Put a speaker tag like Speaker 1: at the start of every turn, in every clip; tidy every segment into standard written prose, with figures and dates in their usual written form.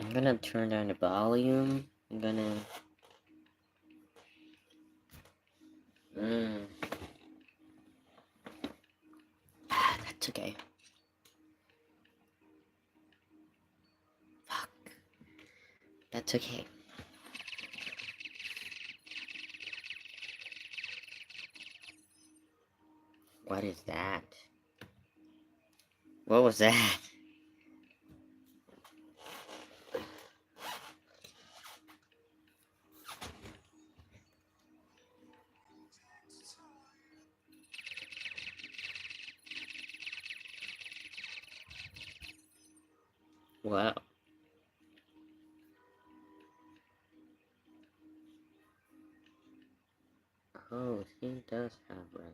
Speaker 1: I'm gonna turn down the volume. I'm gonna... That's okay. Fuck. That's okay. What is that? What was that? Wow. Oh, he does have red.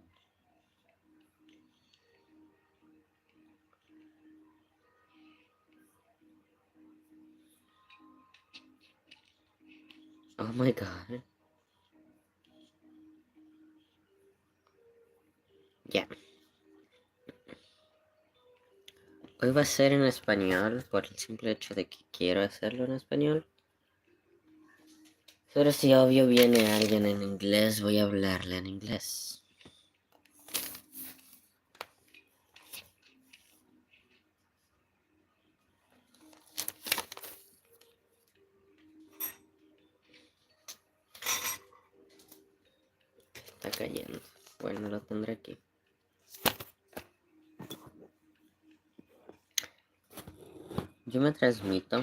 Speaker 1: Oh my god. Ya. Hoy va a ser en español por el simple hecho de que quiero hacerlo en español. Pero si obvio viene alguien en inglés, voy a hablarle en inglés. Está cayendo. Bueno, lo tendré aquí. Yo me transmito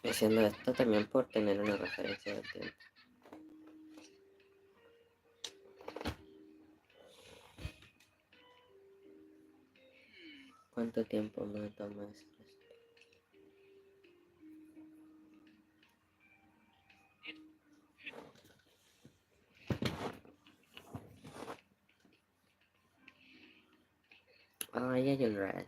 Speaker 1: haciendo esto también por tener una referencia de tiempo. ¿Cuánto tiempo me toma hacer esto? Ah, ya hay un red.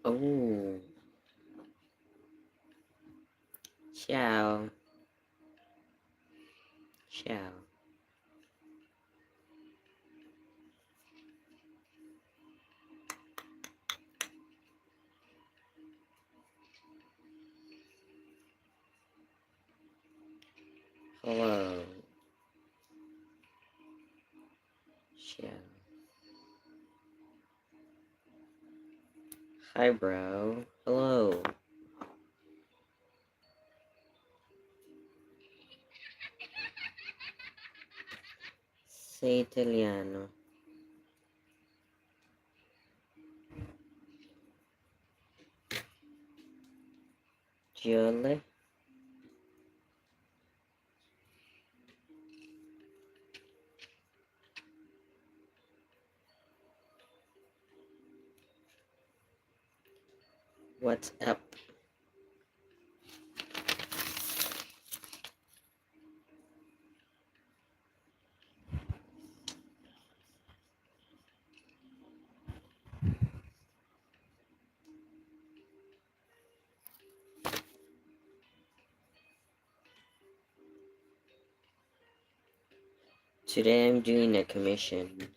Speaker 1: Oh. Chao. Chao. Hello. Chao. Hi, bro. Hello. Sei italiano. Giole. What's up? Today I'm doing a commission.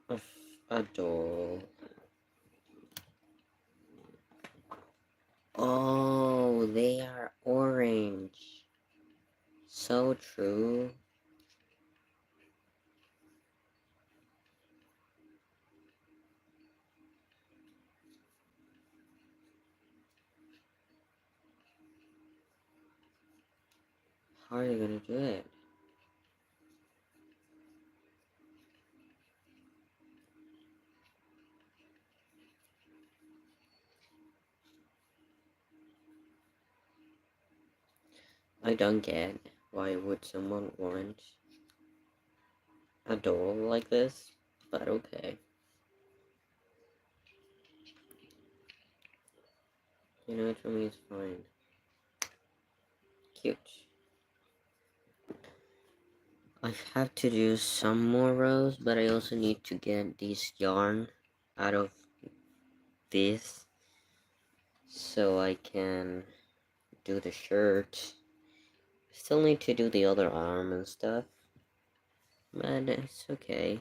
Speaker 1: Of a doll. Oh, they are orange. So true. How are you gonna do it? I don't get why would someone want a doll like this, but okay. You know, for me it's fine. Cute. I have to do some more rows, but I also need to get this yarn out of this so I can do the shirt. Still need to do the other arm and stuff, but it's okay.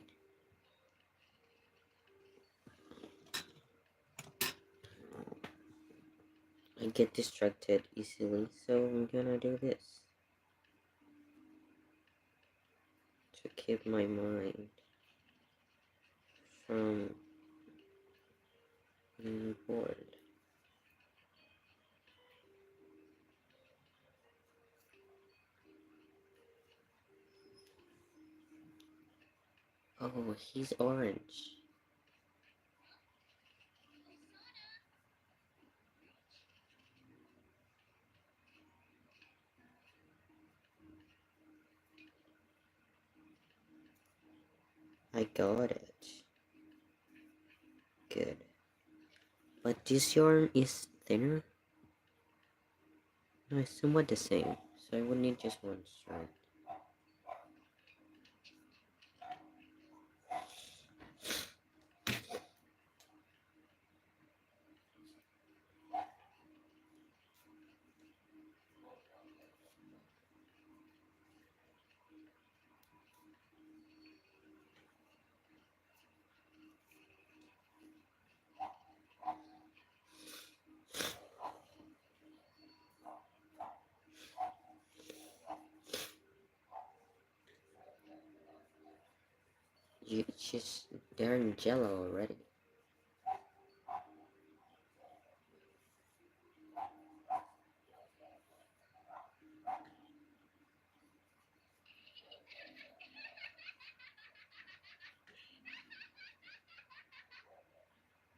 Speaker 1: I get distracted easily, so I'm gonna do this to keep my mind from being bored. Oh, he's orange. I got it. Good. But this yarn is thinner? No, it's somewhat the same, so I would need just one strand. They're in jello already.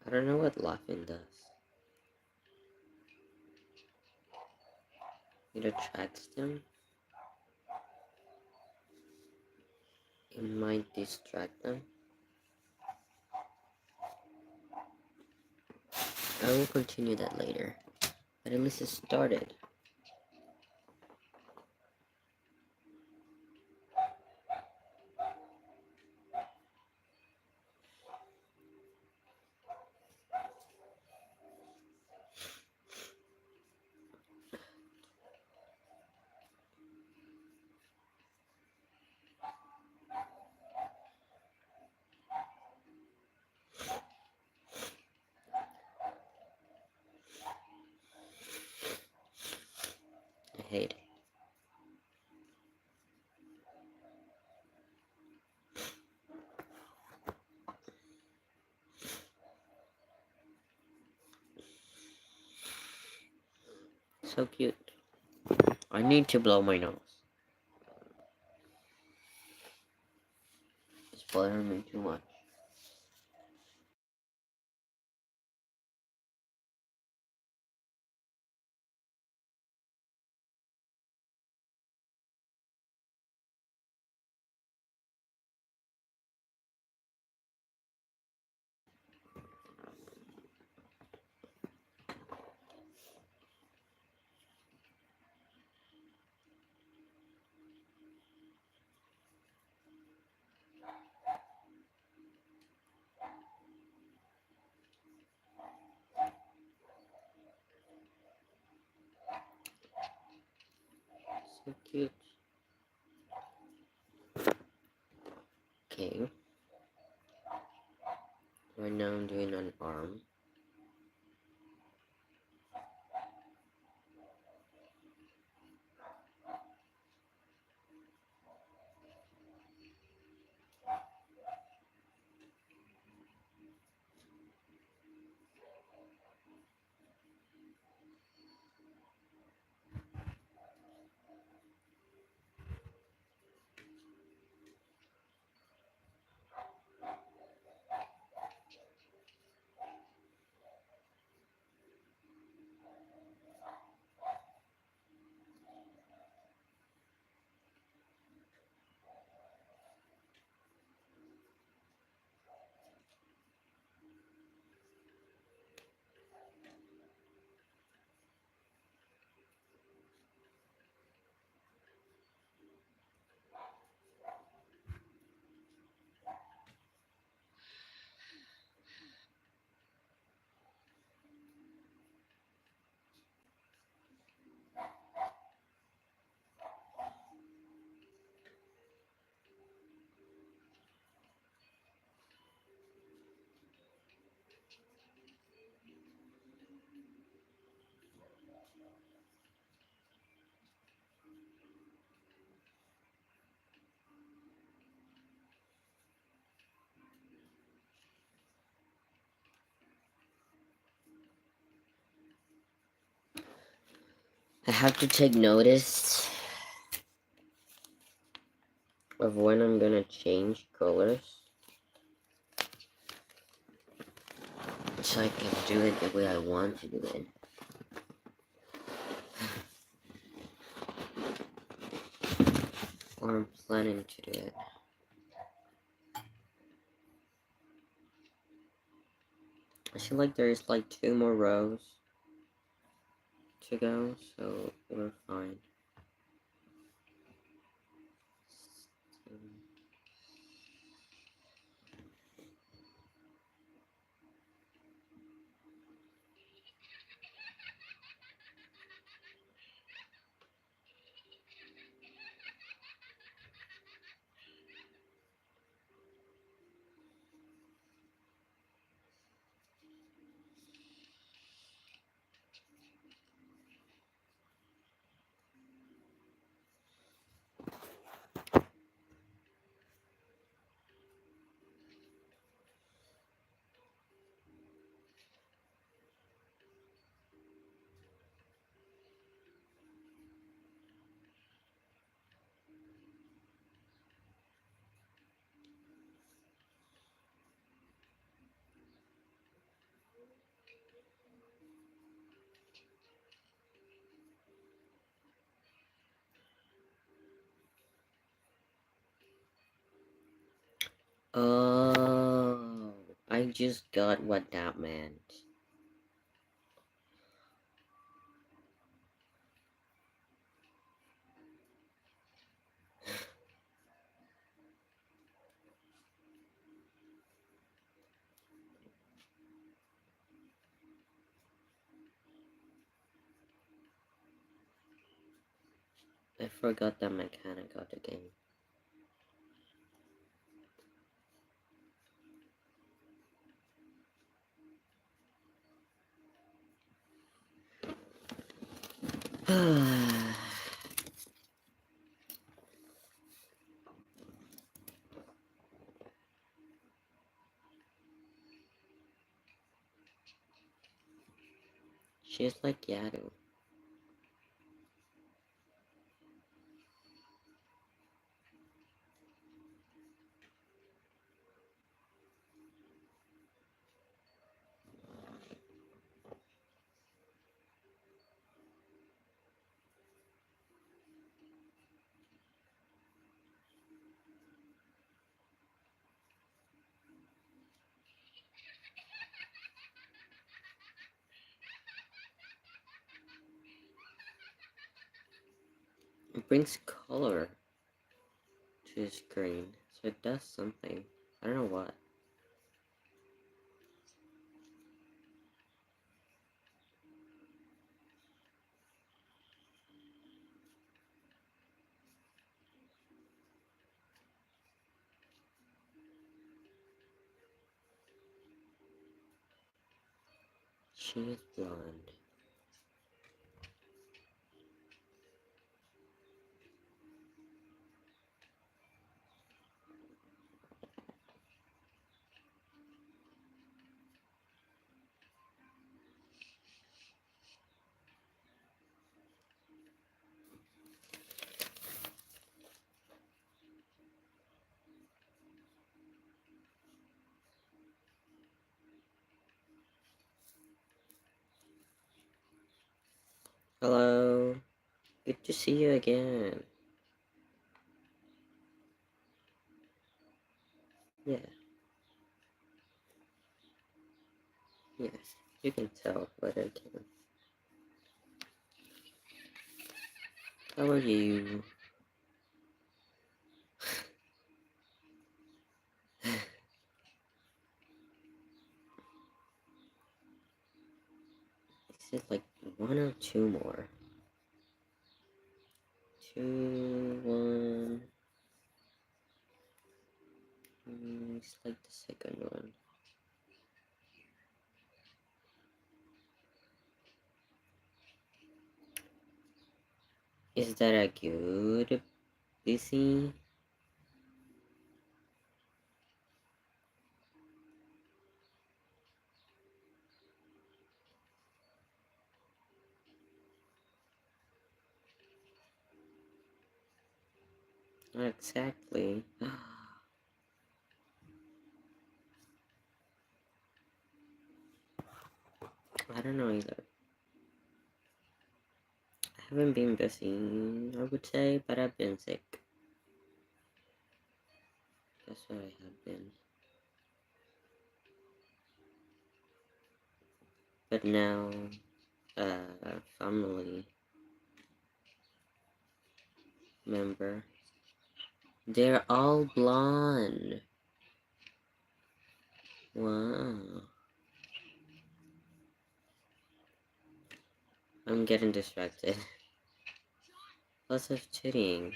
Speaker 1: I don't know what laughing does. It attracts them. It might distract them. I will continue that later. But at least it started. I hate it. So cute. I need to blow my nose. It's bothering me too much. So cute. Okay. Right now I'm doing an arm. I have to take notice of when I'm gonna change colors so I can do it the way I want to do it. Or I'm planning to do it. I feel like there's like 2 more rows to go, so we're fine. Oh, I just got what that meant. I forgot the mechanic of the game. She's like Yaru. It brings color to the screen, so it does something. I don't know what. She is blonde. Hello. Good to see you again. Yeah. Yes. You can tell, but I can. How are you? Is it like 1 or 2 more? 2, 1. It's like the second one. Is that a good busy? Exactly. I don't know either. I haven't been busy, I would say, but I've been sick. That's what I have been. But now, family member, they're all blonde. Wow. I'm getting distracted. Lots of cheating.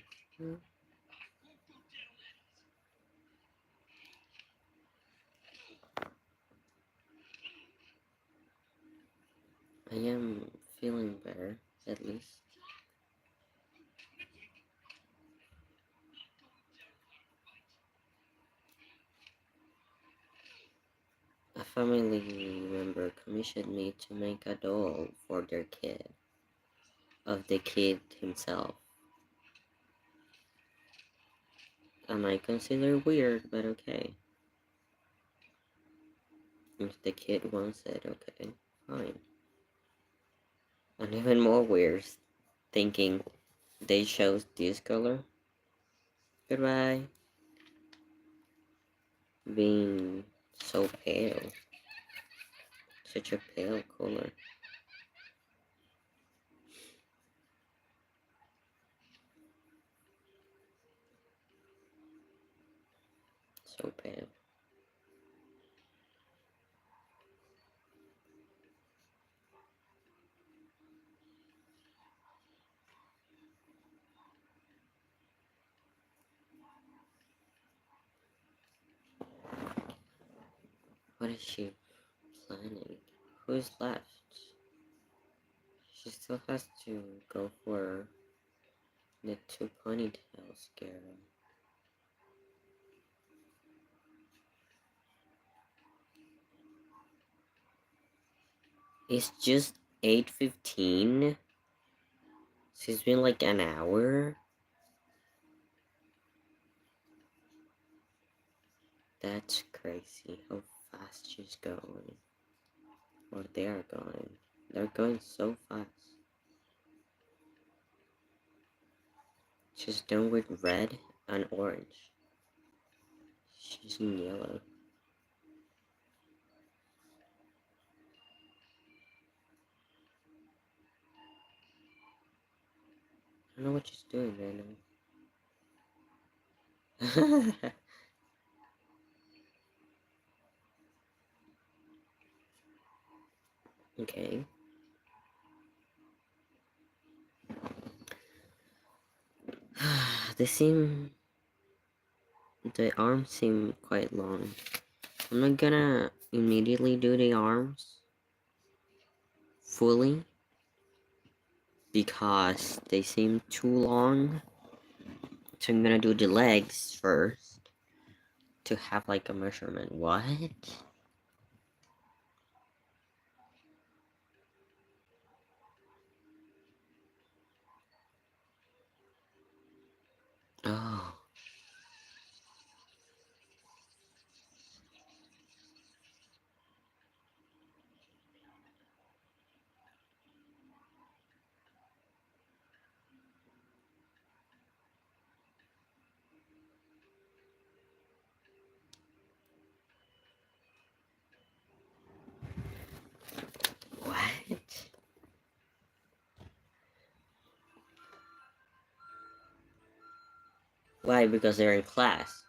Speaker 1: I am feeling better, at least. A family member commissioned me to make a doll for their kid, of the kid himself. And I consider weird, but okay. If the kid wants it, okay, fine. And even more weird, thinking they chose this color. Goodbye. Being so pale. Such a pale color. So pale. What is she planning? Who's left? She still has to go for the two ponytails girl. It's just 8:15. So it's been like an hour. That's crazy how fast she's going. Or they are going. They're going so fast. She's done with red and orange. She's in yellow. I don't know what she's doing right now. Okay. The arms seem quite long. I'm not gonna immediately do the arms fully because they seem too long. So I'm gonna do the legs first to have like a measurement. What? Oh. What? Why? Because they're in class.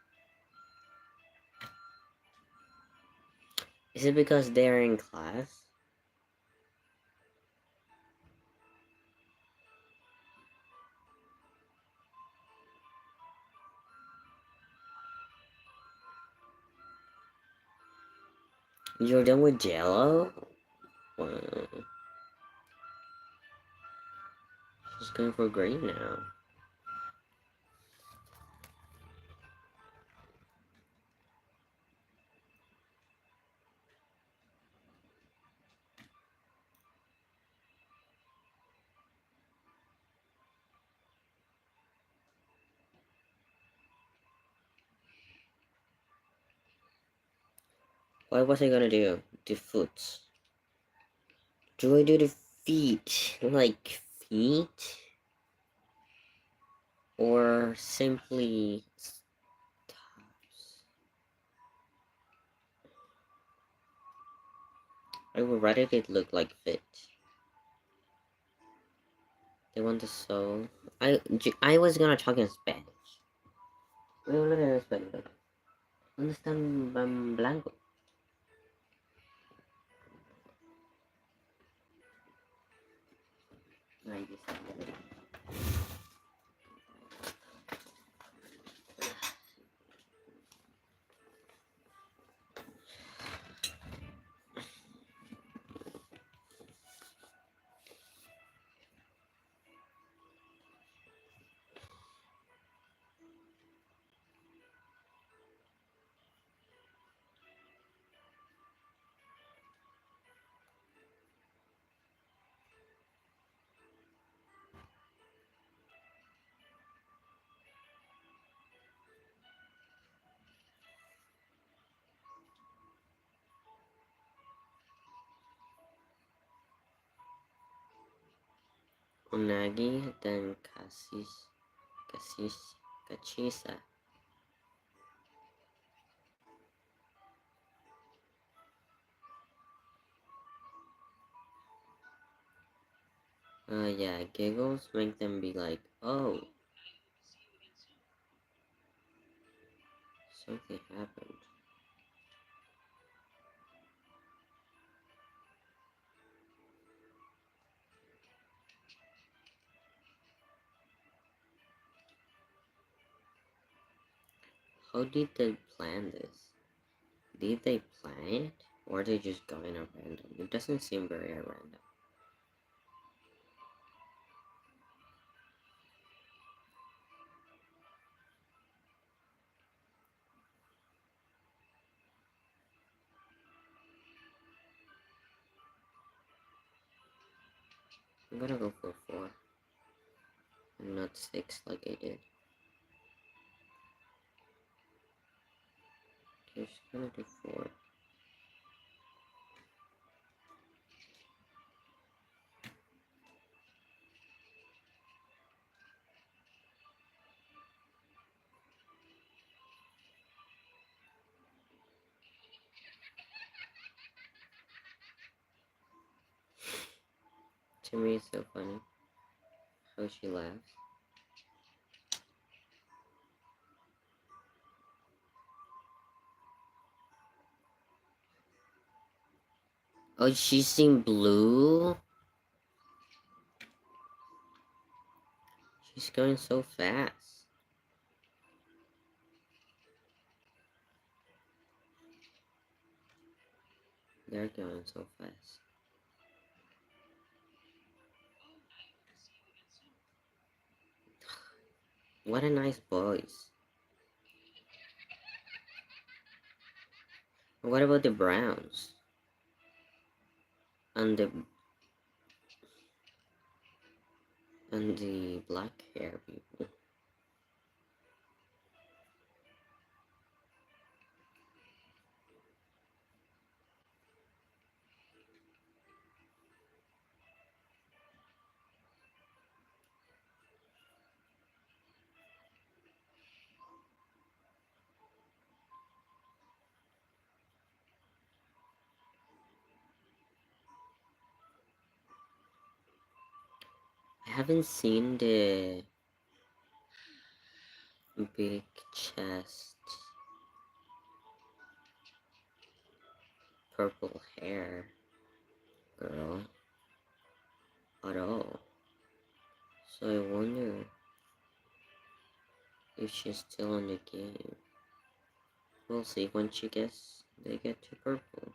Speaker 1: Is it because they're in class? You're done with Jello? Wow. She's going for green now. What was I gonna do? The foot. Do I do the feet? Like feet? Or simply tops? I would rather it look like feet. They want the soul. I was gonna talk in Spanish. Voy a hablar en español. ¿Dónde está en blanco? Ahí está. Unagi dan kachisa. Yeah, giggles make them be like, oh, something happened. How did they plan this? Did they plan it? Or they just going at random? It doesn't seem very random. I'm gonna go for 4. And not 6 like I did. Just gonna do 4. To me, it's so funny how she laughs. Oh, she's in blue? She's going so fast. They're going so fast. What a nice voice. What about the browns? And the black hair people? I haven't seen the big chest, purple hair girl at all. So I wonder if she's still in the game. We'll see when they get to purple.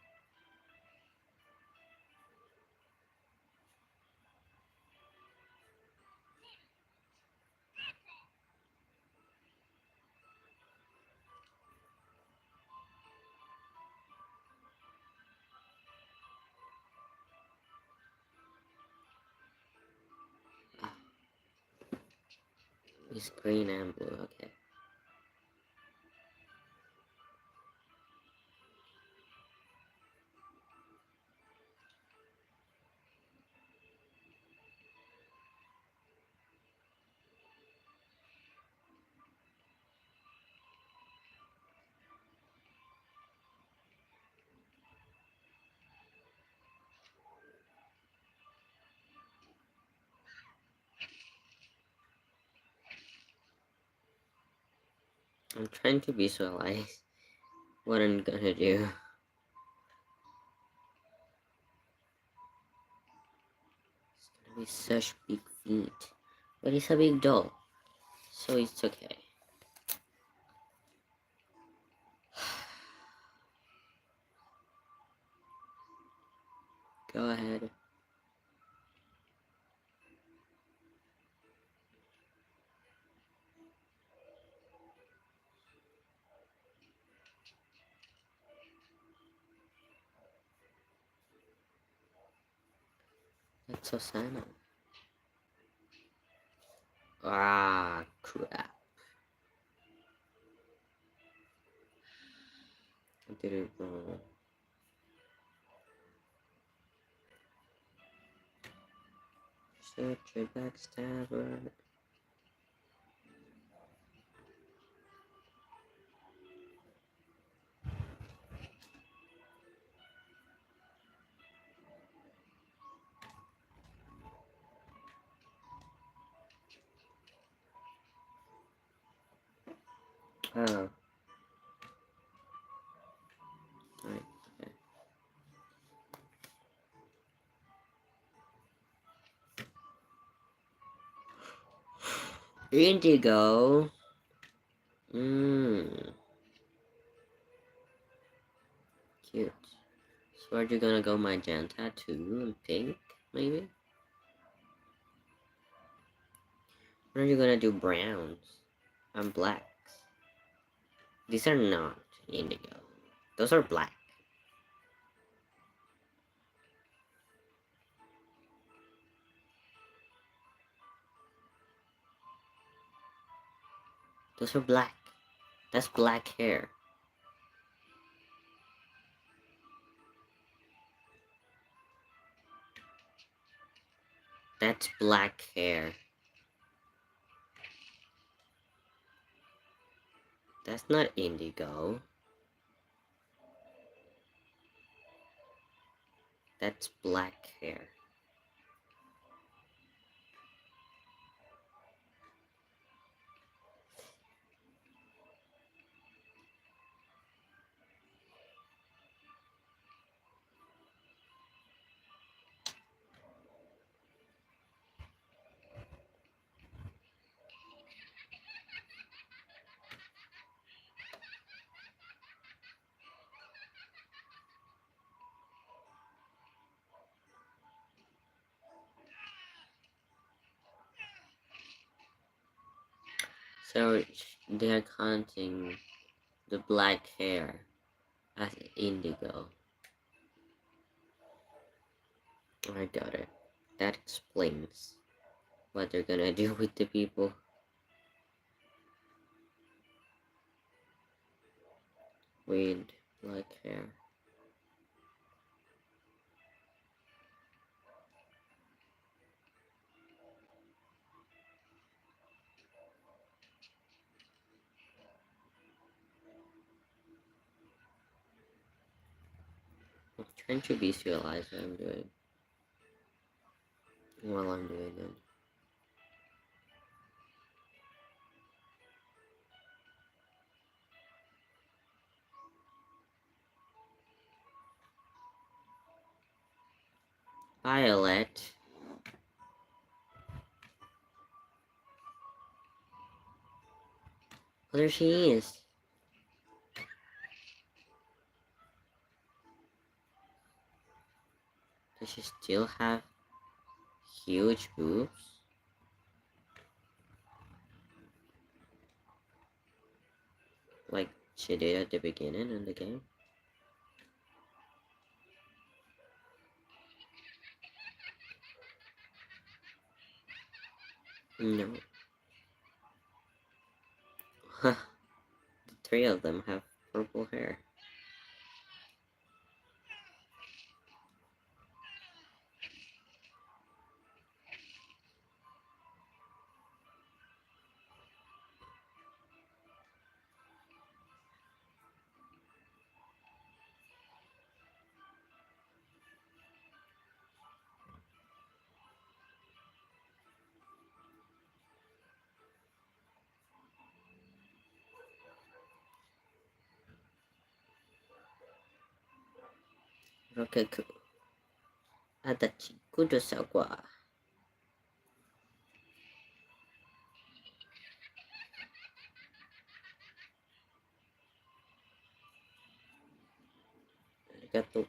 Speaker 1: It's green and blue, okay. I'm trying to visualize what I'm gonna do. It's gonna be such big feet. But it's a big doll, so it's okay. Go ahead. That's so sad. Ah, crap. I did it wrong. Such a backstabber. Oh. Right. Okay. Indigo. Mmm. Cute. So are you gonna go magenta too and pink, maybe? Or are you gonna do browns and blacks? These are not indigo. Those are black. Those are black. That's black hair. That's black hair. That's not indigo. That's black hair. So they're counting the black hair as indigo. I got it. That explains what they're gonna do with the people. With black hair. I'm trying to visualize what I'm doing while I'm doing it. Violet. Oh, there she is. Does she still have huge boobs? Like she did at the beginning in the game? No. The three of them have purple hair. Okay, cool. 形くるさわ。ありがとう。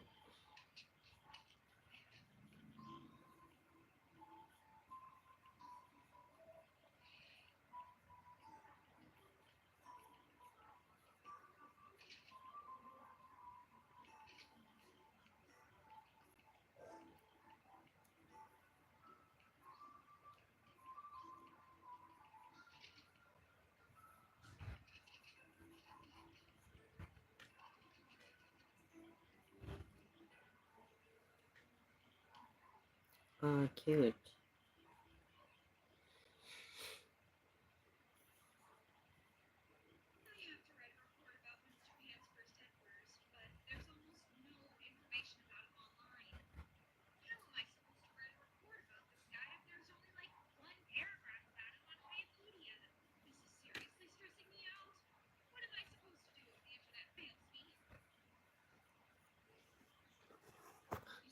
Speaker 1: Ah, cute.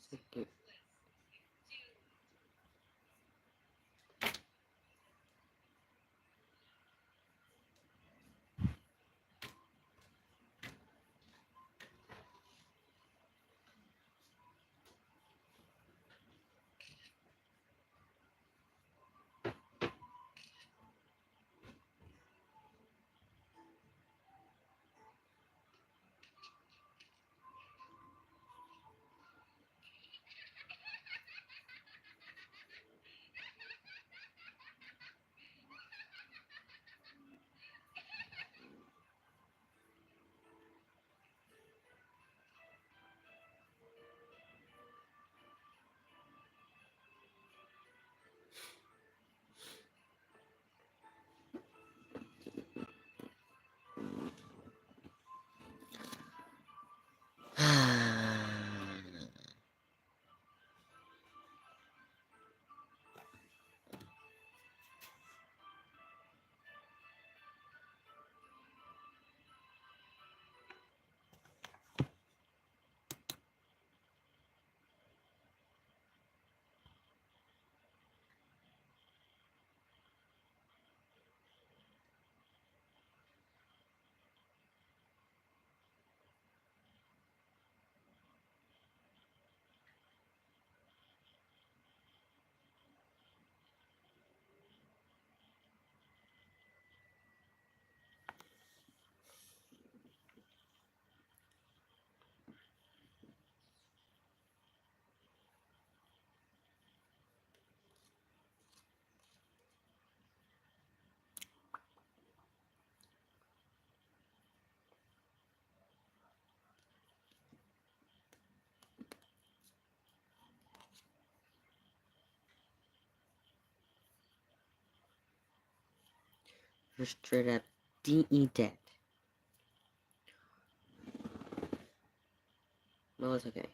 Speaker 1: So cute. You're straight up DE dead. Well, it's okay.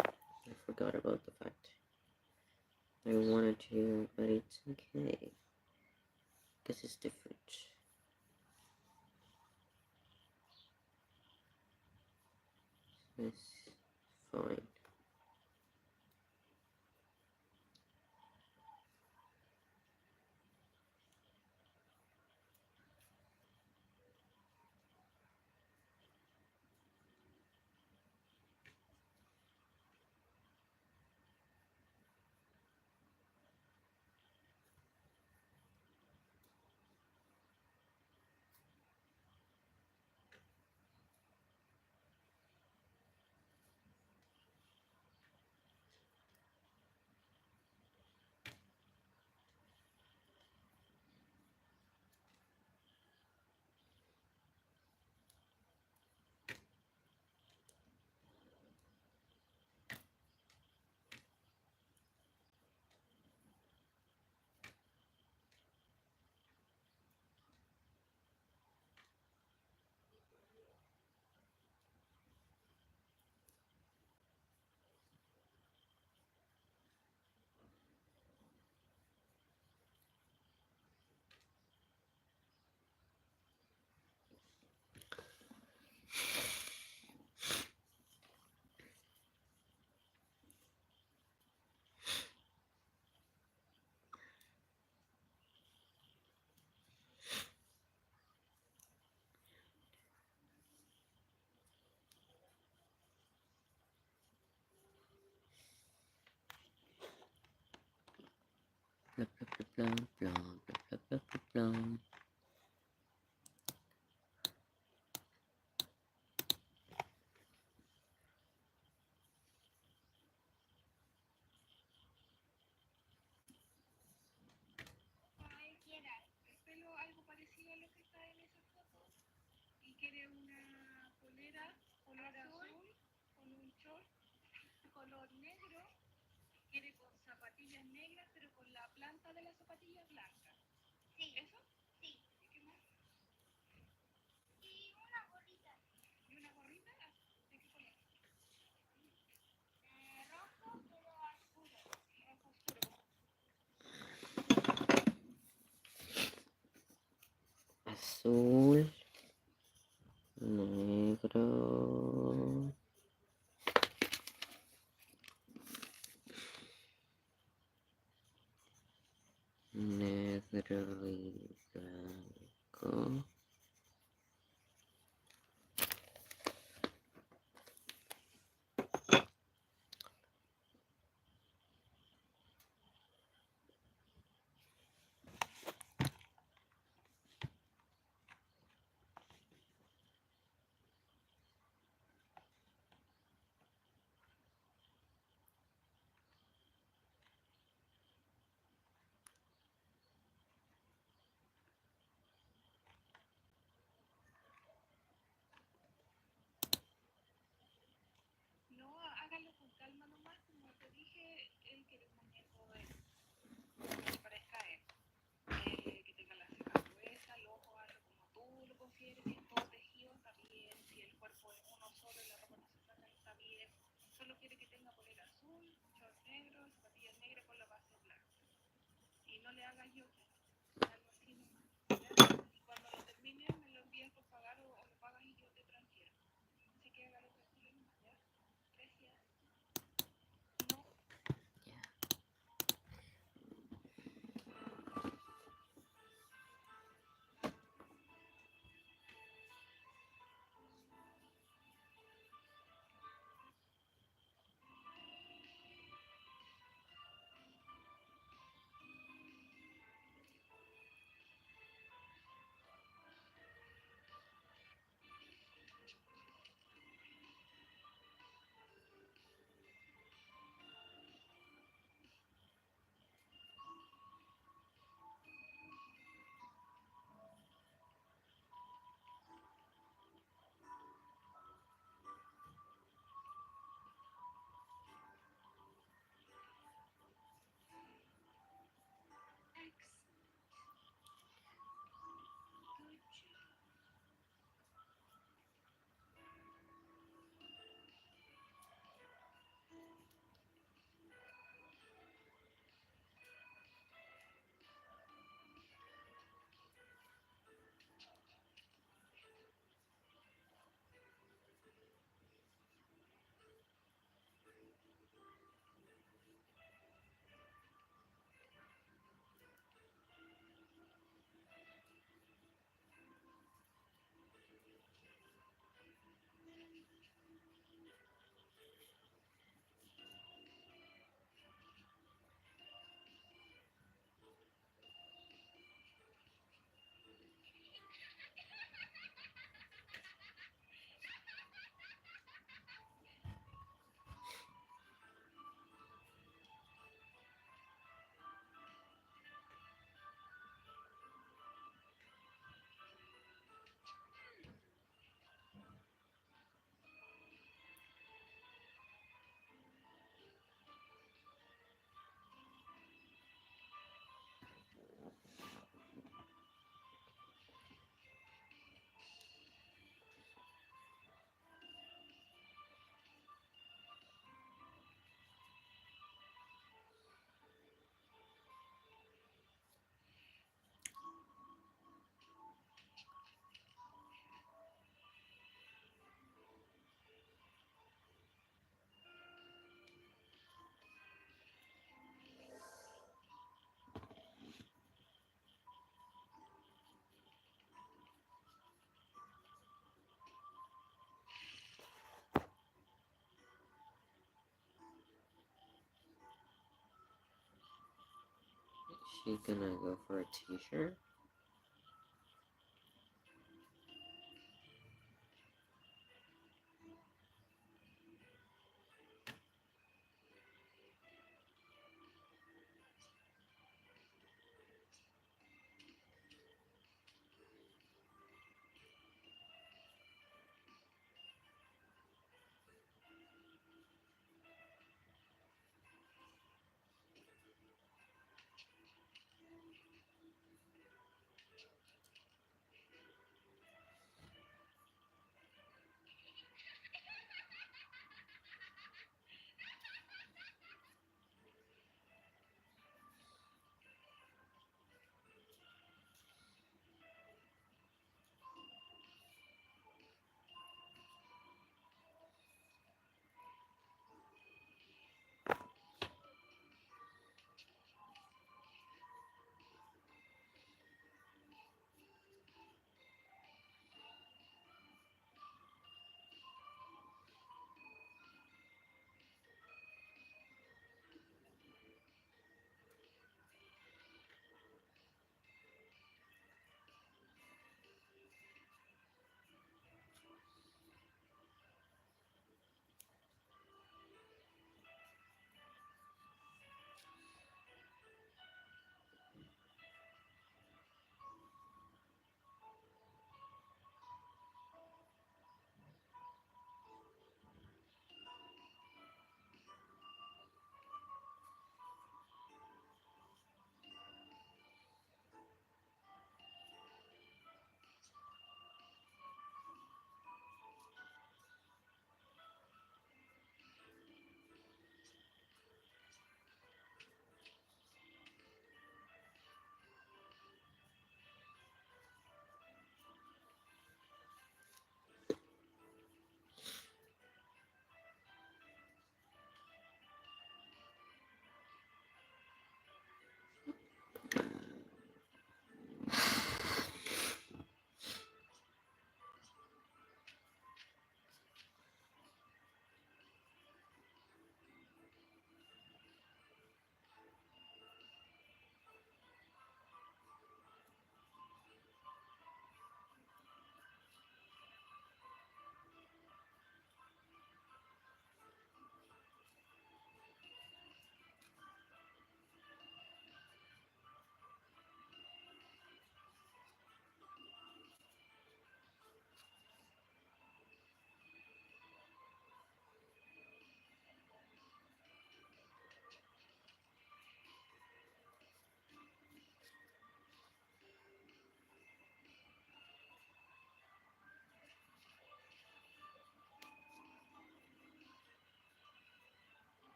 Speaker 1: I forgot about the fact I wanted to, but it's okay. Because it's different. It's fine. Azul, negro, negro y blanco. actually gonna go for a t-shirt.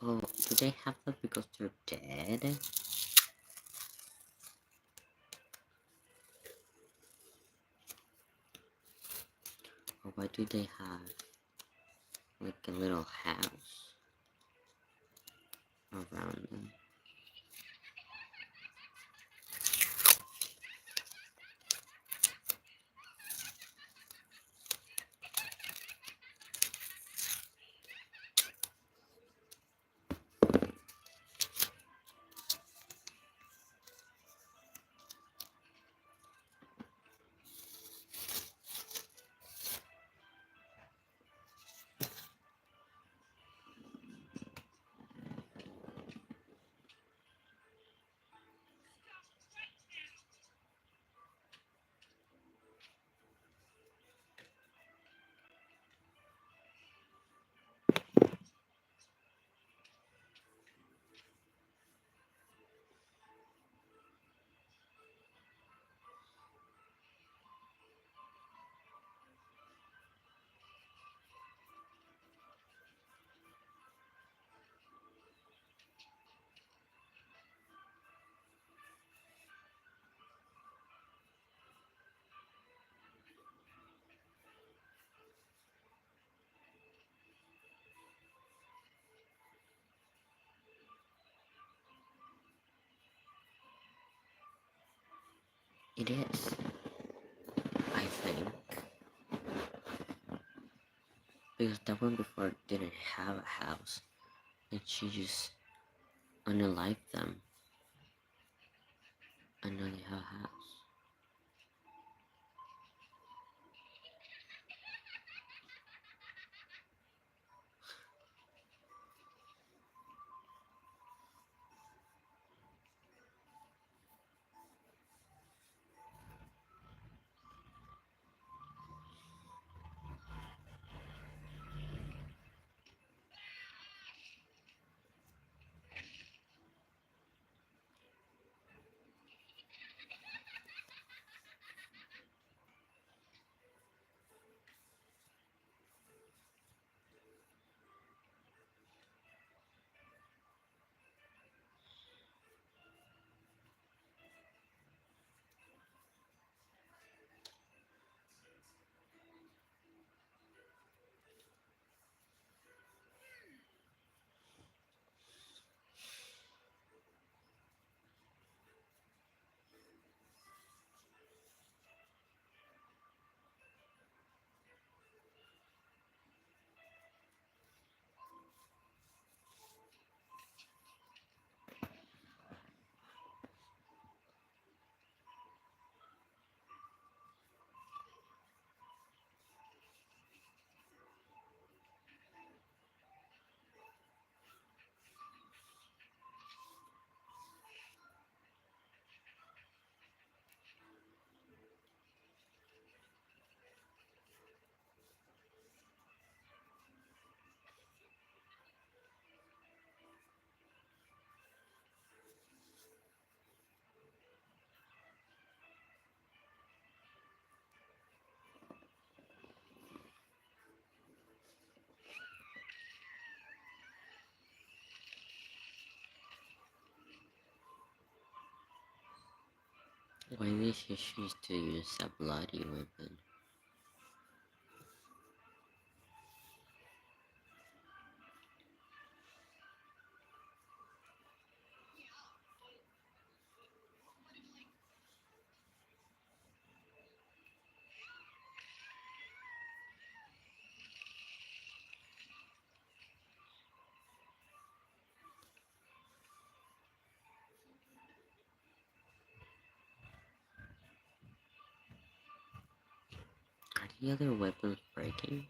Speaker 1: Oh, do they have that because they're dead? Or why do they have like a little house around them? It is, I think. Because that one before didn't have a house. And she just unalived them. And now they have a house. Why did she choose to use a bloody weapon? Are the other weapons breaking?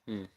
Speaker 1: Hmm.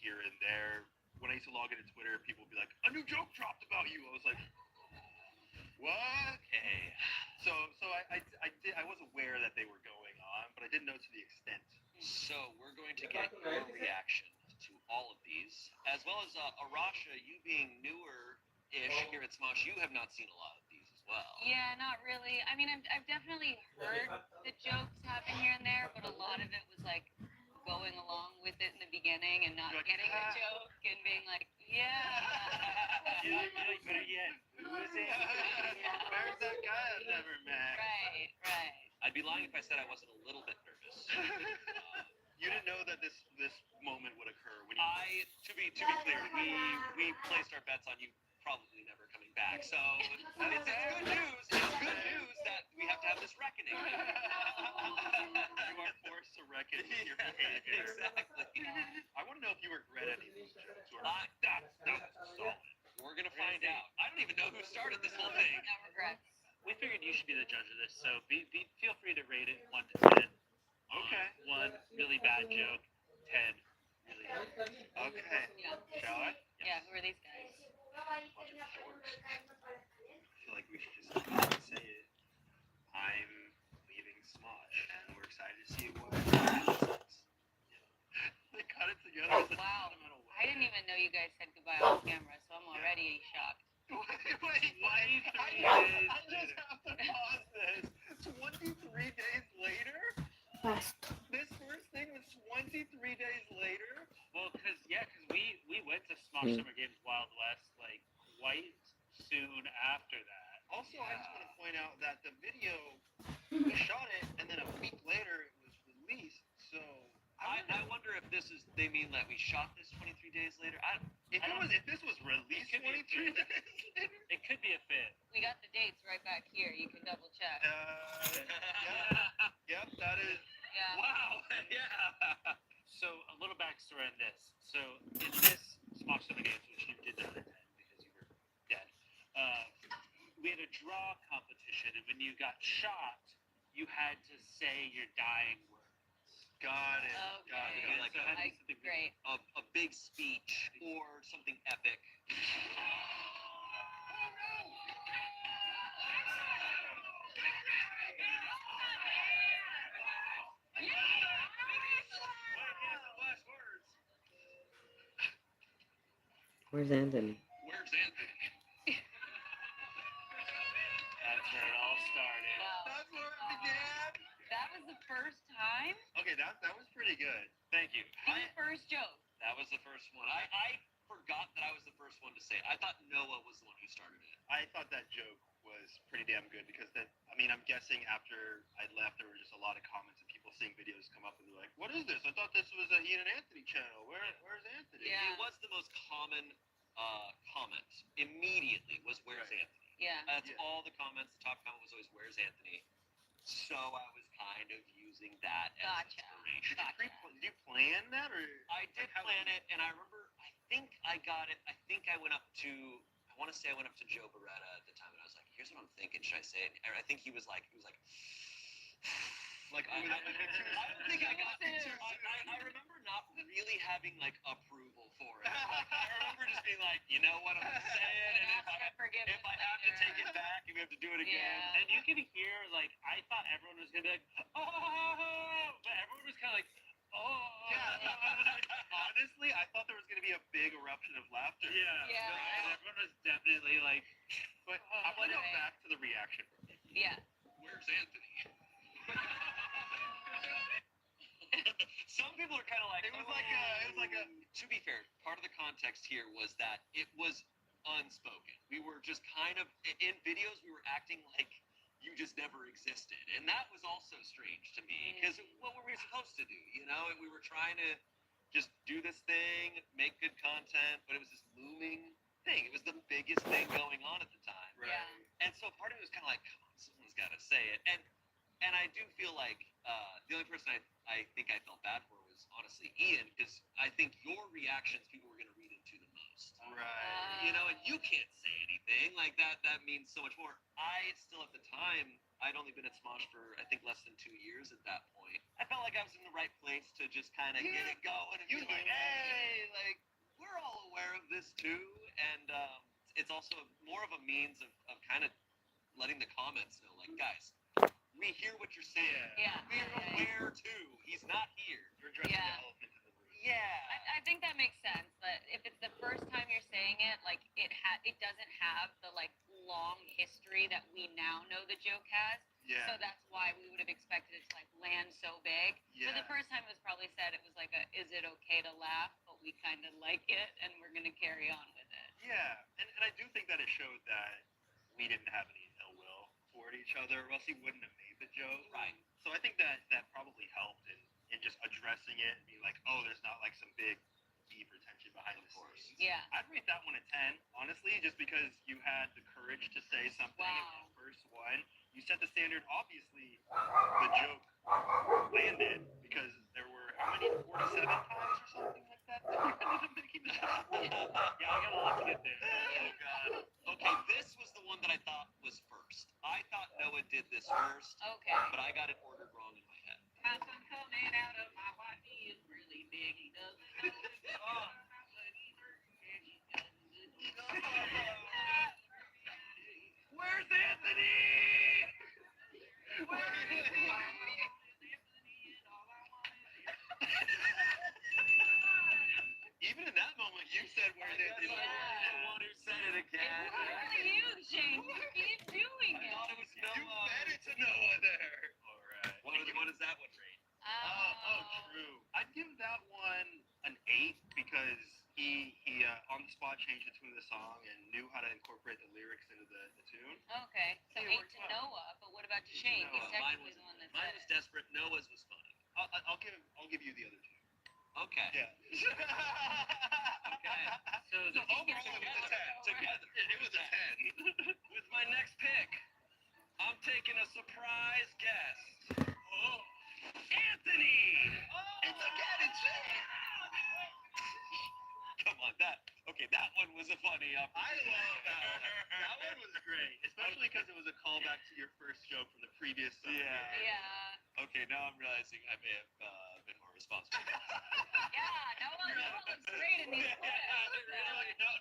Speaker 2: Here and there. When I used to log into Twitter, people would be like, "A new joke dropped about you." I was like, "What?"
Speaker 3: Okay.
Speaker 2: I was aware that they were going on, but I didn't know to the extent.
Speaker 3: So we're going to get your reaction to all of these, as well as Arasha, you being newer-ish here at Smosh, you have not seen a lot of these as well.
Speaker 4: Yeah, not really. I mean, I've definitely heard the jokes happen here and there, but a lot of it was like going along with it in the beginning and not getting the joke and being like, yeah.
Speaker 3: You're like, better yet, who is it?
Speaker 2: Where's that guy I've never met?
Speaker 4: Right.
Speaker 3: I'd be lying if I said I wasn't a little bit nervous.
Speaker 2: You didn't know that this moment would occur when you...
Speaker 3: To be clear, we placed our bets on you probably never coming back. So it's good news. It's good news that we have to have this reckoning.
Speaker 2: You are forced to reckon with your behavior.
Speaker 3: Exactly.
Speaker 2: I want to know if you regret any of these jokes. Or
Speaker 3: That's solid. We're going to find out. I don't even know who started this whole thing.
Speaker 4: No regrets.
Speaker 5: We figured you should be the judge of this, so feel free to rate it 1 to 10.
Speaker 2: Okay.
Speaker 5: 1 really bad joke, 10 really good.
Speaker 2: Okay.
Speaker 4: Yeah.
Speaker 2: Shall I?
Speaker 4: Yeah, who are these guys?
Speaker 2: Bunch of dorks. I feel like we should just say it. I'm leaving Smosh, and we're excited to see what happens. They cut it together.
Speaker 4: Wow.
Speaker 2: Fundamental way.
Speaker 4: I didn't even know you guys said goodbye on camera, so I'm already shocked.
Speaker 2: Wait. I just have to pause this. 23 days later? This first thing was 23 days later?
Speaker 5: Well, because we went to Smosh Summer Games Wild West like quite soon after that.
Speaker 2: Also, I just want to point out that the video, we shot it, and then a week later it was released. So
Speaker 3: I wonder if they mean that we shot this 23 days later.
Speaker 2: if this was released 23 days later,
Speaker 5: It could be a fit.
Speaker 4: We got the dates right back here. You can double check.
Speaker 2: yep, that is.
Speaker 4: Yeah.
Speaker 3: Wow. Yeah.
Speaker 5: So a little backstory on this. So in this Smosh Summer Games, which you did not attend because you were dead, we had a draw competition, and when you got shot, you had to say your dying words.
Speaker 2: Got it.
Speaker 4: Okay.
Speaker 2: Got it.
Speaker 3: Like
Speaker 5: So it had to be something
Speaker 4: Great.
Speaker 3: a big speech or something epic.
Speaker 1: Where's Anthony?
Speaker 3: Where's Anthony?
Speaker 5: That's where it all started.
Speaker 4: Wow.
Speaker 2: That's where it began.
Speaker 4: That was the first time?
Speaker 2: Okay, that was pretty good.
Speaker 5: Thank you.
Speaker 4: The first joke.
Speaker 3: That was the first one. I forgot that I was the first one to say it. I thought Noah was the one who started it.
Speaker 2: I thought that joke was pretty damn good because then, I mean, I'm guessing after I left, there were just a lot of comments and people seeing videos come up and they're like, "What is this? I thought this was a Ian and Anthony channel. Where's Anthony?"
Speaker 4: Yeah.
Speaker 3: It was the most common comment immediately was "Where's
Speaker 2: Right.
Speaker 3: Anthony?"
Speaker 4: Yeah.
Speaker 3: That's
Speaker 2: Yeah.
Speaker 3: all the comments. The top comment was always "Where's Anthony?" So I was kind of using that as
Speaker 4: Gotcha.
Speaker 3: inspiration.
Speaker 2: Did you plan that or?
Speaker 3: I did plan it, and I remember. I think I got it. I think I went up to. I want to say I went up to Joe Beretta at the time, and I was like, "Here's what I'm thinking. Should I say it?" And I think he was like,
Speaker 2: Like,
Speaker 3: I
Speaker 2: ooh, that might be too
Speaker 3: I don't think I got
Speaker 2: too
Speaker 3: it.
Speaker 2: soon.
Speaker 3: I remember not really having like approval for it. I remember just being like, you know what, I'm gonna say it, and if I have to take it back, if we have to do it again.
Speaker 4: Yeah.
Speaker 5: And you could hear, like, I thought everyone was gonna be like, oh, but everyone was kind of like, oh.
Speaker 2: Yeah. Honestly, I thought there was gonna be a big eruption of laughter.
Speaker 5: Yeah.
Speaker 4: Yeah.
Speaker 5: And everyone was definitely like,
Speaker 2: But I want to go
Speaker 4: Okay.
Speaker 2: back to the reaction from people.
Speaker 4: Yeah.
Speaker 3: Where's Anthony? Some people are kind of like.
Speaker 2: It was like a.
Speaker 3: To be fair, part of the context here was that it was unspoken. We were just kind of in videos. We were acting like you just never existed, and that was also strange to me because what were we supposed to do? You know, and we were trying to just do this thing, make good content, but it was this looming thing. It was the biggest thing going on at the time.
Speaker 2: Right.
Speaker 4: Yeah.
Speaker 3: And so part of it was kind of like, come on, someone's got to say it. And I do feel like the only person I think I felt bad for was honestly Ian, because I think your reactions people were going to read into the most.
Speaker 2: Right.
Speaker 3: You know, and you can't say anything like that. That means so much more. I still at the time, I'd only been at Smosh for I think less than 2 years at that point. I felt like I was in the right place to just kind of get it going and be like, hey, like we're all aware of this too, and it's also more of a means of kind of letting the comments know, like, guys, we hear what you're saying.
Speaker 4: Yeah.
Speaker 3: We're aware too. He's not here.
Speaker 2: You're addressing
Speaker 4: Yeah.
Speaker 2: the elephant in the room.
Speaker 3: Yeah.
Speaker 4: I think that makes sense. But if it's the first time you're saying it, like it doesn't have the like long history that we now know the joke has.
Speaker 2: Yeah.
Speaker 4: So that's why we would have expected it to like land so big.
Speaker 2: Yeah.
Speaker 4: So the first time it was probably said it was like is it okay to laugh? But we kind of like it and we're gonna carry on with it.
Speaker 2: Yeah, and I do think that it showed that we didn't have any ill will toward each other, or else he wouldn't have made the joke.
Speaker 3: Right.
Speaker 2: So I think that probably helped in just addressing it and being like, oh, there's not like some big deep retention behind the scenes.
Speaker 4: Yeah.
Speaker 2: I'd rate that one a 10, honestly, just because you had the courage to say something in
Speaker 4: Wow.
Speaker 2: the first one. You set the standard. Obviously, the joke landed because there were how many? 47 times or something like that that you ended up making the joke.
Speaker 5: yeah, I got a lot to get there.
Speaker 3: Oh God. Okay, this was the one that I thought was first. I thought Noah did this first,
Speaker 4: Okay.
Speaker 3: but I got it ordered wrong in my head.
Speaker 6: My son coming out of my wife, he is really big. He doesn't know this song, but he's hurting and he doesn't know.
Speaker 2: Where's Anthony? Where's Anthony? Even in that moment,
Speaker 4: Only you, Shane. Keep doing
Speaker 3: I
Speaker 4: it.
Speaker 3: thought it was
Speaker 2: You
Speaker 3: Noah.
Speaker 2: fed it to Noah there.
Speaker 3: All right. What is that one rate?
Speaker 2: True. I'd give that one an 8 because he on the spot changed the tune of the song and knew how to incorporate the lyrics into the tune.
Speaker 4: Okay, so
Speaker 2: Yeah, it
Speaker 4: 8
Speaker 2: worked
Speaker 4: to
Speaker 2: well.
Speaker 4: Noah, but what about to Shane? He's
Speaker 2: Noah.
Speaker 4: technically the one that
Speaker 3: Mine
Speaker 4: said
Speaker 3: was
Speaker 4: it.
Speaker 3: desperate. Noah's was funny.
Speaker 2: I'll give you the other 2.
Speaker 3: Okay.
Speaker 2: Yeah.
Speaker 3: Okay.
Speaker 5: So the
Speaker 2: Overall, it was a 10.
Speaker 3: Together.
Speaker 2: It was a 10.
Speaker 3: With my next pick, I'm taking a surprise guest. Oh, Anthony!
Speaker 2: It's again a 10.
Speaker 3: Come on, that one was a funny
Speaker 2: I love that one. That one was great, especially because it was a callback to your first joke from the previous song.
Speaker 3: Yeah. Okay, now I'm realizing I may have been more responsible.
Speaker 4: Yeah, Noah looks great in these clips.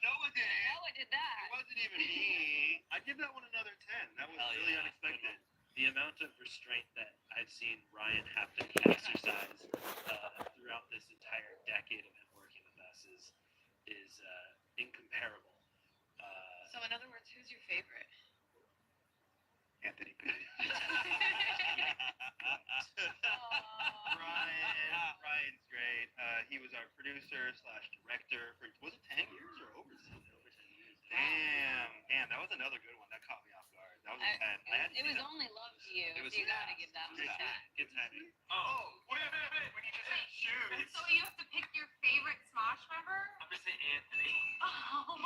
Speaker 2: Noah did it.
Speaker 4: Noah did that.
Speaker 2: It wasn't even me. I'd give that one another 10. That was really unexpected.
Speaker 5: the amount of restraint that I've seen Ryan have to exercise throughout this entire decade of him working with us is incomparable.
Speaker 4: So in other words, who's your favorite?
Speaker 2: Anthony P.
Speaker 4: Aw.
Speaker 2: Ryan's great. He was our producer / director for, was it 10 years or over 10?
Speaker 5: Over 10 years.
Speaker 2: Damn, that was another good one. That caught me off guard. That was a 10.
Speaker 4: It was only love to you.
Speaker 3: It was
Speaker 4: So you gotta
Speaker 3: fast.
Speaker 4: give that one
Speaker 3: Good
Speaker 4: a 10.
Speaker 3: timing.
Speaker 5: Good timing.
Speaker 2: Oh, wait. When you just said shoes.
Speaker 6: So you have to pick your favorite Smosh member?
Speaker 3: I'm gonna say Anthony.
Speaker 6: Oh,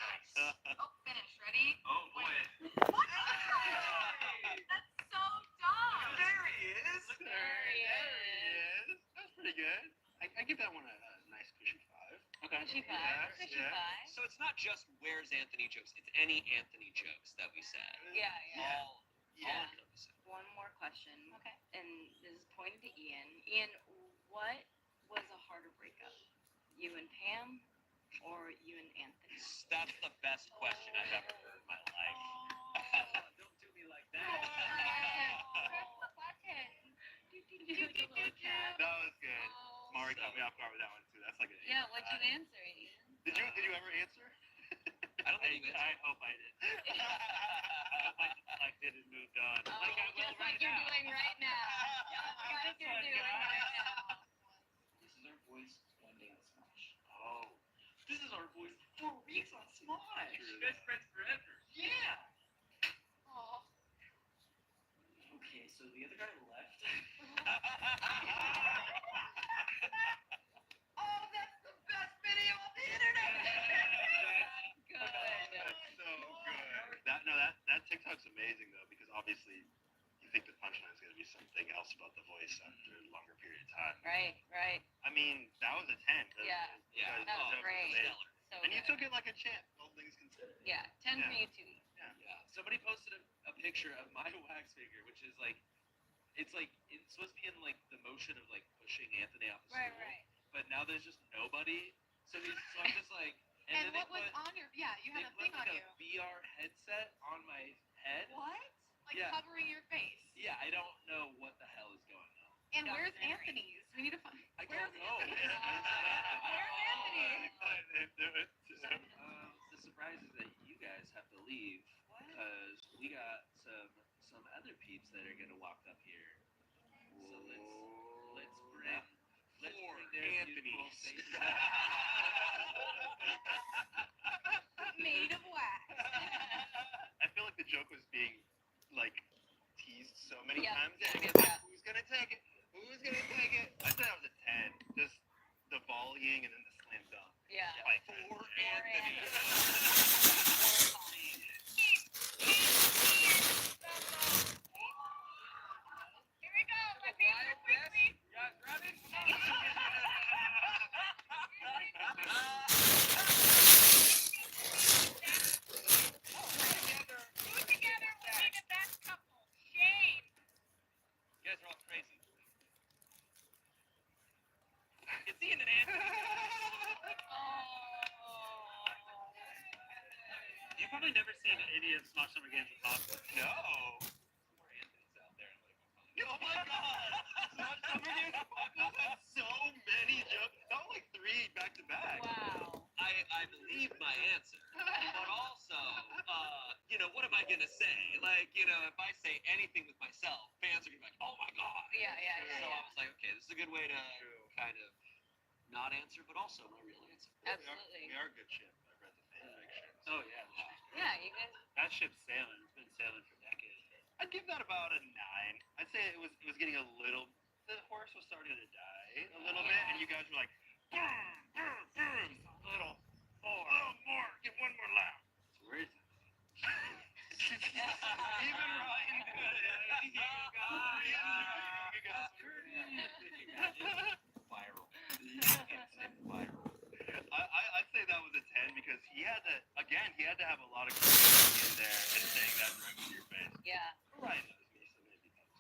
Speaker 2: Nice.
Speaker 6: oh, finish. Ready?
Speaker 3: Oh boy.
Speaker 6: What? That's so dumb.
Speaker 2: There he is.
Speaker 4: There he is.
Speaker 2: That was pretty good. I give that one a nice cushy 5.
Speaker 5: Okay.
Speaker 4: Cushy
Speaker 2: Yeah,
Speaker 4: five. Cushy
Speaker 2: yeah.
Speaker 4: five.
Speaker 3: So it's not just where's Anthony jokes; it's any Anthony jokes that we said.
Speaker 4: Yeah, yeah.
Speaker 3: All
Speaker 2: Yeah.
Speaker 3: encompassing.
Speaker 7: One more question.
Speaker 4: Okay.
Speaker 7: And this is pointed to Ian. Ian, what was a harder breakup? You and Pam or you and Anthony?
Speaker 3: That's the best question I've ever heard in my life. Don't do me like that.
Speaker 6: Press the button.
Speaker 2: That was good. Mari caught me off guard with that one too. That's like a
Speaker 4: Yeah, what'd you answer, Ian?
Speaker 2: Did you ever answer?
Speaker 3: I don't think you
Speaker 5: I hope I did. I hope I deflected and moved on.
Speaker 4: Oh,
Speaker 5: Like I will
Speaker 4: just
Speaker 5: right
Speaker 4: like you're
Speaker 5: now.
Speaker 4: doing right now. Just like you're doing right now.
Speaker 8: This is our voice one day on Smosh.
Speaker 5: Oh.
Speaker 8: This is our voice 4 weeks on Smosh.
Speaker 2: True
Speaker 8: Best
Speaker 2: that.
Speaker 8: friends forever. Yeah.
Speaker 6: Oh.
Speaker 8: Okay, so the other guy left.
Speaker 6: Oh, that's the best video on the internet.
Speaker 4: Good.
Speaker 2: That's so good. That TikTok's amazing though because obviously you think the punchline is gonna be something else about the voice after a longer period of time.
Speaker 4: Right, right.
Speaker 2: I mean, that was a 10.
Speaker 4: Yeah.
Speaker 3: Yeah,
Speaker 4: That was great.
Speaker 2: amazing.
Speaker 4: So
Speaker 2: And you
Speaker 4: good.
Speaker 2: took it like a champ, all things considered.
Speaker 4: Yeah, 10 for
Speaker 2: Yeah.
Speaker 4: you too.
Speaker 3: Yeah. Somebody posted a picture of my wax figure, which is like, it's supposed to be in like the motion of like pushing Anthony off the
Speaker 4: Right,
Speaker 3: stool.
Speaker 4: right.
Speaker 3: But now there's just nobody. So I'm just like,
Speaker 6: And
Speaker 3: then
Speaker 6: what was on your? Yeah, you
Speaker 3: they
Speaker 6: had a
Speaker 3: put
Speaker 6: thing on
Speaker 3: like
Speaker 6: you.
Speaker 3: a VR headset on my head.
Speaker 6: What? Like
Speaker 3: Yeah.
Speaker 6: covering your face.
Speaker 3: Yeah, I don't know what the hell is going on.
Speaker 6: And where's
Speaker 4: Documentary.
Speaker 6: Anthony's? We need to find.
Speaker 3: I
Speaker 6: Where's
Speaker 3: don't know.
Speaker 6: Anthony? Where's Anthony?
Speaker 3: The surprise is that you guys have to leave because we got some other peeps that are gonna walk up here. So let's bring their beautiful
Speaker 2: Anthony's.
Speaker 3: faces.
Speaker 6: Made of wax.
Speaker 2: I feel like the joke was being like teased so many
Speaker 4: Yeah.
Speaker 2: times.
Speaker 4: Yeah.
Speaker 2: Who's gonna take it? Who's gonna take it? I said that was a 10. Just the volleying and then the slam dunk.
Speaker 4: Yeah.
Speaker 2: Like
Speaker 3: For
Speaker 4: Anthony.
Speaker 6: Here we go. My favorite quickly.
Speaker 3: You guys ready?
Speaker 6: Who's together will be the best couple? Shane.
Speaker 3: You guys are all crazy. It's Ian and Anthony.
Speaker 5: You've probably never seen any of Smosh Summer Games with Pop.
Speaker 2: no.
Speaker 3: More Anthony's out there.
Speaker 2: Oh my god. Summer Games Podcast had so many jokes. That was like 3 back to back.
Speaker 4: Wow.
Speaker 3: I believe my answer, but also, what am I gonna say? Like, if I say anything with myself, fans are gonna be like, "Oh my god!"
Speaker 4: Yeah.
Speaker 3: So I was like, okay, this is a good way to kind of not answer, but also my real answer.
Speaker 4: Absolutely.
Speaker 2: We are a good ship. I read the fan fiction.
Speaker 5: Oh yeah.
Speaker 4: Yeah, you guys.
Speaker 5: That ship's sailing. It's been sailing for decades.
Speaker 2: I'd give that about a 9. I'd say it was getting a little. The horse was starting to die a little bit, and you guys were like, boom, boom, boom, a little more, get one more lap. So where is it? Even Ryan could.
Speaker 3: Viral. Instant viral.
Speaker 2: I'd say that was a 10 because he had to have a lot of courage in there and saying that directly to your face.
Speaker 4: Yeah.
Speaker 2: Ryan knows me, so maybe that's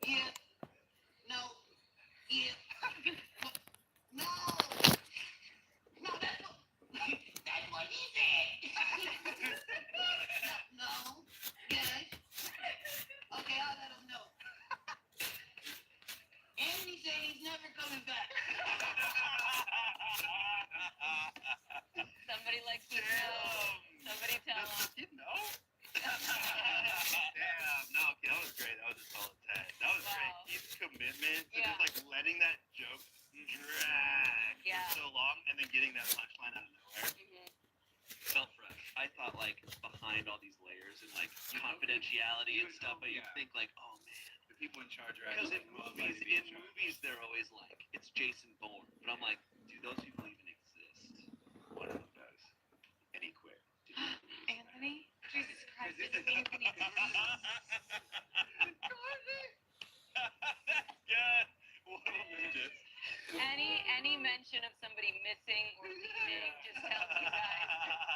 Speaker 6: Yeah, no, yeah, no, that's what he said. No, yes, okay, I'll let him know. Anthony said he's never coming back.
Speaker 4: Somebody likes to know. Somebody tell him.
Speaker 2: Does he know? Damn, no, okay, that was great. That was a solid 10. That was great.
Speaker 4: Wow.
Speaker 2: His commitment to
Speaker 4: Yeah.
Speaker 2: just like letting that joke drag
Speaker 4: Yeah.
Speaker 2: for so long and then getting that punchline out of nowhere.
Speaker 4: Mhm.
Speaker 3: Felt fresh. I thought like behind all these layers and like confidentiality and stuff, but you think like, oh man,
Speaker 2: The people in charge are
Speaker 3: because
Speaker 2: actually
Speaker 3: in movies they're always like, it's Jason Bourne, but I'm like, do those people even exist?
Speaker 2: one of them does. And he quit.
Speaker 4: Anthony? Jesus Christ, it's
Speaker 3: That's
Speaker 4: Anthony.
Speaker 3: good. One of them just.
Speaker 4: Any mention of somebody missing or leaving just tells you guys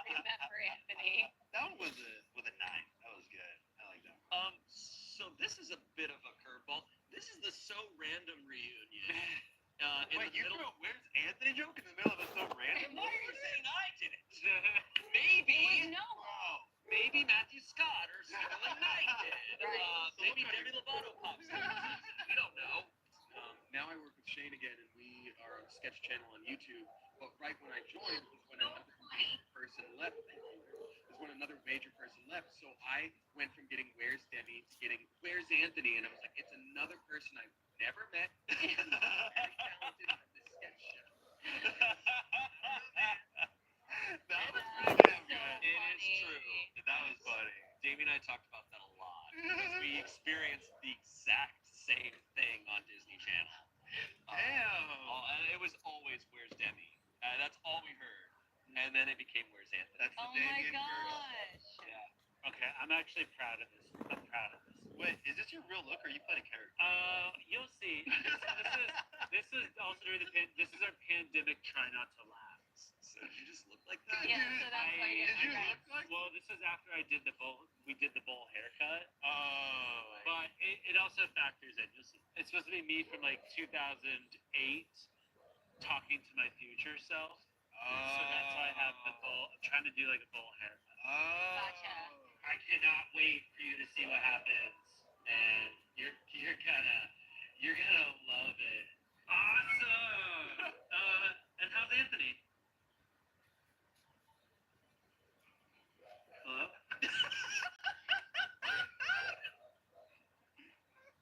Speaker 4: to remember Anthony.
Speaker 2: That one was a 9. That was good. I like that one.
Speaker 3: So this is a bit of a curveball. This is the so random reunion. In
Speaker 2: Wait,
Speaker 3: the
Speaker 2: you
Speaker 3: middle.
Speaker 2: threw a Where's Anthony joke in the middle of a so random?
Speaker 3: Why are you saying I did it?
Speaker 4: Well,
Speaker 3: Maybe.
Speaker 4: no.
Speaker 2: Oh,
Speaker 3: Maybe Matthew Scott or Stephen Knight did.
Speaker 4: Right.
Speaker 3: Maybe Demi Lovato pops in. We don't know.
Speaker 9: Now I work with Shane again, and we are on a sketch channel on YouTube. But right when I joined was when another major person left. Was when another major person left. So I went from getting Where's Demi to getting Where's Anthony, and I was like, it's another person I've never met. Very talented on this sketch show.
Speaker 2: that was
Speaker 4: That's
Speaker 2: pretty damn
Speaker 4: so
Speaker 2: good.
Speaker 3: It is
Speaker 4: funny.
Speaker 3: true.
Speaker 2: That was funny.
Speaker 3: Davey and I talked about that a lot because we experienced the exact same thing on Disney Channel.
Speaker 2: Damn.
Speaker 3: And it was always Where's Demi. That's all we heard, and then it became Where's Anthony.
Speaker 2: That's the
Speaker 4: Oh my
Speaker 2: Damien curse.
Speaker 4: gosh.
Speaker 3: Yeah.
Speaker 5: Okay, I'm actually proud of this. I'm proud of this.
Speaker 2: Wait, is this your real look or are you playing a character?
Speaker 5: You'll see. This is also during the this is our pandemic try not to laugh.
Speaker 3: So did you just look like that?
Speaker 4: Yeah, so that's why
Speaker 2: Did you
Speaker 4: you're
Speaker 2: look like?
Speaker 5: Well, this was after I did the bowl. We did the bowl haircut,
Speaker 2: Oh.
Speaker 5: but it also factors in. It's supposed to be me from like 2008 talking to my future self. So that's why I have the bowl. I'm trying to do like a bowl haircut.
Speaker 2: Oh.
Speaker 4: Gotcha.
Speaker 5: I cannot wait for you to see what happens, and you're gonna love it. Awesome. And how's Anthony? Hello.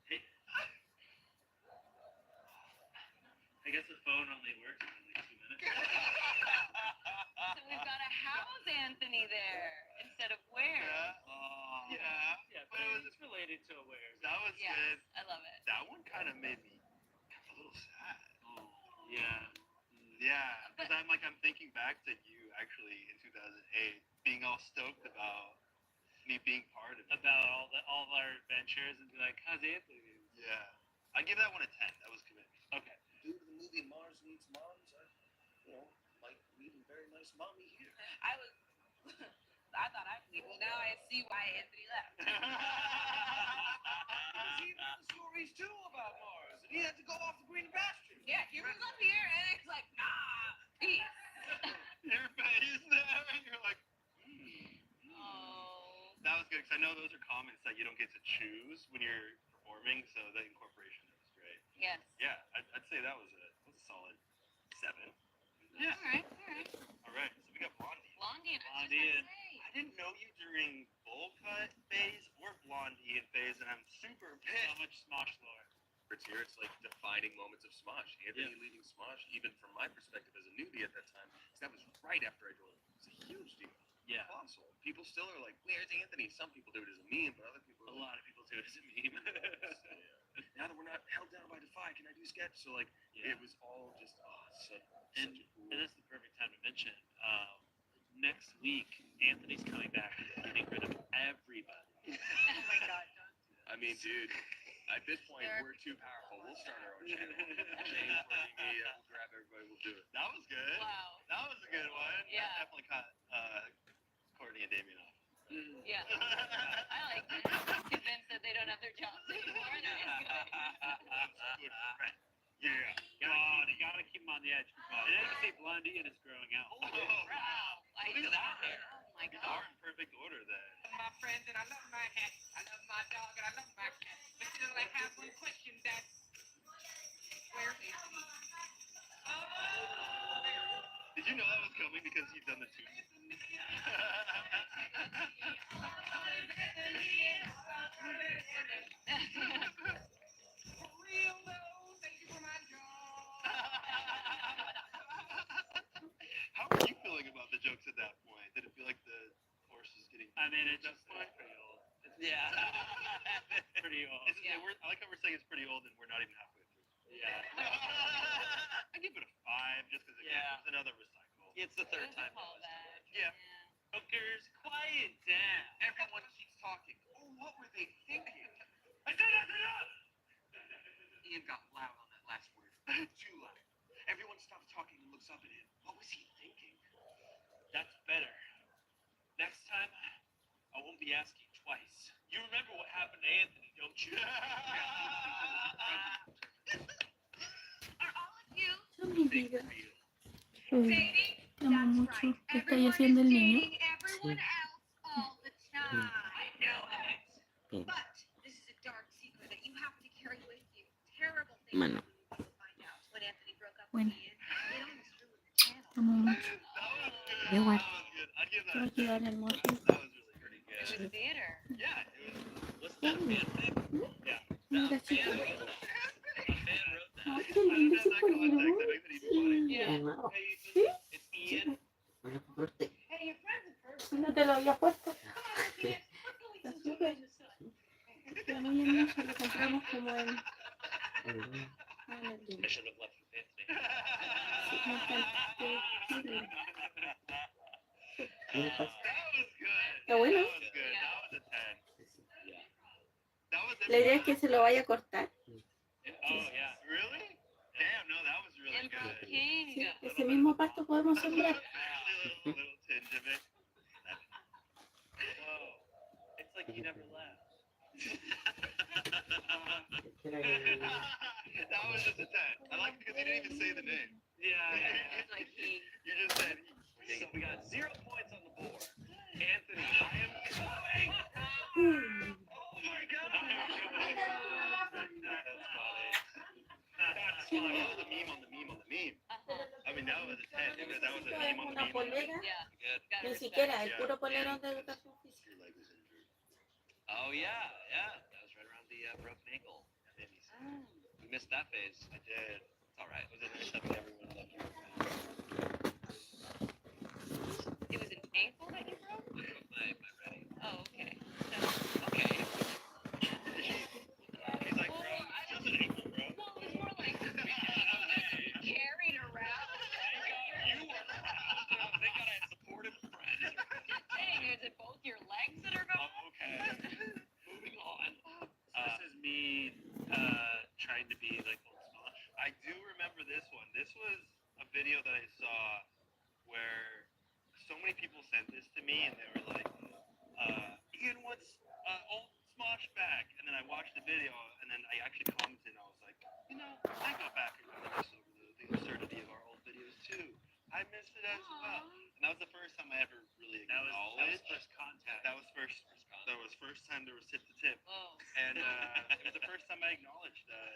Speaker 5: Hey. I guess the phone only works for like 2 minutes.
Speaker 4: So we've got a house Anthony there instead of where.
Speaker 2: Yeah. Yeah.
Speaker 5: Yeah,
Speaker 2: But it was
Speaker 5: it's related to Aware.
Speaker 2: that was
Speaker 4: Yes,
Speaker 2: good.
Speaker 4: I love it.
Speaker 2: That one kind of made me a little sad.
Speaker 5: Yeah.
Speaker 2: Yeah, because I'm thinking back to you actually in 2008 being all stoked about me being part of it.
Speaker 5: About all of our adventures and be like, how's Anthony?
Speaker 2: Yeah, I give that one a 10. That was commitment.
Speaker 5: Okay.
Speaker 9: Due to the movie Mars Needs Moms, I like meeting very nice mommy here.
Speaker 7: I thought I'd leave. Well, now I see why Anthony left.
Speaker 9: He had stories too about Mars, and he had to go off the green pastures.
Speaker 7: Yeah, he was up here and it's like, nah, peace.
Speaker 2: Your face there, and you're like,
Speaker 4: Oh.
Speaker 2: That was good because I know those are comments that you don't get to choose when you're performing, so the incorporation there was great.
Speaker 4: Yes.
Speaker 2: Yeah, I'd say that was a solid 7.
Speaker 4: Yeah. All right.
Speaker 2: All right. So we got Blondie.
Speaker 4: Blondie and
Speaker 5: Blondie and-
Speaker 2: I didn't know you during bowl cut phase or Blondie phase, and I'm super pissed.
Speaker 5: So much Smosh lore.
Speaker 9: It's here. It's like defining moments of Smosh. Anthony leaving Smosh, even from my perspective as a newbie at that time, 'cause that was right after I joined. It's a huge deal.
Speaker 5: Yeah.
Speaker 9: Colossal. People still are like, "Where's Anthony?" Some people do it as a meme, but other people
Speaker 5: A
Speaker 9: are like,
Speaker 5: lot of people do it as a meme.
Speaker 9: now that we're not held down by Defy, can I do sketch? So like,
Speaker 5: Yeah.
Speaker 9: it was all just such
Speaker 5: And,
Speaker 9: a cool.
Speaker 5: and that's the perfect time to mention. Next week, Anthony's coming back and getting rid of everybody.
Speaker 4: Oh my God.
Speaker 9: I mean, dude, at this point, we're too powerful. We'll start our own channel. James, working me, we'll grab everybody, we'll do it.
Speaker 2: That was good.
Speaker 4: Wow.
Speaker 2: That was a good one.
Speaker 4: Yeah.
Speaker 2: That definitely caught Courtney and Damien off.
Speaker 4: Yeah. I like it. Convinced that they don't have their jobs anymore. And they're just
Speaker 2: Good friend. Yeah.
Speaker 5: You gotta keep him on the edge. And then you say Blondie and it's growing out.
Speaker 2: Oh,
Speaker 4: wow. I
Speaker 2: look at that hair.
Speaker 4: Oh my
Speaker 2: You
Speaker 4: God.
Speaker 2: are in perfect order then.
Speaker 6: I love my friends and I love my hat. I love my dog and I love my cat. But still, I have one question that where is he?
Speaker 2: Did you know that was coming because you've done the two?
Speaker 6: Real low, thank you for my dog.
Speaker 2: How are you feeling about the jokes at that point? Did it feel like the horse is getting?
Speaker 5: I mean, it's just
Speaker 2: like
Speaker 5: pretty old.
Speaker 2: yeah.
Speaker 5: Pretty old.
Speaker 2: I like how we're saying it's pretty old and we're not even halfway through.
Speaker 5: Yeah.
Speaker 2: I give it a 5 just because it's another recycle.
Speaker 3: It's the third time.
Speaker 4: Callback.
Speaker 2: Yeah.
Speaker 5: Jokers, quiet down.
Speaker 9: Everyone keeps talking. Oh, what were they thinking?
Speaker 2: I said that's enough.
Speaker 9: Ian got loud on that last word. Too loud. Everyone stops talking and looks up at him. What was he thinking?
Speaker 5: That's better. Next time, I won't be asking twice. You remember what happened to Anthony, don't you?
Speaker 7: Are all of you
Speaker 10: Son mi vida.
Speaker 7: dating?
Speaker 10: Te amo
Speaker 7: That's
Speaker 10: mucho.
Speaker 7: right.
Speaker 10: ¿Qué está
Speaker 7: Everyone
Speaker 10: haciendo
Speaker 7: is
Speaker 10: el niño?
Speaker 7: dating everyone else all the time. I know it. But this is a dark secret that you have to carry with you. Terrible things
Speaker 1: Bueno.
Speaker 7: that you need to find out. When Anthony broke up
Speaker 10: Bueno.
Speaker 7: with Ian, it almost ruined the channel.
Speaker 10: Te amo mucho.
Speaker 1: Igual.
Speaker 2: That was good. I'd give
Speaker 10: Te
Speaker 2: that
Speaker 10: voy a
Speaker 2: a 10.
Speaker 10: ayudar, hermoso.
Speaker 2: That was really pretty
Speaker 4: It
Speaker 2: good.
Speaker 4: was theater.
Speaker 2: Yeah, it was.
Speaker 3: What's that fan thing?
Speaker 10: Mira, chico.
Speaker 3: A fan wrote that.
Speaker 10: Ay, qué
Speaker 2: I didn't
Speaker 10: lindo
Speaker 2: have
Speaker 10: ese
Speaker 2: that context. That
Speaker 10: cuervo.
Speaker 2: makes it even funny.
Speaker 4: Yeah.
Speaker 1: Wow.
Speaker 3: It's Ian.
Speaker 1: Happy birthday.
Speaker 6: Hey, your friend's a person.
Speaker 10: No te lo había puesto.
Speaker 6: Come on, let's get
Speaker 10: Está súper. Está muy hermoso. Lo compramos como en... en el
Speaker 3: I
Speaker 10: día.
Speaker 3: should have left with Anthony.
Speaker 10: Sí, me encanta. Muy lindo.
Speaker 2: That was good.
Speaker 10: Está bueno.
Speaker 2: That was good. That was a 10.
Speaker 3: Yeah.
Speaker 2: That was
Speaker 10: La idea es que se lo vaya a cortar.
Speaker 5: Oh, yeah.
Speaker 2: Really? Damn, no, that was really
Speaker 4: Emperor
Speaker 2: good.
Speaker 4: King.
Speaker 10: Sí, ese mismo pasto podemos sembrar.
Speaker 2: Little tinge of it.
Speaker 5: Whoa. It's like he never left.
Speaker 2: That was just a 10. I like it because you didn't even say the name.
Speaker 5: Yeah.
Speaker 4: It's like he.
Speaker 2: You just said
Speaker 3: So we got 0 points on the board. Anthony, I am coming.
Speaker 2: oh my god.
Speaker 5: That's funny.
Speaker 2: That was a meme on the meme on the meme.
Speaker 4: Uh-huh.
Speaker 2: I mean, that was a 10. That was a
Speaker 10: Esto es
Speaker 2: meme on the
Speaker 10: una
Speaker 2: meme.
Speaker 10: polera.
Speaker 4: Yeah.
Speaker 3: Good.
Speaker 4: Gotta
Speaker 10: Ni
Speaker 4: respect.
Speaker 10: siquiera, el
Speaker 2: Yeah.
Speaker 10: puro polerón de educación física.
Speaker 2: Your leg was injured.
Speaker 3: Oh yeah, yeah. That was right around the broken ankle. That made me sad. We missed that phase.
Speaker 2: I did.
Speaker 3: It's all right.
Speaker 2: Was it nice having everyone love you?
Speaker 4: It was an ankle that you broke?
Speaker 3: I broke my ready.
Speaker 4: Oh, okay. So,
Speaker 3: Okay.
Speaker 2: He's like, bro, it's just an ankle, bro.
Speaker 4: well, it was more like carried around.
Speaker 3: You were. Thank God I had supportive friends.
Speaker 4: Dang, is it both your legs that are gone?
Speaker 2: Okay.
Speaker 3: Moving on.
Speaker 5: This is me trying to be like old Smosh.
Speaker 2: I do remember this one. This was a video that I saw where so many people sent this to me and they were like, Ian, what's old Smosh back? And then I watched the video and then I actually commented and I was like, you know, I go back and reminisce over the absurdity of our old videos too. I missed it as well. And that was the first time I ever really
Speaker 5: That was
Speaker 2: acknowledged.
Speaker 5: first contact.
Speaker 2: That was first time there was tip to tip.
Speaker 4: Whoa.
Speaker 2: And it was the first time I acknowledged that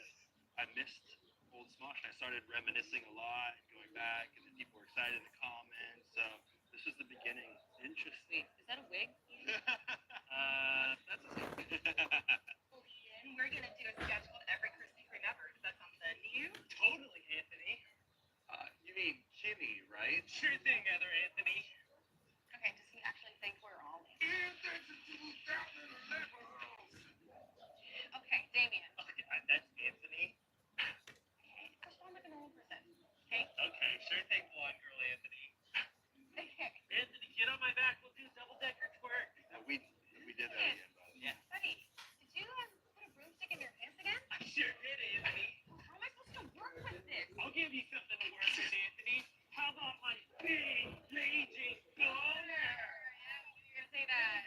Speaker 2: I missed Old Smosh. And I started reminiscing a lot and going back, and then people were excited in the comments. So this was the beginning.
Speaker 5: Interesting.
Speaker 4: Wait, is that a wig?
Speaker 5: That's
Speaker 7: And we're gonna do a sketch called Every Krispy Kreme Ever. Does that sound fun to you?
Speaker 8: Totally, Anthony.
Speaker 3: You mean Jimmy, right?
Speaker 8: Sure thing, Heather Anthony.
Speaker 7: Okay, does he actually think we're all in? Okay, Damien.
Speaker 8: Okay, that's Anthony.
Speaker 7: Okay, respond like a normal person. Okay?
Speaker 8: Okay, sure thing, blonde girl Anthony.
Speaker 7: Okay.
Speaker 8: Anthony, get on my back. We'll do double-decker twerk.
Speaker 2: we did that again, by the way.
Speaker 8: Yeah.
Speaker 7: Buddy, did you put a broomstick in your pants again?
Speaker 8: I sure did, Anthony.
Speaker 7: How am I supposed to work with this?
Speaker 8: I'll give you something to work with, Anthony. How about my big, raging boner?
Speaker 7: You're gonna say that.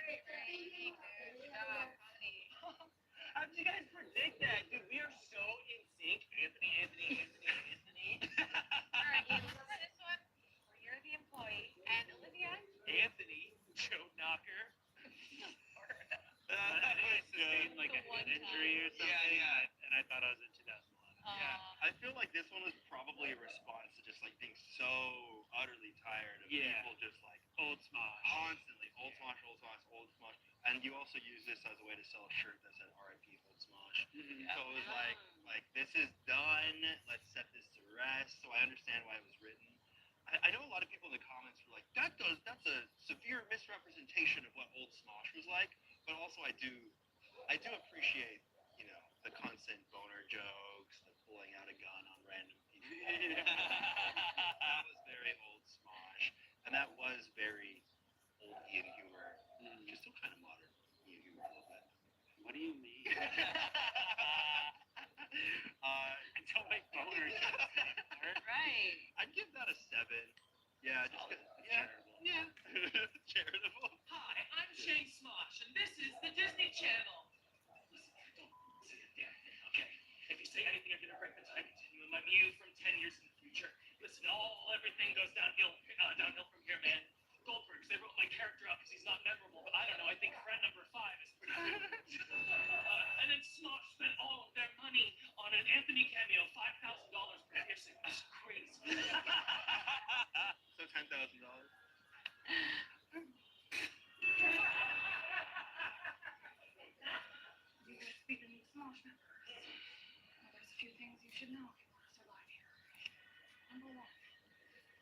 Speaker 8: How'd you guys predict that? Dude, we are so in sync. Anthony.
Speaker 7: Alright, you remember this one? Where you're the employee, and Olivia?
Speaker 8: Anthony, Joe Knocker.
Speaker 5: I sustained like
Speaker 4: The
Speaker 5: a
Speaker 4: one
Speaker 5: head injury or something.
Speaker 3: Yeah.
Speaker 5: And I thought I was in 2011.
Speaker 2: I feel like this one was probably a response to just like being so utterly tired of
Speaker 5: Yeah.
Speaker 2: people just like
Speaker 5: Old Smosh.
Speaker 2: constantly Old Smosh. And you also use this as a way to sell a shirt that said RIP Old Smosh.
Speaker 5: Mhm.
Speaker 2: So it was like this is done. Let's set this to rest. So I understand why it was written. I know a lot of people in the comments were like, that's a severe misrepresentation of what Old Smosh was like. But also I do appreciate, the constant boner jokes, the pulling out a gun on random people. That was very Old Smosh. And that was very old Ian humor. Just still kind of modern Ian humor a little bit.
Speaker 5: What do you mean?
Speaker 2: And
Speaker 5: don't make boner jokes anymore.
Speaker 4: Right.
Speaker 2: I'd give that a 7. Yeah, just
Speaker 5: Charitable.
Speaker 2: charitable.
Speaker 8: Hi, I'm Shane Smosh, and this is the Disney Channel. Listen, don't say a damn thing, okay? If you say anything, you're gonna break the time continuum. I'm you from 10 years in the future. Listen, everything goes downhill from here, man. Goldbergs, they wrote my character out because he's not memorable, but I don't know, I think friend number 5 is pretty good. And then Smosh spent all of their money on an Anthony cameo, $5,000 per piercing. That's crazy.
Speaker 2: So $10,000.
Speaker 7: You guys be the new Smosh members. Well, there's a few things you should know if you want to survive here. Number 1,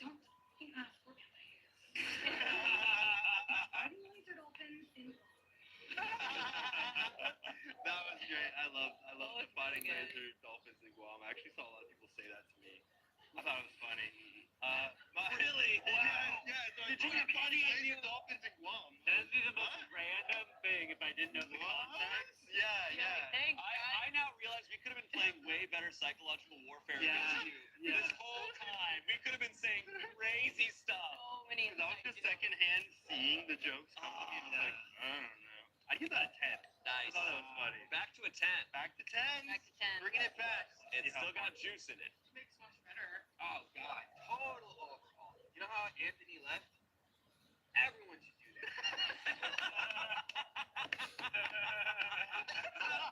Speaker 7: don't f***ing ask for plays. Fighting laser dolphins in
Speaker 2: That was great. I love the fighting
Speaker 4: good.
Speaker 2: laser dolphins in Guam. I actually saw a lot of people say that to me. I thought it was funny.
Speaker 8: Really? Wow.
Speaker 2: Yeah. So
Speaker 8: Did you get funny
Speaker 2: laser dolphins in Guam?
Speaker 5: That'd be the most random thing if I didn't know the context.
Speaker 2: Yeah.
Speaker 4: Thanks,
Speaker 3: I now realize we could have been playing way better psychological warfare
Speaker 2: Yeah.
Speaker 3: against you.
Speaker 2: Yeah.
Speaker 3: This whole time, we could have been saying crazy stuff.
Speaker 4: So many.
Speaker 2: Because I was just secondhand seeing the jokes coming in. It's like, I don't know. I'd give that a 10. I
Speaker 3: Nice.
Speaker 2: thought that was funny.
Speaker 3: Back to a 10.
Speaker 2: Back to 10.
Speaker 4: Back to 10.
Speaker 2: Bringing it back.
Speaker 3: It's still got juice in it.
Speaker 7: makes Smosh better.
Speaker 3: Oh, God. Total overhaul. You know how Anthony left? Everyone should do that.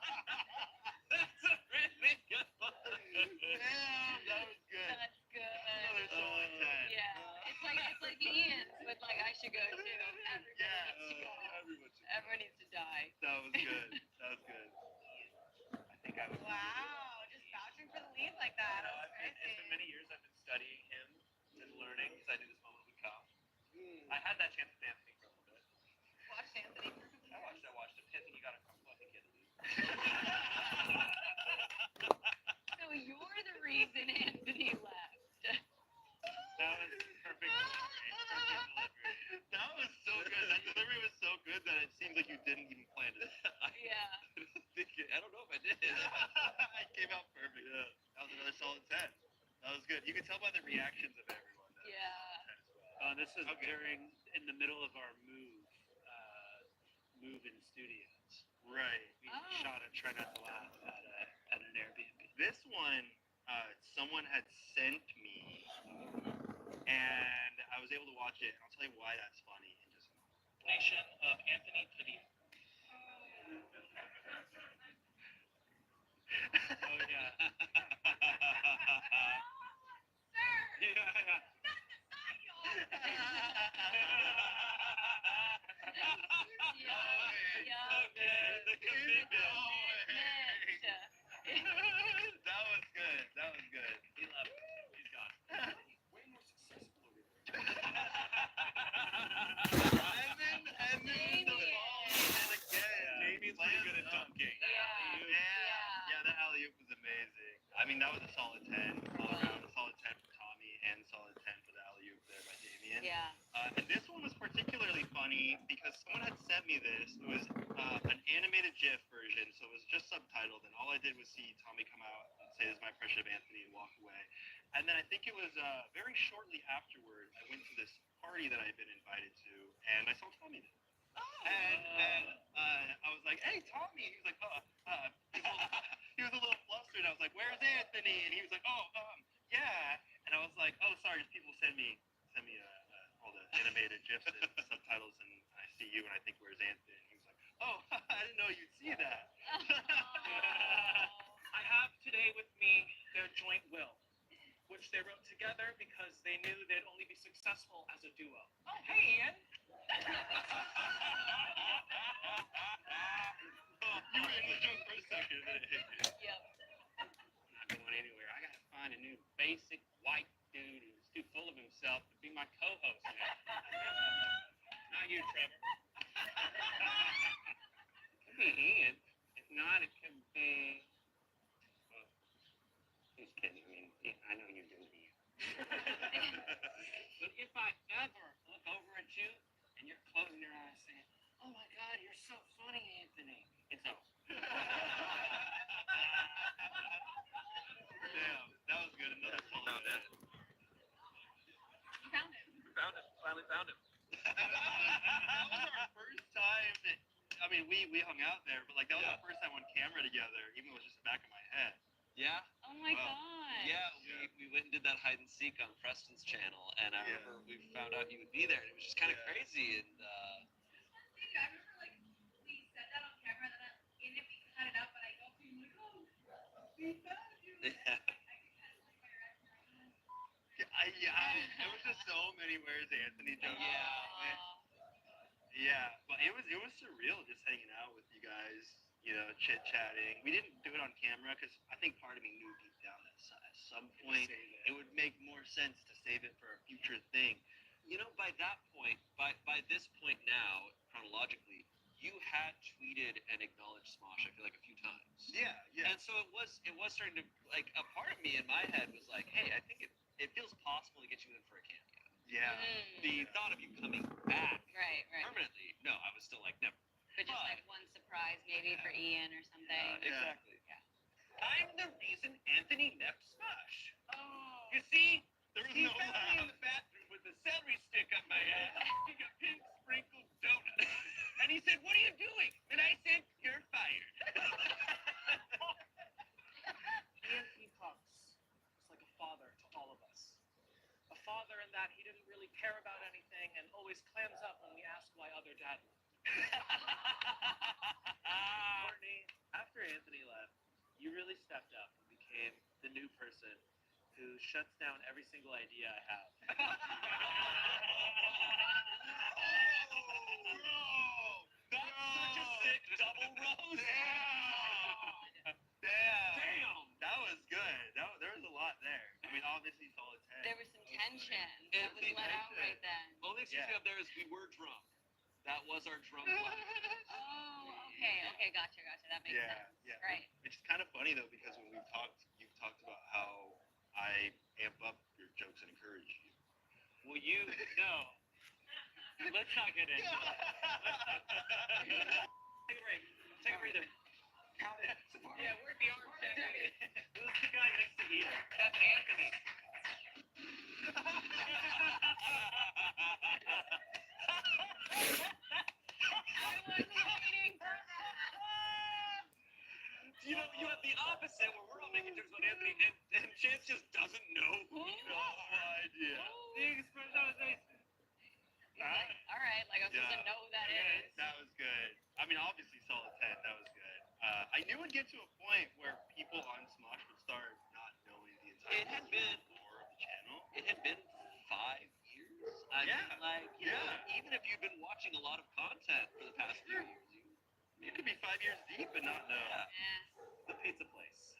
Speaker 3: That's a really good one.
Speaker 2: Damn, that was good.
Speaker 4: That's good.
Speaker 2: Another solid 10.
Speaker 4: Yeah. It's like Ian's with like I should go too. Everyone needs to die.
Speaker 2: That was good. I think I was.
Speaker 7: Wow, just vouching for the lead like that. That's
Speaker 3: It's been
Speaker 7: crazy.
Speaker 3: many years I've been studying him and learning because I knew this moment would come. I had that chance with Anthony for a little bit.
Speaker 7: Watch Anthony.
Speaker 3: I watched him. I think he got uncomfortable. I think he had to leave.
Speaker 4: So you're the reason Anthony left.
Speaker 5: That was perfect delivery.
Speaker 2: That was so good. That delivery was so good that it seems like you didn't even plan it.
Speaker 4: Yeah.
Speaker 3: I don't know if I did.
Speaker 2: It came out perfect. Yeah. That was another solid 10. That was good. You could tell by the reactions of everyone. That it was
Speaker 4: Yeah.
Speaker 2: 10 as well.
Speaker 5: This was in the middle of our move in studios.
Speaker 2: Right.
Speaker 5: We
Speaker 4: Oh.
Speaker 5: shot a Try Not to Laugh at an Airbnb.
Speaker 2: This one, someone had sent me, and I was able to watch it. I'll tell you why that's funny in just a moment.
Speaker 8: Nation of Anthony Padilla.
Speaker 5: Oh yeah.
Speaker 4: Sir!
Speaker 5: Yeah.
Speaker 4: Yeah.
Speaker 3: The commitment.
Speaker 4: Mitch.
Speaker 3: That was good. That was good.
Speaker 5: He left. He's gone.
Speaker 8: Way more successful over there.
Speaker 3: And then the ball and again.
Speaker 5: Jamie's pretty good at dunking.
Speaker 3: Yeah, that alley oop was amazing. I mean, that was a solid 10 all around. A solid 10 for Tommy and a solid 10 for the alley oop there by Damien.
Speaker 4: Yeah.
Speaker 3: And this one was particularly funny because someone had sent me this. It was an animated GIF version, so it was just subtitled, and all I did was see Tommy come out and say, "This is my precious of Anthony," and walk away. And then I think it was very shortly afterward, I went to this party that I had been invited to, and I saw Tommy there. And I was like, "Hey, Tommy." He was like, he was a little flustered. I was like, "Where's Anthony?" And he was like, "Oh, yeah." And I was like, "Oh, sorry, just people send me all the animated GIFs and subtitles, and I see you, and I think, where's Anthony?" And he was like, "Oh, I didn't know you'd see that."
Speaker 8: I have today with me their joint will, which they wrote together because they knew they'd only be successful as a duo. Oh, hey, Ian.
Speaker 3: You were in the joke for a second.
Speaker 4: Yep.
Speaker 5: Not going anywhere. I gotta find a new basic white dude who's too full of himself to be my co-host now. Not you, Trevor. It could be Ian. If not, it could be. Well, just kidding. I mean, I know you do, Ian. But if I ever look over at you and you're closing your eyes saying, "Oh my God, you're so funny, Anthony," it's over.
Speaker 3: Damn, that was good. Another solid 10.
Speaker 4: You found it.
Speaker 8: Found it. Finally found it.
Speaker 3: That was our first time. I mean, we hung out there, but like that was our first time on camera together, even though it was just the back of my head. Yeah.
Speaker 4: Oh my
Speaker 3: Wow.
Speaker 4: God.
Speaker 3: Yeah, we went and did that hide and seek on Preston's channel, and I remember we found out you would be there, and it was just kind of crazy. And
Speaker 7: I remember, like, we said that on camera, and then in it, we cut it up, but I go to you, like, oh, we found you.
Speaker 3: yeah, it was just so many where's Anthony jokes. Yeah, but it was surreal just hanging out with you guys, chit chatting. We didn't do it on camera because I think part of me knew deep down that at some point it would make more sense to save it for a future thing. By that point, by this point now, chronologically, you had tweeted and acknowledged Smosh, I feel like, a few times. Yeah. And so it was starting to, like, a part of me in my head was like, hey, I think it feels possible to get you in for a cameo. Yeah. The thought of you coming back
Speaker 4: Right.
Speaker 3: permanently, no, I was still like, never.
Speaker 4: But just like one surprise maybe for Ian or something.
Speaker 3: Exactly.
Speaker 4: Yeah.
Speaker 3: I'm the reason Anthony left Smosh.
Speaker 8: Oh.
Speaker 3: You see, he found me in the bathroom with a celery stick up my ass, eating a pink sprinkled donut. And he said, "What are you doing?" And I said, "You're fired."
Speaker 8: Anthony Cox is like a father to all of us. A father in that he didn't really care about anything and always clams up when we ask why other dad left.
Speaker 5: Courtney, after Anthony left, you really stepped up and became the new person who shuts down every single idea I have.
Speaker 3: That's such a sick double roast. Damn. That was good. There was a lot there. I mean, obviously solid 10.
Speaker 4: There was some tension that was let out right then.
Speaker 3: Only excuse we have there is we were drunk. That was our drunk one.
Speaker 4: Oh, okay, gotcha. That makes sense.
Speaker 3: Yeah.
Speaker 4: Right.
Speaker 3: Which is kind of funny though, because when you've talked about how I amp up your jokes and encourage you.
Speaker 5: Well, no. Let's not get into it.
Speaker 8: Take a break. Take a breather.
Speaker 5: Count it.
Speaker 8: Yeah, we're at the arm check.
Speaker 5: Who's the guy next to Ian?
Speaker 8: That's Anthony.
Speaker 3: You have the opposite where we're all making jokes about Anthony, and Chance just doesn't know. No idea.
Speaker 5: The expression on his face.
Speaker 4: All right, like I'm supposed to know who that is.
Speaker 3: That was good. I mean, obviously solid 10. That was good.
Speaker 2: I knew it'd get to a point where people on Smosh would start not knowing the entire
Speaker 3: It had been
Speaker 2: lore of the channel.
Speaker 3: It had been 5 years. I
Speaker 2: Yeah.
Speaker 3: mean, like, you know, even if you've been watching a lot of content for the past few years,
Speaker 2: You could be 5 years deep and not know.
Speaker 3: yeah,
Speaker 4: Yeah.
Speaker 3: the pizza place.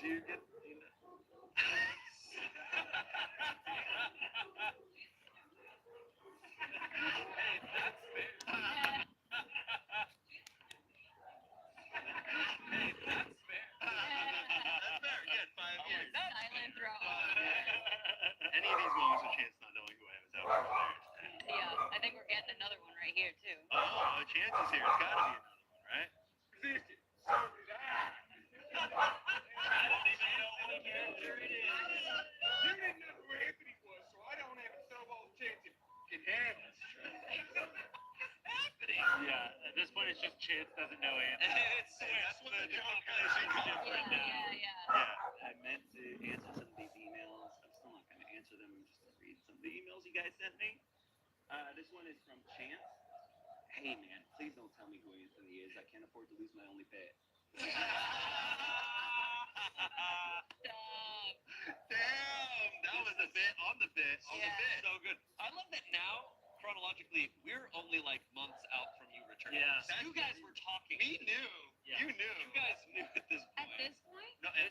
Speaker 2: Do you get That's fair. Good, 5 years.
Speaker 4: Silent throw.
Speaker 2: Any of these moments of Chance not knowing who I am is hilarious.
Speaker 4: Yeah, I think we're getting another one right here too.
Speaker 2: Oh, Chance is here. It's gotta be another one, right?
Speaker 9: Resisted. So did I.
Speaker 3: I don't even know what character it is.
Speaker 9: You didn't know who Anthony was, so I don't have to throw all the chance you can have.
Speaker 5: Yeah, at this point, it's just Chance doesn't know Anthony.
Speaker 3: It's
Speaker 2: That's what the joke is.
Speaker 4: Yeah.
Speaker 3: I meant to answer some of these emails. I'm still not going to answer them. I'm just going to read some of the emails you guys sent me. This one is from Chance. Hey, man, please don't tell me who Anthony is. I can't afford to lose my only pet.
Speaker 4: Stop.
Speaker 2: Damn, that was a bit on the bit.
Speaker 4: Yeah.
Speaker 3: So good. I love that now, chronologically, we're only like months out from you returning.
Speaker 5: Yeah.
Speaker 3: So you guys were talking.
Speaker 2: We knew.
Speaker 5: Yeah.
Speaker 2: You knew.
Speaker 3: You guys knew at this point.
Speaker 4: At this point?
Speaker 2: No, at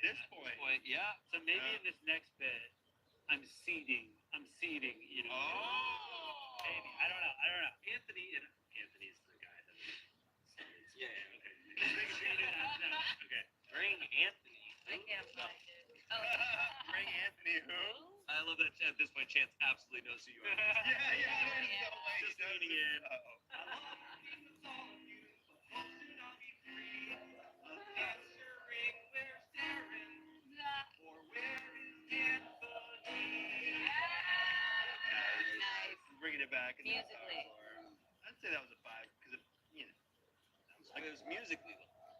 Speaker 2: this point.
Speaker 3: Yeah.
Speaker 5: So maybe in this next bit, I'm seeding, you know.
Speaker 2: Oh.
Speaker 5: Maybe. I don't know. Anthony's the guy that started.
Speaker 3: Yeah.
Speaker 5: Okay. Okay.
Speaker 3: Bring Anthony.
Speaker 4: I can't find it. Oh.
Speaker 2: Bring Anthony who?
Speaker 3: I love that at this point, Chance absolutely knows who you are.
Speaker 2: Yeah, there's
Speaker 4: Yeah.
Speaker 2: no way he
Speaker 5: Just
Speaker 2: does
Speaker 5: leaning
Speaker 2: it.
Speaker 5: in.
Speaker 2: Uh-oh.
Speaker 4: Nice.
Speaker 2: Bringing it back. In the
Speaker 4: Musically.
Speaker 2: form. I'd say that was a 5 because it, you know,
Speaker 3: Like it was musically.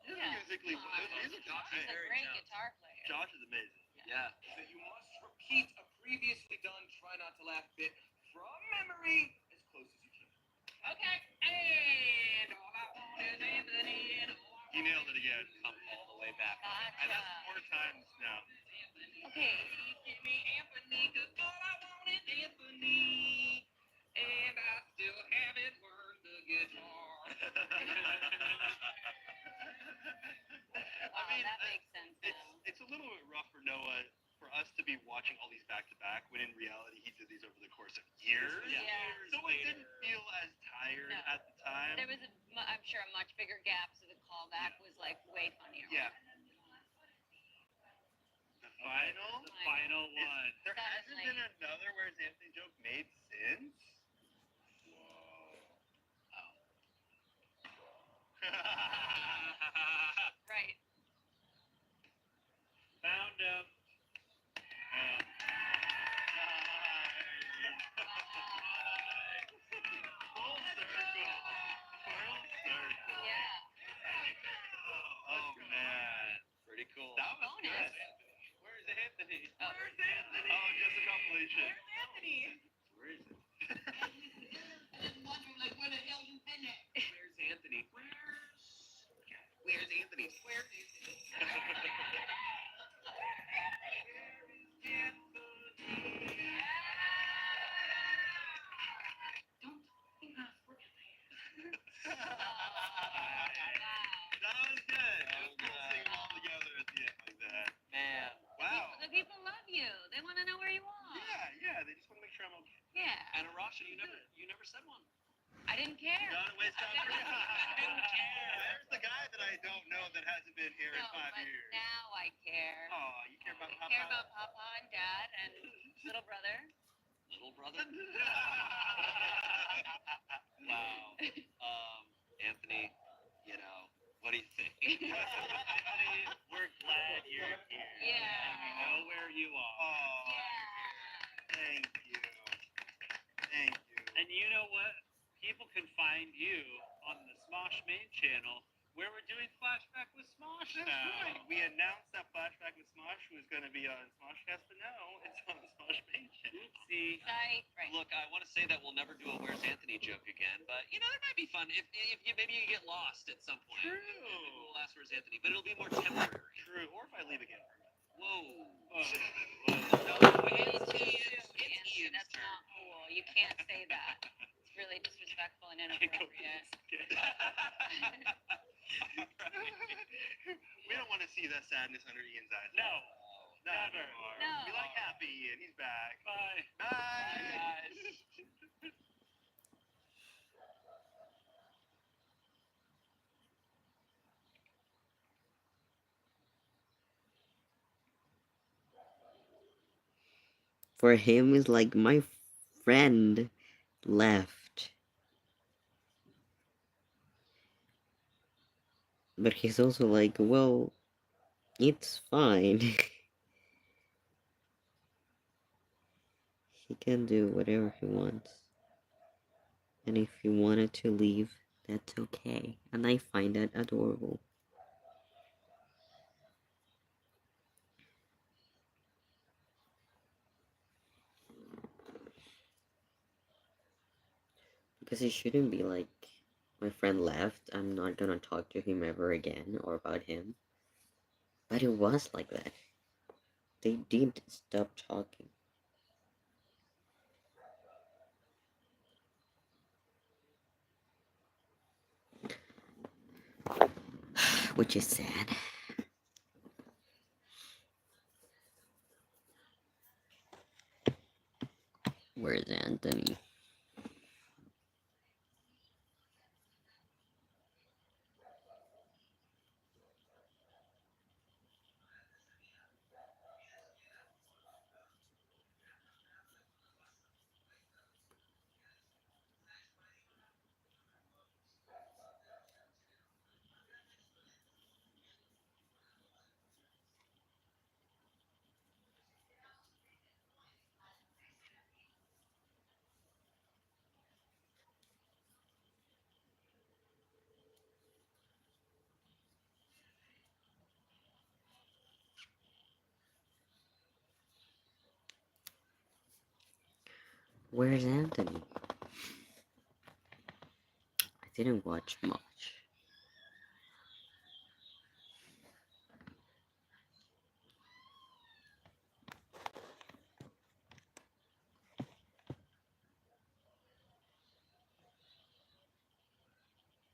Speaker 4: Yeah.
Speaker 2: musically,
Speaker 4: Aw.
Speaker 2: musically
Speaker 3: Josh
Speaker 4: He's
Speaker 3: is
Speaker 2: great.
Speaker 4: a
Speaker 3: very
Speaker 4: great
Speaker 3: talented.
Speaker 4: guitar player.
Speaker 2: Josh is amazing.
Speaker 3: Yeah.
Speaker 9: That you must repeat a previously done try not to laugh bit from memory as close as you can.
Speaker 6: Okay, and all I want is Anthony, and all I
Speaker 2: He nailed it again.
Speaker 3: Come all the way back.
Speaker 2: And that's
Speaker 4: Gotcha.
Speaker 2: 4 times now.
Speaker 4: Okay.
Speaker 6: give me Anthony, 'cause all I want is Anthony, and I still haven't learned the guitar.
Speaker 4: Wow,
Speaker 2: I mean,
Speaker 4: that makes sense now.
Speaker 2: it's a little bit rough for Noah, for us to be watching all these back to back, when in reality he did these over the course of years.
Speaker 4: Yeah.
Speaker 2: So it didn't feel as tired
Speaker 4: No.
Speaker 2: at the time.
Speaker 4: There was, I'm sure, a much bigger gap, so the callback was like way funnier.
Speaker 2: Yeah. The final.
Speaker 5: The final one.
Speaker 2: There hasn't
Speaker 4: Suddenly.
Speaker 2: been another Where's Anthony joke made since.
Speaker 4: Right.
Speaker 5: Found him.
Speaker 2: Full circle. Full circle.
Speaker 4: Yeah.
Speaker 2: Oh man.
Speaker 3: Pretty cool.
Speaker 2: That was
Speaker 4: Bonus.
Speaker 2: good.
Speaker 3: Where's Anthony?
Speaker 4: Oh.
Speaker 6: Where's Anthony?
Speaker 2: Oh, just a compilation.
Speaker 6: Where's Anthony?
Speaker 3: Where is it?
Speaker 6: I'm wondering, like, where the hell you been at?
Speaker 3: Where's Anthony? Where's Anthony?
Speaker 6: Where's Anthony? Don't fucking ask for Anthony.
Speaker 2: That was good. It was cool seeing them all together at the end like that.
Speaker 3: Man.
Speaker 2: Wow.
Speaker 4: The people love you. They want to know where you are.
Speaker 2: Yeah. They just want to make sure I'm okay.
Speaker 4: Yeah.
Speaker 3: And Arasha, you never said one.
Speaker 4: I didn't care.
Speaker 2: Gotta waste time.
Speaker 3: Didn't care.
Speaker 2: There's the guy that I don't know that hasn't been here in
Speaker 4: No,
Speaker 2: 5
Speaker 4: but
Speaker 2: year.
Speaker 4: now I care.
Speaker 2: Oh, you care about
Speaker 4: I
Speaker 2: Papa?
Speaker 4: care about Papa and Dad and little brother.
Speaker 3: Little brother. Wow. Anthony, you know, what do you think?
Speaker 5: Anthony, we're glad you're here.
Speaker 4: Yeah.
Speaker 5: And we know where you are.
Speaker 2: Oh,
Speaker 4: Yeah.
Speaker 2: thank you. Thank you.
Speaker 5: And you know what? People can find you on the Smosh main channel where we're doing Flashback with Smosh
Speaker 2: That's
Speaker 5: now.
Speaker 2: right. We announced that Flashback with Smosh was going to be on Smoshcast, but no, it's on the Smosh main
Speaker 5: Oopsie.
Speaker 4: Right.
Speaker 3: Look, I want to say that we'll never do a Where's Anthony joke again, but you know that might be fun if you maybe you get lost at some point.
Speaker 2: True.
Speaker 3: Maybe we'll ask Where's Anthony, but it'll be more temporary.
Speaker 2: True. Or if I leave again.
Speaker 3: Whoa.
Speaker 5: Whoa.
Speaker 3: It's Ian's
Speaker 4: That's
Speaker 3: turn.
Speaker 4: not cool. You can't say that. It's really disrespectful and inappropriate.
Speaker 2: We don't want to see that sadness under Ian's eyes.
Speaker 5: No.
Speaker 2: Not
Speaker 5: Never.
Speaker 2: anymore.
Speaker 4: No.
Speaker 2: We like happy Ian. He's back.
Speaker 5: Bye.
Speaker 2: Bye.
Speaker 1: For him, it's like my friend left. But he's also like, well, it's fine. He can do whatever he wants. And if he wanted to leave, that's okay. And I find that adorable. Because it shouldn't be like, my friend left, I'm not gonna talk to him ever again or about him. But it was like that. They did stop talking. Which is sad. Where's Anthony? Where's Anthony? I didn't watch much.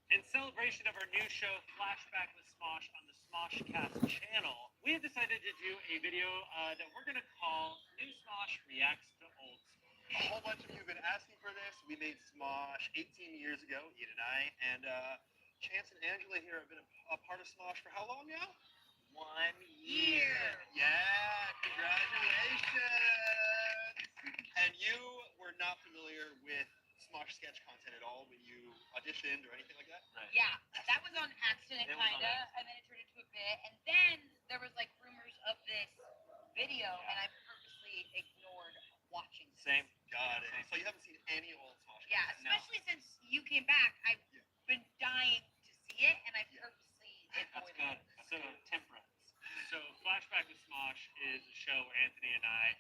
Speaker 5: In celebration of our new show, Flashback with Smosh, on the Smoshcast channel, we have decided to do a video that we're going to call New Smosh Reacts to Old Smosh.
Speaker 2: A whole bunch of you have been asking for this. We made Smosh 18 years ago, Ian and I, and Chance and Angela here have been a part of Smosh for how long now?
Speaker 3: 1 year.
Speaker 2: Yeah, congratulations. And you were not familiar with Smosh sketch content at all when you auditioned or anything like that?
Speaker 3: Right.
Speaker 4: Yeah, that was on accident,
Speaker 3: It was on
Speaker 4: kinda, and then it turned into a bit, and then there was like rumors of this video, and I purposely ignored watching.
Speaker 3: Same.
Speaker 2: Got it. So you haven't seen any old Smosh
Speaker 4: Yeah,
Speaker 2: content?
Speaker 3: No.
Speaker 4: especially since you came back, I've been dying to see it, and I purposely
Speaker 5: That's
Speaker 4: avoided
Speaker 5: good.
Speaker 4: it.
Speaker 5: So, temperance. So, Flashback with Smosh is a show where Anthony and I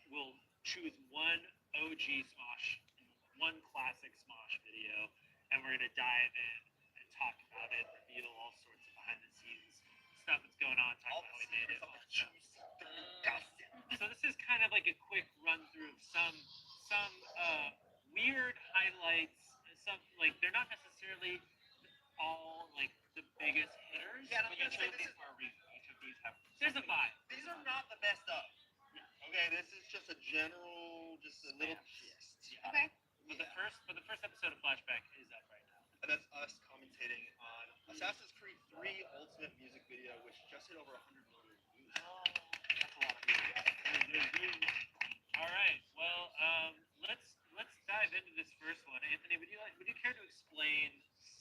Speaker 5: will choose one OG Smosh, one classic Smosh video, and we're going to dive in and talk about it, reveal all sorts of behind the scenes stuff that's going on, talk about how we made it. All that stuff. So this is kind of like a quick run through of some weird highlights. Some like they're not necessarily all like the biggest hitters.
Speaker 2: Yeah, and I'm
Speaker 5: but
Speaker 2: gonna say
Speaker 5: each
Speaker 2: this is-
Speaker 5: are a reason. Each of these have there's a vibe.
Speaker 2: These are not the best of. Okay, this is just a general, just a little gist.
Speaker 5: Yeah.
Speaker 4: Okay.
Speaker 5: But the first episode of Flashback is up right now.
Speaker 2: And that's us commentating on Assassin's Creed 3 Ultimate Music Video, which just hit over 100 million views.
Speaker 5: That's a lot of views. All right. Well, let's dive into this first one. Anthony, would you care to explain?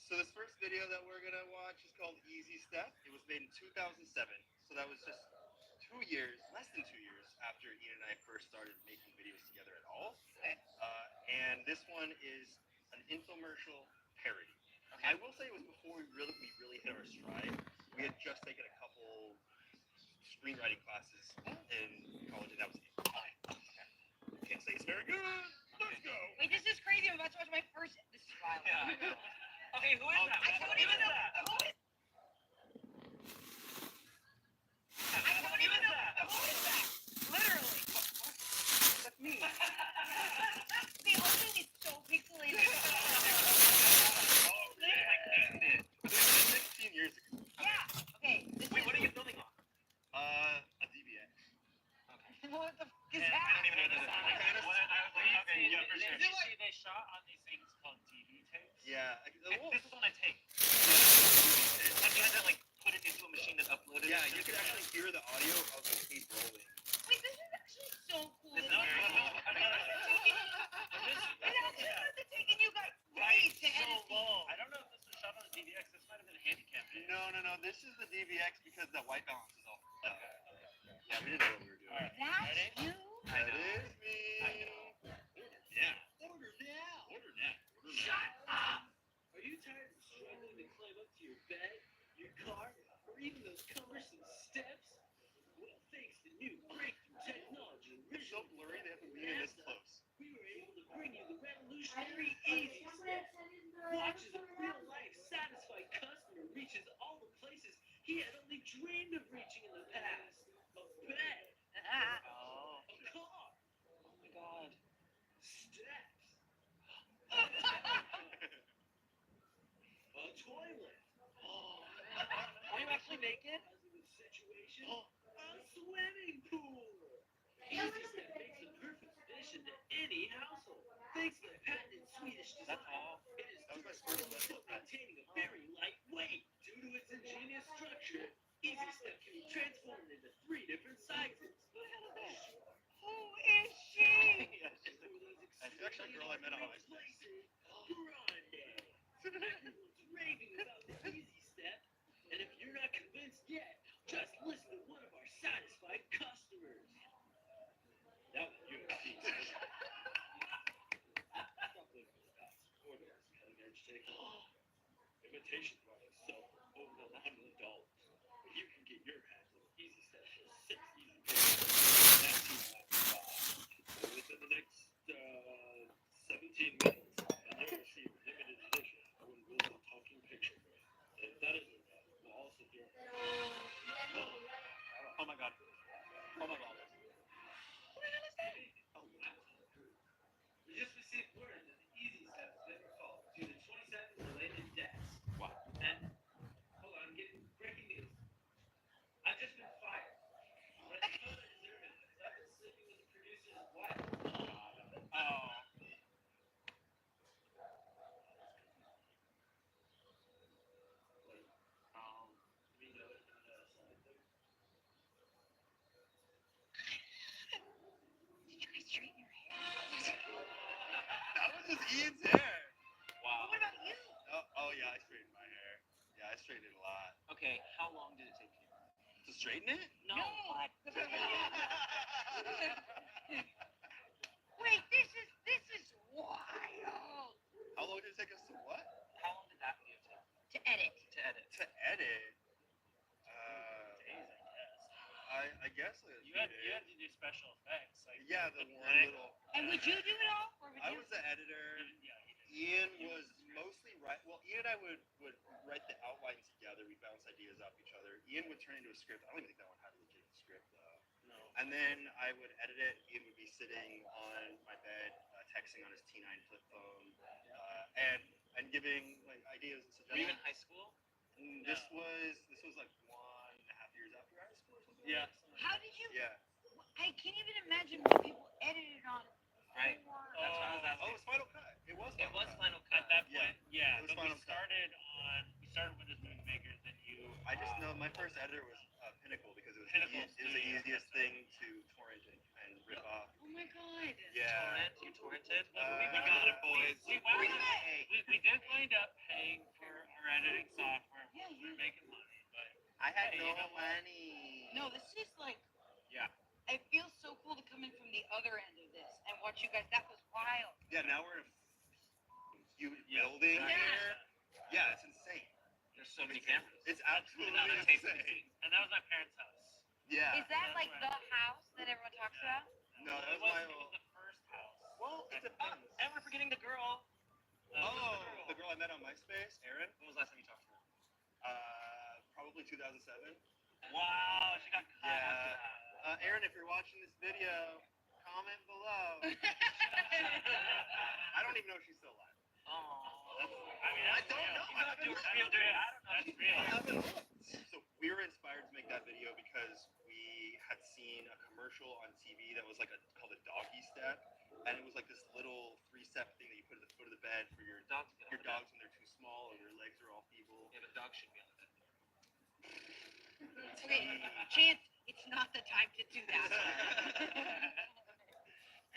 Speaker 2: So this first video that we're gonna watch is called Easy Step. It was made in 2007, so that was just 2 years, less than 2 years after Ian and I first started making videos together at all. And this one is an infomercial parody. I will say it was before we really hit our stride. We had just taken a couple screenwriting classes in college, and that was it. Can't say it's very good. Let's go.
Speaker 4: Wait, this is crazy. I'm about to watch my first. This is wild.
Speaker 3: Yeah, I know. Okay, who is that?
Speaker 4: I don't even know. Who is that? Literally.
Speaker 3: That's me.
Speaker 4: The whole thing is so pixelated.
Speaker 2: Oh, yeah.
Speaker 3: I named it.
Speaker 2: This was 16 years ago.
Speaker 4: Yeah. Okay. This
Speaker 3: Wait,
Speaker 4: is,
Speaker 3: what are you filming on?
Speaker 2: A DBX.
Speaker 4: what the fuck is
Speaker 3: Yeah,
Speaker 4: that?
Speaker 3: I don't even know what that is.
Speaker 2: Kinda
Speaker 3: What? I was like, okay, yeah, for sure.
Speaker 5: Did you see they shot on these things called TV tapes?
Speaker 2: Yeah.
Speaker 3: This is on a tape. And you had to like put it into a machine that uploaded
Speaker 2: Yeah,
Speaker 3: it.
Speaker 2: you could actually hear the audio of the tape rolling.
Speaker 4: Wait, this is actually so cool.
Speaker 3: This is
Speaker 4: It's
Speaker 3: very cool.
Speaker 4: actually must have taken you guys
Speaker 5: Right,
Speaker 4: days to
Speaker 5: so
Speaker 4: edit these.
Speaker 5: long. I don't know if this was shot on a DVX. This might have been a handicap.
Speaker 2: No. This is the DBX because the white balance is all. Yeah, we didn't know what we were doing.
Speaker 5: Alright.
Speaker 4: That's you?
Speaker 2: That is me.
Speaker 8: Yeah. Order now.
Speaker 2: Order now.
Speaker 8: Shut up! Are you tired of struggling to climb up to your bed, your car, or even those cumbersome steps? Well, thanks to new breakthrough technology,
Speaker 2: It's so blurry they have to lean in this close.
Speaker 8: we were able to bring you the revolutionary Easy Step. Watch as a real-life, satisfied customer reaches all the places he had only dreamed of reaching in the past. A bed,
Speaker 3: Oh.
Speaker 8: a car,
Speaker 3: Oh my god.
Speaker 8: steps, a toilet.
Speaker 3: Are you actually naked?
Speaker 8: Positive situation. A swimming pool. Easy Step makes the perfect addition to any household. Thanks to the patented Swedish design,
Speaker 3: That's all.
Speaker 8: it is
Speaker 2: That was my
Speaker 8: durable
Speaker 2: first
Speaker 8: while maintaining a very light weight. Due to its ingenious structure, Easy Step can be transformed into 3 different sizes.
Speaker 4: Who is she?
Speaker 2: She's actually a girl I met on high school.
Speaker 8: Grande. Everyone's raving about the Easy Step, and if you're not convinced yet, just listen to one of our satisfied customers. That was your Stop looking for Scott's order this cutting edge technology. Imitation products sell for over $100, but you can get your hands on Easy Step for 6 easy payments. That's $2.95. Within the next 17 minutes, and you'll receive a limited edition when Will's a talking picture. If that isn't enough, we'll also throw.
Speaker 3: Oh my god. Oh my god.
Speaker 8: Oh, wow. We just received word that the Easy Step has been recalled due to 27 related deaths.
Speaker 3: Wow.
Speaker 8: And, hold on, I'm getting breaking news. I've just been fired. But I thought I deserve it because I've been sleeping with the producer's wife.
Speaker 3: Oh.
Speaker 8: We know it on the side there.
Speaker 4: Did you guys straighten your hair?
Speaker 2: That was just Ian's hair.
Speaker 3: Wow.
Speaker 4: What about you?
Speaker 2: Oh yeah, I straightened my hair. Yeah, I straightened it a lot.
Speaker 3: Okay, how long did it take you?
Speaker 2: To straighten it?
Speaker 3: No.
Speaker 4: What? Wait, this is wild.
Speaker 2: How long did it take us to what?
Speaker 3: How long did that video take
Speaker 4: To edit.
Speaker 3: to edit?
Speaker 2: To edit.
Speaker 5: Days, I guess.
Speaker 2: I guess like a
Speaker 5: You
Speaker 2: few
Speaker 5: had
Speaker 2: days.
Speaker 5: to do special effects. Like
Speaker 2: Yeah, the
Speaker 5: the
Speaker 2: one
Speaker 5: blank.
Speaker 2: little.
Speaker 4: And would you do it all? Or would
Speaker 2: I
Speaker 4: you?
Speaker 2: was the editor.
Speaker 5: Yeah, he did.
Speaker 2: Ian was mostly right. Well, Ian and I would write the outline together. We bounce ideas off each other. Ian would turn into a script. I don't even think that one had a legit script though.
Speaker 5: No.
Speaker 2: And then I would edit it. Ian would be sitting on my bed, texting on his T9 flip phone, and giving like ideas and
Speaker 3: Were you in
Speaker 2: suggestions.
Speaker 3: high school?
Speaker 2: And this was like 1.5 years after high school or something.
Speaker 5: Yeah.
Speaker 4: How did you?
Speaker 2: Yeah.
Speaker 4: I can't even imagine what people edited on.
Speaker 3: Right.
Speaker 4: Or-
Speaker 3: That's what I was
Speaker 2: Oh,
Speaker 3: asking.
Speaker 2: it was Final Cut. It was.
Speaker 3: It was Final
Speaker 5: At
Speaker 3: Cut.
Speaker 5: that
Speaker 2: Yeah.
Speaker 5: point, yeah.
Speaker 2: It was
Speaker 5: But we
Speaker 2: Final Cut.
Speaker 5: started Windows Movie Maker, then you.
Speaker 2: I just know my first editor was Pinnacle because it was
Speaker 5: Pinnacle
Speaker 2: it was the
Speaker 5: Studio.
Speaker 2: easiest thing to torrent and rip off.
Speaker 4: Oh my god.
Speaker 2: Yeah.
Speaker 3: Torrent? You torrented?
Speaker 5: We
Speaker 3: got it, boys.
Speaker 5: We did wind up paying for our editing software.
Speaker 4: Yeah,
Speaker 5: We were making money, but
Speaker 2: I had
Speaker 5: Hey,
Speaker 2: no
Speaker 5: you know what?
Speaker 2: money.
Speaker 4: No, this is like.
Speaker 5: Yeah.
Speaker 4: It feels so cool to come in from the other end of this and watch you guys. That was wild.
Speaker 2: Yeah, now we're in a huge
Speaker 5: Yeah.
Speaker 2: building
Speaker 4: Yeah.
Speaker 2: here. Yeah, it's insane.
Speaker 3: There's so many cameras.
Speaker 2: It's
Speaker 5: And
Speaker 2: absolutely
Speaker 5: that was tape
Speaker 2: insane.
Speaker 5: receipt. And that was my parents' house.
Speaker 2: Yeah.
Speaker 4: Is that like the house that everyone talks about?
Speaker 2: No, that
Speaker 5: it
Speaker 2: was my
Speaker 5: was
Speaker 2: old.
Speaker 5: the first
Speaker 2: Well, it depends.
Speaker 3: And we're forgetting the girl.
Speaker 2: The girl I met on MySpace, Erin.
Speaker 3: When was the last time you talked to her?
Speaker 2: Probably 2007.
Speaker 3: Wow, she got cut.
Speaker 2: Yeah. Erin, if you're watching this video, comment below. I don't even know if she's still alive.
Speaker 3: I don't know. I don't know. That's real.
Speaker 2: I haven't looked. So we were inspired to make that video because we had seen a commercial on TV that was like called a doggy step, and it was like this little 3-step thing that you put at the foot of the bed for your dogs when they're too small or their legs are all feeble.
Speaker 3: Yeah, but dogs should be on the bed.
Speaker 6: Okay, Chance, it's not the time to do that.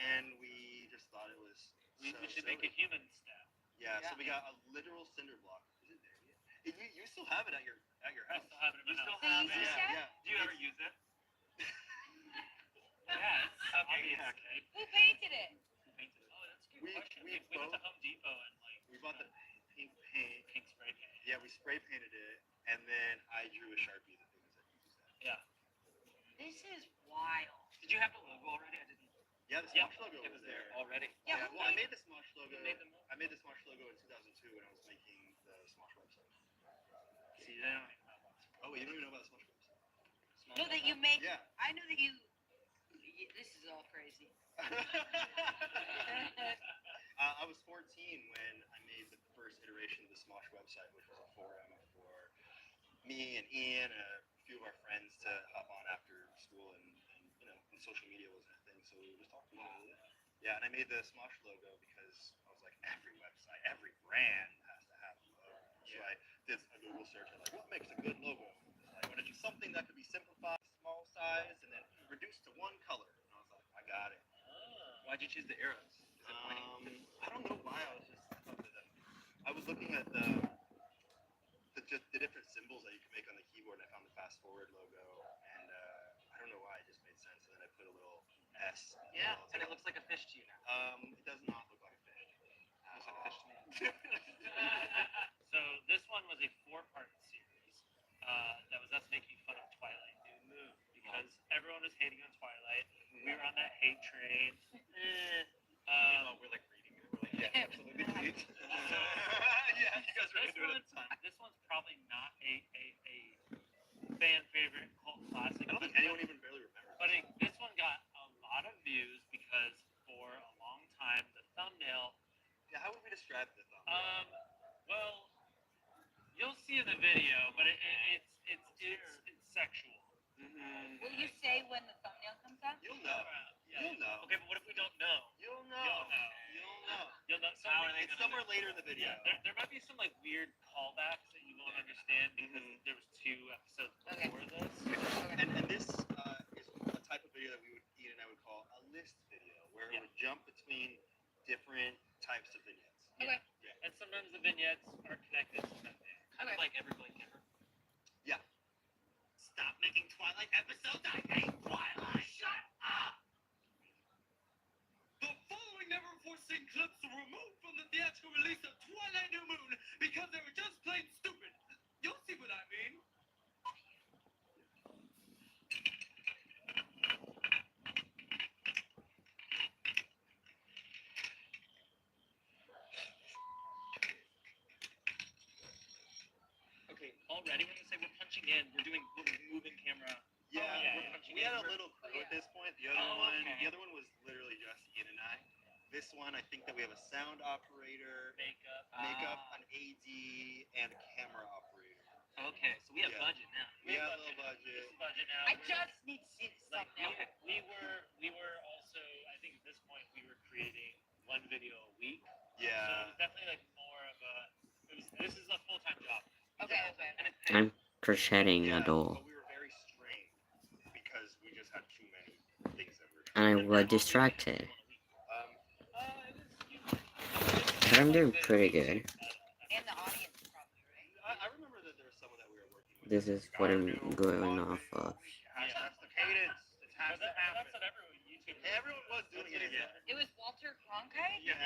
Speaker 2: And we just thought it was
Speaker 3: We
Speaker 2: so
Speaker 3: should
Speaker 2: silly.
Speaker 3: make a human step.
Speaker 2: Yeah, so we got a literal cinder block. Is it there yet? You still have it at your
Speaker 3: I
Speaker 2: house.
Speaker 3: still have it in my house.
Speaker 6: The easy step?
Speaker 2: Yeah.
Speaker 3: Do you ever use it? Yes. Okay.
Speaker 4: Who painted it?
Speaker 3: Who painted it? Oh, that's a good
Speaker 2: We-
Speaker 3: question.
Speaker 2: we
Speaker 3: We went to
Speaker 2: both-
Speaker 3: Home Depot and like
Speaker 2: We bought the pink paint.
Speaker 3: pink spray paint.
Speaker 2: Yeah, we spray painted it, and then I drew a Sharpie the things that you used.
Speaker 3: Yeah.
Speaker 6: This is wild.
Speaker 3: Did you have the logo already? I didn't.
Speaker 2: Yeah, the
Speaker 3: Yeah,
Speaker 2: Smosh logo
Speaker 3: it
Speaker 2: was there.
Speaker 3: already.
Speaker 6: Yeah,
Speaker 2: Yeah,
Speaker 6: who
Speaker 2: well, I
Speaker 6: made-
Speaker 2: made the Smosh logo.
Speaker 3: Who made them?
Speaker 2: I made the Smosh logo in 2002 when I was making the Smosh website.
Speaker 3: See, they don't even know about
Speaker 2: Oh, wait, you don't even know about the Smosh website?
Speaker 6: No, that you make.
Speaker 2: Yeah.
Speaker 6: I know that you. This is all crazy.
Speaker 2: I was 14 when I made the first iteration of the Smosh website, which was a forum for me and Ian and a few of our friends to hop on after school, and you know, when social media wasn't a thing, so we were just talking about it. Yeah, and I made the Smosh logo because I was like, every website, every brand has to have a logo. So I did a Google search and like, what makes a good logo? I wanted to do something that could be simplified, small size, and then reduced to one color. And I was like, I got it.
Speaker 3: Why'd you choose the arrows? Is it pointing?
Speaker 2: I don't know why. I thought that I was looking at the different symbols that you can make on the keyboard, and I found the fast forward logo, and I don't know why, it just made sense. And then I put a little S.
Speaker 3: Yeah, and it looks like a fish to you now.
Speaker 2: It does not look like a fish.
Speaker 3: Looks like a fish to me. So this one was a 4-part series. That was us making fun of Twilight, because everyone was hating on Twilight. We were on that hate train.
Speaker 2: We're like reading it. We're like, yeah, absolutely. Yeah, you guys were into it at the time.
Speaker 3: This one's probably not a fan favorite cult classic.
Speaker 2: I don't think anyone even barely remembers.
Speaker 3: But this one got a lot of views because for a long time the thumbnail.
Speaker 2: Yeah, how would we describe the thumbnail?
Speaker 3: Well, you'll see in the video, but it's sexual.
Speaker 2: Mm-hmm.
Speaker 4: Will you say when the thumbnail comes out?
Speaker 2: You'll know.
Speaker 3: Yeah.
Speaker 2: You'll know.
Speaker 3: Okay, but what if we don't know?
Speaker 2: You'll know.
Speaker 3: You'll know.
Speaker 2: You'll know.
Speaker 3: You'll know.
Speaker 2: It's somewhere later in the video.
Speaker 3: Yeah, there might be some like weird callbacks that you won't understand because there was 2 episodes before this.
Speaker 2: And this is a type of video that Ian and I would call a list video, where it would jump between different types of vignettes.
Speaker 4: Okay.
Speaker 2: Yeah.
Speaker 3: And sometimes the vignettes are connected. Kind of like every blank ever.
Speaker 2: Yeah.
Speaker 3: Stop making Twilight episodes. I hate Twilight. Shut up.
Speaker 8: The following never-before-seen clips were removed from the theatrical release of Twilight New Moon because they were just plain stupid. You'll see what I mean.
Speaker 3: Okay, already when we say we're punching in, we're moving camera.
Speaker 2: Yeah,
Speaker 3: we're punching
Speaker 2: we
Speaker 3: in.
Speaker 2: had a little crew at this point. The other one was literally just Ian and I. This one, I think that we have a sound operator, makeup, an AD, and a camera operator.
Speaker 3: Okay, so we have
Speaker 2: Yeah.
Speaker 3: budget now.
Speaker 2: We have a little budget.
Speaker 3: Budget now.
Speaker 6: I just need to see this
Speaker 3: Like
Speaker 6: thumbnail.
Speaker 3: we were also, I think at this point we were creating 1 video a week. So it
Speaker 2: Yeah.
Speaker 3: was definitely like more of a. This is a full-time job.
Speaker 6: Okay.
Speaker 3: And it's
Speaker 1: I'm crocheting a
Speaker 2: Yeah,
Speaker 1: doll,
Speaker 2: but we were very strained because we just had too many things that we were
Speaker 1: and I was distracted. But I'm doing pretty good.
Speaker 6: And the audience probably, right?
Speaker 2: I remember that there was someone that we were working with.
Speaker 1: This is what I'm going off of.
Speaker 2: That's the cadence. It has to happen.
Speaker 3: That's what everyone YouTube.
Speaker 2: Everyone was doing it. Yeah.
Speaker 6: It was Walter Cronkite?
Speaker 2: Yeah.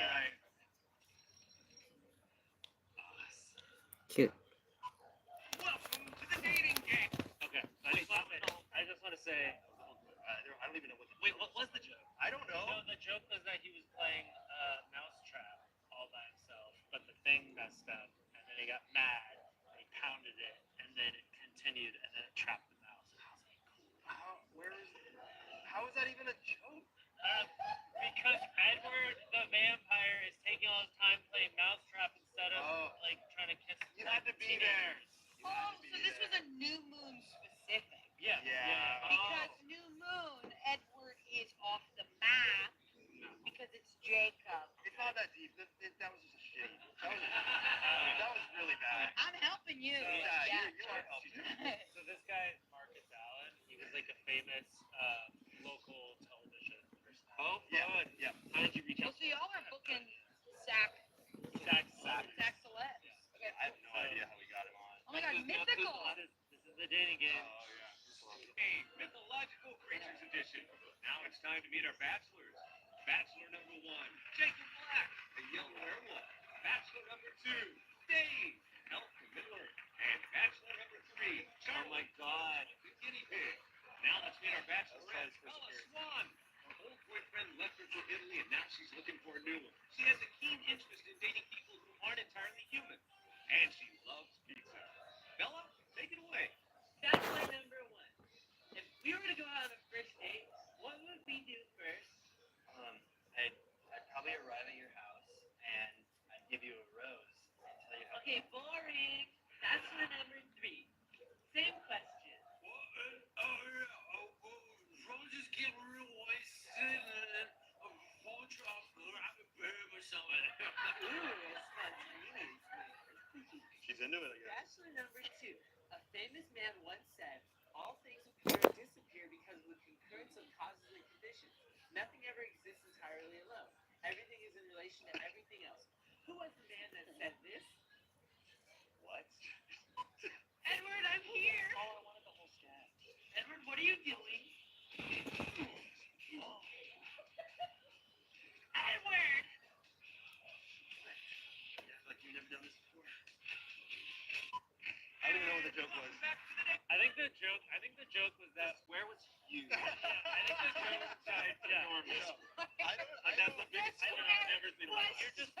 Speaker 1: Cute.
Speaker 8: Welcome to the dating game.
Speaker 3: Okay, I just want to say,
Speaker 2: I don't even know what the
Speaker 3: Wait, what was the joke?
Speaker 2: I don't know.
Speaker 5: No, the joke was that he was playing Mousetrap all by himself, but the thing messed up, and then he got mad, and he pounded it, and then it continued, and then it trapped the mouse. And I was like, cool.
Speaker 2: How is that even a joke?
Speaker 5: Because Edward the vampire is taking all his time playing Mousetrap instead of like trying to kiss.
Speaker 2: You had to be there.
Speaker 4: Oh, so this was a new moon specific.
Speaker 5: Yeah.
Speaker 2: Yeah.
Speaker 4: Because new moon, Edward is off the map because it's Jacob.
Speaker 2: It's not that deep. That was just a shitty. That was really bad.
Speaker 4: I'm helping you.
Speaker 2: Yeah, you are helping.
Speaker 5: So this guy Marcus Allen, he was like a famous local television personality.
Speaker 3: Oh,
Speaker 2: Yeah.
Speaker 3: fun.
Speaker 2: Yeah.
Speaker 3: How did you reach
Speaker 4: Well,
Speaker 3: out?
Speaker 4: so y'all are booking Zach Celeste. Okay.
Speaker 2: I have no idea how we got him on.
Speaker 4: Oh my God, mythical.
Speaker 5: This is the dating game.
Speaker 2: Oh yeah.
Speaker 8: Hey, Mythological Creatures Edition. Now it's time to meet our bachelors. Bachelor number 1, Jacob Black, a young werewolf. Bachelor number 2, Dave, elf from Middle-earth. And bachelor number 3,
Speaker 3: Oh
Speaker 8: Charlotte,
Speaker 3: my God.
Speaker 8: the guinea pig. Now let's meet our bachelorette,
Speaker 3: That's
Speaker 8: Bella
Speaker 3: first
Speaker 8: Swan. Her old boyfriend left her for Italy, and now she's looking for a new one. She has a keen interest in dating people who aren't entirely human, and she loves pizza. Bella, take it away.
Speaker 6: Bachelor number 1. If we were to go out on a first date, what would we do first?
Speaker 3: I'd probably arrive at your house and I'd give you a rose and tell you how.
Speaker 6: Okay, boring. Bachelor number 3. Same question.
Speaker 8: Roses get real wasted and a full drop grab a bear or something.
Speaker 6: Ooh, a spontaneous man.
Speaker 2: She's into it, I guess.
Speaker 6: Bachelor number 2. A famous man once said, all things appear and disappear because of the concurrence of causes and conditions. Nothing ever exists entirely alone. Everything is in relation to everything else. Who was the man that said this?
Speaker 2: What?
Speaker 6: Edward, I'm here.
Speaker 3: Oh, I wanted the whole sketch.
Speaker 6: Edward, what are you doing? Edward!
Speaker 2: Like you've never done this before. I don't even know what the joke was.
Speaker 5: I think the joke was that where was you? I think the joke was that enormous. That's the biggest one I've never seen. You're just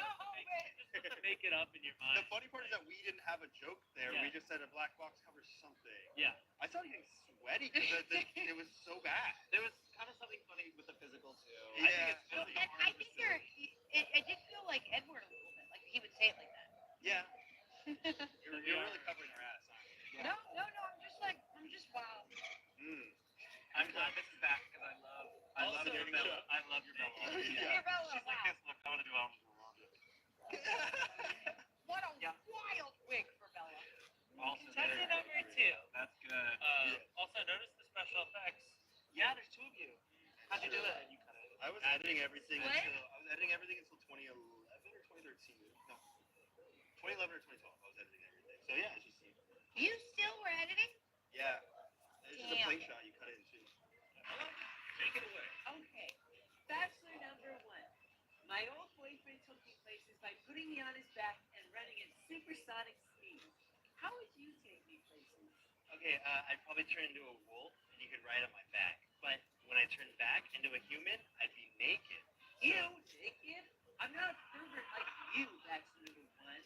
Speaker 5: make it up in your mind.
Speaker 2: The funny part is that we didn't have a joke there.
Speaker 5: Yeah.
Speaker 2: We just said a black box covers something.
Speaker 5: Yeah.
Speaker 2: I started getting sweaty because it was so bad.
Speaker 3: There was kind of something funny with the physical too.
Speaker 2: Yeah.
Speaker 4: Well, and I think I did feel like Edward a little bit, like he would say it like that.
Speaker 2: Yeah. You're really covering our ass, aren't you?
Speaker 4: No, I'm just wow.
Speaker 3: I'm glad this is back because I love your
Speaker 2: dating
Speaker 3: Bella.
Speaker 2: show.
Speaker 3: I love your Bella.
Speaker 2: Yeah.
Speaker 4: Your Bella,
Speaker 3: She's like
Speaker 4: wow.
Speaker 3: this. Look, I want to do albums around it.
Speaker 4: What a
Speaker 3: Yeah.
Speaker 4: wild wig for Bella.
Speaker 3: Also,
Speaker 6: Contestant number 2.
Speaker 3: That's good.
Speaker 5: Also, notice the special effects.
Speaker 3: Yeah, there's 2 of you. How'd you do that? You cut it.
Speaker 2: I was editing everything
Speaker 4: What?
Speaker 2: until 2011 or 2013. No. 2011 or 2012. I was editing everything. So yeah, it's just
Speaker 4: You still were editing?
Speaker 2: yeah. It's just a
Speaker 4: Damn.
Speaker 2: plate shot. You cut it in 2.
Speaker 8: Take it away.
Speaker 6: Okay. Bachelor number 1. My old boyfriend took me places by putting me on his back and running at supersonic speed. How would you take me places?
Speaker 3: Okay, I'd probably turn into a wolf and you could ride on my back. But when I turn back into a human, I'd be naked.
Speaker 6: You naked? I'm not a pervert like you, Bachelor number 1.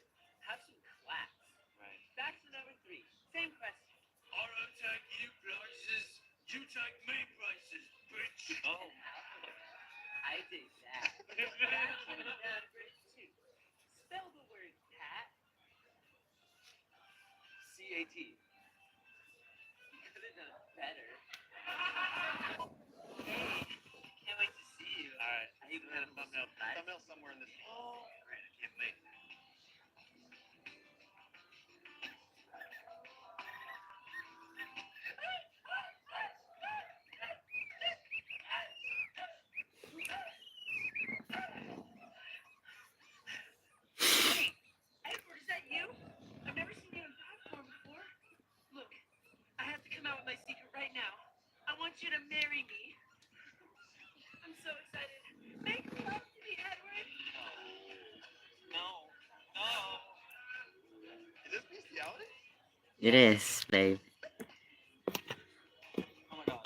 Speaker 6: Have some class.
Speaker 3: Right.
Speaker 6: Bachelor number 3. Same question.
Speaker 8: I don't take you places. You take me places, bitch.
Speaker 3: Oh.
Speaker 6: I dig that. Bachelor number 2. Spell the word cat.
Speaker 3: CAT.
Speaker 6: You could have done better.
Speaker 3: Hey, can't wait to see you. All right. Are you gonna thumbnail tonight?
Speaker 2: Thumbnail somewhere in this.
Speaker 3: Oh, great. I can't wait.
Speaker 6: Edward, is that you? I've never seen you in platform before. Look, I have to come out with my secret right now. I want you to marry me. I'm so excited. Make love to me, Edward.
Speaker 3: No. No.
Speaker 2: Is this bestiality?
Speaker 1: It is, babe.
Speaker 3: Oh my god.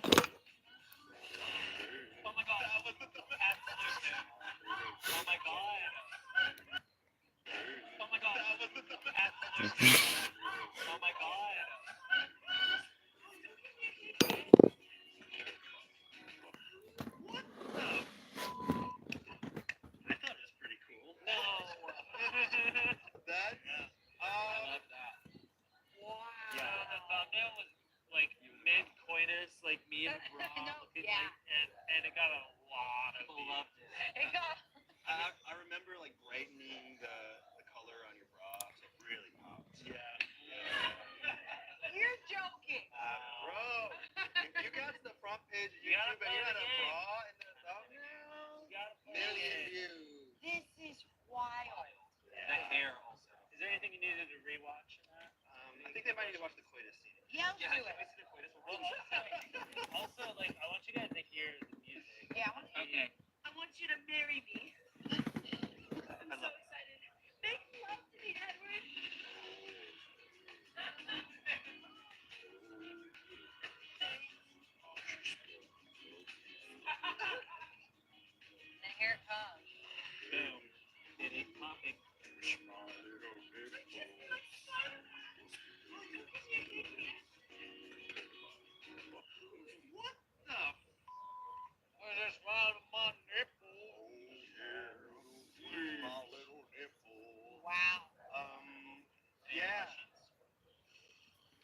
Speaker 3: Oh my god.
Speaker 2: What the? I thought it was pretty cool.
Speaker 3: No.
Speaker 2: That?
Speaker 3: I love that.
Speaker 4: Wow.
Speaker 5: Yeah, the thumbnail was like mid-coitus, like me in a bra
Speaker 4: No,
Speaker 5: looking
Speaker 4: yeah.
Speaker 5: like, and it got a lot of
Speaker 3: People
Speaker 5: views.
Speaker 3: loved it.
Speaker 4: It got
Speaker 2: I remember like brightening the color on your bra, so it really popped.
Speaker 5: Yeah.
Speaker 4: You're joking.
Speaker 2: Bro, you got the front page of
Speaker 5: You gotta
Speaker 2: YouTube and you
Speaker 5: play
Speaker 2: had
Speaker 5: the
Speaker 2: a
Speaker 5: game.
Speaker 2: bra in the thumbnail.
Speaker 5: You gotta play
Speaker 2: Million
Speaker 5: it.
Speaker 2: views.
Speaker 4: This is wild.
Speaker 3: The hair also.
Speaker 5: Is there anything you needed to rewatch in that?
Speaker 2: I think they might need to watch the coitus scene.
Speaker 4: Yeah,
Speaker 3: Yeah,
Speaker 4: let's do
Speaker 3: can we
Speaker 4: it.
Speaker 3: see the coitus one?
Speaker 5: Well, also, like, I want you guys to hear the music.
Speaker 4: Yeah, I want to
Speaker 5: Okay.
Speaker 6: I want you to marry me. I'm so excited. Make love to me, Edward.
Speaker 4: And here it comes.
Speaker 5: Boom. It ain't popping.
Speaker 2: What the?
Speaker 5: I just smiled at my nipple.
Speaker 2: My little nipple.
Speaker 4: Wow.
Speaker 2: Yeah.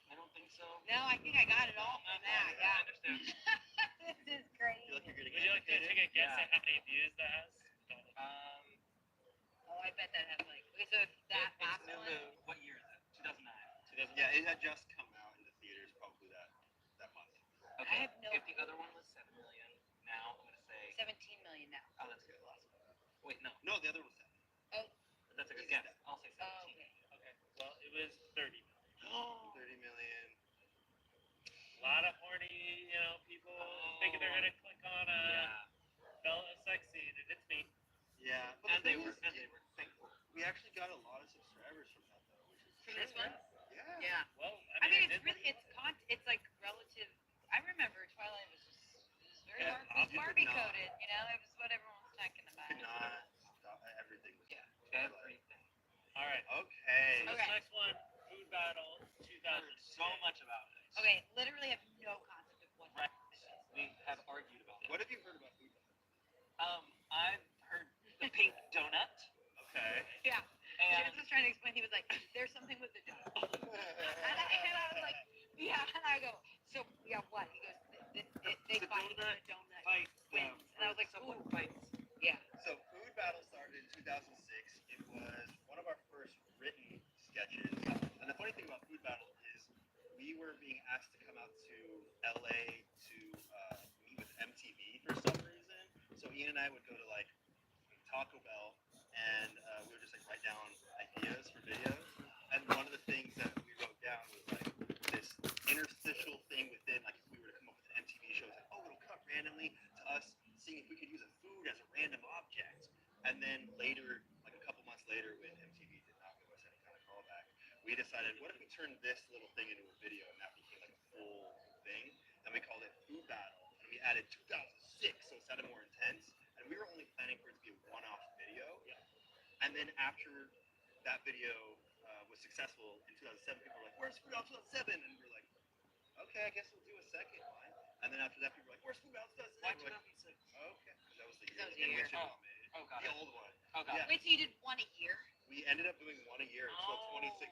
Speaker 3: I don't think so.
Speaker 4: No, I think I got it all from that.
Speaker 3: I
Speaker 4: Yeah.
Speaker 3: understand.
Speaker 4: This is crazy.
Speaker 2: You look like you're
Speaker 5: Would
Speaker 2: getting
Speaker 5: you like to
Speaker 2: educated.
Speaker 5: take a guess
Speaker 3: Yeah.
Speaker 5: at how many views that has?
Speaker 4: Oh, I bet that has like. Okay, so it's that
Speaker 3: It's
Speaker 4: last
Speaker 3: new
Speaker 4: one.
Speaker 3: moon. What year is it? 2009.
Speaker 2: Yeah, it had just come out in the theaters probably that month.
Speaker 3: Okay.
Speaker 4: have no
Speaker 3: If the other one was 7 million, now I'm gonna say.
Speaker 4: 17 million now.
Speaker 3: Oh, that's good. Wait, no.
Speaker 2: No, the other was 7.
Speaker 3: That's a good guess. I'll say 17.
Speaker 4: Oh, okay.
Speaker 5: Okay. Well, it was 30 million.
Speaker 2: 30 million.
Speaker 5: A lot of horny, people thinking they're gonna click on
Speaker 3: Yeah.
Speaker 5: Bella Sexy, and it's me.
Speaker 2: Yeah, but
Speaker 3: And
Speaker 2: the
Speaker 3: they
Speaker 2: thing
Speaker 3: were
Speaker 2: is,
Speaker 3: thankful.
Speaker 2: we actually got a lot of subscribers from that though, which is
Speaker 4: From this one?
Speaker 2: yeah.
Speaker 4: Yeah.
Speaker 5: Well,
Speaker 4: I mean,
Speaker 5: did
Speaker 4: it's really, it's like relative. I remember Twilight was just, it was very
Speaker 2: Yeah,
Speaker 4: hard. It was
Speaker 2: you could
Speaker 4: Barbie
Speaker 2: not-
Speaker 4: coded, it was what everyone was talking about.
Speaker 2: Could not stop everything. Was
Speaker 3: Yeah.
Speaker 2: Twilight.
Speaker 3: Everything.
Speaker 5: All right.
Speaker 2: Okay.
Speaker 5: So
Speaker 4: Okay.
Speaker 5: this next one, Food Battle
Speaker 3: Heard
Speaker 5: 2006.
Speaker 3: so much about it.
Speaker 4: Okay, literally have no concept of what
Speaker 3: Right. We have argued about it.
Speaker 2: What have you heard about food?
Speaker 3: I've heard the pink donut.
Speaker 2: Okay.
Speaker 4: Yeah.
Speaker 3: And
Speaker 4: James was trying to explain. He was like, "There's something with the donut," and I was like, "Yeah." And I go, "So yeah, what?" He goes, "They
Speaker 3: The
Speaker 4: fight.
Speaker 3: donut
Speaker 4: The donut
Speaker 3: fight
Speaker 4: wins." And I was like,
Speaker 3: someone
Speaker 4: "Ooh,
Speaker 3: fights.
Speaker 4: yeah."
Speaker 2: So Food Battle started in 2006. It was one of our first written sketches. And the funny thing about Food Battle is we were being asked to come out to LA to meet with MTV for some reason. So Ian and I would go to like Taco Bell and we would just like write down ideas for videos. And one of the things that we wrote down was like this interstitial thing within, like if we were to come up with an MTV show, it's like, oh, it'll cut randomly to us seeing if we could use a food as a random object. And then later, like a couple months later, when MTV did not give us any kind of callback, we decided, what if we turned this little thing into a video, and that became like a full thing, and we called it Food Battle, and we added 2006, so it sounded more intense, and we were only planning for it to be a one-off video, and then after that video was successful in 2007, people were like, where's Food Battle 2007? And we were like, okay, I guess we'll do a second one, and then after that, people were like, where's Food Battle 2007?
Speaker 3: Why
Speaker 2: We're like,
Speaker 3: 2006?
Speaker 2: okay, that was the year
Speaker 4: That was the
Speaker 2: in
Speaker 4: year.
Speaker 2: which it got made.
Speaker 3: Oh, got
Speaker 2: The
Speaker 3: it.
Speaker 2: old one.
Speaker 3: Oh, got
Speaker 2: Yeah.
Speaker 3: it.
Speaker 4: Wait, so you did one a year?
Speaker 2: We ended up doing one a year until 2016.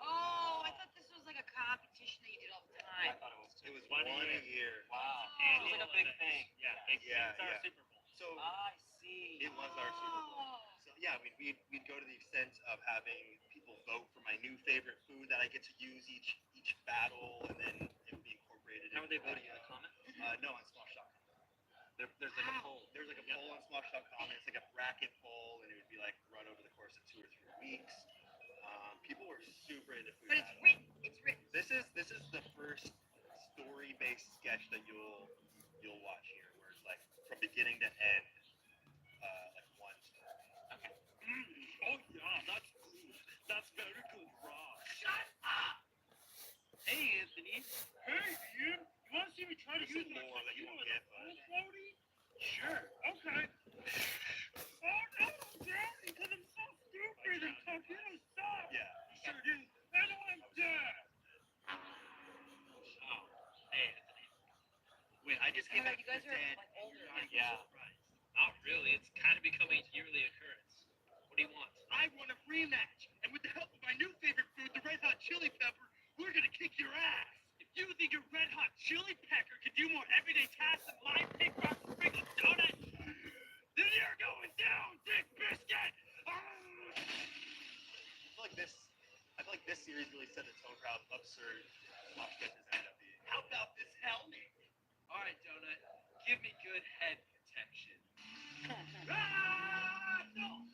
Speaker 4: Oh, I thought this was like a competition that you did all the
Speaker 3: I
Speaker 4: time.
Speaker 3: thought it was
Speaker 2: It
Speaker 3: too.
Speaker 2: was
Speaker 5: One
Speaker 2: one
Speaker 5: a
Speaker 2: a year.
Speaker 3: Wow.
Speaker 5: Annual
Speaker 3: It was like a big
Speaker 5: event.
Speaker 3: thing.
Speaker 5: Yeah, it's our
Speaker 2: Yeah.
Speaker 5: Super Bowl.
Speaker 2: So
Speaker 3: I see.
Speaker 2: it was our Super Bowl.
Speaker 4: Oh.
Speaker 2: So yeah, we'd go to the extent of having people vote for my new favorite food that I get to use each battle, and then it would be incorporated.
Speaker 3: How would they
Speaker 2: into
Speaker 3: vote
Speaker 2: the
Speaker 3: in the comment?
Speaker 2: No, on Smosh.com.
Speaker 3: There's like a poll.
Speaker 2: There's like a poll on Smosh.com. It's like a bracket poll, and it would be like run over the course of 2 or 3 weeks. People were super into food.
Speaker 4: But it's
Speaker 2: battle.
Speaker 4: written. It's written.
Speaker 2: This is the first story-based sketch that you'll watch here, where it's like from beginning to end, like one story.
Speaker 3: Okay.
Speaker 5: Oh yeah, that's good. That's very good, Rob. Shut up! Hey, Anthony. Hey, Ian. You want to see me try to
Speaker 2: This
Speaker 5: use
Speaker 2: is
Speaker 5: my
Speaker 2: more that you won't
Speaker 5: computer
Speaker 2: get,
Speaker 5: with a
Speaker 2: but-
Speaker 5: full floaty? Sure. Okay. Oh no, I'm drowning because I'm so stupid and computer sucks.
Speaker 2: Yeah.
Speaker 5: You sure do.
Speaker 4: You guys are like older.
Speaker 8: Yeah. Not really. It's kind of become a yearly occurrence. What do you want?
Speaker 2: I want a rematch, and with the help of my new favorite food, the red hot chili pepper, we're gonna kick your ass. If you think your red hot chili pepper could do more everyday tasks than my pig rock sprinkle donut, then you're going down, Dick Biscuit.
Speaker 3: I feel like this series really set the tone for how absurd Smosh Sketches ended up being. How about this helmet?
Speaker 8: All right, Donut. Give me good head protection.
Speaker 2: Ah, no!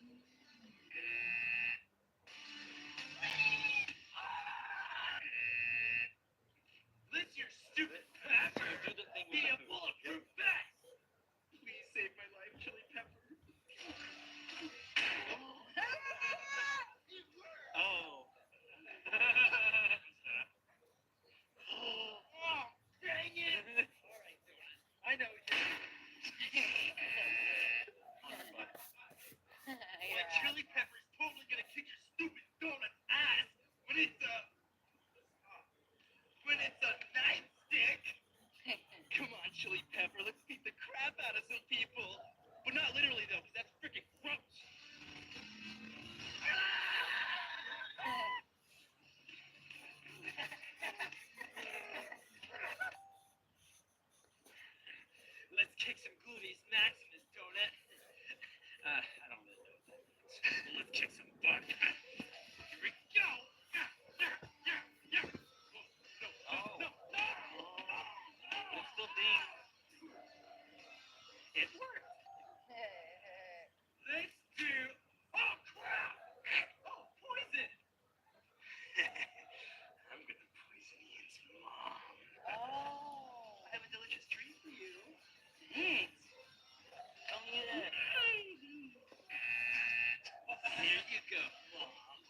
Speaker 2: Let your stupid pepper
Speaker 8: Do the thing
Speaker 2: be
Speaker 8: with
Speaker 2: a
Speaker 8: the food.
Speaker 2: bulletproof vest. Please save my life, Chili Pepper.
Speaker 8: Oh.
Speaker 2: Oh, dang it!
Speaker 8: All right, Donut.
Speaker 2: I know you. My chili pepper is totally gonna kick your stupid donut ass when it's a nightstick. Come on, Chili Pepper, let's beat the crap out of some people. But not literally though, because that's freaking gross.
Speaker 8: Let's kick some gluteus maximus, Donut. I don't really know what that means. Let's kick some butt.
Speaker 2: Here we go.
Speaker 8: Oh.
Speaker 2: No.
Speaker 8: But it still dings. It worked.
Speaker 2: Let's do. Oh crap! Oh, poison! I'm gonna poison Ian's mom.
Speaker 4: Oh.
Speaker 2: I have a delicious treat for you.
Speaker 4: Thanks. Don't need it.
Speaker 2: Here you go, Mom.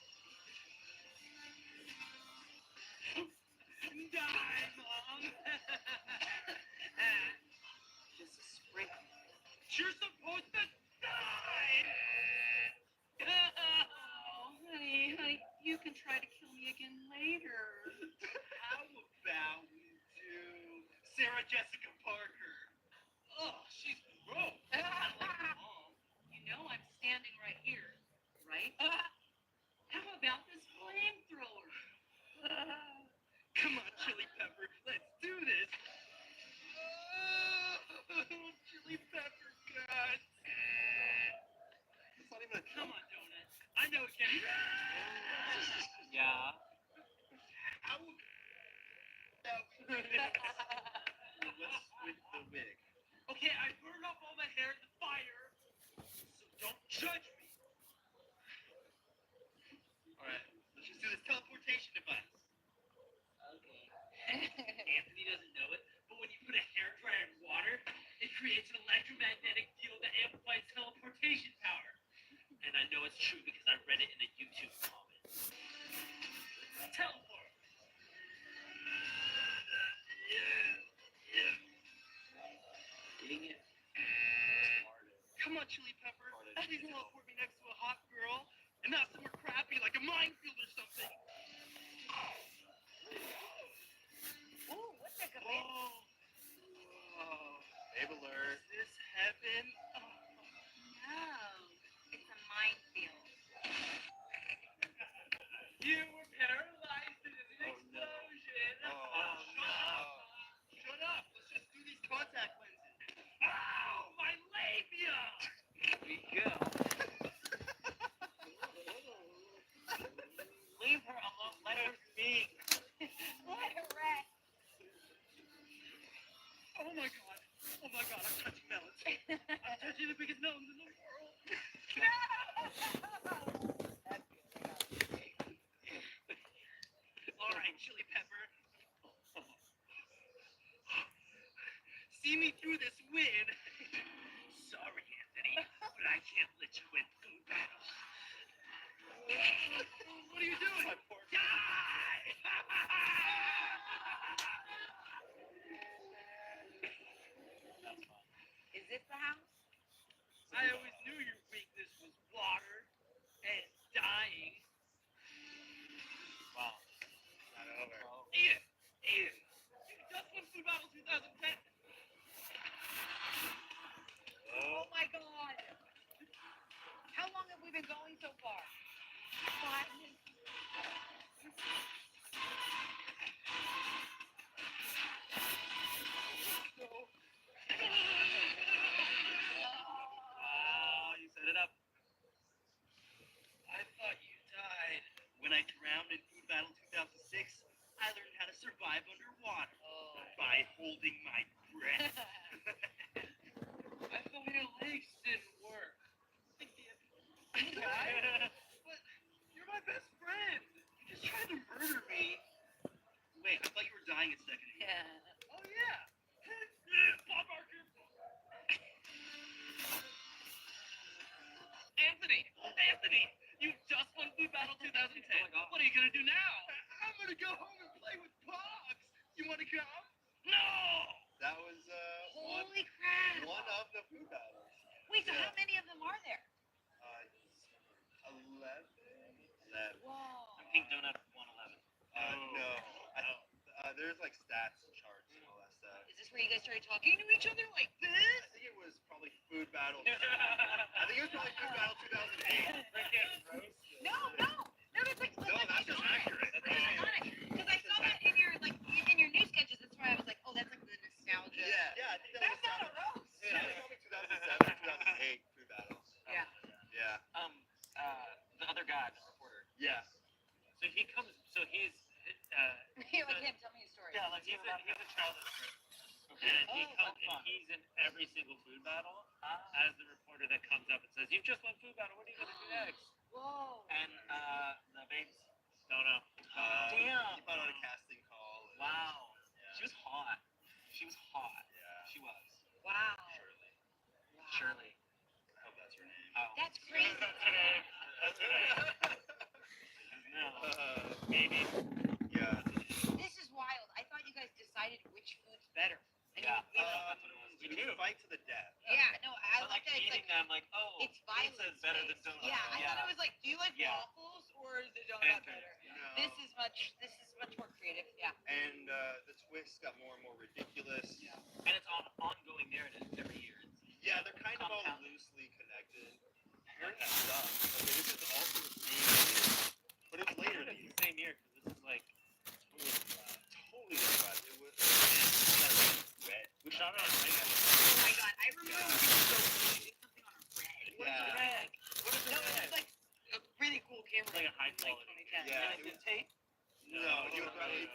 Speaker 2: Die, Mom.
Speaker 6: Just a sprinkle.
Speaker 2: You're supposed to die.
Speaker 6: Oh, honey, you can try to kill me again later.
Speaker 2: How about we do Sarah Jessica Parker? Oh, she's gross.
Speaker 6: I like your mom. You know I'm standing right here, right? How about this flamethrower?
Speaker 2: Come on, Chili Pepper, let's do this. Chili Pepper guts.
Speaker 3: It's not even a
Speaker 2: Come on, Donut. I know it can.
Speaker 8: Yeah.
Speaker 2: How about we do this?
Speaker 3: What's with the wig?
Speaker 2: Okay, I burned off all my hair in the fire, so don't judge me. All right, let's just do this teleportation device.
Speaker 6: Okay.
Speaker 8: Anthony doesn't know it, but when you put a hairdryer in water, it creates an electromagnetic field that amplifies teleportation power. And I know it's true because I read it in a YouTube comment. Teleport! Dang it.
Speaker 2: Come on, Chili Pepper. Please teleport me next to a hot girl, and not somewhere crappy like a minefield or something.
Speaker 4: Ooh, what's that good?
Speaker 3: Babe alert.
Speaker 2: Is this heaven?
Speaker 4: No, it's a minefield.
Speaker 2: You were paralyzed in an explosion. Shut up. Let's just do these contact lenses. Ow, my labia!
Speaker 8: Here we go.
Speaker 6: Leave her alone. Let her speak.
Speaker 4: Let her rest.
Speaker 2: Oh my god. Oh my god, I'm touching melons. I'm touching the biggest melons in the world. All right, Chili Pepper. See me through this win. Sorry, Anthony, but I can't let you win food battles. What are you doing? Die!
Speaker 4: Is it the house?
Speaker 2: I always knew your weakness was water and dying.
Speaker 8: Wow.
Speaker 3: Not over.
Speaker 8: Well,
Speaker 2: Ian! Just won Food Battle 2010. by holding my breath.
Speaker 8: I thought your legs didn't work.
Speaker 2: But you're my best friend. You just tried to murder me. Wait, I thought you were dying a second ago.
Speaker 4: Yeah.
Speaker 2: Oh yeah. Bob Barker.
Speaker 8: Anthony, you just won Food Battle 2010. What are you gonna do now?
Speaker 2: I'm gonna go home and play with Pogs. You wanna come?
Speaker 8: No!
Speaker 2: That was
Speaker 4: Holy crap.
Speaker 2: one of the food battles.
Speaker 4: Wait, so how many of them are there?
Speaker 2: 11.
Speaker 4: Whoa.
Speaker 5: Pink Donut 111.
Speaker 2: No. There's like stats and charts and all that stuff.
Speaker 4: Is this where you guys started talking to each other like
Speaker 2: I
Speaker 4: this?
Speaker 2: think it was probably Food Battle. I think it was probably Food Battle 2008.
Speaker 4: No, that's like
Speaker 2: No, that's just accurate.
Speaker 4: because I saw that in your new sketches. That's why I was like, oh, that's like the nostalgia.
Speaker 2: Yeah, I think that
Speaker 4: That's not a roast.
Speaker 2: Yeah, it was probably 2007, 2008 Food Battles.
Speaker 4: Yeah.
Speaker 2: Yeah.
Speaker 3: The other guy, the reporter.
Speaker 2: Yeah.
Speaker 5: So he comes. So he's.
Speaker 4: You're like him. Tell me a story.
Speaker 5: Yeah, like he's a child actor. And he comes and he's in every single food battle as the reporter that comes up and says, "You've just won food battle. What are you gonna do next?"
Speaker 4: Whoa.
Speaker 3: And the babes.
Speaker 5: Don't know.
Speaker 3: Damn.
Speaker 2: He put out a casting call. And,
Speaker 3: Wow.
Speaker 2: Yeah.
Speaker 3: She was hot. She was hot.
Speaker 2: Yeah.
Speaker 3: She was.
Speaker 4: Wow.
Speaker 3: Shirley.
Speaker 2: I hope that's her name.
Speaker 3: Oh.
Speaker 4: That's crazy.
Speaker 5: That's right. No. Maybe.
Speaker 2: Yeah.
Speaker 4: This is wild. I thought you guys decided which food's better. And
Speaker 3: Yeah.
Speaker 2: We do fight to the death.
Speaker 4: Yeah, no, I
Speaker 3: But like
Speaker 4: looked at it,
Speaker 3: eating
Speaker 4: it's like,
Speaker 3: them, like, oh,
Speaker 4: it's violence.
Speaker 3: pizza's better than donuts.
Speaker 4: Yeah, I thought it was like, do you like
Speaker 3: Yeah.
Speaker 4: waffles or is the donut better?
Speaker 2: No.
Speaker 4: This is much more creative. Yeah.
Speaker 2: And the twists got more and more ridiculous.
Speaker 3: Yeah. And it's on ongoing narrative every year.
Speaker 2: Yeah, they're kind of all
Speaker 3: Compound.
Speaker 2: loosely connected. Here's stuff. Okay, this is also the same year, but it was later in the year.
Speaker 5: Same year, because this is like
Speaker 2: Totally different. It was red.
Speaker 5: we shot it on Vegas.
Speaker 4: Oh my god, I remember when you were doing something on a red.
Speaker 5: What is a red? What is a
Speaker 4: No, it
Speaker 5: red?
Speaker 4: was like a really cool camera.
Speaker 5: Like a high
Speaker 4: from,
Speaker 5: quality.
Speaker 4: 2010.
Speaker 2: Yeah,
Speaker 3: And it was tape.
Speaker 2: No, you would probably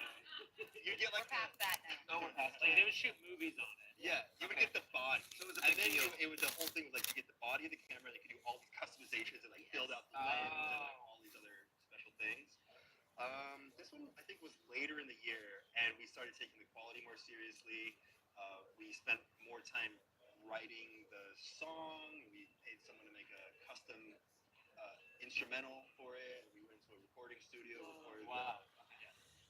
Speaker 2: you get
Speaker 4: We're
Speaker 2: like
Speaker 4: past that now.
Speaker 3: No, we're past
Speaker 5: Like
Speaker 3: that.
Speaker 5: they would shoot movies on it.
Speaker 2: yeah, you would get the body.
Speaker 3: So it was a
Speaker 2: And
Speaker 3: big
Speaker 2: then
Speaker 3: deal.
Speaker 2: it was the whole thing was like you get the body of the camera, and you could do all these customizations and like build out the lens and like all these other special things. This one I think was later in the year, and we started taking the quality more seriously. We spent more time writing the song. We paid someone to make a custom instrumental for it. We went to a recording studio. Recorded
Speaker 3: Wow.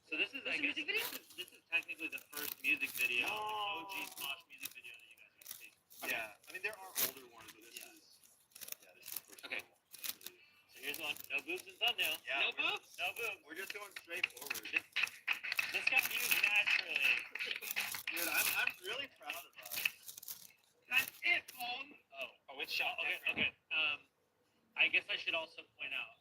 Speaker 5: So this is, I
Speaker 4: a
Speaker 5: guess,
Speaker 4: music video?
Speaker 5: this is technically the first music video, OG Smosh music video that you guys have seen.
Speaker 2: Yeah, I mean there are older ones, but this is the first
Speaker 3: Okay.
Speaker 2: one.
Speaker 5: So here's one. No boobs and thumbnail.
Speaker 2: Yeah,
Speaker 5: No boobs? No boobs.
Speaker 2: We're just going straight forward.
Speaker 5: This got views naturally.
Speaker 2: Dude, I'm really proud of us.
Speaker 5: That's it, Mom. Oh, it's shot. Okay. I guess I should also point out,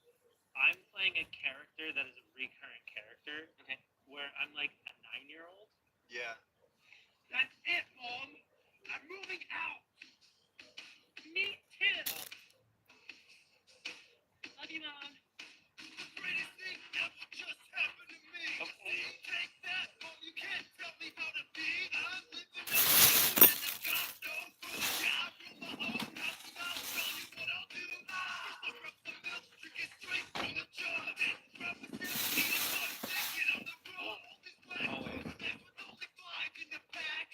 Speaker 5: I'm playing a character that is a recurring character.
Speaker 3: Okay.
Speaker 5: Where I'm like a 9-year-old.
Speaker 2: Yeah.
Speaker 5: That's it, Mom. I'm moving out. Me too. Love you, Mom.
Speaker 2: Greatest thing ever just happened to me.
Speaker 5: Okay.
Speaker 2: Take that, Mom. You can't tell me how to be. I'm living in the got no food. I built my own house and I'll tell you what I'll do. First I grab some milk, drink it straight from the jar. Then grab a sip, eat it up, then get on the road. All these black kids with only 5 in the back.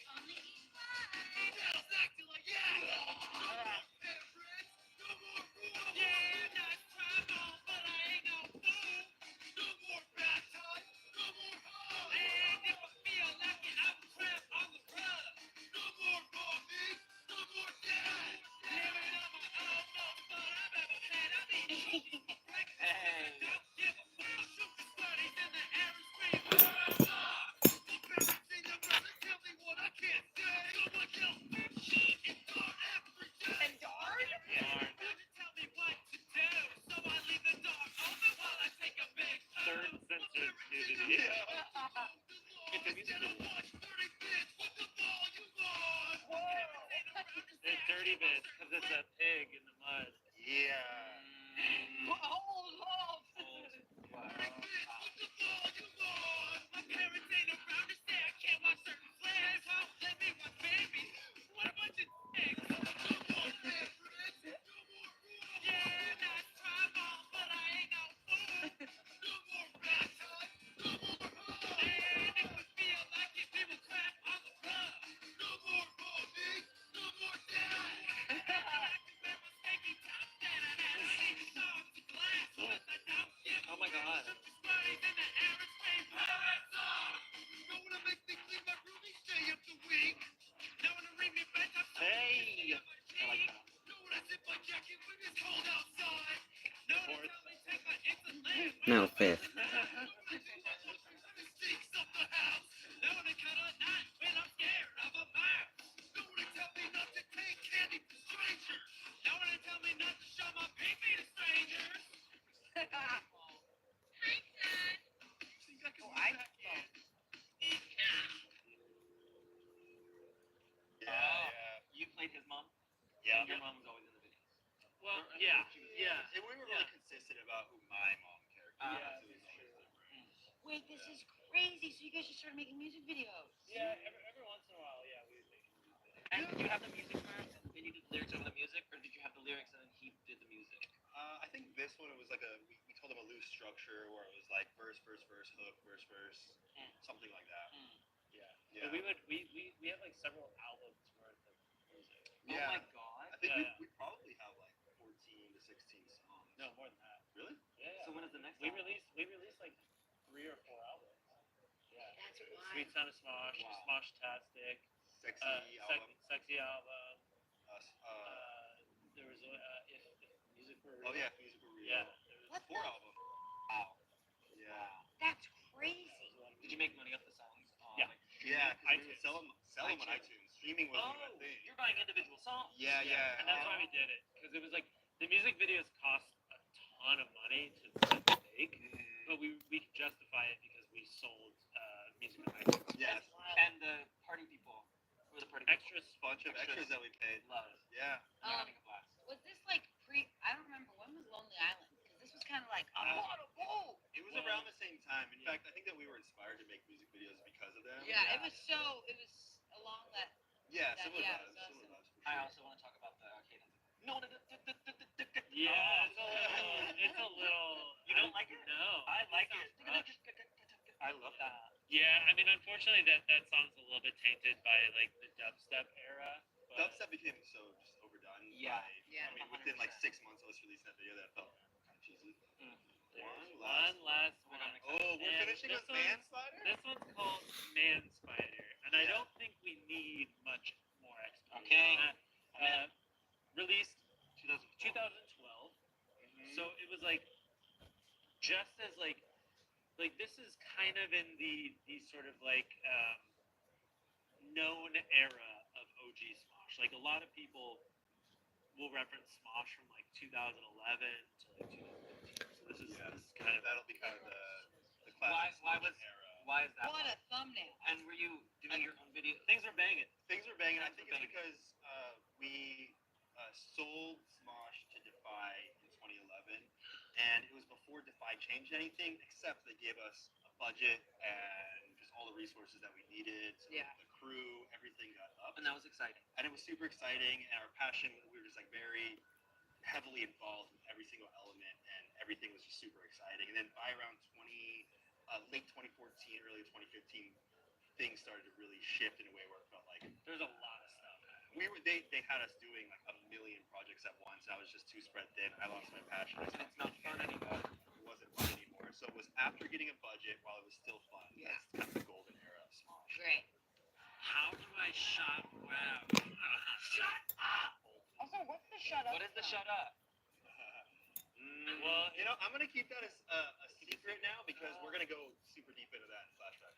Speaker 2: Tails acting like yeah. No more parents, no more rules. Yeah, nice try, Mom, but I ain't no fool. No more bad time, no more home. And if I feel like it, I will trap on the run. No more mommy, no more dad. Living on my own, no fun I've ever had. I need shooters for breakfast.
Speaker 3: Hey.
Speaker 2: Don't give a fuck. Shoot the studies in the air and scream. My parents ain't never tell me what I can't say. Someone else big shit and darn every day.
Speaker 4: And darn?
Speaker 5: Darn.
Speaker 2: Tell me what to do, so I leave the door open while I take a big
Speaker 5: Third censored nudity.
Speaker 2: It's a music video. Watch 30 bits with the volume on.
Speaker 5: It's dirty bits because it's a pig in the mud.
Speaker 2: Yeah.
Speaker 4: Hold.
Speaker 2: My parents ain't around to say I can't watch certain flares.
Speaker 1: No, fifth.
Speaker 3: You played his mom?
Speaker 2: Yeah.
Speaker 3: Your mom was always in the videos.
Speaker 5: Well, yeah.
Speaker 2: And we were really consistent about who my mom character was.
Speaker 3: Yeah.
Speaker 2: It was always different.
Speaker 4: Wait, this is crazy. So you guys just started making music videos?
Speaker 5: Yeah, every once in a while, yeah, we would make a music video.
Speaker 3: And did you have the music first, and then you did the lyrics over the music, or did you have the lyrics and then he did the music?
Speaker 2: I think this one, it was like we told him a loose structure where it was like verse, hook, verse, something like that.
Speaker 5: Yeah.
Speaker 2: Yeah.
Speaker 5: But we have like several albums worth of music.
Speaker 2: Yeah.
Speaker 3: Oh my god.
Speaker 2: I think
Speaker 5: Yeah.
Speaker 2: we probably have like 14 to 16 songs.
Speaker 5: No, more than that.
Speaker 2: Really?
Speaker 5: Yeah.
Speaker 3: So when is the next
Speaker 5: we
Speaker 3: album?
Speaker 5: released like 3 or 4 albums. Yeah.
Speaker 4: That's
Speaker 5: Sweet
Speaker 4: wild.
Speaker 5: Sound of Smosh,
Speaker 3: Wow.
Speaker 5: Smosh-tastic,
Speaker 2: Sexy album.
Speaker 5: Sexy album. There was if music were real.
Speaker 2: Oh yeah, music were real.
Speaker 5: Yeah. There was
Speaker 4: What
Speaker 2: 4
Speaker 4: the?
Speaker 2: album.
Speaker 3: Wow.
Speaker 2: Yeah.
Speaker 4: That's crazy.
Speaker 3: Did you make money off the songs?
Speaker 5: Yeah.
Speaker 2: Yeah, because we would
Speaker 5: iTunes.
Speaker 2: sell them on iTunes. Streaming wasn't a
Speaker 3: Oh,
Speaker 2: thing.
Speaker 3: you're buying individual songs.
Speaker 2: Yeah, yeah.
Speaker 5: And that's why we did it, because it was like the music videos cost a ton of money to make, but we could justify it because we sold music on iTunes.
Speaker 2: Yeah,
Speaker 4: That's wild.
Speaker 3: And the party people. Who were the party people?
Speaker 5: Extras.
Speaker 2: bunch of extras that we paid.
Speaker 3: Love it.
Speaker 2: Yeah.
Speaker 3: You're having a blast.
Speaker 4: Was this like I don't remember, when was Lonely Island? Because this was kind of like, I
Speaker 2: Uh,
Speaker 4: want to go.
Speaker 2: It was around the same time. In fact, I think that we were inspired to make music videos because of them.
Speaker 4: Yeah, it was along that.
Speaker 2: Yeah,
Speaker 4: That-
Speaker 2: similar
Speaker 4: yeah,
Speaker 2: vibes.
Speaker 4: so
Speaker 2: Similar vibes for
Speaker 3: I
Speaker 2: sure.
Speaker 3: also want to talk about the cadence. No,
Speaker 5: Yeah, it's a little.
Speaker 3: You don't like it?
Speaker 5: No.
Speaker 3: I like it.
Speaker 5: Rushed.
Speaker 3: I love that.
Speaker 5: Yeah, I mean, unfortunately, that song's a little bit tainted by like the dubstep era. But
Speaker 2: Dubstep became so just overdone.
Speaker 3: Yeah.
Speaker 4: Yeah.
Speaker 2: I mean, within like 6 months of us releasing that video, that felt kind of cheesy.
Speaker 5: there's
Speaker 2: One
Speaker 5: last
Speaker 3: We're
Speaker 5: one.
Speaker 3: gonna
Speaker 2: Oh, we're
Speaker 5: And
Speaker 2: finishing
Speaker 5: this
Speaker 2: with Man Spider?
Speaker 5: This one's called Man Spider, and I
Speaker 2: Yeah.
Speaker 5: don't think we need much more explanation.
Speaker 3: Okay.
Speaker 5: on that. Released
Speaker 3: 2012.
Speaker 5: 2012, so it was like just as like this is kind of in the sort of like known era of OG Smosh. Like a lot of people will reference Smosh from like 2011 to like 2015. So this is kind of
Speaker 2: That'll be kind of the
Speaker 3: Why
Speaker 2: classic
Speaker 3: was
Speaker 2: era.
Speaker 3: why is that?
Speaker 4: What a thumbnail.
Speaker 3: And were you doing your own video? Things are banging.
Speaker 2: Things are banging. I
Speaker 3: Things
Speaker 2: think
Speaker 3: are
Speaker 2: it's because we sold Smosh to Defy in 2011, and it was before Defy changed anything, except they gave us a budget and just all the resources that we needed. So
Speaker 4: Yeah.
Speaker 2: the crew, everything got up.
Speaker 3: And that was exciting.
Speaker 2: And it was super exciting, and our passion, we were just like very heavily involved with every single element, and everything was just super exciting. And then by around late 2014, early 2015, things started to really shift in a way where it felt like
Speaker 5: there's a lot of stuff.
Speaker 2: they had us doing like a million projects at once. I was just too spread thin. I lost my passion.
Speaker 3: And it's not fun anymore.
Speaker 2: It wasn't fun anymore. So it was after getting a budget while it was still fun.
Speaker 4: Yeah.
Speaker 2: That's kind of the golden era of Smosh.
Speaker 4: Great.
Speaker 5: How do I shop well?
Speaker 3: Shut up!
Speaker 4: Also, what's the shut up?
Speaker 3: What is the shut up?
Speaker 5: Well,
Speaker 2: You know, I'm gonna keep that as a secret now because we're gonna go super deep into that in flashback.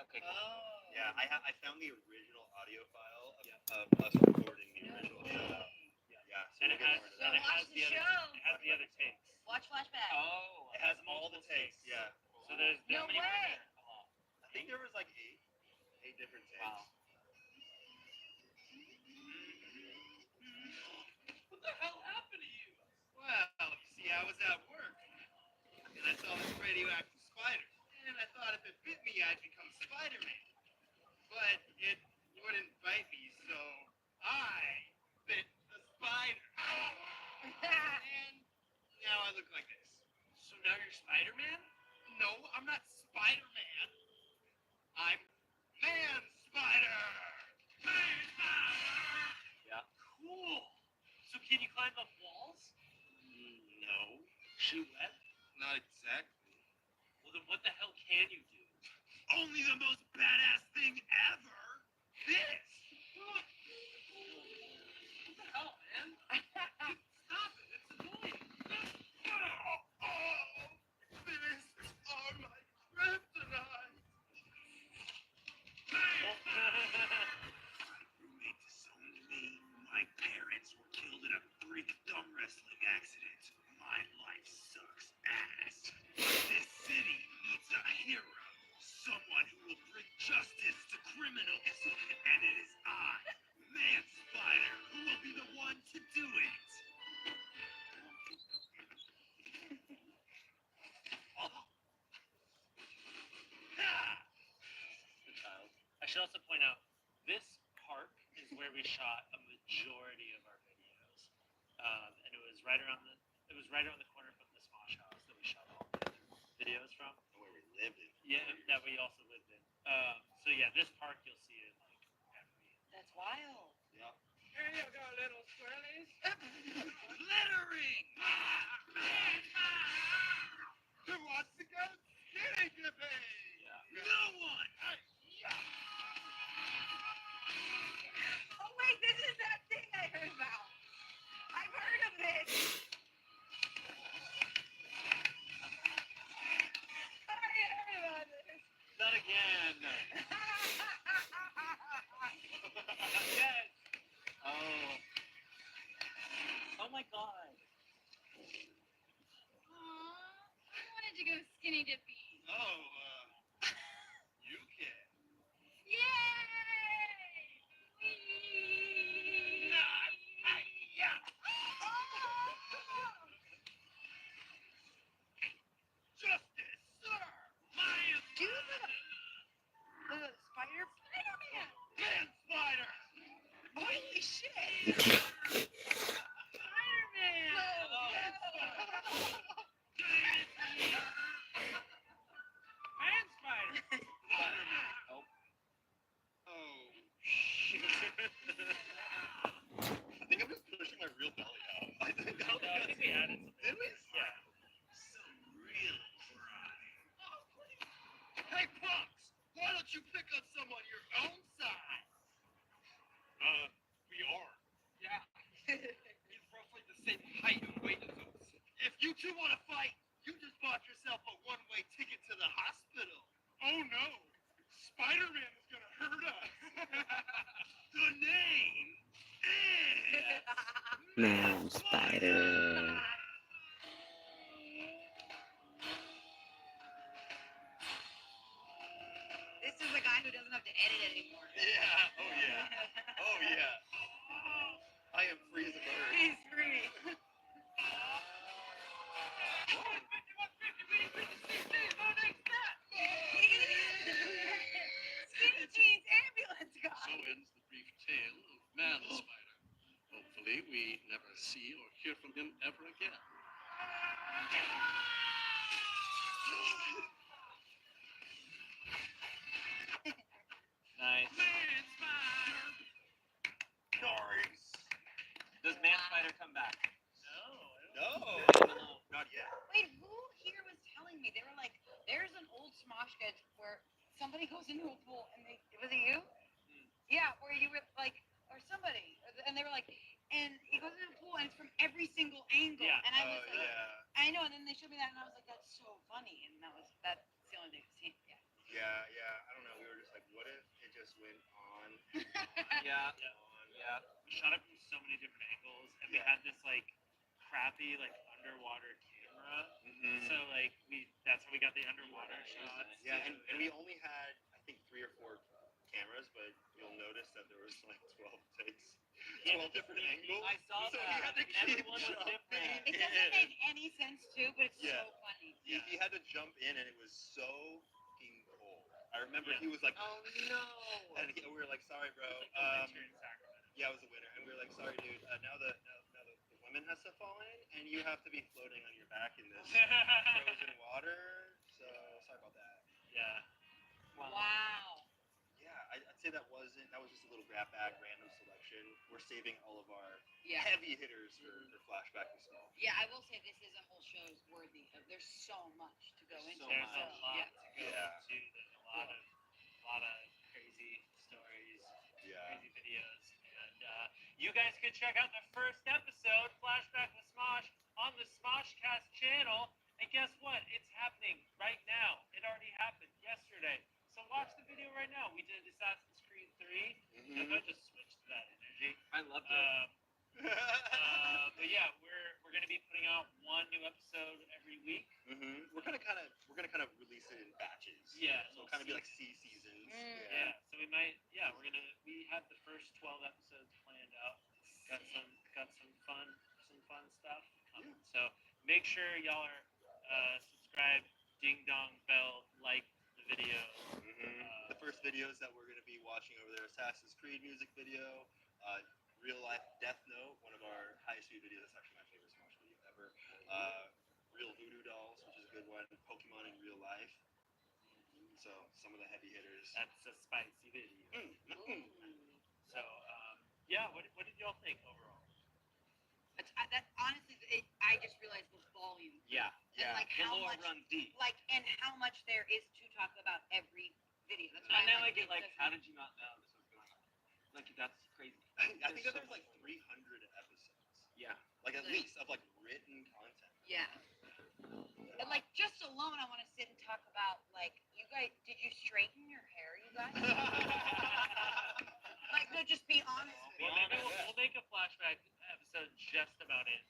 Speaker 3: Okay, cool.
Speaker 4: Oh.
Speaker 2: Yeah, I found the original audio file of us recording the original show. Yeah, so
Speaker 5: and
Speaker 2: we'll
Speaker 5: it
Speaker 2: get
Speaker 5: has
Speaker 2: more into
Speaker 4: So
Speaker 2: that.
Speaker 4: watch the show.
Speaker 5: it has the other takes.
Speaker 4: Watch flashback.
Speaker 3: Oh,
Speaker 2: It has all the takes. Yeah,
Speaker 5: So there's
Speaker 4: No
Speaker 5: how many
Speaker 4: way.
Speaker 5: were there?
Speaker 2: I think there was like eight different takes.
Speaker 3: wow.
Speaker 8: What the hell happened to you?
Speaker 9: Well, you see, I was at work, and I saw this radioactive spider, and I thought if it bit me, I'd become Spider-Man. But it wouldn't bite me, so I bit the spider. And now I look like this.
Speaker 8: So now you're Spider-Man?
Speaker 9: No, I'm not Spider-Man. I'm Man Spider. Man Spider.
Speaker 8: Cool. So can you climb up walls?
Speaker 9: No,
Speaker 8: She wet?
Speaker 9: not exactly.
Speaker 8: Well, then what the hell can you do?
Speaker 9: Only the most badass thing ever. This.
Speaker 8: What the hell, man? Stop it. It's annoying.
Speaker 9: Oh, this
Speaker 2: Someone who will bring justice to criminals. And it is I, Man Spider, who will be the one to do it.
Speaker 5: The child. I should also point out, this park is where we shot a majority of our videos, and it was right around the corner from the Smosh house that we shot all the videos from.
Speaker 2: Where we lived in.
Speaker 5: Yeah, that we also lived in. So yeah, this park you'll see it like every.
Speaker 4: That's wild.
Speaker 2: Yep.
Speaker 6: Here you go, little squirrelies.
Speaker 2: Littering! Who wants to go skinny dipping?
Speaker 5: Yeah.
Speaker 2: No one!
Speaker 4: Oh wait, this is that thing I heard about. I've heard of this. I heard about this.
Speaker 5: Not again. Yes. Oh. Oh my God.
Speaker 4: Aw, I wanted to go skinny dipping.
Speaker 2: Oh, you can.
Speaker 4: Yay! Whee!
Speaker 2: Yeah. Justice, sir!
Speaker 4: Do the spider Spider-Man.
Speaker 2: Man Spider!
Speaker 4: Holy shit!
Speaker 5: Spider-Man. Man Spider. Oh.
Speaker 2: Oh, shit. I think I'm just pushing my real belly out. I think
Speaker 5: I think we added some.
Speaker 2: Did we?
Speaker 5: Yeah.
Speaker 2: Some real pride. Hey, punks! Why don't you pick up someone your own size?
Speaker 9: We are.
Speaker 6: Yeah.
Speaker 9: He's roughly the same height and weight as us.
Speaker 2: If you two want to fight, you just bought yourself a one-way ticket to the hospital.
Speaker 9: Oh no! Spider-Man is gonna hurt us.
Speaker 2: The name is
Speaker 1: Man Spider.
Speaker 4: This is the guy who doesn't have to edit anymore.
Speaker 2: Yeah. Oh yeah. Oh yeah. I am free as a bird.
Speaker 4: He's free. Skinny Jeans ambulance guy.
Speaker 8: So ends the brief tale of Man Spider. Hopefully, we never see or hear from him ever again.
Speaker 5: Nice.
Speaker 2: Man Spider. Nice.
Speaker 5: Does Man Spider come back?
Speaker 2: No. Not yet.
Speaker 4: Wait, who here was telling me? They were like, there's an old Smosh sketch where somebody goes into a pool and they, was it you? Yeah, where you were like, or somebody, and they were like, and he goes into a pool and it's from every single angle.
Speaker 5: Yeah.
Speaker 4: And I was like,
Speaker 2: Yeah.
Speaker 4: I know, and then they showed me that and I was like, that's so funny. And that's the only thing I've seen. Yeah.
Speaker 2: Yeah. I don't know. We were just like, what if it just went on?
Speaker 5: Yeah.
Speaker 2: On.
Speaker 5: Yeah. We shot it from so many different angles, and we had this like crappy like underwater camera.
Speaker 2: Mm-hmm.
Speaker 5: So like that's how we got the underwater shots.
Speaker 2: Yeah, and we only had I think 3 or 4 cameras, but you'll notice that there was like 12 takes, 12 different angles.
Speaker 5: I saw
Speaker 2: So
Speaker 5: that.
Speaker 2: he had to keep
Speaker 5: Everyone was
Speaker 2: jumping
Speaker 5: different.
Speaker 4: It doesn't make any sense too, but it's
Speaker 2: Yeah.
Speaker 4: so funny.
Speaker 2: He had to jump in, and it was so fucking cold. I remember
Speaker 5: Yeah.
Speaker 2: he was like,
Speaker 4: Oh no.
Speaker 2: and we were like, sorry, bro.
Speaker 5: It was like the winter in Sacramento.
Speaker 2: Yeah, it was a winner, and we were like, sorry, dude. Now the women has to fall in, and you have to be floating on your back in this frozen water. So sorry about that.
Speaker 5: Yeah.
Speaker 4: Wow.
Speaker 2: Yeah, I'd say that was just a little grab bag random selection. We're saving all of our
Speaker 4: Yeah.
Speaker 2: heavy hitters for flashback and small.
Speaker 4: Yeah, I will say this is a whole show is worthy of. There's so much to go into.
Speaker 2: So
Speaker 5: There's
Speaker 2: much.
Speaker 5: a lot
Speaker 4: Yeah.
Speaker 5: to go into. There's a lot of crazy stories,
Speaker 2: Yeah.
Speaker 5: crazy videos, and you guys can check out the first episode, Flashback with Smosh, on the Smoshcast channel. And guess what? It's happening right now. It already happened yesterday. So watch the video right now. We did Assassin's Creed 3. I'm going to switch to that energy.
Speaker 3: I loved it.
Speaker 5: But yeah, we're going to be putting putting out one new episode every week.
Speaker 2: We're gonna kind of release it in batches.
Speaker 5: Yeah,
Speaker 2: So it'll kind of be like seasons.
Speaker 5: Yeah. So we have the first 12 episodes planned out. Got some fun stuff coming. So make sure y'all are subscribed, ding dong bell, like the video.
Speaker 2: The first videos that we're gonna be watching over there: Assassin's Creed music video, Real Life Death Note, one of our highest viewed videos. That's actually my favorite Smosh video ever. Real Voodoo Dolls, which is a good one. Pokemon in real life. So some of the heavy hitters.
Speaker 5: That's a spicy video. So yeah, what did y'all think overall?
Speaker 4: That honestly, I just realized the volume.
Speaker 3: Yeah.
Speaker 4: And like how
Speaker 3: lore
Speaker 4: much,
Speaker 3: runs deep.
Speaker 4: like, and how much there is to talk about every video. That's
Speaker 3: And
Speaker 4: why
Speaker 3: now I
Speaker 4: like,
Speaker 3: get like, how did you not know this was going on? Like that's crazy.
Speaker 2: I think that there's like 300 episodes.
Speaker 3: Yeah.
Speaker 2: Like at least of like written content.
Speaker 4: Yeah. And like just alone, I want to sit and talk about like you guys. Did you straighten your hair, you guys? Like, no, just be honest.
Speaker 5: Well, maybe we'll make a flashback episode just about it.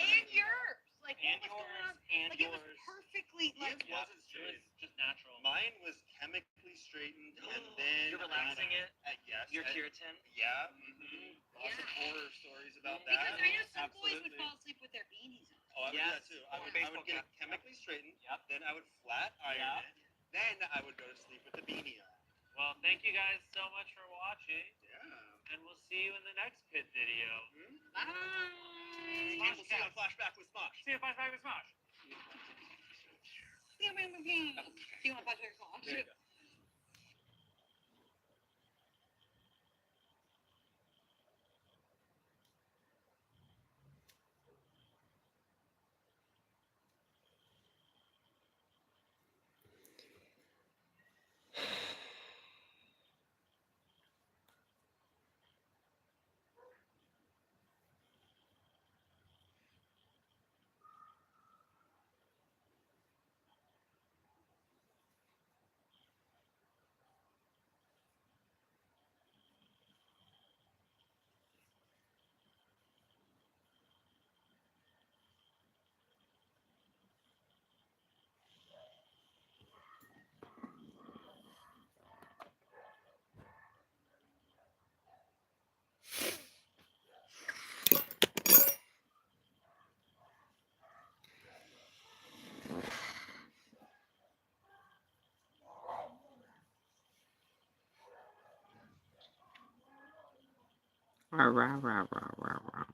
Speaker 4: And yours, like
Speaker 5: And
Speaker 4: what was going on?
Speaker 5: yours, and
Speaker 4: Like it was
Speaker 5: yours.
Speaker 4: perfectly like.
Speaker 2: It wasn't
Speaker 5: It
Speaker 2: straight.
Speaker 5: was just natural.
Speaker 2: Mine was chemically straightened, and then
Speaker 3: You're relaxing it.
Speaker 2: Yes.
Speaker 3: Your
Speaker 2: and-
Speaker 3: keratin.
Speaker 2: Yeah. Lots of horror stories about that.
Speaker 4: Because I know some boys would
Speaker 2: Absolutely.
Speaker 4: fall asleep with their beanies on.
Speaker 2: Oh, I would do that too. I would get it chemically straightened.
Speaker 3: Yep.
Speaker 2: Then I would flat iron
Speaker 3: Yeah.
Speaker 2: it. Then I would go to sleep with the beanie on.
Speaker 5: Well, thank you guys so much for watching,
Speaker 2: Yeah.
Speaker 5: and we'll see you in the next pit video.
Speaker 4: Bye.
Speaker 2: And we'll see you on Flashback with Smosh.
Speaker 5: See you flashback with Smosh.
Speaker 4: See you on the podcast.
Speaker 2: There you go.
Speaker 1: Rah, rah, rah, rah, rah, rah.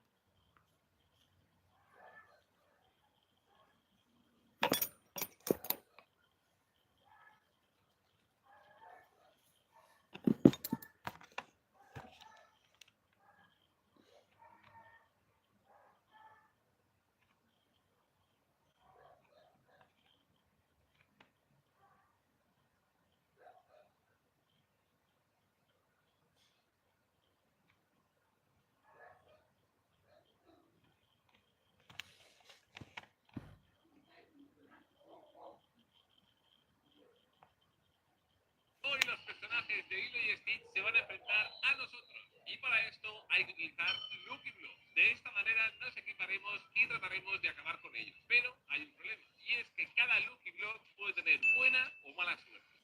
Speaker 8: Hoy los personajes de Lilo y Stitch se van a enfrentar a nosotros. Y para esto hay que utilizar Lucky Block. De esta manera nos equiparemos y trataremos de acabar con ellos. Pero hay un problema. Y es que cada Lucky Block puede tener buena o mala suerte.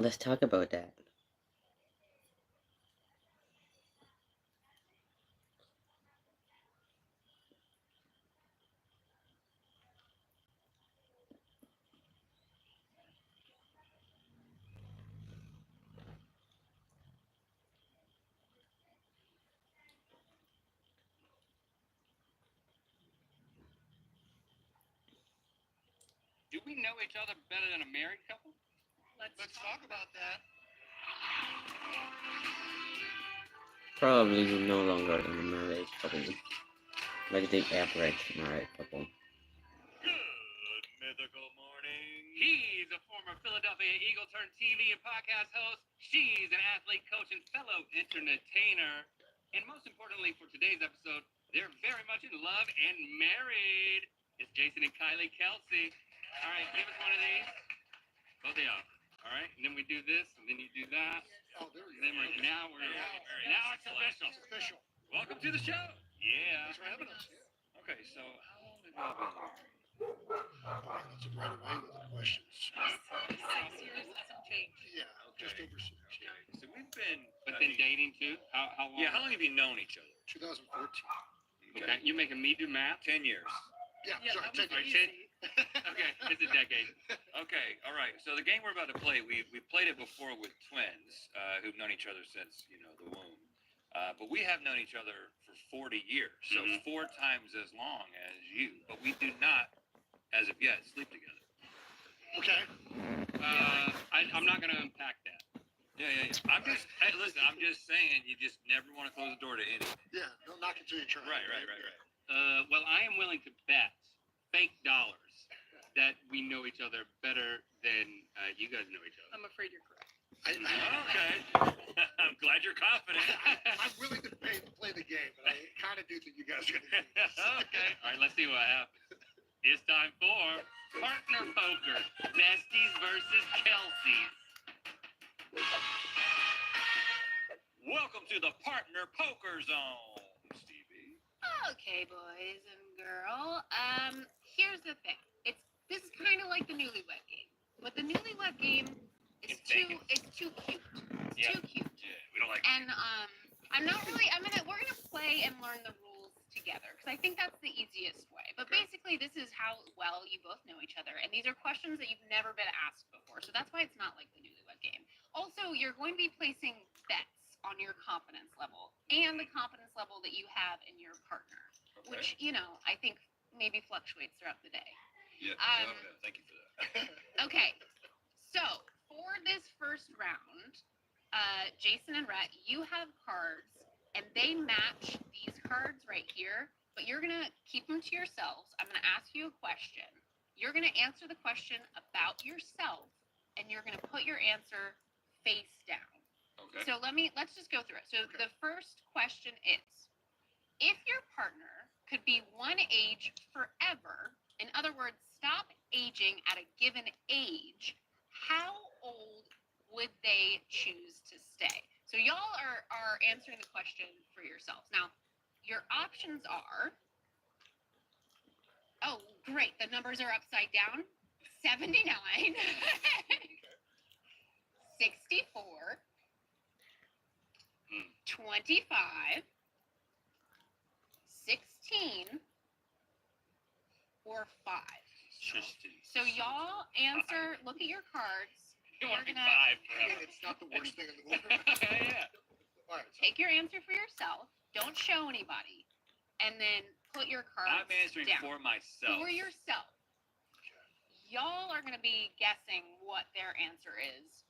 Speaker 1: Let's talk about that.
Speaker 2: Do we know each other better than a married couple? Let's talk about that.
Speaker 1: Probably no longer in a married couple. Like the average married couple.
Speaker 2: Good mythical morning. He's a former Philadelphia Eagle turned TV and podcast host. She's an athlete, coach, and fellow entertainer. And most importantly for today's episode, they're very much in love and married. It's Jason and Kylie Kelsey. All right, give us one of these. Both of y'all. All right, and then we do this, and then you do that.
Speaker 9: Oh, there we
Speaker 2: And then
Speaker 9: go.
Speaker 2: now it's official.
Speaker 9: It's official.
Speaker 2: Welcome to the show. Yeah.
Speaker 9: Thanks for having us.
Speaker 2: Okay, so how long have y'all been married?
Speaker 9: That's it right away with the questions.
Speaker 4: 6 years, some change.
Speaker 9: Yeah, just over 6.
Speaker 2: Okay, so we've been, but then dating too. How long?
Speaker 5: Yeah, how long have you known each other?
Speaker 9: 2014.
Speaker 2: Okay, you're making me do math.
Speaker 5: 10 years.
Speaker 9: Yeah, sorry,
Speaker 4: that
Speaker 9: 10
Speaker 4: was
Speaker 9: years.
Speaker 4: easy.
Speaker 2: Okay, it's a decade.
Speaker 5: Okay, all right. So the game we're about to play, we played it before with twins who've known each other since, the womb. But we have known each other for 40 years, so
Speaker 2: Mhm.
Speaker 5: 4 times as long as you. But we do not, as of yet, sleep together.
Speaker 9: Okay.
Speaker 2: I'm not gonna unpack that.
Speaker 5: Yeah. Listen, I'm just saying, you just never want to close the door to anything.
Speaker 9: Yeah, don't knock it till you try.
Speaker 5: Right.
Speaker 2: Well, I am willing to bet fake dollars that we know each other better than you guys know each other.
Speaker 4: I'm afraid you're correct.
Speaker 5: Okay. I'm glad you're confident.
Speaker 9: I'm willing to play the game, but I kind of do think you guys are going to do this.
Speaker 2: Okay. All right, let's see what happens. It's time for partner poker. Besties versus Kelseys.
Speaker 5: Welcome to the partner poker zone, Stevie.
Speaker 4: Okay, boys and girl. Here's the thing. This is kind of like the newlywed game, but the newlywed game is
Speaker 5: It's
Speaker 4: too
Speaker 5: vacant.
Speaker 4: it's too cute. It's
Speaker 5: Yeah.
Speaker 4: too cute.
Speaker 5: Yeah, we don't like
Speaker 4: And we're gonna play and learn the rules together because I think that's the easiest way. But
Speaker 5: Okay.
Speaker 4: basically, this is how well you both know each other, and these are questions that you've never been asked before. So that's why it's not like the newlywed game. Also, you're going to be placing bets on your confidence level and the confidence level that you have in your partner,
Speaker 5: Okay.
Speaker 4: which I think maybe fluctuates throughout the day.
Speaker 5: Yeah, thank you for that.
Speaker 4: Okay, so for this first round,
Speaker 11: Jason and Rhett, you have cards, and they match these cards right here, but you're going to keep them to yourselves. I'm going to ask you a question. You're going to answer the question about yourself, and you're going to put your answer face down.
Speaker 2: Okay.
Speaker 11: So let's just go through it. So the first question is, if your partner could be one age forever, in other words, stop aging at a given age, how old would they choose to stay? So y'all are answering the question for yourselves. Now, your options are, oh, great, the numbers are upside down. 79, 64, 25, 16, or 5.
Speaker 2: Interesting.
Speaker 11: So y'all answer, look at your cards.
Speaker 2: You want to be
Speaker 11: You're
Speaker 2: 5 forever.
Speaker 9: It's not the worst thing in the world.
Speaker 2: Yeah.
Speaker 9: All right, so
Speaker 11: Take your answer for yourself. Don't show anybody. And then put your cards
Speaker 2: I'm answering
Speaker 11: down.
Speaker 2: for myself.
Speaker 11: For yourself. Y'all are going to be guessing what their answer is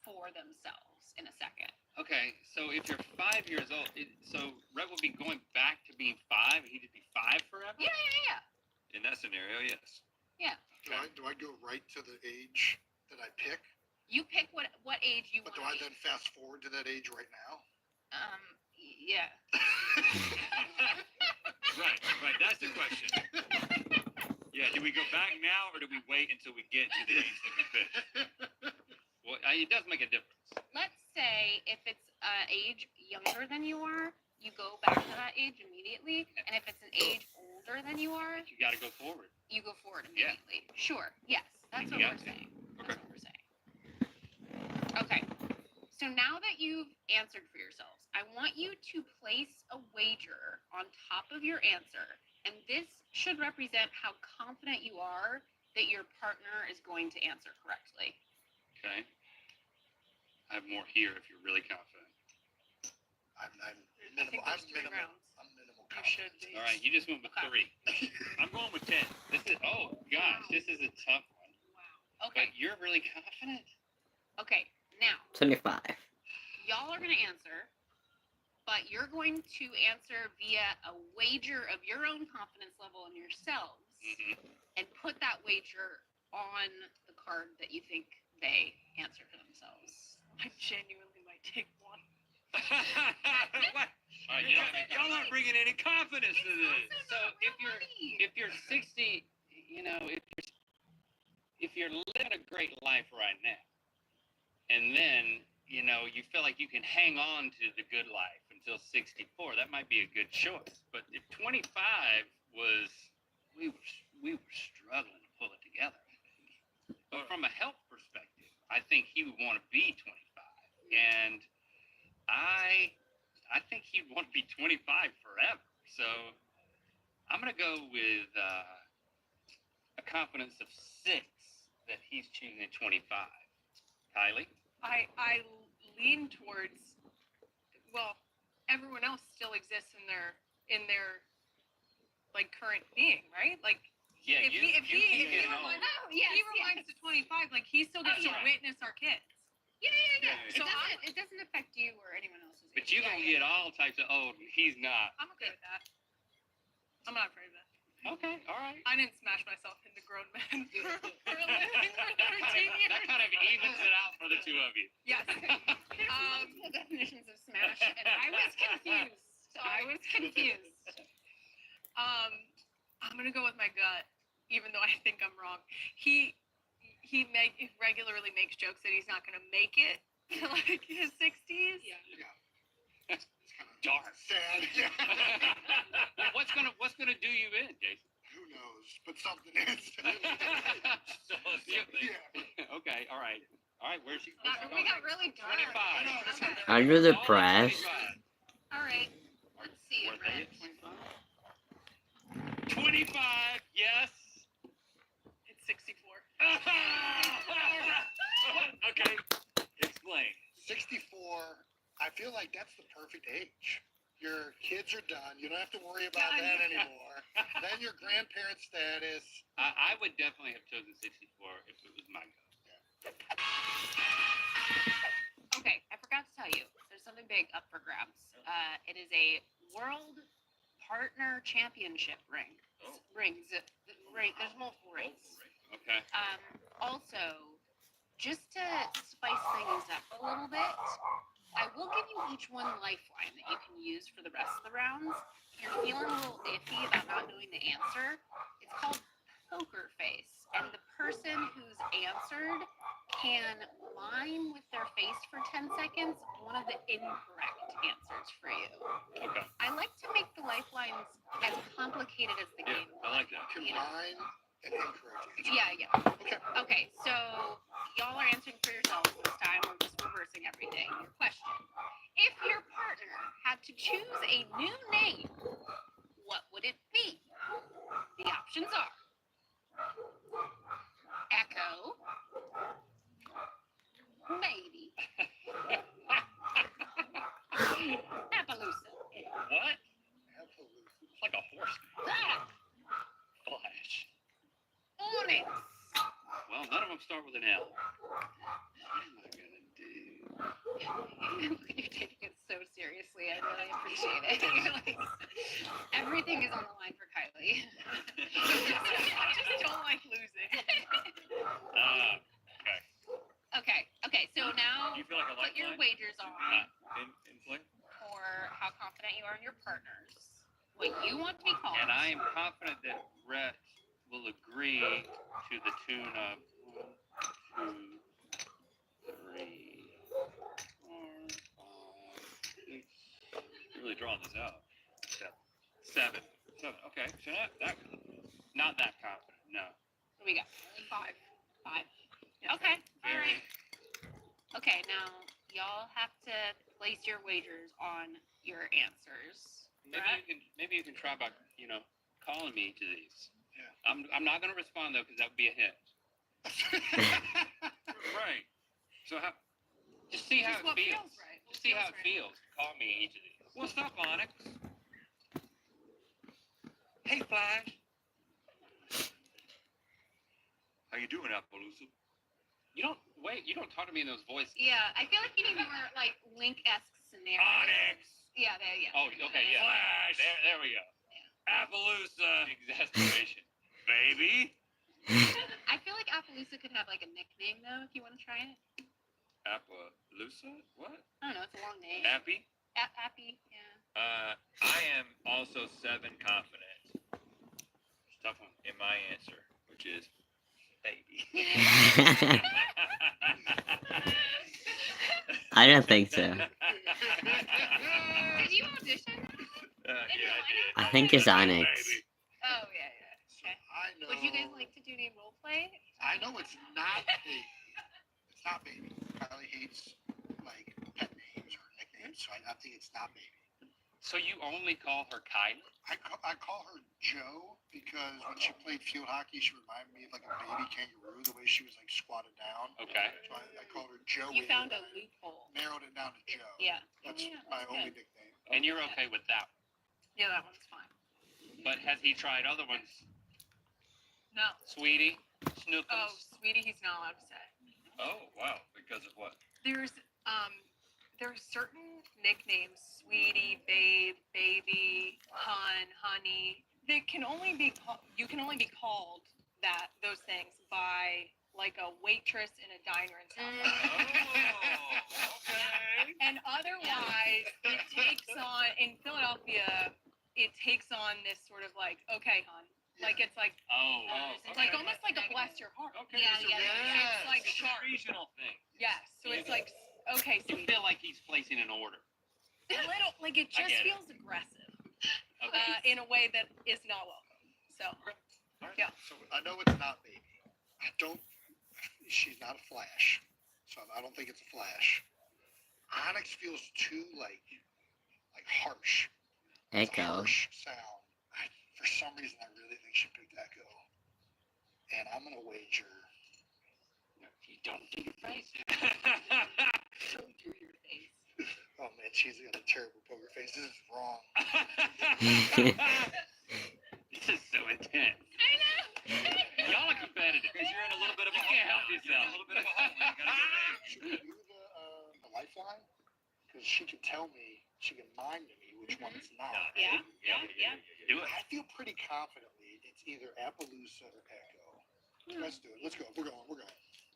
Speaker 11: for themselves in a second.
Speaker 2: Okay, so if you're 5 years old, so Rhett will be going back to being 5, and he'd be 5 forever?
Speaker 11: Yeah.
Speaker 2: In that scenario, yes.
Speaker 11: Yeah.
Speaker 9: do I go right to the age that I pick?
Speaker 11: You pick what age you
Speaker 9: But
Speaker 11: want.
Speaker 9: do I then fast forward to that age right now?
Speaker 11: Yeah.
Speaker 2: Right, that's the question. Yeah, do we go back now, or do we wait until we get to the age that we pick? Well, it does make a difference.
Speaker 11: Let's say if it's age younger than you are, you go back to that age immediately. And if it's an age older than you are,
Speaker 2: You got to go forward.
Speaker 11: you go forward
Speaker 2: Yeah.
Speaker 11: immediately. Sure. Yes. That's what
Speaker 2: Yeah.
Speaker 11: we're saying.
Speaker 2: Okay.
Speaker 11: That's what we're saying. Okay. So now that you've answered for yourselves, I want you to place a wager on top of your answer. And this should represent how confident you are that your partner is going to answer correctly.
Speaker 2: Okay. I have more here if you're really confident.
Speaker 9: I'm
Speaker 6: I
Speaker 9: minimal.
Speaker 6: think there's 2
Speaker 9: minimal.
Speaker 6: rounds.
Speaker 9: I'm minimal.
Speaker 6: You should be.
Speaker 2: All right, you just went with 3. I'm going with 10. Oh gosh, this is a tough one.
Speaker 11: Wow. Okay.
Speaker 2: But you're really confident.
Speaker 11: Okay. Now,
Speaker 1: 25.
Speaker 11: y'all are going to answer, but you're going to answer via a wager of your own confidence level in yourselves and put that wager on the card that you think they answer for themselves.
Speaker 6: I genuinely might take one.
Speaker 2: What? All right, y'all aren't bringing any confidence to this. So if you're 60, if you're living a great life right now, and then you feel like you can hang on to the good life until 64, that might be a good choice. But if 25 was, we were struggling to pull it together. But from a health perspective, I think he would want to be 25, and I think he'd want to be 25 forever. So I'm gonna go with a confidence of 6 that he's choosing 25. Kylie?
Speaker 6: I lean towards, well, everyone else still exists in their like current being, right? Like
Speaker 2: Yeah,
Speaker 6: if he
Speaker 11: Oh, yes,
Speaker 6: he rewinds to 25, like he still gets to witness our kids.
Speaker 11: Yeah.
Speaker 2: So
Speaker 11: It doesn't affect you or anyone else's.
Speaker 2: But you're gonna get all types of, oh, he's not.
Speaker 6: I'm okay with that. I'm not afraid of that.
Speaker 2: Okay, all right.
Speaker 6: I didn't smash myself into grown men for a living for 13 years.
Speaker 2: That kind of evens it out for the two of you.
Speaker 6: Yes.
Speaker 11: Multiple definitions of smash, and I was confused.
Speaker 6: I'm gonna go with my gut, even though I think I'm wrong. He regularly makes jokes that he's not gonna make it to like his 60s.
Speaker 9: Yeah.
Speaker 2: It's kind of dark.
Speaker 9: Sad. Yeah.
Speaker 2: Well, what's gonna do you in, Jason?
Speaker 9: Who knows? But something is.
Speaker 2: So,
Speaker 9: Yeah.
Speaker 2: Okay, all right. Where's she
Speaker 11: We got really dark.
Speaker 2: 25.
Speaker 1: Under the
Speaker 2: All
Speaker 1: press.
Speaker 2: 25.
Speaker 11: All right. Let's see
Speaker 2: Were
Speaker 11: it,
Speaker 2: they
Speaker 11: Reg.
Speaker 2: at 25? 25, yes.
Speaker 6: It's 64.
Speaker 2: Okay, explain.
Speaker 9: 64, I feel like that's the perfect age. Your kids are done. You don't have to worry about that anymore. Then your grandparent status.
Speaker 2: I would definitely have chosen 64 if it was my go.
Speaker 11: Okay, I forgot to tell you. There's something big up for grabs. It is a World Partner Championship ring. Rings. There's multiple rings.
Speaker 5: Okay.
Speaker 11: Also, just to spice things up a little bit, I will give you each one lifeline that you can use for the rest of the rounds. If you're feeling a little iffy about not knowing the answer, it's called poker face. And the person who's answered can mime with their face for 10 seconds one of the incorrect answers for you.
Speaker 5: Okay.
Speaker 11: I like to make the lifelines as complicated as the game.
Speaker 5: I like that.
Speaker 2: Combine and incorrect.
Speaker 11: Yeah. Okay, so y'all are answering for yourselves this time. We're just reversing everything. Your question. If your partner had to choose a new name, what would it be? The options are Echo, Baby, Appaloosa,
Speaker 5: What? It's like a horse. Flash.
Speaker 11: Onyx.
Speaker 5: Well, none of them start with an L. What am I gonna do?
Speaker 11: You're taking it so seriously. I really appreciate it. You're like, everything is on the line for Kylie. I just don't like losing. Okay. So now
Speaker 5: You feel like a
Speaker 11: put your
Speaker 5: lifeline?
Speaker 11: wagers on
Speaker 5: In play?
Speaker 11: for how confident you are in your partners. What you want to be called.
Speaker 5: And I am confident that Rhett will agree to the tune of 1, 2, 3, 4, 5, 6. Really drawing this out. 7. Okay, so not that confident. No.
Speaker 11: What do we got? Only 5. 5. Okay. All right. Okay. Now y'all have to place your wagers on your answers.
Speaker 5: Maybe you can try by calling me to these. Yeah. I'm not gonna respond though because that would be a hint. Right. So just see how it feels.
Speaker 11: Right.
Speaker 5: Just see how it feels. Call me each of these. What's up, Onyx? Hey, Flash. How you doing, Appaloosa? You don't talk to me in those voices.
Speaker 11: Yeah, I feel like you need more like Link-esque scenarios.
Speaker 5: Onyx.
Speaker 11: Yeah, there. Yeah.
Speaker 5: Oh, okay, yeah. Flash. There we go. Yeah. Appaloosa. Exasperation. Baby.
Speaker 11: I feel like Appaloosa could have like a nickname though, if you want to try it.
Speaker 5: Appaloosa? What?
Speaker 11: I don't know. It's a long name.
Speaker 5: Appy?
Speaker 11: Appy. Yeah.
Speaker 5: I am also 7 confident. Tough one. In my answer, which is baby.
Speaker 1: I don't think so.
Speaker 11: Did you audition?
Speaker 5: Yeah,
Speaker 1: I think it's Onyx.
Speaker 11: Oh yeah. Okay.
Speaker 2: I know.
Speaker 11: Would you guys like to do any role play?
Speaker 2: I know it's not baby. It's not baby. Kylie hates like pet names or nicknames, so I think it's not baby.
Speaker 5: So you only call her Kylie?
Speaker 2: I call her Joe because when she played field hockey, she reminded me of like a baby kangaroo, the way she was like squatted down.
Speaker 5: Okay.
Speaker 2: So I called her Joe.
Speaker 11: You found a loophole.
Speaker 2: Narrowed it down to Joe.
Speaker 11: Yeah.
Speaker 2: That's
Speaker 11: Yeah,
Speaker 2: my
Speaker 11: that's
Speaker 2: only
Speaker 11: good.
Speaker 2: nickname.
Speaker 5: And you're okay with that one?
Speaker 11: Yeah, that one's fine.
Speaker 5: But has he tried other ones?
Speaker 11: No.
Speaker 5: Sweetie? Snookums?
Speaker 11: Oh, sweetie, he's not allowed to say.
Speaker 5: Oh, wow. Because of what?
Speaker 12: There's certain nicknames, sweetie, babe, baby, hun, honey, that can only be you can only be called those things by like a waitress in a diner in South Philly.
Speaker 5: Okay.
Speaker 12: And otherwise, it takes on in Philadelphia. It takes on this sort of like, okay, hun, like it's like
Speaker 5: Okay.
Speaker 12: like almost like a bless your heart.
Speaker 5: Okay.
Speaker 11: Yeah.
Speaker 12: It's like
Speaker 5: It's a
Speaker 12: sharp.
Speaker 5: regional thing.
Speaker 12: Yes. So it's like, okay,
Speaker 5: You
Speaker 12: sweetie.
Speaker 5: feel like he's placing an order.
Speaker 12: A little like it
Speaker 5: I
Speaker 12: just
Speaker 5: get it.
Speaker 12: feels aggressive
Speaker 5: Okay.
Speaker 12: in a way that is not welcome. So yeah.
Speaker 2: So I know it's not baby. She's not a Flash. So I don't think it's a Flash. Onyx feels too like harsh. It's a
Speaker 1: Echo.
Speaker 2: harsh sound. For some reason, I really think she picked Echo. And I'm gonna wager.
Speaker 5: You don't do your face.
Speaker 11: Don't do your face.
Speaker 2: Oh man, she's got a terrible poker face. This is wrong.
Speaker 5: This is so intense.
Speaker 11: I know.
Speaker 5: Y'all are competitive because you're in a little bit of a hole. You can't help yourself. A little bit of a hole. You gotta get ready.
Speaker 2: Should we do the
Speaker 13: lifeline? Because she can tell me, she can mind me which one it's not.
Speaker 11: Yeah.
Speaker 2: Do it.
Speaker 13: I feel pretty confidently it's either Appaloosa or Echo. Let's do it. Let's go. We're going.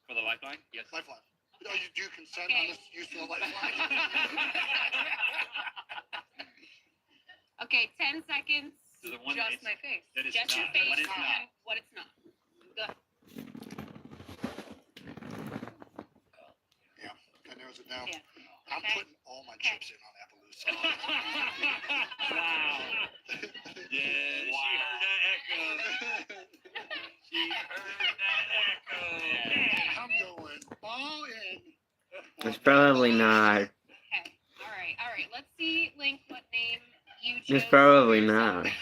Speaker 2: For the lifeline? Yes.
Speaker 13: Lifeline. Oh, you do consent
Speaker 11: Okay.
Speaker 13: on this use of the lifeline?
Speaker 11: Okay, 10 seconds.
Speaker 2: So the one
Speaker 12: Just
Speaker 2: it's-
Speaker 12: my face.
Speaker 2: That is
Speaker 11: Just your
Speaker 2: not.
Speaker 11: face
Speaker 2: What is
Speaker 11: and
Speaker 2: not?
Speaker 11: what it's not. Go ahead.
Speaker 13: Yeah, that narrows it down.
Speaker 11: Yeah.
Speaker 13: I'm
Speaker 11: Okay.
Speaker 13: putting all my chips in on Appaloosa.
Speaker 2: Wow. Yeah, she heard that echo. She heard that echo. Yeah.
Speaker 13: I'm going all in.
Speaker 1: It's probably not.
Speaker 11: Okay. All right. Let's see, Link, what name you chose.
Speaker 1: It's probably
Speaker 11: for yourself.
Speaker 1: not.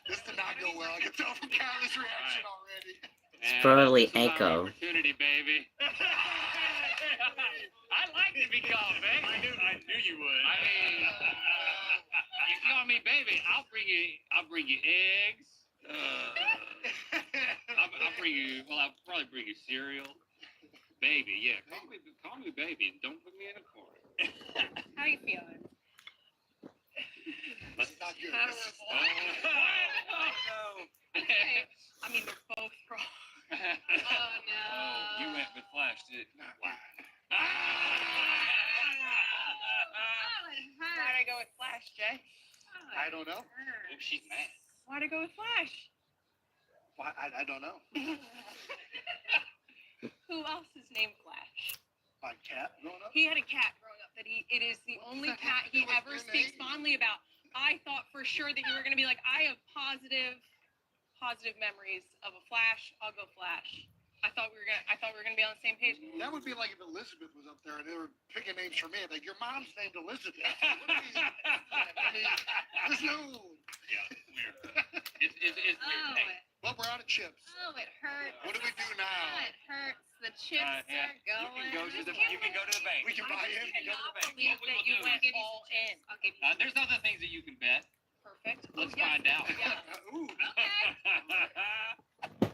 Speaker 13: This did not go well. I can tell from Carol's reaction already.
Speaker 1: It's probably
Speaker 2: this is our
Speaker 1: Echo.
Speaker 2: Opportunity, baby. I like to be called, baby. I knew you would. I mean, you call me baby, I'll bring you eggs. I'll bring you. Well, I'll probably bring you cereal. Baby, yeah. Call me baby, and don't put me in a corner.
Speaker 11: How are you feeling?
Speaker 13: This is not good.
Speaker 11: Okay.
Speaker 12: I mean, they're both wrong.
Speaker 11: Oh, no.
Speaker 2: Oh, you went with Flash, didn't you?
Speaker 11: Oh, it hurts.
Speaker 12: Why'd I go with Flash, Jay?
Speaker 11: Oh,
Speaker 13: I don't know.
Speaker 11: it hurts.
Speaker 2: Oh, she's mad.
Speaker 12: Why'd I go with Flash?
Speaker 13: Why, I don't know.
Speaker 12: Who else is named Flash?
Speaker 13: My cat growing up?
Speaker 12: He had a cat growing up that it is the only cat he
Speaker 13: What's
Speaker 12: ever
Speaker 13: their
Speaker 12: speaks
Speaker 13: name?
Speaker 12: fondly about. I thought for sure that you were going to be like, I have positive memories of a Flash. I'll go Flash. I thought we were gonna be on the same page.
Speaker 13: That would be like if Elizabeth was up there and they were picking names for me. Like, your mom's named Elizabeth. I mean, there's no.
Speaker 2: Yeah, weird. It's weird.
Speaker 11: Oh,
Speaker 2: Hey,
Speaker 13: Well, we're out of chips.
Speaker 11: it hurts.
Speaker 13: What do we do
Speaker 11: Oh,
Speaker 13: now?
Speaker 11: it hurts. The chips
Speaker 2: yeah.
Speaker 11: are going.
Speaker 2: You can go to the bank.
Speaker 13: We can buy in.
Speaker 2: You can go to the bank.
Speaker 12: Believe
Speaker 2: What we
Speaker 12: that
Speaker 2: will
Speaker 12: you
Speaker 2: do
Speaker 12: went
Speaker 2: is-
Speaker 12: all in.
Speaker 11: I'll give you.
Speaker 2: There's other things that you can bet.
Speaker 12: Perfect.
Speaker 2: Let's
Speaker 12: yeah.
Speaker 2: find out.
Speaker 13: Ooh.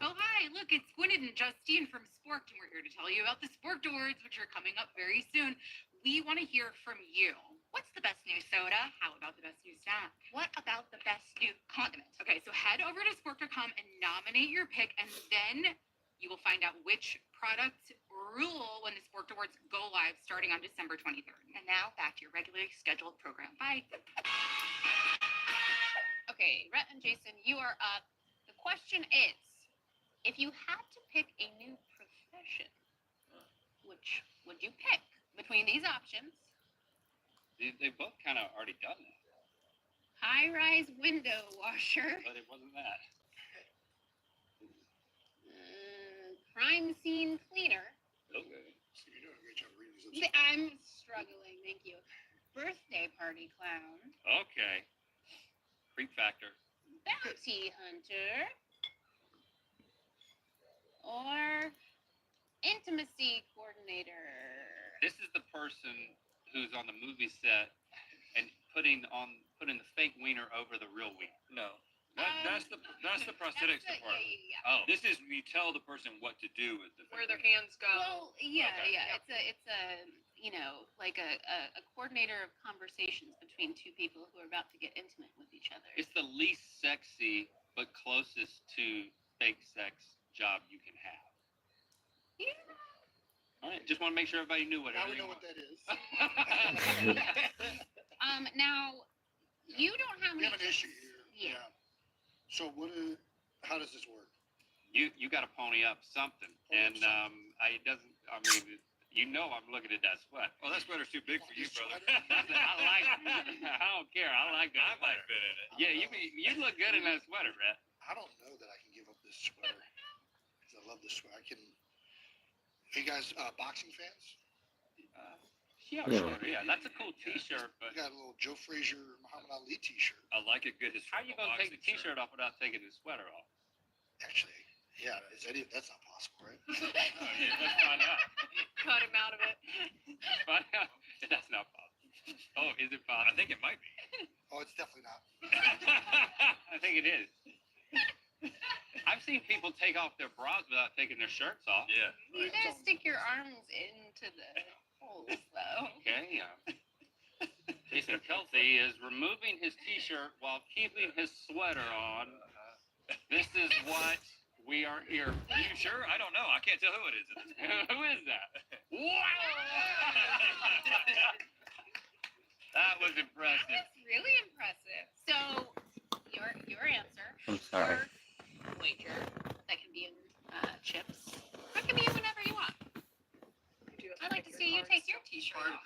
Speaker 14: Oh, hi. Look, it's Gwyneth and Justine from Sporked, and we're here to tell you about the Sporked Awards, which are coming up very soon. We want to hear from you. What's the best new soda? How about the best new snack? What about the best new condiment? Okay, so head over to spork.com and nominate your pick, and then you will find out which products rule when the Sporked Awards go live starting on December 23rd. And now back to your regularly scheduled program. Bye.
Speaker 11: Okay, Rhett and Jason, you are up. The question is, if you had to pick a new profession, which would you pick between these options?
Speaker 2: They've both kind of already done that,
Speaker 11: High-rise window washer,
Speaker 2: but it wasn't that.
Speaker 11: crime scene cleaner.
Speaker 2: Okay.
Speaker 13: So you're doing a great job reading these.
Speaker 11: I'm struggling, thank you. Birthday party clown,
Speaker 2: Okay. Creep factor.
Speaker 11: bounty hunter, or intimacy coordinator.
Speaker 2: This is the person who's on the movie set and putting the fake wiener over the real wiener. No. That's the prosthetics
Speaker 11: That's
Speaker 2: department.
Speaker 11: yeah.
Speaker 2: Oh, this is when you tell the person what to do with the
Speaker 12: Where
Speaker 2: fake
Speaker 12: their
Speaker 2: wiener.
Speaker 12: hands go.
Speaker 11: Well, yeah,
Speaker 2: Okay.
Speaker 11: yeah. It's a like a coordinator of conversations between two people who are about to get intimate with each other.
Speaker 2: It's the least sexy but closest to fake sex job you can have.
Speaker 11: Yeah.
Speaker 2: All right, just want to make sure everybody knew what.
Speaker 13: Now we know
Speaker 2: everything
Speaker 13: what that is.
Speaker 11: Now you don't have
Speaker 13: We
Speaker 11: any.
Speaker 13: have an issue here.
Speaker 11: Yeah.
Speaker 13: So how does this work?
Speaker 2: You got to pony up something, and I'm looking at that sweat. Oh, that sweater's too big for you, brother. I don't care. I like that. I might fit in it. Yeah, you look good in that sweater, Rhett.
Speaker 13: I don't know that I can give up this sweater. Because I love this sweater. Are you guys boxing fans?
Speaker 2: Yeah,
Speaker 1: Yeah.
Speaker 2: sure. Yeah, that's a cool T-shirt, but
Speaker 13: We got a little Joe Frazier, Muhammad Ali T-shirt.
Speaker 2: I like a good. How are you gonna take the T-shirt off without taking the sweater off?
Speaker 13: Actually, yeah, that's not possible, right?
Speaker 2: Let's find out.
Speaker 12: Cut him out of it.
Speaker 2: Find out. That's not possible. Oh, is it possible? I think it might be.
Speaker 13: Oh, it's definitely not.
Speaker 2: I think it is. I've seen people take off their bras without taking their shirts off. Yeah.
Speaker 11: You gotta stick your arms into the. rules, though.
Speaker 5: Okay. Jason Kelsey is removing his T-shirt while keeping his sweater on. This is what we are here for.
Speaker 3: Are you sure? I don't know. I can't tell who it is.
Speaker 5: Who is that? Wow! That was impressive.
Speaker 11: That was really impressive. So, your answer.
Speaker 1: I'm sorry.
Speaker 11: Your wager that can be in chips. That can be in whatever you want. I'd like to see you take your T-shirt off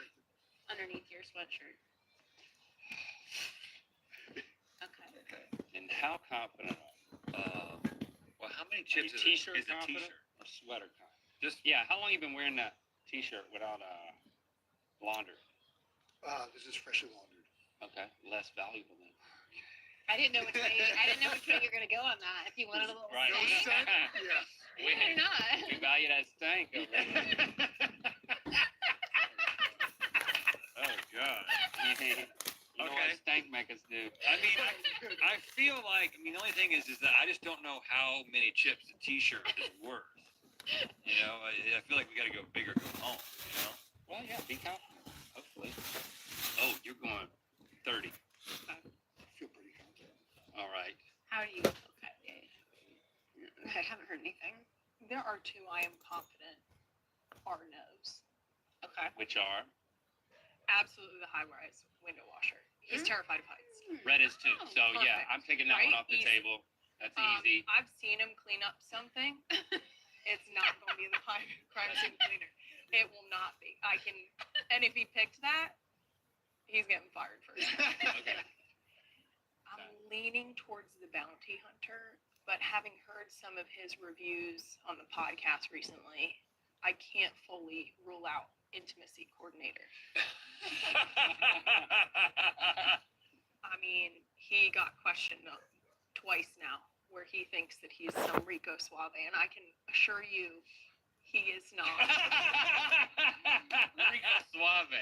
Speaker 11: underneath your sweatshirt. Okay.
Speaker 5: And how confident are you?
Speaker 3: Well, how many chips is
Speaker 5: T-shirt
Speaker 3: a
Speaker 5: confident
Speaker 3: T-shirt?
Speaker 5: or sweater confident? Just how long you been wearing that T-shirt without laundry?
Speaker 13: This is freshly laundered.
Speaker 5: Okay, less valuable then.
Speaker 11: I didn't know which way you're gonna go on that. If you wanted a little
Speaker 5: Right.
Speaker 11: stank,
Speaker 13: Yeah.
Speaker 11: or not.
Speaker 5: We value that stank over there. Oh God. You know what stank make us do?
Speaker 3: I mean, I feel like, the only thing is that I just don't know how many chips a T-shirt is worth. You know, I feel like we got to go big or go home, you know?
Speaker 5: Well, yeah, be confident. Hopefully. Oh, you're going 30.
Speaker 13: I feel pretty confident.
Speaker 5: All right.
Speaker 11: How do you? Okay. I haven't heard anything.
Speaker 12: There are two I am confident are no's.
Speaker 11: Okay.
Speaker 5: Which are?
Speaker 12: Absolutely the high-rise window washer. He's terrified of heights.
Speaker 5: Red is too.
Speaker 11: Oh,
Speaker 5: So yeah,
Speaker 12: perfect.
Speaker 5: I'm taking that
Speaker 12: Right?
Speaker 5: one off the
Speaker 12: Easy.
Speaker 5: table. That's easy.
Speaker 12: I've seen him clean up something. It's not going to be the crime scene cleaner. It will not be. And if he picked that, he's getting fired first.
Speaker 5: Okay.
Speaker 12: I'm leaning towards the bounty hunter, but having heard some of his reviews on the podcast recently, I can't fully rule out intimacy coordinator. I mean, he got questioned twice now, where he thinks that he's some Rico Suave, and I can assure you, he is not.
Speaker 5: Rico Suave.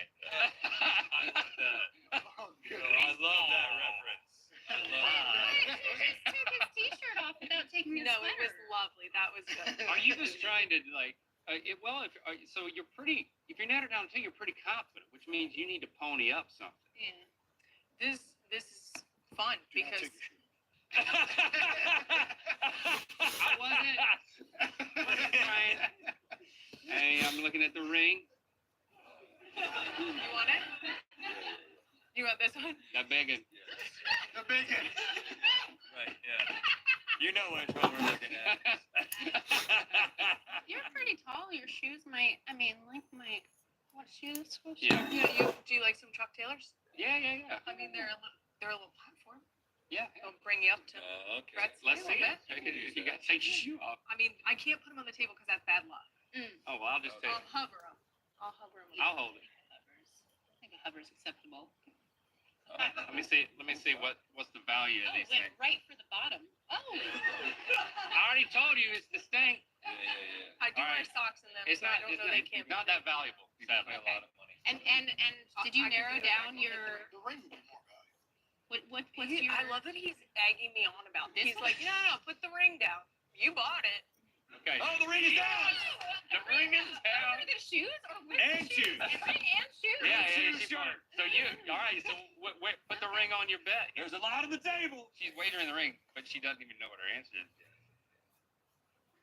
Speaker 13: Oh, good.
Speaker 3: I love that reference. I love that.
Speaker 11: He just took his T-shirt off without taking his
Speaker 12: No,
Speaker 11: sweater.
Speaker 12: it was lovely. That was good.
Speaker 5: Are you just trying to so you're pretty, if you're narrowed down to two, you're pretty confident, which means you need to pony up something.
Speaker 11: Yeah.
Speaker 12: This is fun
Speaker 13: Do not
Speaker 12: because
Speaker 13: take your shoe.
Speaker 5: I wasn't trying. Hey, I'm looking at the ring.
Speaker 12: you want it? You want this one?
Speaker 5: That bacon.
Speaker 13: The bacon.
Speaker 3: Right, yeah. You know which one we're looking at.
Speaker 11: You're pretty tall. Your shoes might. What shoes?
Speaker 5: Yeah.
Speaker 12: Do you like some Chuck Taylors?
Speaker 5: Yeah.
Speaker 12: I mean, they're a little platform.
Speaker 5: Yeah.
Speaker 12: They'll bring you up to.
Speaker 3: Okay.
Speaker 12: Brett's
Speaker 5: Let's see
Speaker 12: table,
Speaker 5: it. You got to take your shoe off.
Speaker 12: I mean, I can't put them on the table because that's bad luck.
Speaker 5: Oh, well, I'll just take
Speaker 12: I'll
Speaker 5: it.
Speaker 12: hover them. I'll hover them.
Speaker 5: I'll hold it.
Speaker 11: I think a hover's acceptable.
Speaker 5: Let me see what's the value of
Speaker 11: Oh,
Speaker 5: these
Speaker 11: went
Speaker 5: things.
Speaker 11: right for the bottom. Oh.
Speaker 5: I already told you it's the stank.
Speaker 3: Yeah.
Speaker 12: I do
Speaker 5: All
Speaker 12: wear
Speaker 5: right.
Speaker 12: socks in them,
Speaker 5: It's
Speaker 12: so
Speaker 5: not.
Speaker 12: I don't
Speaker 5: It's
Speaker 12: know
Speaker 5: not,
Speaker 12: they can't
Speaker 5: not that valuable.
Speaker 3: You can pay a
Speaker 11: Okay.
Speaker 3: lot of money.
Speaker 11: And did you
Speaker 12: I can
Speaker 11: narrow
Speaker 12: do it.
Speaker 11: down your
Speaker 13: The ring would be more valuable.
Speaker 11: what's
Speaker 12: be.
Speaker 11: your?
Speaker 12: I love that he's egging me on about this.
Speaker 11: This
Speaker 12: He's
Speaker 11: one?
Speaker 12: like, no, put the ring down. You bought it.
Speaker 5: Okay.
Speaker 3: Oh, the ring is down!
Speaker 5: The ring is down.
Speaker 11: Over the shoes or with
Speaker 3: And
Speaker 11: the shoes?
Speaker 3: shoes.
Speaker 11: And ring and shoes.
Speaker 5: Yeah,
Speaker 3: Shoes
Speaker 5: she's
Speaker 3: short.
Speaker 5: fine. So all right. So put the ring on your bet.
Speaker 3: There's a lot on the table.
Speaker 5: She's wagering the ring, but she doesn't even know what her answer is.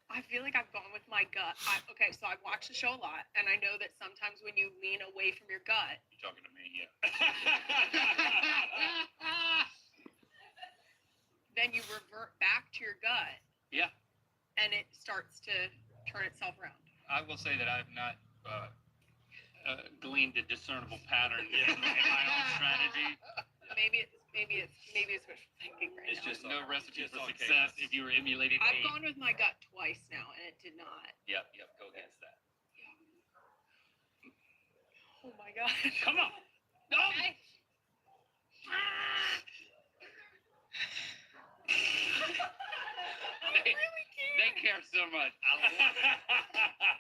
Speaker 12: I feel like I've gone with my gut. Okay, so I've watched the show a lot, and I know that sometimes when you lean away from your gut,
Speaker 5: You're talking to me, yeah.
Speaker 12: then you revert back to your gut,
Speaker 5: Yeah.
Speaker 12: and it starts to turn itself around.
Speaker 5: I will say that I've not gleaned a discernible pattern in my own strategy.
Speaker 12: Maybe it's wishful thinking right
Speaker 3: It's
Speaker 12: now.
Speaker 3: just
Speaker 5: There's no recipe
Speaker 3: just
Speaker 5: for
Speaker 3: on
Speaker 5: success
Speaker 3: chaos.
Speaker 5: if you were emulating
Speaker 12: I've
Speaker 5: me.
Speaker 12: gone with my gut twice now, and it did not.
Speaker 3: Yep, go against that.
Speaker 12: Oh my god!
Speaker 5: Come on. No.
Speaker 11: Okay.
Speaker 5: They care so much. I love it.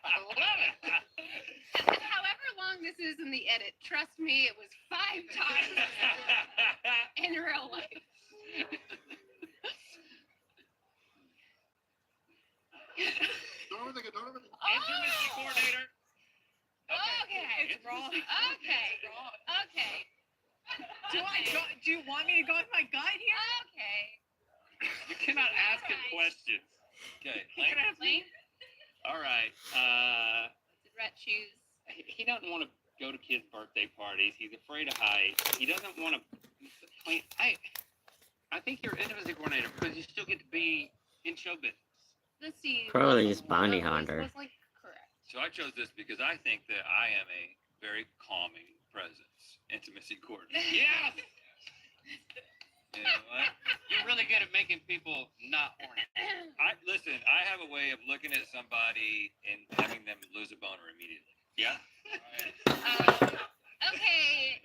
Speaker 5: I love it.
Speaker 11: However long this is in the edit, trust me, it was 5 times in real life.
Speaker 13: Don't overthink it. Don't overthink it.
Speaker 5: Intimacy coordinator.
Speaker 11: Okay.
Speaker 12: It's wrong.
Speaker 11: Okay. Okay.
Speaker 12: Do you want me to go with my gut here?
Speaker 11: Okay.
Speaker 5: You cannot ask him questions.
Speaker 3: Okay,
Speaker 11: Link,
Speaker 5: All right.
Speaker 11: what did Rhett choose?
Speaker 5: He doesn't want to go to kids' birthday parties. He's afraid of heights. He doesn't want to clean. I think you're intimacy coordinator because you still get to be in show business.
Speaker 11: Let's see.
Speaker 1: Probably his bounty
Speaker 11: Was
Speaker 1: hunter.
Speaker 11: like correct.
Speaker 3: So I chose this because I think that I am a very calming presence, intimacy coordinator.
Speaker 5: Yes.
Speaker 3: You know what?
Speaker 5: You're really good at making people not horny.
Speaker 3: Listen, I have a way of looking at somebody and having them lose a boner immediately.
Speaker 5: Yeah.
Speaker 11: Okay.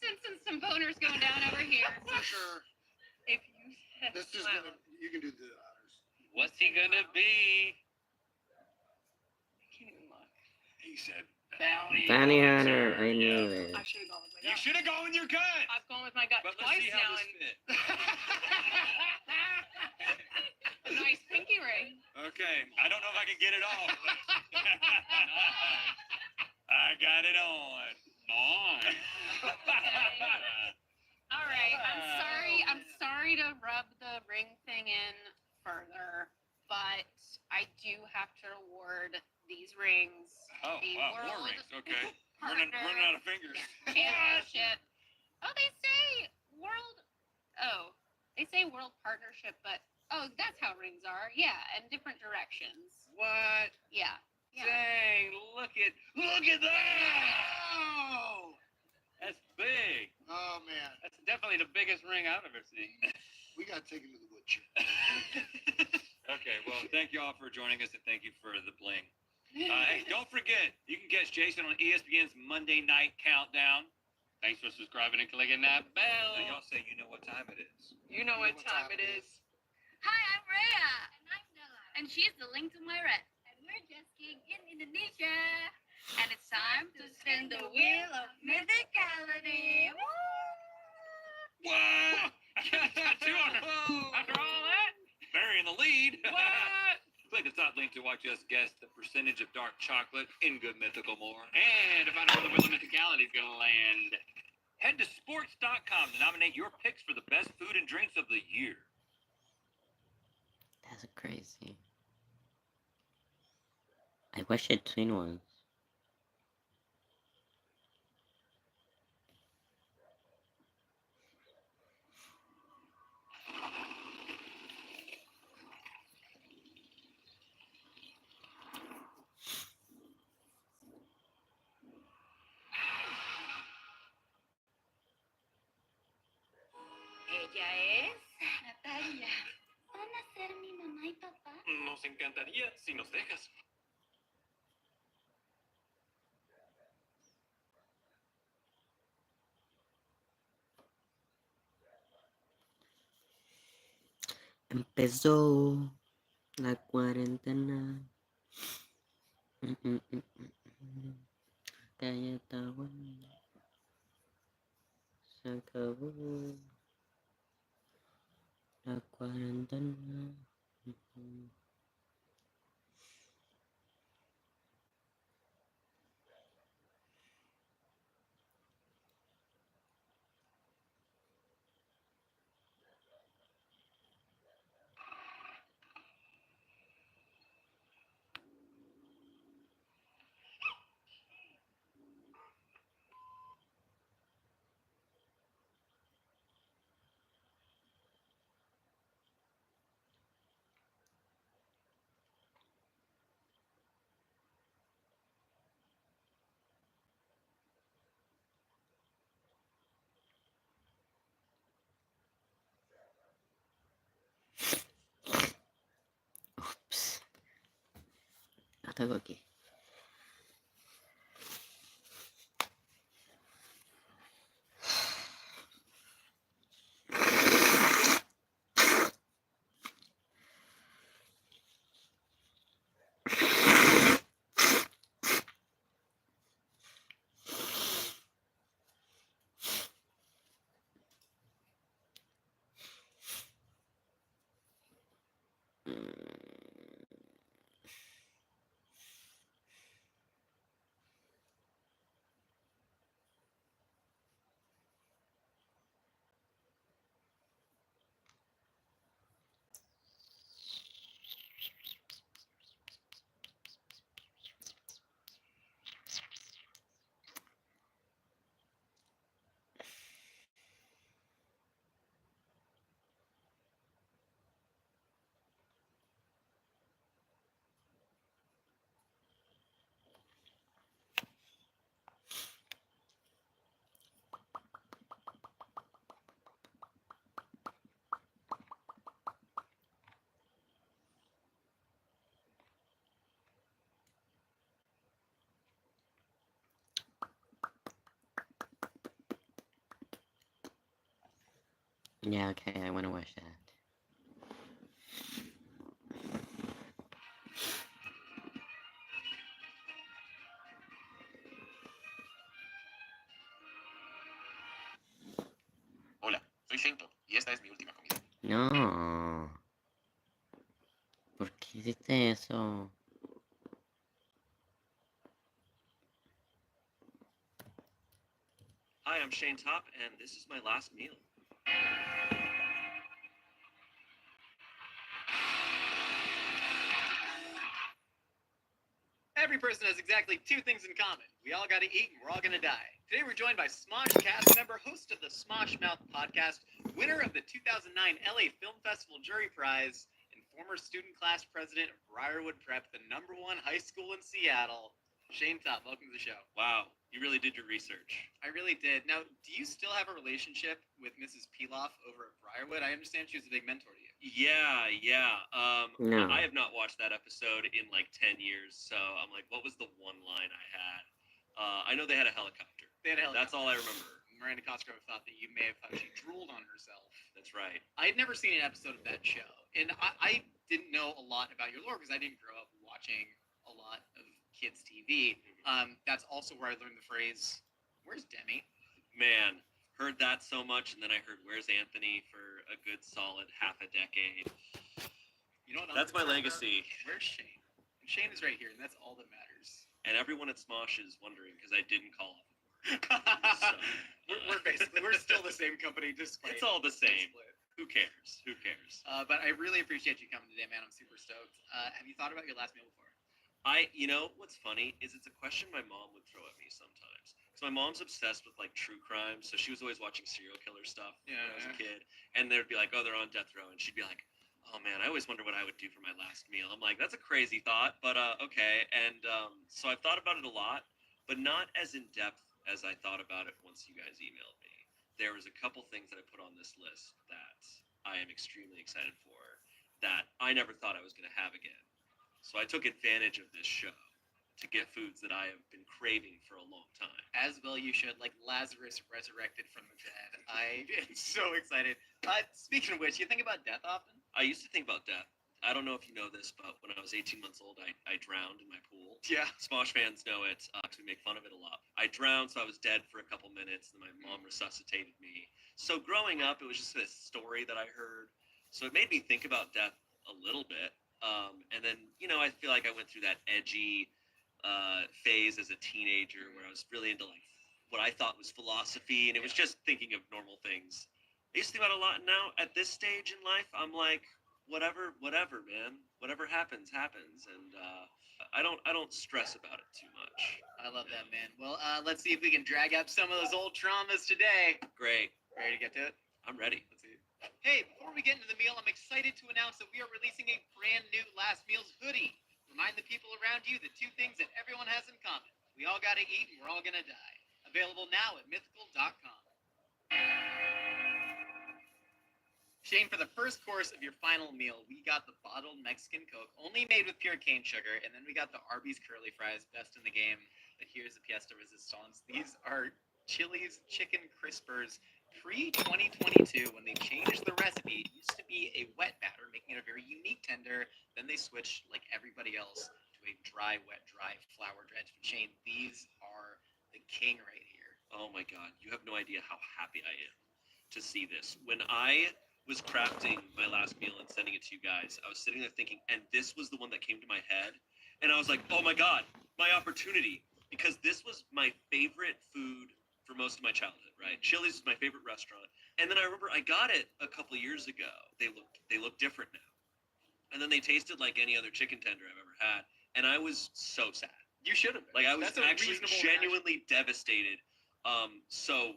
Speaker 11: Sensing some boners going down over here.
Speaker 13: Sure.
Speaker 12: If you said
Speaker 13: This is
Speaker 12: clown.
Speaker 13: gonna. You can do the honors.
Speaker 5: What's he gonna be?
Speaker 12: I can't even look.
Speaker 3: He said,
Speaker 1: Bounty hunter, I knew it.
Speaker 12: I should have gone with my
Speaker 3: you
Speaker 12: gut.
Speaker 3: should have gone with your gut.
Speaker 12: I've gone with my gut
Speaker 3: But let's
Speaker 12: twice
Speaker 3: see how
Speaker 12: now.
Speaker 3: this fit.
Speaker 12: A nice pinky ring.
Speaker 3: Okay, I don't know if I can get it off. I got it on.
Speaker 5: Nice.
Speaker 11: All right. I'm sorry to rub the ring thing in further, but I do have to award these rings
Speaker 3: Oh,
Speaker 11: the
Speaker 3: wow,
Speaker 11: world
Speaker 3: more rings. Okay.
Speaker 11: partner
Speaker 3: Running out of fingers.
Speaker 11: championship. Oh, they say world. Oh, they say world partnership, but that's how rings are. Yeah, in different directions.
Speaker 3: What?
Speaker 11: Yeah.
Speaker 3: Dang, look at that! Oh! That's big.
Speaker 13: Oh man,
Speaker 5: That's definitely the biggest ring I've ever seen.
Speaker 13: we gotta take him to the wood chip.
Speaker 3: Okay, well, thank you all for joining us, and thank you for the bling. Hey, don't forget, you can catch Jason on ESPN's Monday Night Countdown.
Speaker 5: Thanks for subscribing and clicking that bell.
Speaker 3: Now, y'all say you know what time it is.
Speaker 12: You know what time it is.
Speaker 11: Hi, I'm Rhea. And I'm Nella. And she's the link to my red. And we're just king in Indonesia. And it's time to spin the wheel of mythicality. Woo!
Speaker 3: What?
Speaker 5: After all that?
Speaker 3: Barry in the lead.
Speaker 5: What?
Speaker 3: Click the top link to watch us guess the percentage of dark chocolate in Good Mythical More.
Speaker 5: And to find out where the Wheel of Mythicality is going to land.
Speaker 3: Head to sports.com to nominate your picks for the best food and drinks of the year.
Speaker 1: That's crazy. I wish I'd seen one.
Speaker 11: Ella es Natalia. ¿Van a ser mi mamá y papá?
Speaker 8: Nos encantaría si nos dejas.
Speaker 1: Empezó la cuarentena. Ya está bueno. Se acabó la cuarentena. Ups. No tengo aquí. Yeah, okay, I want to watch that.
Speaker 3: Hola, soy Haciendo y esta es mi última comida.
Speaker 1: No. ¿Por qué hiciste eso?
Speaker 3: Hi, I'm Shane Top, and this is my last meal. Every person has exactly two things in common. We all got to eat and we're all going to die. Today we're joined by Smosh cast member, host of the Smosh Mouth podcast, winner of the 2009 LA Film Festival Jury Prize, and former student class president of Briarwood Prep, the #1 high school in Seattle. Shane Top, welcome to the show. Wow, you really did your research. I really did. Now, do you still have a relationship with Mrs. Piloff over at Briarwood? I understand she was a big mentor to you. Yeah.
Speaker 1: No.
Speaker 3: I have not watched that episode in like 10 years, so I'm like, what was the one line I had? I know they had a helicopter. They had a helicopter. That's all I remember. Miranda Cosgrove thought that you may have thought she drooled on herself. That's right. I had never seen an episode of that show, and I didn't know a lot about your lore because I didn't grow up watching a lot of kids' TV. That's also where I learned the phrase, "Where's Demi?" Man, heard that so much, and then I heard "Where's Anthony" for a good solid half a decade. You know what? That's my legacy. Where's Shane? And Shane is right here, and that's all that matters. And everyone at Smosh is wondering because I didn't call up. So, we're still the same company, just it's all the same. Who cares? But I really appreciate you coming today, man. I'm super stoked. Have you thought about your last meal before? You know, what's funny is it's a question my mom would throw at me sometimes. Because my mom's obsessed with, like, true crime, so she was always watching serial killer stuff when I was a kid. And they'd be like, oh, they're on death row. And she'd be like, oh, man, I always wonder what I would do for my last meal. I'm like, that's a crazy thought, but okay. And so I've thought about it a lot, but not as in-depth as I thought about it once you guys emailed me. There was a couple things that I put on this list that I am extremely excited for that I never thought I was going to have again. So I took advantage of this show to get foods that I have been craving for a long time. As well you should, like Lazarus resurrected from the dead. I am so excited. Speaking of which, you think about death often? I used to think about death. I don't know if you know this, but when I was 18 months old, I drowned in my pool. Yeah. Smosh fans know it, because we make fun of it a lot. I drowned, so I was dead for a couple minutes, and my mom resuscitated me. So growing up, it was just this story that I heard. So it made me think about death a little bit. And then, you know, I feel like I went through that edgy phase as a teenager where I was really into, like, what I thought was philosophy, and it was just thinking of normal things. I used to think about it a lot, and now at this stage in life, I'm like, whatever, man. Whatever happens. And I don't stress about it too much. I love that, man. Well, let's see if we can drag up some of those old traumas today. Great. Ready to get to it? I'm ready. Let's see. Hey, before we get into the meal, I'm excited to announce that we are releasing a brand new Last Meals hoodie. Remind the people around you the two things that everyone has in common. We all gotta eat and we're all gonna die. Available now at mythical.com. Shane, for the first course of your final meal, we got the bottled Mexican Coke, only made with pure cane sugar, and then we got the Arby's curly fries, best in the game. But here's the pièce de résistance. These are Chili's Chicken Crispers pre-2022, when they changed the recipe. It used to be a wet batter, making it a very unique tender. Then they switched, like everybody else, to a dry, wet, dry flour dredge. But Shane, these are the king right here. Oh my God, you have no idea how happy I am to see this. When I was crafting my last meal and sending it to you guys, I was sitting there thinking, and this was the one that came to my head. And I was like, oh my God, my opportunity. Because this was my favorite food for most of my childhood, right? Chili's is my favorite restaurant. And then I remember I got it a couple years ago. They look different now. And then they tasted like any other chicken tender I've ever had. And I was so sad. You should have been. Like, I was actually genuinely devastated. So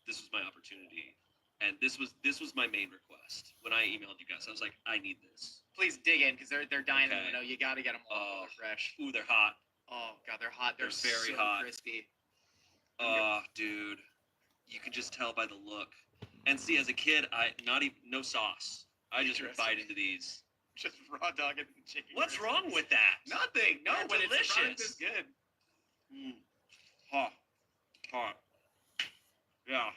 Speaker 3: this was my opportunity. And this was my main request. When I emailed you guys, I was like, I need this. Please dig in, because they're dying. Okay. You know, you got to get them all fresh. Ooh, they're hot. Oh, God, they're hot. They're very so hot. Crispy. Oh, dude. You can just tell by the look. And see, as a kid, no sauce. I just would bite into these. Just raw dog and chicken. What's wrong with that? Nothing. No, but delicious. It's good. Hot. Yeah.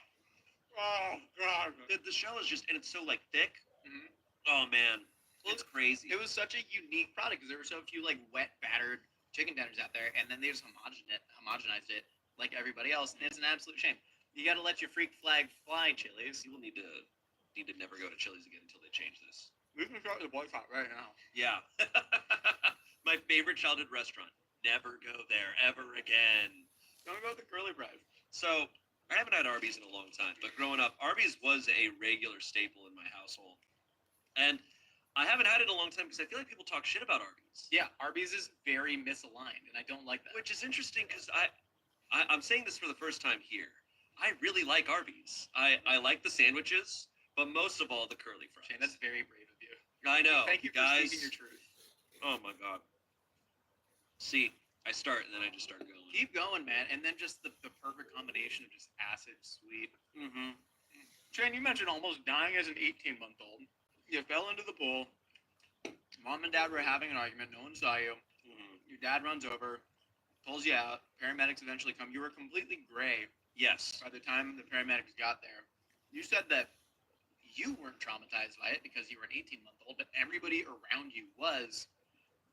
Speaker 13: Oh God.
Speaker 3: The show is just, and it's so like thick.
Speaker 2: Mhm.
Speaker 3: Oh man, it's crazy.
Speaker 2: It was such a unique product because there were so few like wet, battered chicken tenders out there, and then they just homogenized it like everybody else, and it's an absolute shame. You got to let your freak flag fly, Chili's.
Speaker 3: People need to never go to Chili's again until they change this.
Speaker 2: We can start the boycott right now.
Speaker 3: Yeah. My favorite childhood restaurant. Never go there ever again.
Speaker 2: Don't go with the curly fries.
Speaker 3: So I haven't had Arby's in a long time, but growing up, Arby's was a regular staple in my household. And I haven't had it in a long time because I feel like people talk shit about Arby's.
Speaker 2: Yeah, Arby's is very misaligned, and I don't like that.
Speaker 3: Which is interesting because I'm saying this for the first time here. I really like Arby's. I like the sandwiches, but most of all the curly fries.
Speaker 2: Shane, that's very brave of you.
Speaker 3: I know,
Speaker 2: Thank you for
Speaker 3: guys.
Speaker 2: speaking your truth.
Speaker 3: Oh my god. See, I start and then I just start going.
Speaker 2: Keep going, man, and then just the perfect combination of just acid, sweet.
Speaker 3: Mm-hmm.
Speaker 2: Shane, you mentioned almost dying as an 18-month-old. You fell into the pool. Mom and Dad were having an argument. No one saw you. Your dad runs over, pulls you out. Paramedics eventually come. You were completely gray.
Speaker 3: Yes.
Speaker 2: By the time the paramedics got there, you said that you weren't traumatized by it because you were an 18-month-old, but everybody around you was.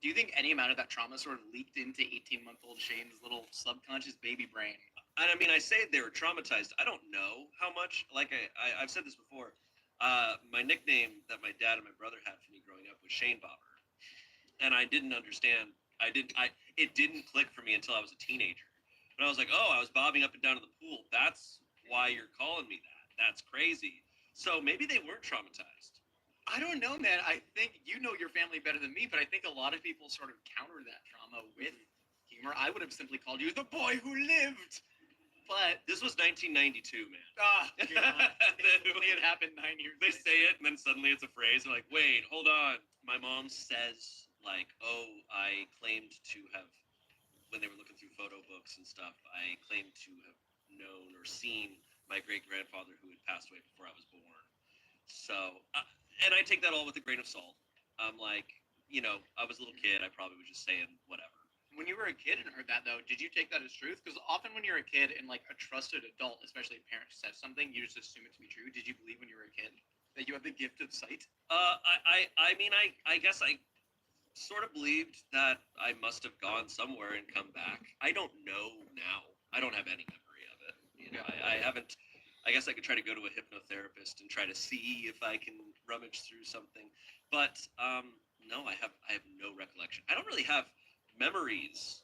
Speaker 2: Do you think any amount of that trauma sort of leaked into 18-month-old Shane's little subconscious baby brain?
Speaker 3: And I mean, I say they were traumatized. I don't know how much. Like I've said this before. My nickname that my dad and my brother had for me growing up was Shane Bobber, and I didn't understand. It didn't click for me until I was a teenager. But I was like, oh, I was bobbing up and down in the pool. That's why you're calling me that. That's crazy. So maybe they weren't traumatized.
Speaker 2: I don't know, man. I think you know your family better than me, but I think a lot of people sort of counter that trauma with humor. I would have simply called you the boy who lived. But
Speaker 3: this was 1992, man.
Speaker 2: It had happened 9 years.
Speaker 3: They say it, and then suddenly it's a phrase. They're like, wait, hold on. My mom says, like, oh, I claimed to have, when they were looking through photo books and stuff, I claimed to have known or seen my great-grandfather who had passed away before I was born. So, and I take that all with a grain of salt. I'm like, you know, I was a little kid. I probably was just saying whatever.
Speaker 2: When you were a kid and heard that, though, did you take that as truth? Because often when you're a kid and, like, a trusted adult, especially a parent, says something, you just assume it to be true. Did you believe when you were a kid that you had the gift of sight?
Speaker 3: I mean, I guess I sort of believed that I must have gone somewhere and come back. I don't know now. I don't have any memory of it. You know, I haven't. I guess I could try to go to a hypnotherapist and try to see if I can rummage through something. But no, I have no recollection. I don't really have memories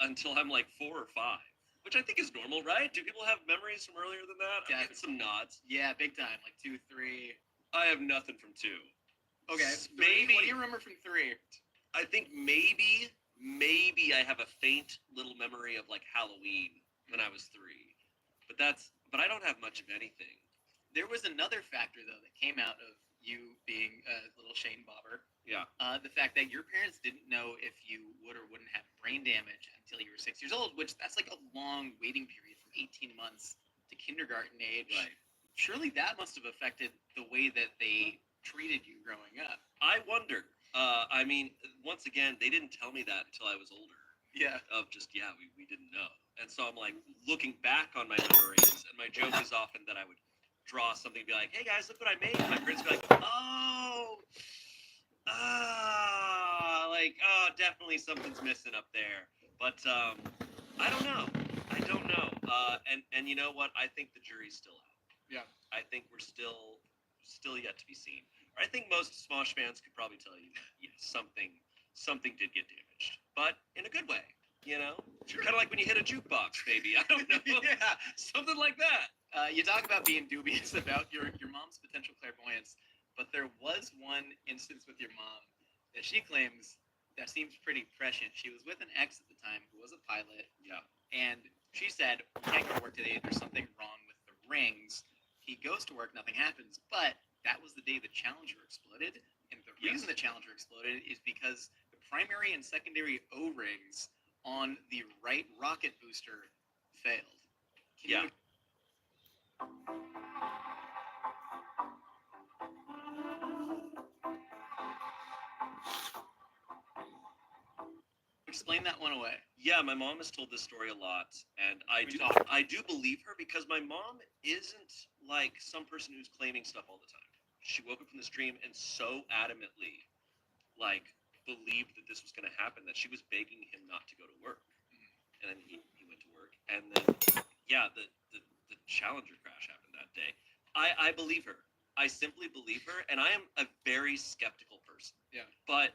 Speaker 3: until I'm like 4 or 5, which I think is normal, right? Do people have memories from earlier than that?
Speaker 2: Yeah.
Speaker 3: I get some nods.
Speaker 2: Yeah, big time. Like 2, 3.
Speaker 3: I have nothing from 2.
Speaker 2: Okay,
Speaker 3: maybe.
Speaker 2: What do you remember from 3?
Speaker 3: I think maybe I have a faint little memory of like Halloween when I was 3, but I don't have much of anything.
Speaker 2: There was another factor though that came out of you being a little Shane Bobber.
Speaker 3: Yeah.
Speaker 2: The fact that your parents didn't know if you would or wouldn't have brain damage until you were 6 years old, which that's like a long waiting period from 18 months to kindergarten age.
Speaker 3: Right.
Speaker 2: Surely that must have affected the way that they treated you growing up.
Speaker 3: I wonder. I mean, once again, they didn't tell me that until I was older.
Speaker 2: Yeah.
Speaker 3: Of just, we didn't know. And so I'm like looking back on my memories, and my joke is often that I would draw something and be like, hey guys, look what I made. And my parents would be like, definitely something's missing up there. But I don't know. And you know what? I think the jury's still out.
Speaker 2: Yeah.
Speaker 3: I think we're still yet to be seen. I think most Smosh fans could probably tell you, yes, something did get damaged, but in a good way, you know? Sure. Kind of like when you hit a jukebox, maybe. I don't know. Yeah, something like that.
Speaker 2: You talk about being dubious about your mom's potential clairvoyance, but there was one instance with your mom that she claims that seems pretty prescient. She was with an ex at the time who was a pilot.
Speaker 3: Yeah.
Speaker 2: And she said, can't go to work today. There's something wrong with the rings. He goes to work, nothing happens. But that was the day the Challenger exploded. And the reason the Challenger exploded is because the primary and secondary O-rings on the right rocket booster failed. Can you explain that one away?
Speaker 3: Yeah, my mom has told this story a lot, and I do believe her because my mom isn't like some person who's claiming stuff all the time. She woke up from this dream and so adamantly, like, believed that this was going to happen that she was begging him not to go to work. And then he went to work. And then, yeah, the Challenger crash happened that day. I believe her. I simply believe her, and I am a very skeptical person.
Speaker 9: Yeah.
Speaker 3: But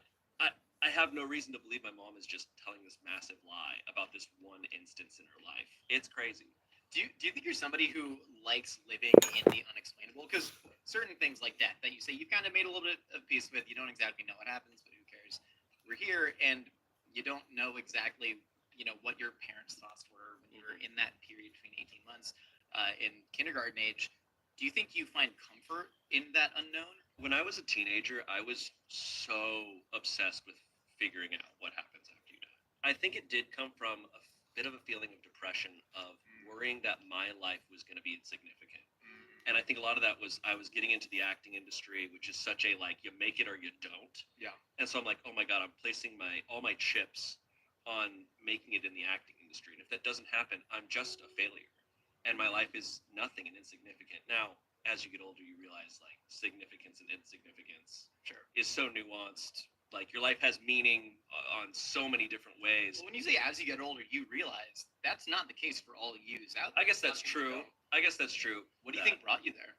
Speaker 3: I have no reason to believe my mom is just telling this massive lie about this one instance in her life. It's crazy.
Speaker 15: Do you think you're somebody who likes living in the unexplainable? Because certain things like death that you say you've kind of made a little bit of peace with, you don't exactly know what happens, but who cares? We're here, and you don't know exactly, what your parents' thoughts were when you were in that period between 18 months in kindergarten age. Do you think you find comfort in that unknown?
Speaker 3: When I was a teenager, I was so obsessed with figuring out what happens after you die. I think it did come from a bit of a feeling of depression, of worrying that my life was going to be insignificant. And I think a lot of that was I was getting into the acting industry, which is such a, like, you make it or you don't.
Speaker 9: Yeah.
Speaker 3: And so I'm like, oh my God, I'm placing all my chips on making it in the acting industry. And if that doesn't happen, I'm just a failure. And my life is nothing and insignificant. Now, as you get older, you realize, like, significance and insignificance is so nuanced. Like, your life has meaning on so many different ways.
Speaker 15: Well, when you say as you get older, you realize that's not the case for all youths out there.
Speaker 3: I guess that's true.
Speaker 15: What do you think brought you there?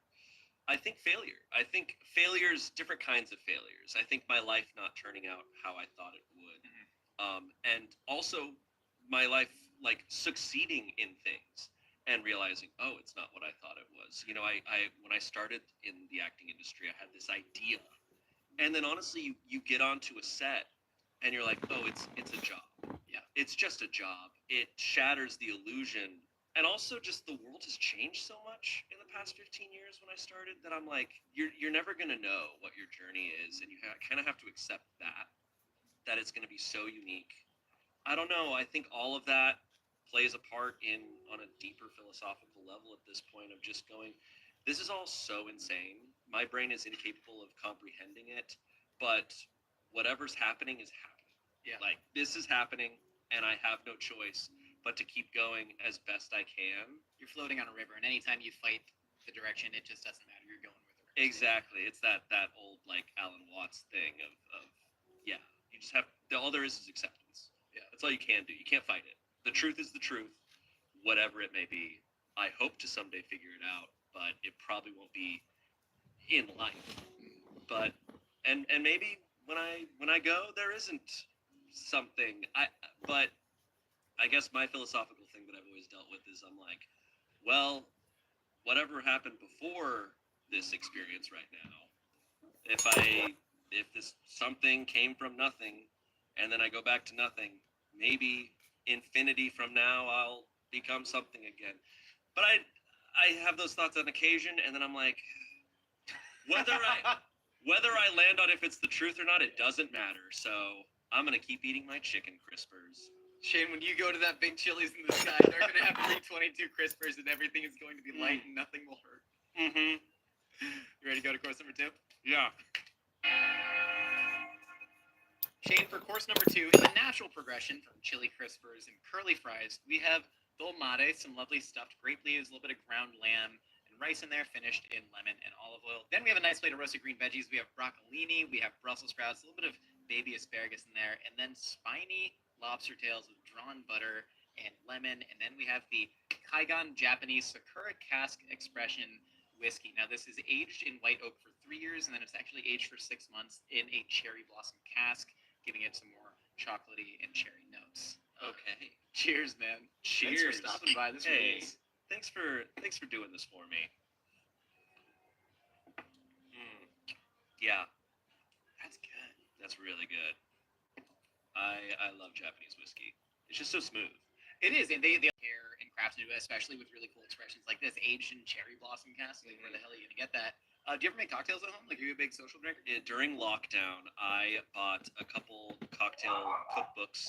Speaker 3: I think failure. I think failures, different kinds of failures. I think my life not turning out how I thought it would. And also my life, like, succeeding in things and realizing, oh, it's not what I thought it was. I when I started in the acting industry, I had this idea. And then honestly, you get onto a set and you're like, oh, it's a job.
Speaker 15: Yeah.
Speaker 3: It's just a job. It shatters the illusion. And also just the world has changed so much in the past 15 years when I started that I'm like, you're never going to know what your journey is. And you kind of have to accept that it's going to be so unique. I don't know. I think all of that plays a part on a deeper philosophical level at this point of just going, this is all so insane. My brain is incapable of comprehending it, but whatever's happening is happening.
Speaker 15: Yeah.
Speaker 3: Like, this is happening, and I have no choice but to keep going as best I can.
Speaker 15: You're floating on a river, and anytime you fight the direction, it just doesn't matter. You're going with the river.
Speaker 3: Exactly. It's that old, like, Alan Watts thing of yeah, you just have, all there is acceptance.
Speaker 15: Yeah.
Speaker 3: That's all you can do. You can't fight it. The truth is the truth, whatever it may be. I hope to someday figure it out, but it probably won't be in life. But and maybe when I go, there isn't something. But I guess my philosophical thing that I've always dealt with is I'm like, well, whatever happened before this experience right now, if this something came from nothing, and then I go back to nothing, maybe infinity from now I'll become something again. But I have those thoughts on occasion, and then I'm like, whether I land on if it's the truth or not, it doesn't matter. So I'm gonna keep eating my chicken crispers.
Speaker 15: Shane, when you go to that big Chili's in the sky, they're gonna have 322 crispers, and everything is going to be light, and nothing will hurt.
Speaker 3: Mm-hmm.
Speaker 15: You ready to go to course number 2?
Speaker 3: Yeah.
Speaker 15: Shane, for course number 2, in the natural progression from chili crispers and curly fries, we have dolmade, some lovely stuffed grape leaves, a little bit of ground lamb, and rice in there, finished in lemon and olive oil. Then we have a nice plate of roasted green veggies. We have broccolini, we have Brussels sprouts, a little bit of baby asparagus in there, and then spiny lobster tails with drawn butter and lemon. And then we have the Kaigan Japanese Sakura Cask Expression whiskey. Now, this is aged in white oak for 3 years, and then it's actually aged for 6 months in a cherry blossom cask, giving it some more chocolatey and cherry notes.
Speaker 3: Okay.
Speaker 15: Cheers, man.
Speaker 3: Cheers.
Speaker 15: Thanks for stopping by. This
Speaker 3: Hey,
Speaker 15: was
Speaker 3: thanks for doing this for me. Yeah,
Speaker 15: that's good.
Speaker 3: that's really good. I love Japanese whiskey. It's just so smooth.
Speaker 15: It is, and they care and craft into it, especially with really cool expressions like this, aged in cherry blossom cask. Like, where the hell are you gonna get that? Do you ever make cocktails at home? Like, are you a big social drinker?
Speaker 3: During lockdown, I bought a couple cocktail cookbooks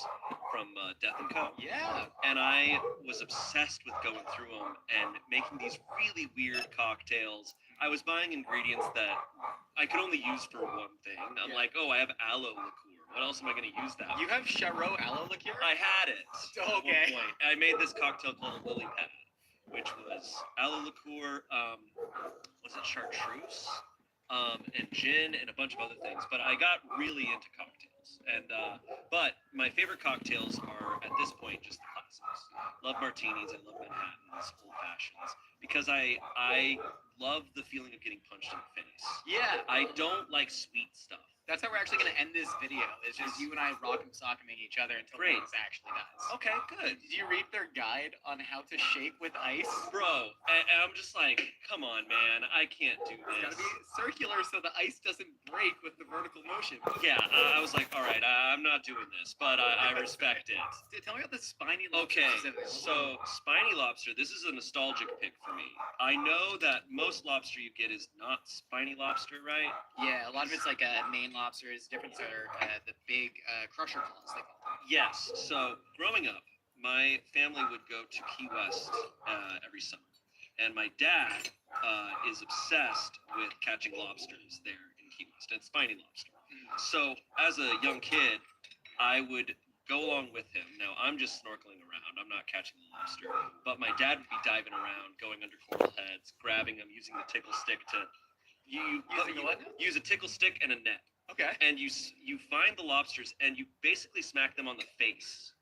Speaker 3: from Death & Co.
Speaker 15: Yeah.
Speaker 3: And I was obsessed with going through them and making these really weird cocktails. I was buying ingredients that I could only use for one thing. I'm like, oh, I have aloe liqueur. What else am I going to use that
Speaker 15: You
Speaker 3: for?
Speaker 15: have Charot aloe liqueur?
Speaker 3: I had it.
Speaker 15: Okay.
Speaker 3: At one point. I made this cocktail called Lily Pad. which was aloe liqueur, was it chartreuse, and gin, and a bunch of other things. But I got really into cocktails, and but my favorite cocktails are at this point just the classics. Love martinis, I love Manhattans, old fashions, because I love the feeling of getting punched in the face.
Speaker 15: Yeah.
Speaker 3: I don't like sweet stuff.
Speaker 15: That's how we're actually going to end this video. It's just you and I rock'em sock'eming each other until
Speaker 3: Great.
Speaker 15: Max actually dies.
Speaker 3: Okay, good.
Speaker 15: Did you read their guide on how to shake with ice?
Speaker 3: Bro, and I'm just like, come on, man, I can't do
Speaker 15: It's got
Speaker 3: this.
Speaker 15: to be circular so the ice doesn't break with the vertical motion.
Speaker 3: Yeah, I was like, all right, I'm not doing this, but I respect it.
Speaker 15: Dude, tell me about the spiny lobster.
Speaker 3: Okay,
Speaker 15: specifically.
Speaker 3: so spiny lobster, this is a nostalgic pick for me. I know that most lobster you get is not spiny lobster, right?
Speaker 15: Yeah, a lot of it's like Maine lobsters. Different are the big crusher claws, they call them.
Speaker 3: Yes, so growing up, my family would go to Key West every summer. And my dad is obsessed with catching lobsters there in Key West, and spiny lobster. So as a young kid, I would go along with him. Now, I'm just snorkeling around. I'm not catching the lobster. But my dad would be diving around, going under coral heads, grabbing them, using the tickle stick to... Use a tickle stick and a net.
Speaker 15: Okay.
Speaker 3: And you find the lobsters, and you basically smack them on the face.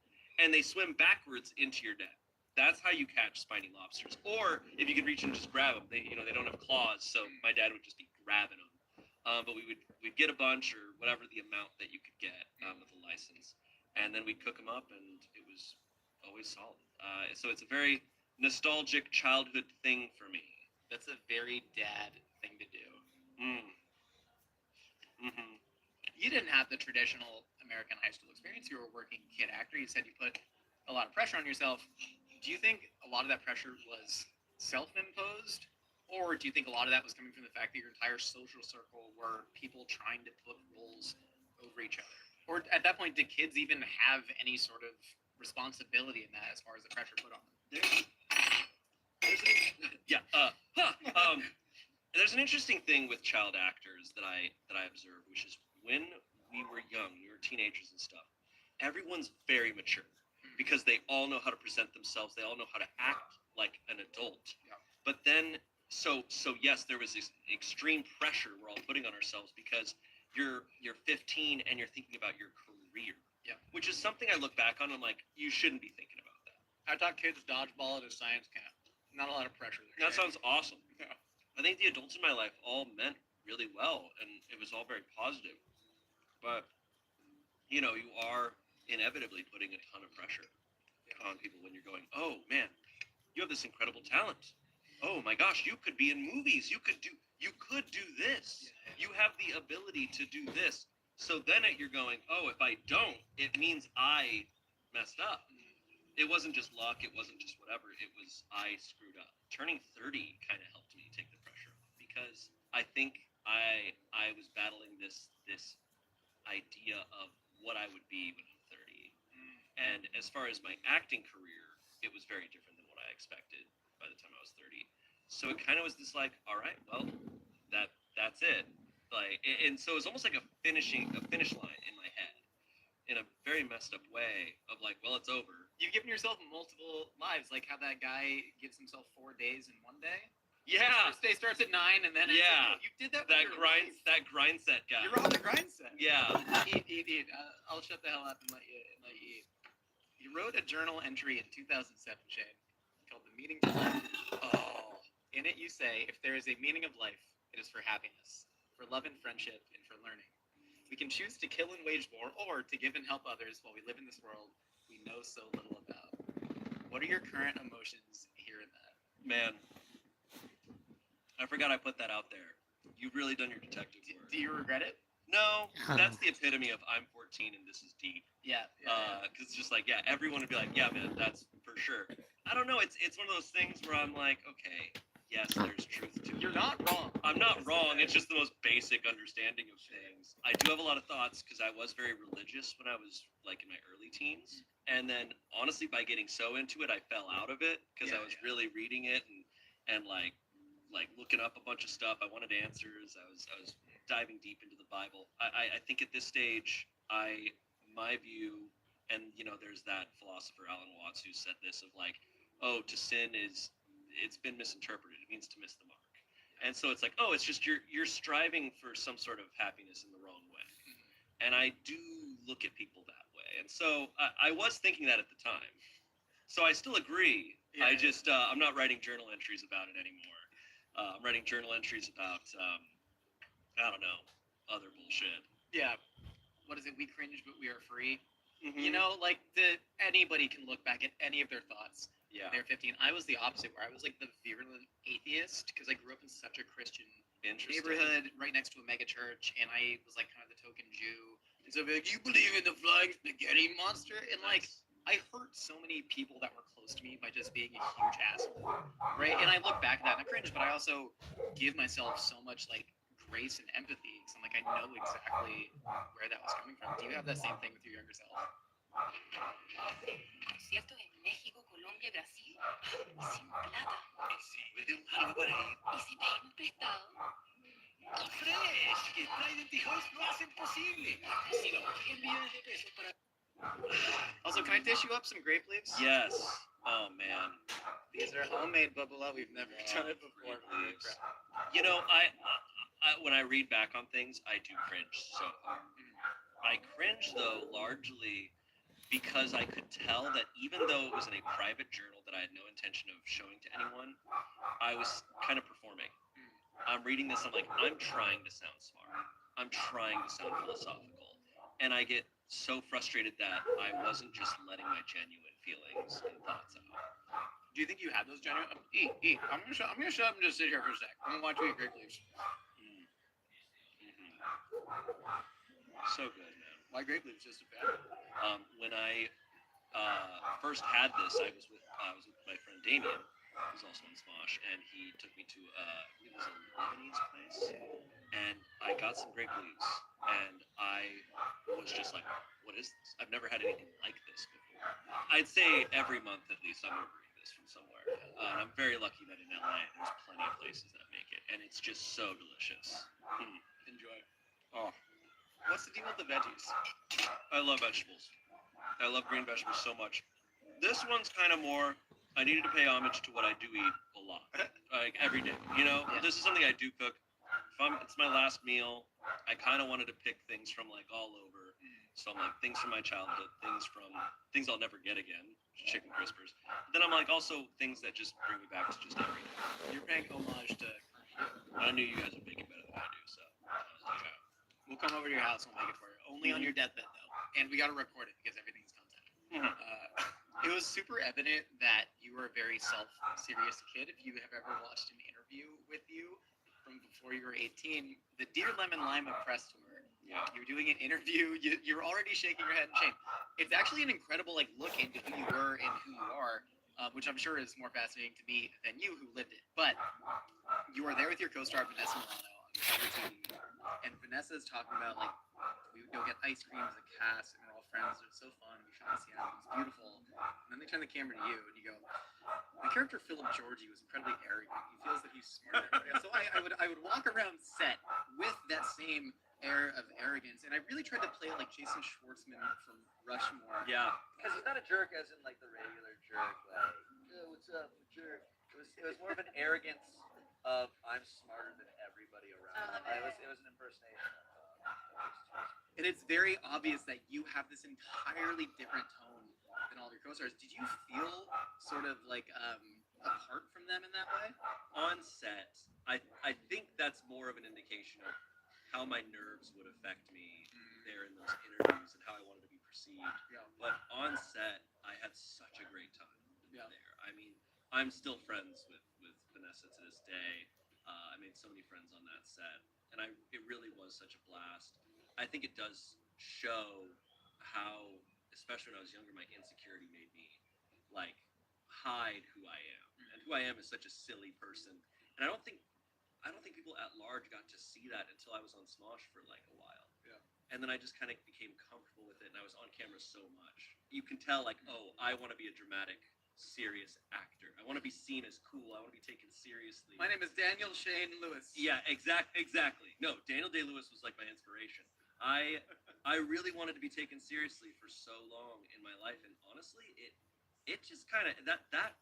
Speaker 3: And they swim backwards into your net. That's how you catch spiny lobsters. Or if you could reach and just grab them, they don't have claws, so my dad would just be grabbing them. But we'd get a bunch or whatever the amount that you could get with a license, and then we'd cook them up, and it was always solid. So it's a very nostalgic childhood thing for me.
Speaker 15: That's a very dad thing to do.
Speaker 3: Mm-hmm.
Speaker 15: You didn't have the traditional American high school experience. You were a working kid actor. You said you put a lot of pressure on yourself. Do you think a lot of that pressure was self-imposed? Or do you think a lot of that was coming from the fact that your entire social circle were people trying to put roles over each other? Or at that point, did kids even have any sort of responsibility in that as far as the pressure put on them?
Speaker 3: There's an interesting thing with child actors that I observed, which is when we were young, we were teenagers and stuff, everyone's very mature because they all know how to present themselves. They all know how to act like an adult.
Speaker 15: Yeah.
Speaker 3: But then, so yes, there was this extreme pressure we're all putting on ourselves because you're 15 and you're thinking about your career.
Speaker 15: Yeah.
Speaker 3: Which is something I look back on and I'm like, you shouldn't be thinking about that.
Speaker 15: I taught kids dodgeball at a science camp. Not a lot of pressure there.
Speaker 3: That sounds awesome.
Speaker 15: Yeah.
Speaker 3: I think the adults in my life all meant really well, and it was all very positive. But, you are inevitably putting a ton of pressure on people when you're going, oh, man, you have this incredible talent. Oh, my gosh, you could be in movies. You could do this. You have the ability to do this. So then you're going, oh, if I don't, it means I messed up. It wasn't just luck. It wasn't just whatever. It was I screwed up. Turning 30 kind of helped me take the pressure off because I think I was battling this idea of what I would be when I'm 30. And as far as my acting career, it was very different than what I expected by the time I was 30. So it kind of was this like, all right, well, that's it. Like, and so it was almost like a finish line in my head in a very messed up way of like, well, it's over.
Speaker 15: You've given yourself multiple lives, like how that guy gives himself 4 days in one day.
Speaker 3: Yeah.
Speaker 15: First day starts at 9, and then you did that.
Speaker 3: That grind set guy.
Speaker 15: You're on the grind set.
Speaker 3: Yeah.
Speaker 15: Eat. I'll shut the hell up and let you eat. You wrote a journal entry in 2007, Shane, called "The Meaning of Life." Oh. In it, you say, "If there is a meaning of life, it is for happiness, for love and friendship, and for learning. We can choose to kill and wage war, or to give and help others while we live in this world we know so little about." What are your current emotions hearing that?
Speaker 3: Man, I forgot I put that out there. You've really done your detective work.
Speaker 15: Do you regret it?
Speaker 3: No, that's the epitome of I'm 14 and this is deep.
Speaker 15: Yeah.
Speaker 3: Because it's just like, yeah, everyone would be like, yeah, man, that's for sure. I don't know. It's one of those things where I'm like, okay, yes, there's truth to it.
Speaker 15: You're not wrong.
Speaker 3: I'm not wrong. It's just the most basic understanding of things. I do have a lot of thoughts because I was very religious when I was like in my early teens. And then honestly, by getting so into it, I fell out of it because I was really reading it and like looking up a bunch of stuff. I wanted answers. I was diving deep into the Bible. I think at this stage, my view, and there's that philosopher Alan Watts who said this of like, oh, to sin is it's been misinterpreted. It means to miss the mark. And so it's like, oh, it's just you're striving for some sort of happiness in the wrong way. And I do look at people that way. And so I was thinking that at the time. So I still agree.
Speaker 15: Yeah.
Speaker 3: I just I'm not writing journal entries about it anymore. I'm writing journal entries about I don't know, other bullshit.
Speaker 15: Yeah. What is it? We cringe, but we are free.
Speaker 3: Mm-hmm.
Speaker 15: You know, like anybody can look back at any of their thoughts.
Speaker 3: Yeah.
Speaker 15: When they're 15. I was the opposite, where I was like the virulent atheist because I grew up in such a Christian neighborhood right next to a mega church, and I was like kind of the token Jew. And so I'd be like, "You believe in the flying spaghetti monster?" And like, I hurt so many people that were close to me by just being a huge asshole, right? And I look back at that and I cringe, but I also give myself so much like grace and empathy because I'm like, I know exactly where that was coming from. Do you have that same thing with your younger self?
Speaker 14: Conciertos en México, Colombia, Brasil, sin plata.
Speaker 2: Sí, vete algo para ir.
Speaker 14: ¿Y si pedimos prestado?
Speaker 2: Fresh, que Trident y Host lo hacen posible. Reciba 10 millones de pesos para...
Speaker 15: Also, can I dish you up some grape leaves?
Speaker 3: Yes. Oh man.
Speaker 15: These are homemade bubula. We've never done it before.
Speaker 3: You know, I when I read back on things, I do cringe so hard. I cringe though largely because I could tell that even though it was in a private journal that I had no intention of showing to anyone, I was kind of performing. I'm reading this, I'm like, I'm trying to sound smart. I'm trying to sound philosophical. And I get so frustrated that I wasn't just letting my genuine feelings and thoughts out.
Speaker 15: Do you think you had those genuine? I'm gonna shut up and just sit here for a sec. I'm gonna watch you eat grape leaves.
Speaker 3: So good, man.
Speaker 15: Why grape leaves? Just a fan.
Speaker 3: When I first had this, I was with my friend Damien, who's also in Smosh, and he took me to it was a Lebanese place, and I got some grape leaves, and I was just like, what is this? I've never had anything like this before. I'd say every month at least I'm ordering this from somewhere. And I'm very lucky that in LA there's plenty of places that make it, and it's just so delicious.
Speaker 15: Enjoy.
Speaker 3: Oh,
Speaker 15: What's the deal with the veggies?
Speaker 3: I love vegetables. I love green vegetables so much. This one's kind of more, I needed to pay homage to what I do eat a lot, like every day. You know, this is something I do cook. It's my last meal, I kind of wanted to pick things from like all over. So I'm like, things from my childhood, things I'll never get again, chicken crispers. Then I'm like, also things that just bring me back to just every day.
Speaker 15: You're paying homage to.
Speaker 3: I knew you guys would make it better than I do, so.
Speaker 15: We'll come over to your house and we'll make it for you. Only on your deathbed, though. And we got to record it because everything's content. It was super evident that you were a very self-serious kid. If you have ever watched an interview with you from before you were 18, the Dear Lemon Lima press tour, you're doing an interview, you're already shaking your head in shame. It's actually an incredible look into who you were and who you are, which I'm sure is more fascinating to me than you who lived it. But you are there with your co-star Vanessa Milano on cover TV, and Vanessa is talking about we would go get ice cream as a cast, and we're all friends. It's so fun. We shot in Seattle. It was beautiful. And then they turn the camera to you, and you go, "My character Philip Georgie was incredibly arrogant. He feels that he's smarter." So I would walk around set with that same air of arrogance, and I really tried to play it like Jason Schwartzman from Rushmore.
Speaker 3: Yeah.
Speaker 2: Because he's not a jerk as in the regular jerk, what's up, jerk. It was more of an arrogance of I'm smarter than everybody around. It was an impersonation of
Speaker 15: And it's very obvious that you have this entirely different tone than all of your co-stars. Did you feel sort of apart from them in that way?
Speaker 3: On set, I think that's more of an indication of how my nerves would affect me there in those interviews and how I wanted to be perceived.
Speaker 15: Yeah.
Speaker 3: But on set, I had such a great time there. I mean, I'm still friends with Vanessa to this day. I made so many friends on that set, and it really was such a blast. I think it does show how, especially when I was younger, my insecurity made me hide who I am, and who I am is such a silly person. And I don't think people at large got to see that until I was on Smosh for a while.
Speaker 15: Yeah.
Speaker 3: And then I just kind of became comfortable with it, and I was on camera so much. You can tell oh, I want to be a dramatic, serious actor. I want to be seen as cool. I want to be taken seriously.
Speaker 15: My name is Daniel Shane Lewis.
Speaker 3: Yeah, exactly. No, Daniel Day-Lewis was my inspiration. I really wanted to be taken seriously for so long in my life, and honestly, it just kind of that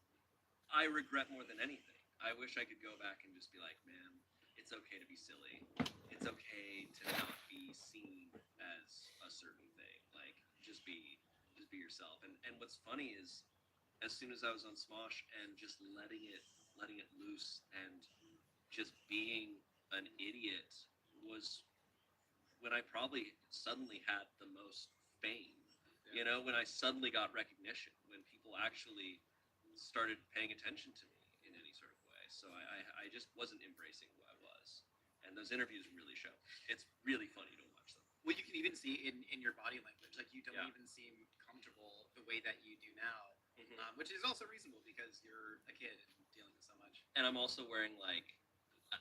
Speaker 3: I regret more than anything. I wish I could go back and just be like, man, it's okay to be silly. It's okay to not be seen as a certain thing. Like, just be yourself. And what's funny is, as soon as I was on Smosh and just letting it loose and just being an idiot was when I probably suddenly had the most fame. You know, when I suddenly got recognition, when people actually started paying attention to me in any sort of way. So I just wasn't embracing who I was. And those interviews really show. It's really funny to watch them.
Speaker 15: Well, you can even see in your body language, like you don't
Speaker 3: Yeah.
Speaker 15: even seem comfortable the way that you do now, which is also reasonable because you're a kid and dealing with so much.
Speaker 3: And I'm also wearing like,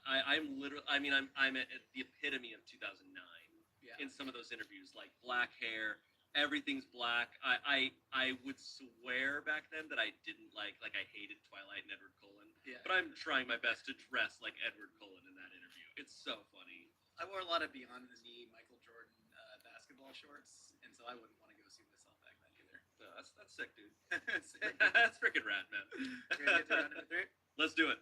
Speaker 3: I'm literally, I mean, I'm at the epitome of 2009 in some of those interviews, like black hair, everything's black. I would swear back then that I didn't like I hated Twilight and Edward Cullen.
Speaker 15: Yeah.
Speaker 3: But I'm trying my best to dress like Edward Cullen in that interview. It's so funny.
Speaker 15: I wore a lot of beyond the knee Michael Jordan basketball shorts, and so I wouldn't want to go see myself back then either.
Speaker 3: No, that's sick, dude. That's freaking rad, man.
Speaker 15: We're gonna get to round number 3.
Speaker 3: Let's do it.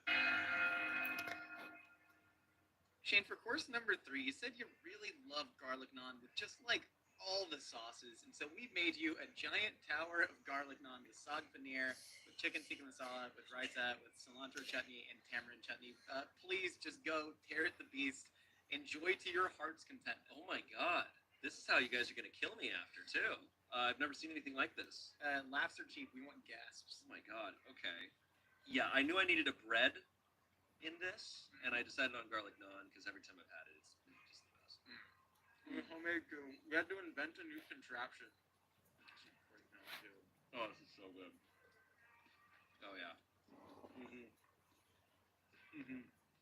Speaker 15: Shane, for course number 3, you said you really love garlic naan with just like all the sauces, and so we made you a giant tower of garlic naan with saag paneer, with chicken tikka masala, with raita, with cilantro chutney, and tamarind chutney. Please just go tear at the beast. Enjoy to your heart's content.
Speaker 3: Oh my god. This is how you guys are going to kill me after, too. I've never seen anything like this.
Speaker 15: Laughs are cheap. We want gasps.
Speaker 3: Oh my god. Okay. Yeah, I knew I needed a bread in this, and I decided on garlic naan because every time I've had it, it's been just the best.
Speaker 15: Homemade too. We had to invent a new contraption.
Speaker 3: Oh, this is so good. Oh, yeah.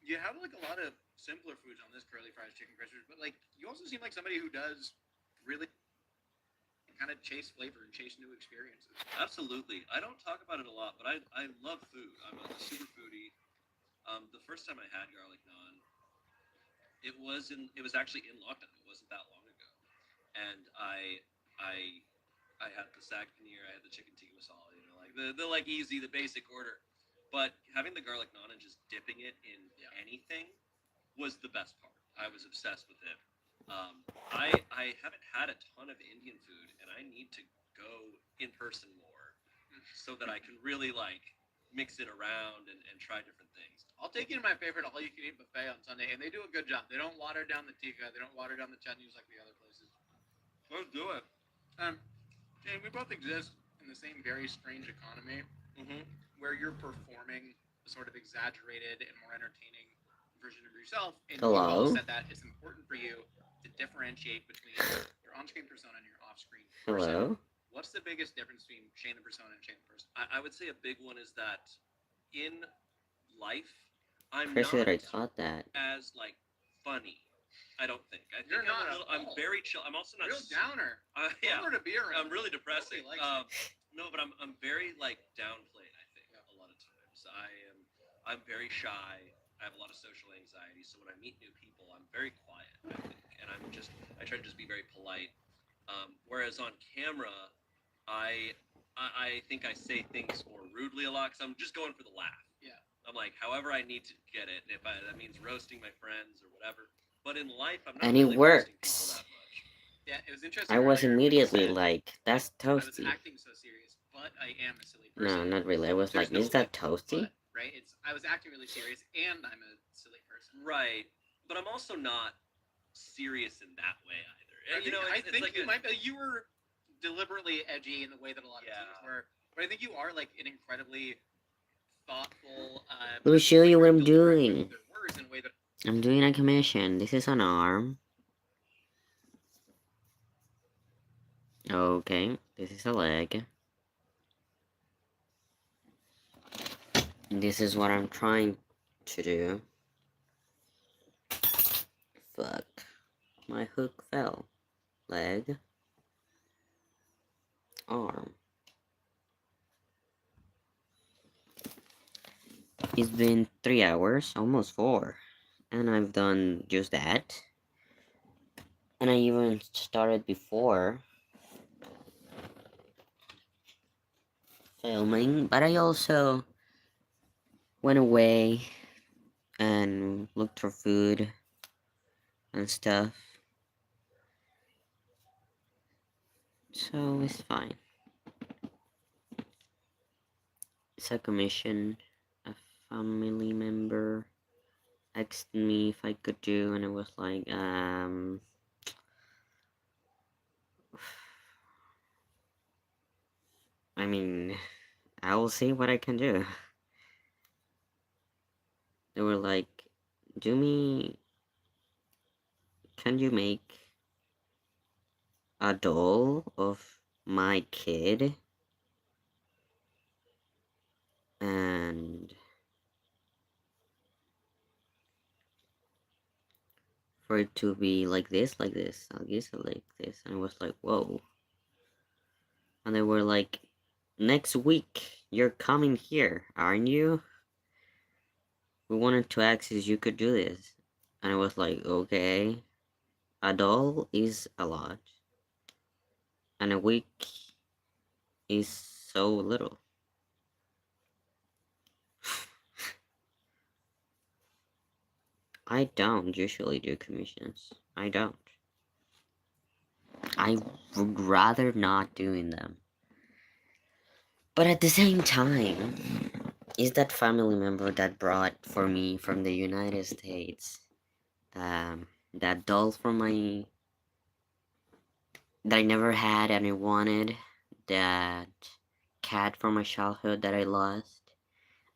Speaker 15: You have like a lot of simpler foods on this curly fries chicken crispers, but like you also seem like somebody who does really kind of chase flavor and chase new experiences.
Speaker 3: Absolutely. I don't talk about it a lot, but I love food. I'm a super foodie. The first time I had garlic naan, it was actually in lockdown. It wasn't that long ago, and I had the saag paneer, I had the chicken tikka masala, you know, like the like easy, the basic order. But having the garlic naan and just dipping it in anything was the best part. I was obsessed with it. I haven't had a ton of Indian food, and I need to go in person more so that I can really like mix it around and try different things.
Speaker 15: I'll take you to my favorite all-you-can-eat buffet on Sunday, and they do a good job. They don't water down the tikka. They don't water down the chutneys like the other places.
Speaker 3: Let's do it.
Speaker 15: Jane, we both exist in the same very strange economy where you're performing a sort of exaggerated and more entertaining version of yourself. And you all said that it's important for you to differentiate between your on-screen persona and your off-screen persona. What's the biggest difference between Shane the persona and Shane the person?
Speaker 3: I would say a big one is that in life, I'm
Speaker 1: Appreciate
Speaker 3: not
Speaker 1: I caught that.
Speaker 3: as like funny. I don't think. I think
Speaker 15: You're not.
Speaker 3: I'm very chill. I'm also not
Speaker 15: real downer.
Speaker 3: Yeah,
Speaker 15: to be around.
Speaker 3: I'm really depressing.
Speaker 15: Nobody likes
Speaker 3: No, but I'm very like downplayed. I think a lot of times I'm very shy. I have a lot of social anxiety. So when I meet new people, I'm very quiet. I think, and I try to just be very polite. Whereas on camera, I think I say things more rudely a lot because I'm just going for the laugh.
Speaker 15: Yeah.
Speaker 3: I'm like, however I need to get it. And if that means roasting my friends or whatever. But in life, I'm not
Speaker 1: And
Speaker 3: really
Speaker 1: it
Speaker 3: roasting people
Speaker 1: works.
Speaker 3: that much.
Speaker 15: Yeah, it was interesting.
Speaker 1: I was
Speaker 15: earlier when you
Speaker 1: immediately
Speaker 15: said,
Speaker 1: like, that's
Speaker 15: I was
Speaker 1: toasty.
Speaker 15: acting so serious, but I am a silly
Speaker 1: No,
Speaker 15: person.
Speaker 1: not really. I was
Speaker 15: There's
Speaker 1: like,
Speaker 15: no
Speaker 1: is that
Speaker 15: if,
Speaker 1: toasty?
Speaker 15: but, right? I was acting really serious, and I'm a silly person.
Speaker 3: Right. But I'm also not serious in that way either.
Speaker 15: I think
Speaker 3: like
Speaker 15: you might be. You were deliberately edgy in the way that a lot of teams were, but I think you are like an incredibly thoughtful.
Speaker 1: Let me show you what I'm doing.
Speaker 15: Their words in a way that
Speaker 1: I'm doing a commission. This is an arm. Okay, this is a leg. This is what I'm trying to do. Fuck. My hook fell. Leg. Arm. It's been 3 hours, almost 4. And I've done just that. And I even started before filming, but I also went away and looked for food and stuff. So it's fine. It's a commission. A family member asked me if I could do, and I was like, I mean, I will see what I can do. They were like, can you make a doll of my kid? And for it to be like this, like this, like this, like this. And I was like, whoa. And they were like, next week, you're coming here, aren't you? We wanted to ask if you could do this. And I was like, okay. A doll is a lot. And a week is so little. I don't usually do commissions. I don't. I would rather not doing them. But at the same time, is that family member that brought for me from the United States that doll from my that I never had and I wanted, that cat from my childhood that I lost,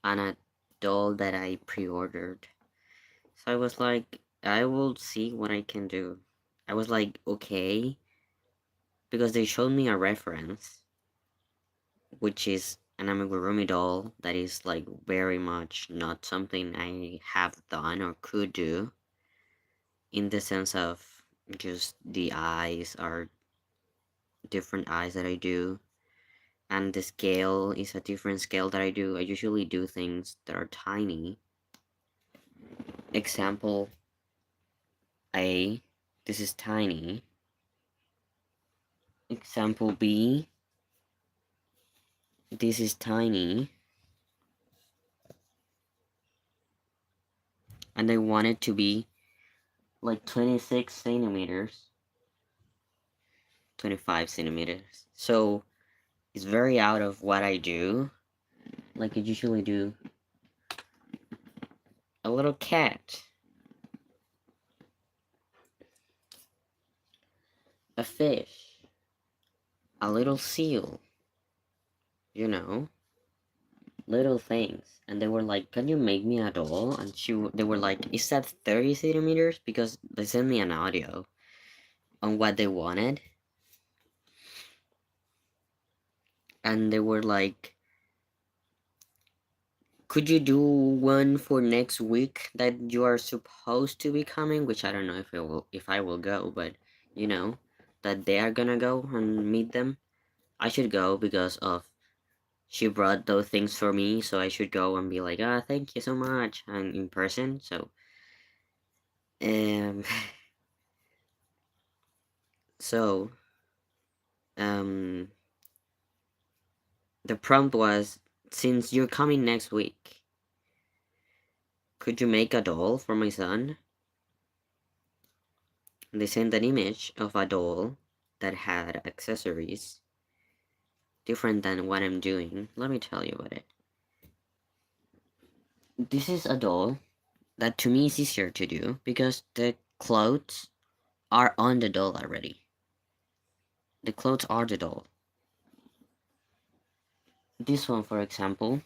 Speaker 1: and a doll that I pre-ordered. So I was like, I will see what I can do. I was like, okay, because they showed me a reference, which is an amigurumi doll that is like very much not something I have done or could do, in the sense of just the eyes are different eyes that I do, and the scale is a different scale that I do. I usually do things that are tiny. Example A, this is tiny. Example B, this is tiny. And I want it to be like 26 centimeters, 25 centimeters. So it's very out of what I do. Like I usually do a little cat, a fish, a little seal, you know, little things. And they were like, can you make me a doll? And they were like, is that 30 centimeters? Because they sent me an audio on what they wanted. And they were like, could you do one for next week that you are supposed to be coming? Which I don't know if I will go, but you know, that they are gonna go and meet them. I should go because of she brought those things for me, so I should go and be like, ah, thank you so much, and in person. So, um, so, um, the prompt was, since you're coming next week, could you make a doll for my son? And they sent an image of a doll that had accessories different than what I'm doing. Let me tell you about it. This is a doll that to me is easier to do because the clothes are on the doll already. The clothes are the doll. This one, for example,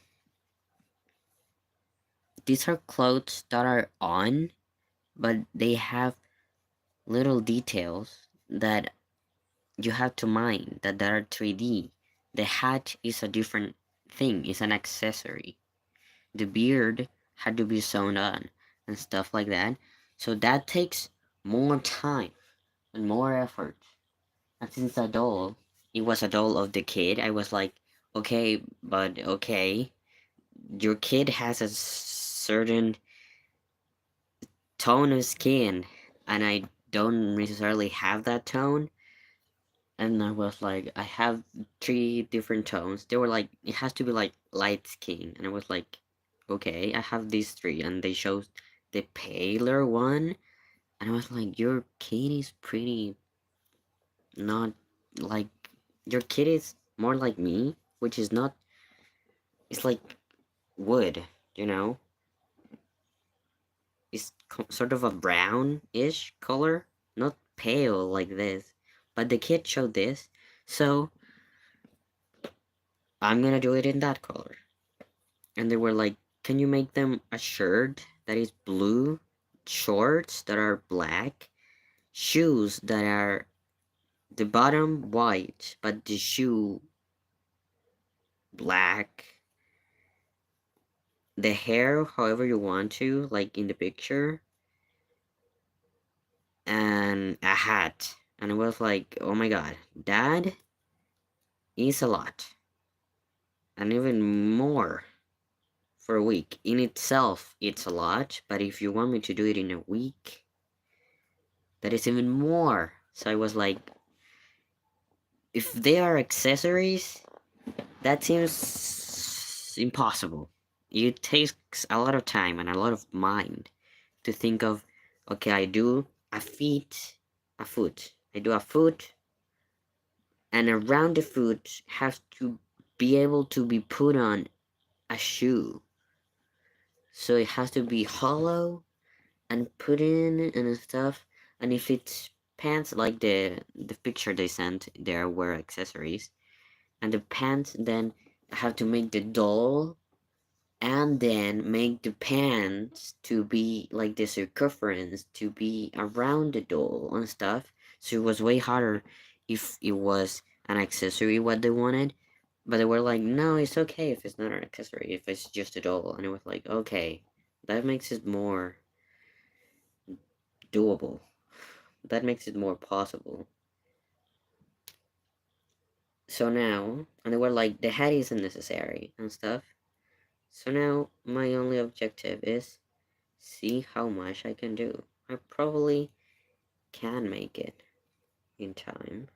Speaker 1: these are clothes that are on, but they have little details that you have to mind that are 3D. The hat is a different thing, it's an accessory. The beard had to be sewn on and stuff like that. So that takes more time and more effort. And since a doll, it was a doll of the kid, I was like, okay, but okay, your kid has a certain tone of skin, and I don't necessarily have that tone. And I was like, I have 3 different tones. They were like, it has to be like light skin, and I was like, okay, I have these three, and they showed the paler one, and I was like, your kid is pretty not like your kid is more like me, which is not. It's like wood, you know. It's sort of a brownish color, not pale like this. But the kid showed this, so I'm gonna do it in that color. And they were like, can you make them a shirt that is blue, shorts that are black, shoes that are the bottom white, but the shoe black, the hair however you want to, like in the picture, and a hat. And I was like, oh my god, that is a lot. And even more for a week. In itself, it's a lot, but if you want me to do it in a week, that is even more. So I was like, if they are accessories, that seems impossible. It takes a lot of time and a lot of mind to think of, okay, I do a foot. I do a foot, and around the foot has to be able to be put on a shoe. So it has to be hollow and put in and stuff. And if it's pants, like the picture they sent, there were accessories, and the pants, then I have to make the doll, and then make the pants to be like the circumference to be around the doll and stuff. So it was way harder if it was an accessory what they wanted. But they were like, no, it's okay if it's not an accessory, if it's just a doll. And it was like, okay, that makes it more doable. That makes it more possible. So now, and they were like, the hat isn't necessary and stuff. So now, my only objective is see how much I can do. I probably can make it in time.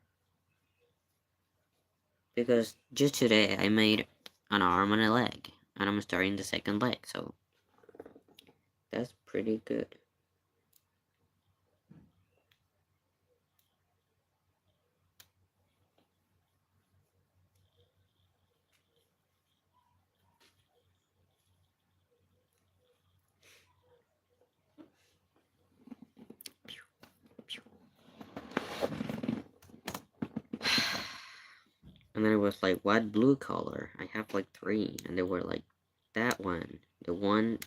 Speaker 1: Because just today I made an arm and a leg, and I'm starting the second leg, so that's pretty good. And then it was like, what blue color? I have like 3, and they were like, that one, the one,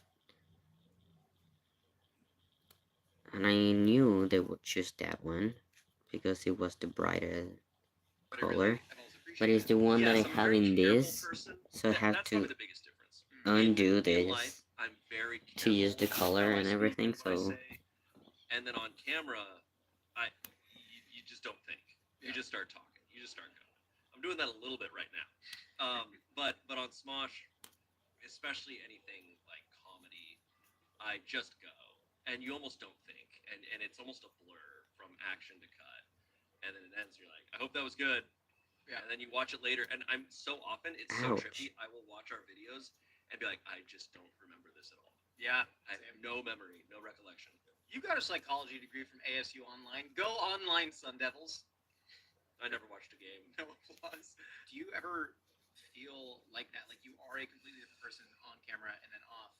Speaker 1: and I knew they would choose that one because it was the brighter color. But it's the one that I have in this, so I have to undo this to use the color and everything. So
Speaker 3: And then on camera, you just don't think. You just start talking. You just start going. I'm doing that a little bit right now. But on Smosh, especially anything like comedy, I just go, and you almost don't think, and it's almost a blur from action to cut, and then it ends. You're like, I hope that was good. Yeah. And then you watch it later, and I'm so often it's so trippy. I will watch our videos and be like, I just don't remember this at all. Yeah, I have no memory, no recollection.
Speaker 15: You got a psychology degree from ASU Online. Go online, Sun Devils.
Speaker 3: I never watched a game.
Speaker 15: No applause. Do you ever feel like that? Like you are a completely different person on camera and then off?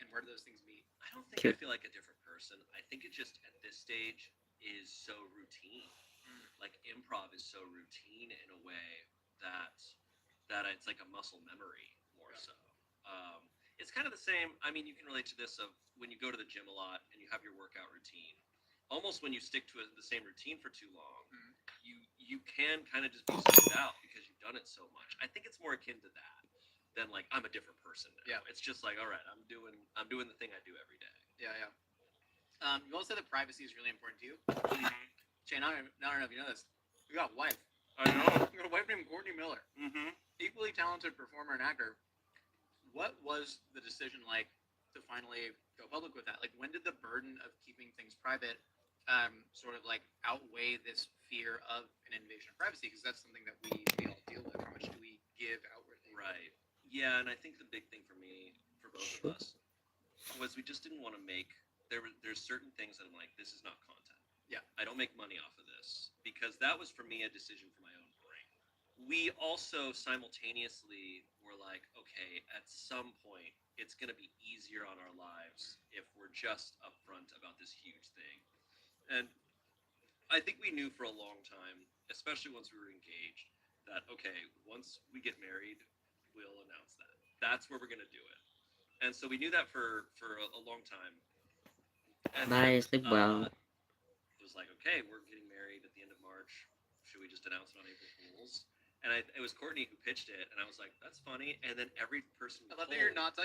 Speaker 15: And where do those things meet?
Speaker 3: I don't think I feel like a different person. I think it just, at this stage, is so routine. Like, improv is so routine in a way that it's like a muscle memory more so. It's kind of the same. I mean, you can relate to this of when you go to the gym a lot and you have your workout routine. Almost when you stick to the same routine for too long, you can kind of just be zoned out because you've done it so much. I think it's more akin to that than like I'm a different person now. Yeah. It's just like, all right, I'm doing the thing I do every day.
Speaker 15: Yeah, yeah. You also said that privacy is really important to you. Shane, I don't know if you know this. You got a wife.
Speaker 3: I know.
Speaker 15: You got a wife named Courtney Miller. Equally talented performer and actor. What was the decision like to finally go public with that? Like, when did the burden of keeping things private sort of like outweigh this fear of an invasion of privacy? Because that's something that we all deal with. How much do we give outwardly?
Speaker 3: Right. Yeah, and I think the big thing for me, for both
Speaker 1: Sure.
Speaker 3: of us, was we just didn't want to make there's certain things that I'm like, this is not content.
Speaker 15: Yeah.
Speaker 3: I don't make money off of this, because that was for me a decision for my own brain. We also simultaneously were like, okay, at some point it's going to be easier on our lives if we're just upfront about this huge thing. And I think we knew for a long time, especially once we were engaged, that okay, once we get married, we'll announce that. That's where we're going to do it. And so we knew that for a long time. And
Speaker 1: Bye,
Speaker 3: then
Speaker 1: sleep well.
Speaker 3: it was like, okay, we're getting married at the end of March. Should we just announce it on April Fools? And it was Courtney who pitched it, and I was like, that's funny. And then every person
Speaker 15: I love that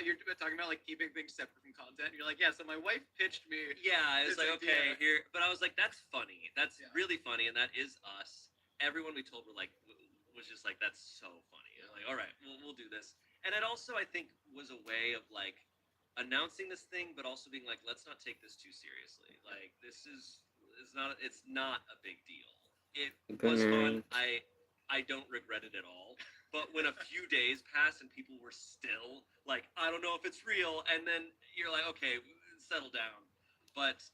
Speaker 15: you're talking about like keeping things separate from content. You're like, yeah, so my wife pitched me.
Speaker 3: Yeah, I was
Speaker 15: this
Speaker 3: like, okay,
Speaker 15: idea.
Speaker 3: here. But I was like, that's funny. That's
Speaker 15: Yeah.
Speaker 3: really funny, and that is us. Everyone we told were like, was just like, that's so funny. And I'm like, all right, we'll do this. And it also, I think, was a way of like announcing this thing, but also being like, let's not take this too seriously. Like, this is it's not a big deal. It
Speaker 1: Good
Speaker 3: was fun.
Speaker 1: night.
Speaker 3: I don't regret it at all. But when a few days passed and people were still like, I don't know if it's real, and then you're like, okay, settle down. But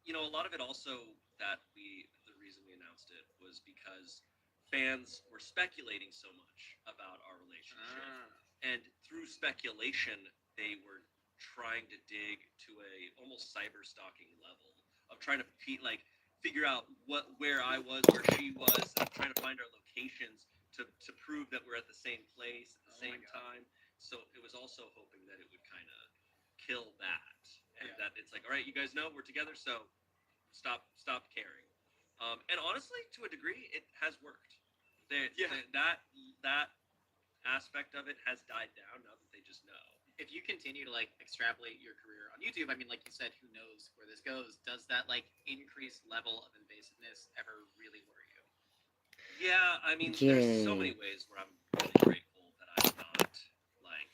Speaker 3: you know, a lot of it also the reason we announced it was because fans were speculating so much about our relationship, and through speculation, they were trying to dig to a almost cyber stalking level of trying to figure out where I was, where she was, and trying to find our locations to prove that we're at the same place at the same time. So it was also hoping that it would kind of kill that, and that it's like, all right, you guys know we're together, so stop caring. And honestly, to a degree, it has worked. That aspect of it has died down now that they just know.
Speaker 15: If you continue to like extrapolate your career on YouTube, I mean, like you said, who knows where this goes? Does that like increased level of invasiveness ever really worry you?
Speaker 3: Yeah, I mean, there's so many ways where I'm really grateful that I'm not like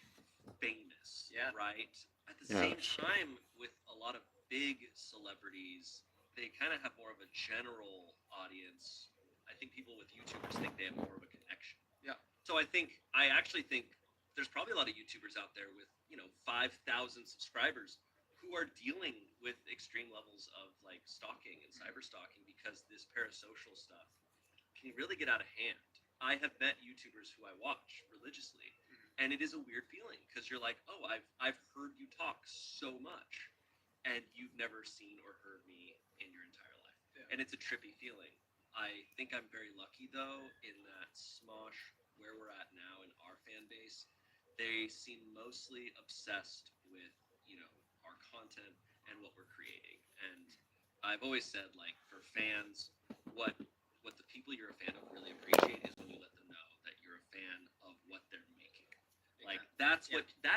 Speaker 3: famous.
Speaker 15: Yeah.
Speaker 3: Right. At the same time, with a lot of big celebrities, they kind of have more of a general audience. I think people with YouTubers think they have more of a connection.
Speaker 15: Yeah.
Speaker 3: So I actually think there's probably a lot of YouTubers out there with 5,000 subscribers who are dealing with extreme levels of like stalking and cyber stalking, because this parasocial stuff can really get out of hand. I have met YouTubers who I watch religiously, and it is a weird feeling because you're like, oh, I've heard you talk so much, and you've never seen or heard me in your entire life.
Speaker 15: Yeah.
Speaker 3: And it's a trippy feeling. I think I'm very lucky though in that Smosh, where we're at now in our fan base, they seem mostly obsessed with our content and what we're creating. And I've always said, like, for fans, what the people you're a fan of really appreciate is when you let them know that you're a fan of what they're making. Like, that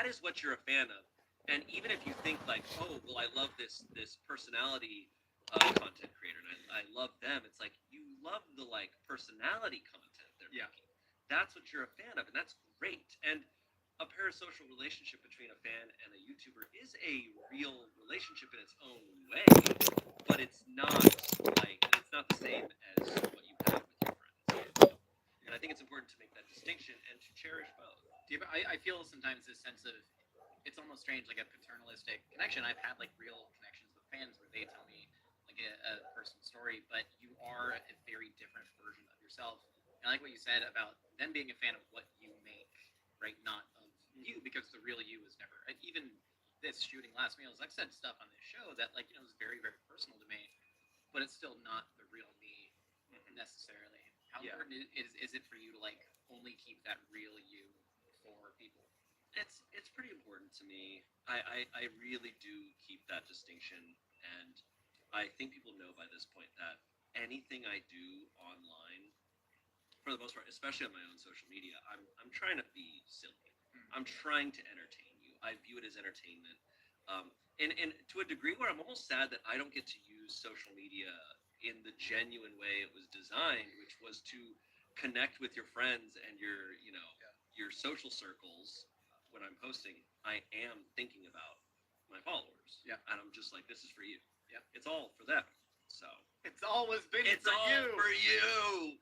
Speaker 3: is what you're a fan of. And even if you think like, oh, well, I love this personality content creator, and I love them, it's like you love the like personality content they're making. That's what you're a fan of, and that's great. And a parasocial relationship between a fan and a YouTuber is a real relationship in its own way, but it's not the same as what you have with your friends. And I think it's important to make that distinction and to cherish both.
Speaker 15: I feel sometimes this sense of, it's almost strange, like a paternalistic connection. I've had like real connections with fans where they tell me like a personal story, but you are a very different version of yourself. And I like what you said about them being a fan of what you make, right? Not of you, because the real you is never, even this shooting last meals, I've said stuff on this show that like, is very, very personal to me, but it's still not the real me necessarily. How important is it for you to like only keep that real you for people?
Speaker 3: It's pretty important to me. I really do keep that distinction, and I think people know by this point that anything I do online, for the most part, especially on my own social media, I'm trying to be silly. I'm trying to entertain you. I view it as entertainment, and to a degree where I'm almost sad that I don't get to use social media in the genuine way it was designed, which was to connect with your friends and your your social circles. When I'm posting, I am thinking about my followers.
Speaker 15: Yeah.
Speaker 3: And I'm just like, this is for you.
Speaker 15: Yeah.
Speaker 3: It's all for them. So
Speaker 15: it's always been
Speaker 3: it's
Speaker 15: for
Speaker 3: all
Speaker 15: you.
Speaker 3: For you.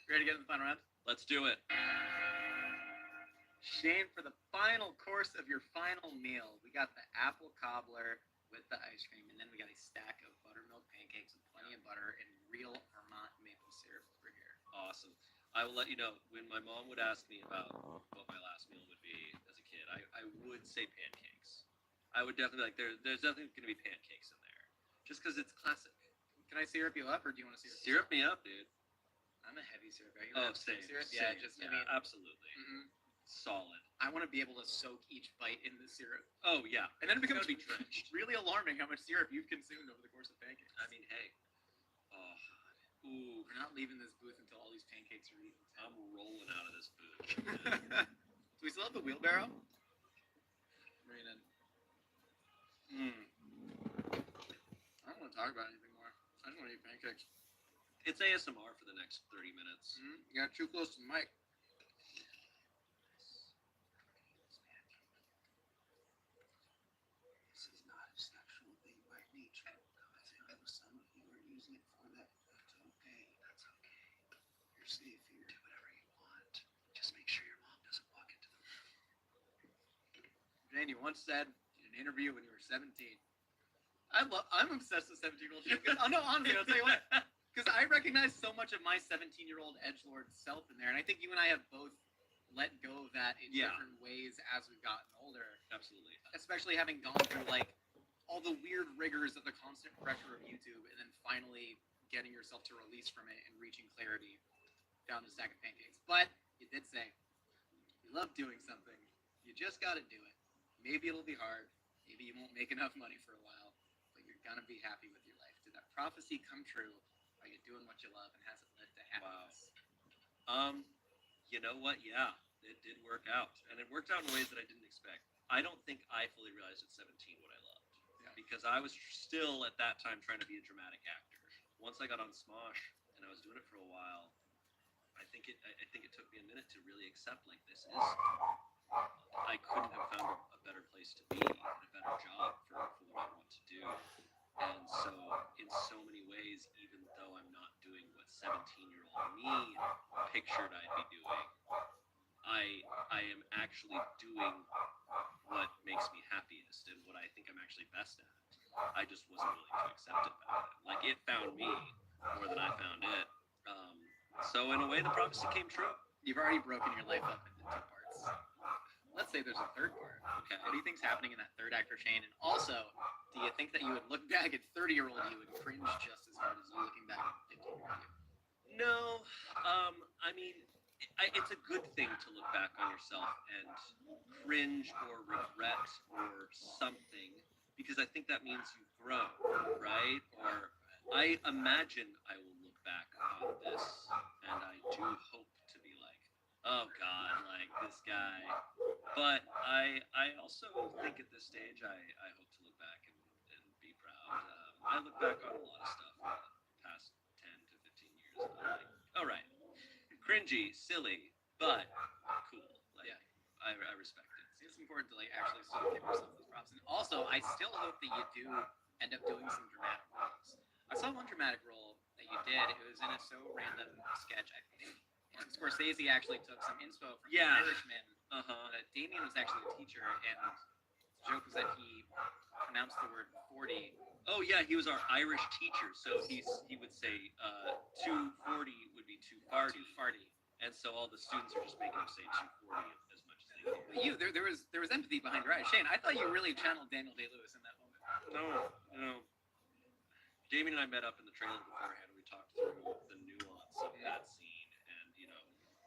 Speaker 15: Ready to get in the final round?
Speaker 3: Let's do it.
Speaker 15: Shane, for the final course of your final meal, we got the apple cobbler with the ice cream, and then we got a stack of buttermilk pancakes with plenty of butter and real Vermont maple syrup over here.
Speaker 3: Awesome. I will let you know, when my mom would ask me about what my last meal would be as a kid, I would say pancakes. I would definitely, there's definitely going to be pancakes in there. Just because it's classic.
Speaker 15: Can I syrup you up, or do you want to
Speaker 3: Syrup me up, dude.
Speaker 15: I'm a heavy syrup. Are you
Speaker 3: Same.
Speaker 15: syrup?
Speaker 3: Same.
Speaker 15: Yeah, just, I mean,
Speaker 3: absolutely.
Speaker 15: mhm.
Speaker 3: Solid.
Speaker 15: I want to be able to soak each bite in the syrup.
Speaker 3: Oh, yeah.
Speaker 15: And then it becomes
Speaker 3: It's gotta be drenched.
Speaker 15: really alarming how much syrup you've consumed over the course of pancakes.
Speaker 3: I mean, hey. Oh, ooh.
Speaker 15: We're not leaving this booth until all these pancakes are eaten.
Speaker 3: I'm rolling out of this booth.
Speaker 15: Do we still have the wheelbarrow? Bring it in. I don't want to talk about anything more. I just want to eat pancakes.
Speaker 3: It's ASMR for the next 30 minutes.
Speaker 15: You got too close to the mic.
Speaker 3: This is not a sexual thing by nature. I know some of you are using it for that. That's okay. That's okay. You're safe here. Do whatever you want. Just make sure your mom doesn't walk into the room.
Speaker 15: Jane, you once said in an interview when you were 17. I'm obsessed with 17-year-old Jane. Oh, no, honestly, I'll tell you what. Because I recognize so much of my 17-year-old edgelord self in there, and I think you and I have both let go of that in different ways as we've gotten older.
Speaker 3: Absolutely.
Speaker 15: Especially having gone through like all the weird rigors of the constant pressure of YouTube, and then finally getting yourself to release from it and reaching clarity down to a stack of pancakes. But you did say you love doing something. You just got to do it. Maybe it'll be hard. Maybe you won't make enough money for a while, but you're gonna be happy with your life. Did that prophecy come true? Are you doing what you love, and has it led to happiness?
Speaker 3: Wow. You know what? Yeah, it did work out, and it worked out in ways that I didn't expect. I don't think I fully realized at 17 what I loved, because I was still at that time trying to be a dramatic actor. Once I got on Smosh and I was doing it for a while, I think it took me a minute to really accept like this is. I couldn't have found a better place to be and a better job for what I want to do. And so, in so many ways, even though I'm not doing what 17-year-old me pictured I'd be doing, I am actually doing what makes me happiest and what I think I'm actually best at. I just wasn't willing to accept it back then. Like, it found me more than I found it. So, in a way, the prophecy came true.
Speaker 15: You've already broken your life up into two parts. Let's say there's a third part.
Speaker 3: Okay.
Speaker 15: What do you think's happening in that third actor chain? And also, do you think that you would look back at 30-year-old you and cringe just as hard as you looking back at 15-year-old you?
Speaker 3: No. I mean, it's a good thing to look back on yourself and cringe or regret or something, because I think that means you've grown, right? Or I imagine I will look back on this, and I do hope to be like, oh God, like this guy. But I also think at this stage, I hope to look back and be proud. I look back on a lot of stuff in the past 10 to 15 years, and I'm like, all right, cringy, silly, but cool. Like, I respect it.
Speaker 15: It's important to like actually sort of give yourself those props. And also, I still hope that you do end up doing some dramatic roles. I saw one dramatic role that you did. It was in a So Random sketch, I think. And Scorsese actually took some inspo from The Irishman. Damien was actually a teacher, and the joke was that he pronounced the word 40.
Speaker 3: Oh yeah, he was our Irish teacher, so he would say 240 would be too farty.
Speaker 15: Too farty.
Speaker 3: And so all the students are just making him say 240 as much as they can.
Speaker 15: But there was empathy behind your eyes. Shane, I thought you really channeled Daniel Day-Lewis in that moment.
Speaker 3: No. Damien and I met up in the trailer beforehand, and we talked through the nuance of that scene, and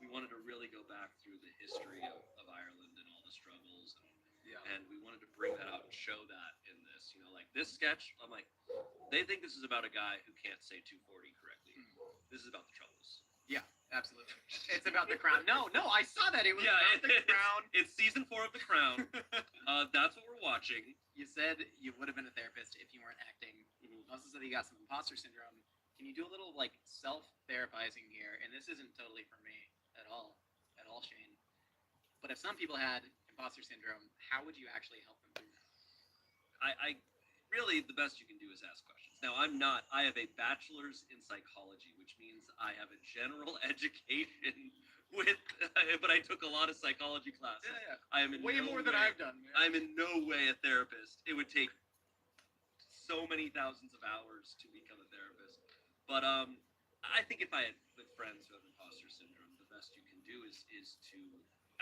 Speaker 3: we wanted to really go back through the history of Ireland and all the struggles, and we wanted to bring that out and show that in this. Like this sketch, I'm like, they think this is about a guy who can't say 240 correctly. This is about the troubles.
Speaker 15: Yeah, absolutely. It's about the crown. No, I saw that. It was about the crown.
Speaker 3: It's season 4 of The Crown. That's what we're watching.
Speaker 15: You said you would have been a therapist if you weren't acting. You also said you got some imposter syndrome. Can you do a little like self-therapizing here? And this isn't totally for me at all, Shane. But if some people had imposter syndrome, how would you actually help them through that?
Speaker 3: I really, the best you can do is ask questions. Now, I have a bachelor's in psychology, which means I have a general education but I took a lot of psychology classes.
Speaker 15: Yeah.
Speaker 3: I am in
Speaker 15: Way
Speaker 3: no
Speaker 15: more than
Speaker 3: way-
Speaker 15: I've done, man.
Speaker 3: I'm in no way a therapist. It would take so many thousands of hours to become a therapist. But I think if I had with friends who have imposter syndrome, the best you can do is to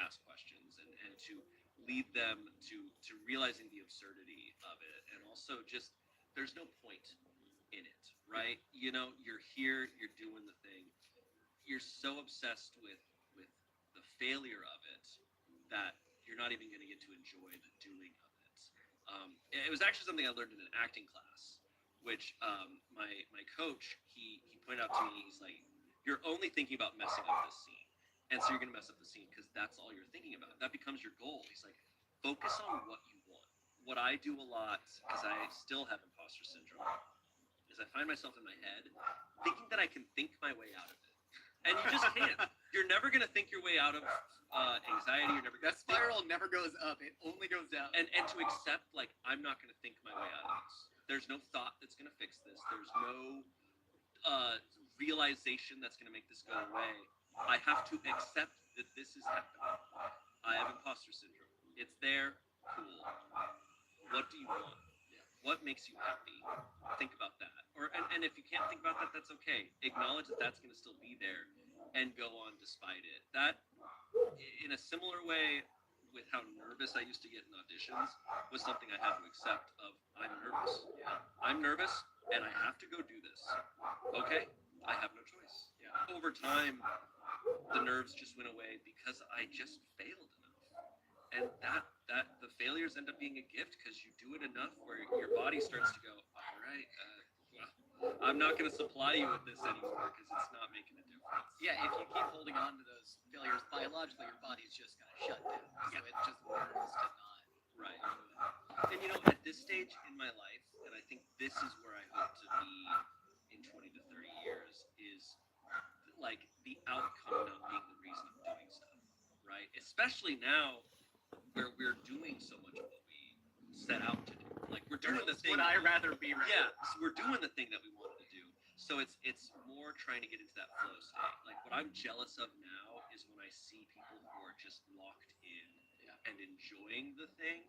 Speaker 3: ask questions and to lead them to realizing the absurdity of it, and also just there's no point in it, right? You know, you're here, you're doing the thing. You're so obsessed with the failure of it that you're not even going to get to enjoy the doing of it. It was actually something I learned in an acting class, which my coach he pointed out to me. He's like, "You're only thinking about messing up this scene, and so you're going to mess up the scene because that's all you're thinking about. That becomes your goal." He's like, "Focus on what you want." What I do a lot, because I still have imposter syndrome, is I find myself in my head thinking that I can think my way out of it. And you just can't. You're never going to think your way out of anxiety. You're never
Speaker 15: That spiral never goes up. It only goes down.
Speaker 3: And to accept, like, I'm not going to think my way out of this. There's no thought that's going to fix this. There's no realization that's going to make this go away. I have to accept that this is happening. I have imposter syndrome. It's there. Cool. What do you want? What makes you happy? Think about that. And if you can't think about that, that's okay. Acknowledge that that's going to still be there and go on despite it. That, in a similar way with how nervous I used to get in auditions, was something I had to accept of, I'm nervous. Yeah. I'm nervous and I have to go do this. Okay? I have no choice. Yeah. Over time, the nerves just went away because I just failed enough. And that the failures end up being a gift because you do it enough where your body starts to go, all right, well, I'm not going to supply you with this anymore because it's not making a difference.
Speaker 15: Yeah, if you keep holding on to those failures, biologically your body's just going to shut down. So it just learns to not.
Speaker 3: Right. And you know, at this stage in my life, and I think this is where I hope to be in 20 to 30 years, is like the outcome not being the reason of doing stuff, right? Especially now where we're doing so much of what we set out to do. Like we're doing the thing.
Speaker 15: Would I rather be right?
Speaker 3: Yeah, so we're doing the thing that we wanted to do. So it's more trying to get into that flow state. Like what I'm jealous of now is when I see people who are just locked in and enjoying the thing.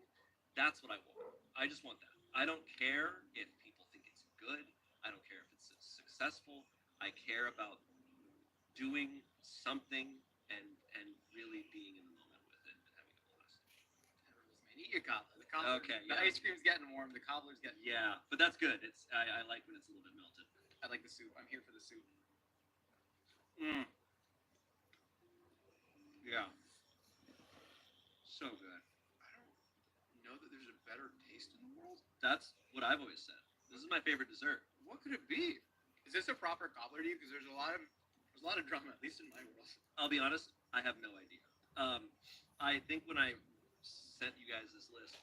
Speaker 3: That's what I want. I just want that. I don't care if people think it's good. I don't care if it's successful. I care about doing something and really being in the moment with it and having a blast.
Speaker 15: Man, eat your cobbler. The cobbler.
Speaker 3: Okay,
Speaker 15: The
Speaker 3: yeah.
Speaker 15: ice cream's getting warm. The cobbler's getting.
Speaker 3: Yeah, but that's good. It's I like when it's a little bit melted.
Speaker 15: I like the soup. I'm here for the soup.
Speaker 3: Yeah. So good.
Speaker 9: I don't know that there's a better taste in the world.
Speaker 3: That's what I've always said. This is my favorite dessert.
Speaker 9: What could it be?
Speaker 15: Is this a proper cobbler to you? Because there's a lot of drama, at least in my world.
Speaker 3: I'll be honest, I have no idea. I think when I sent you guys this list,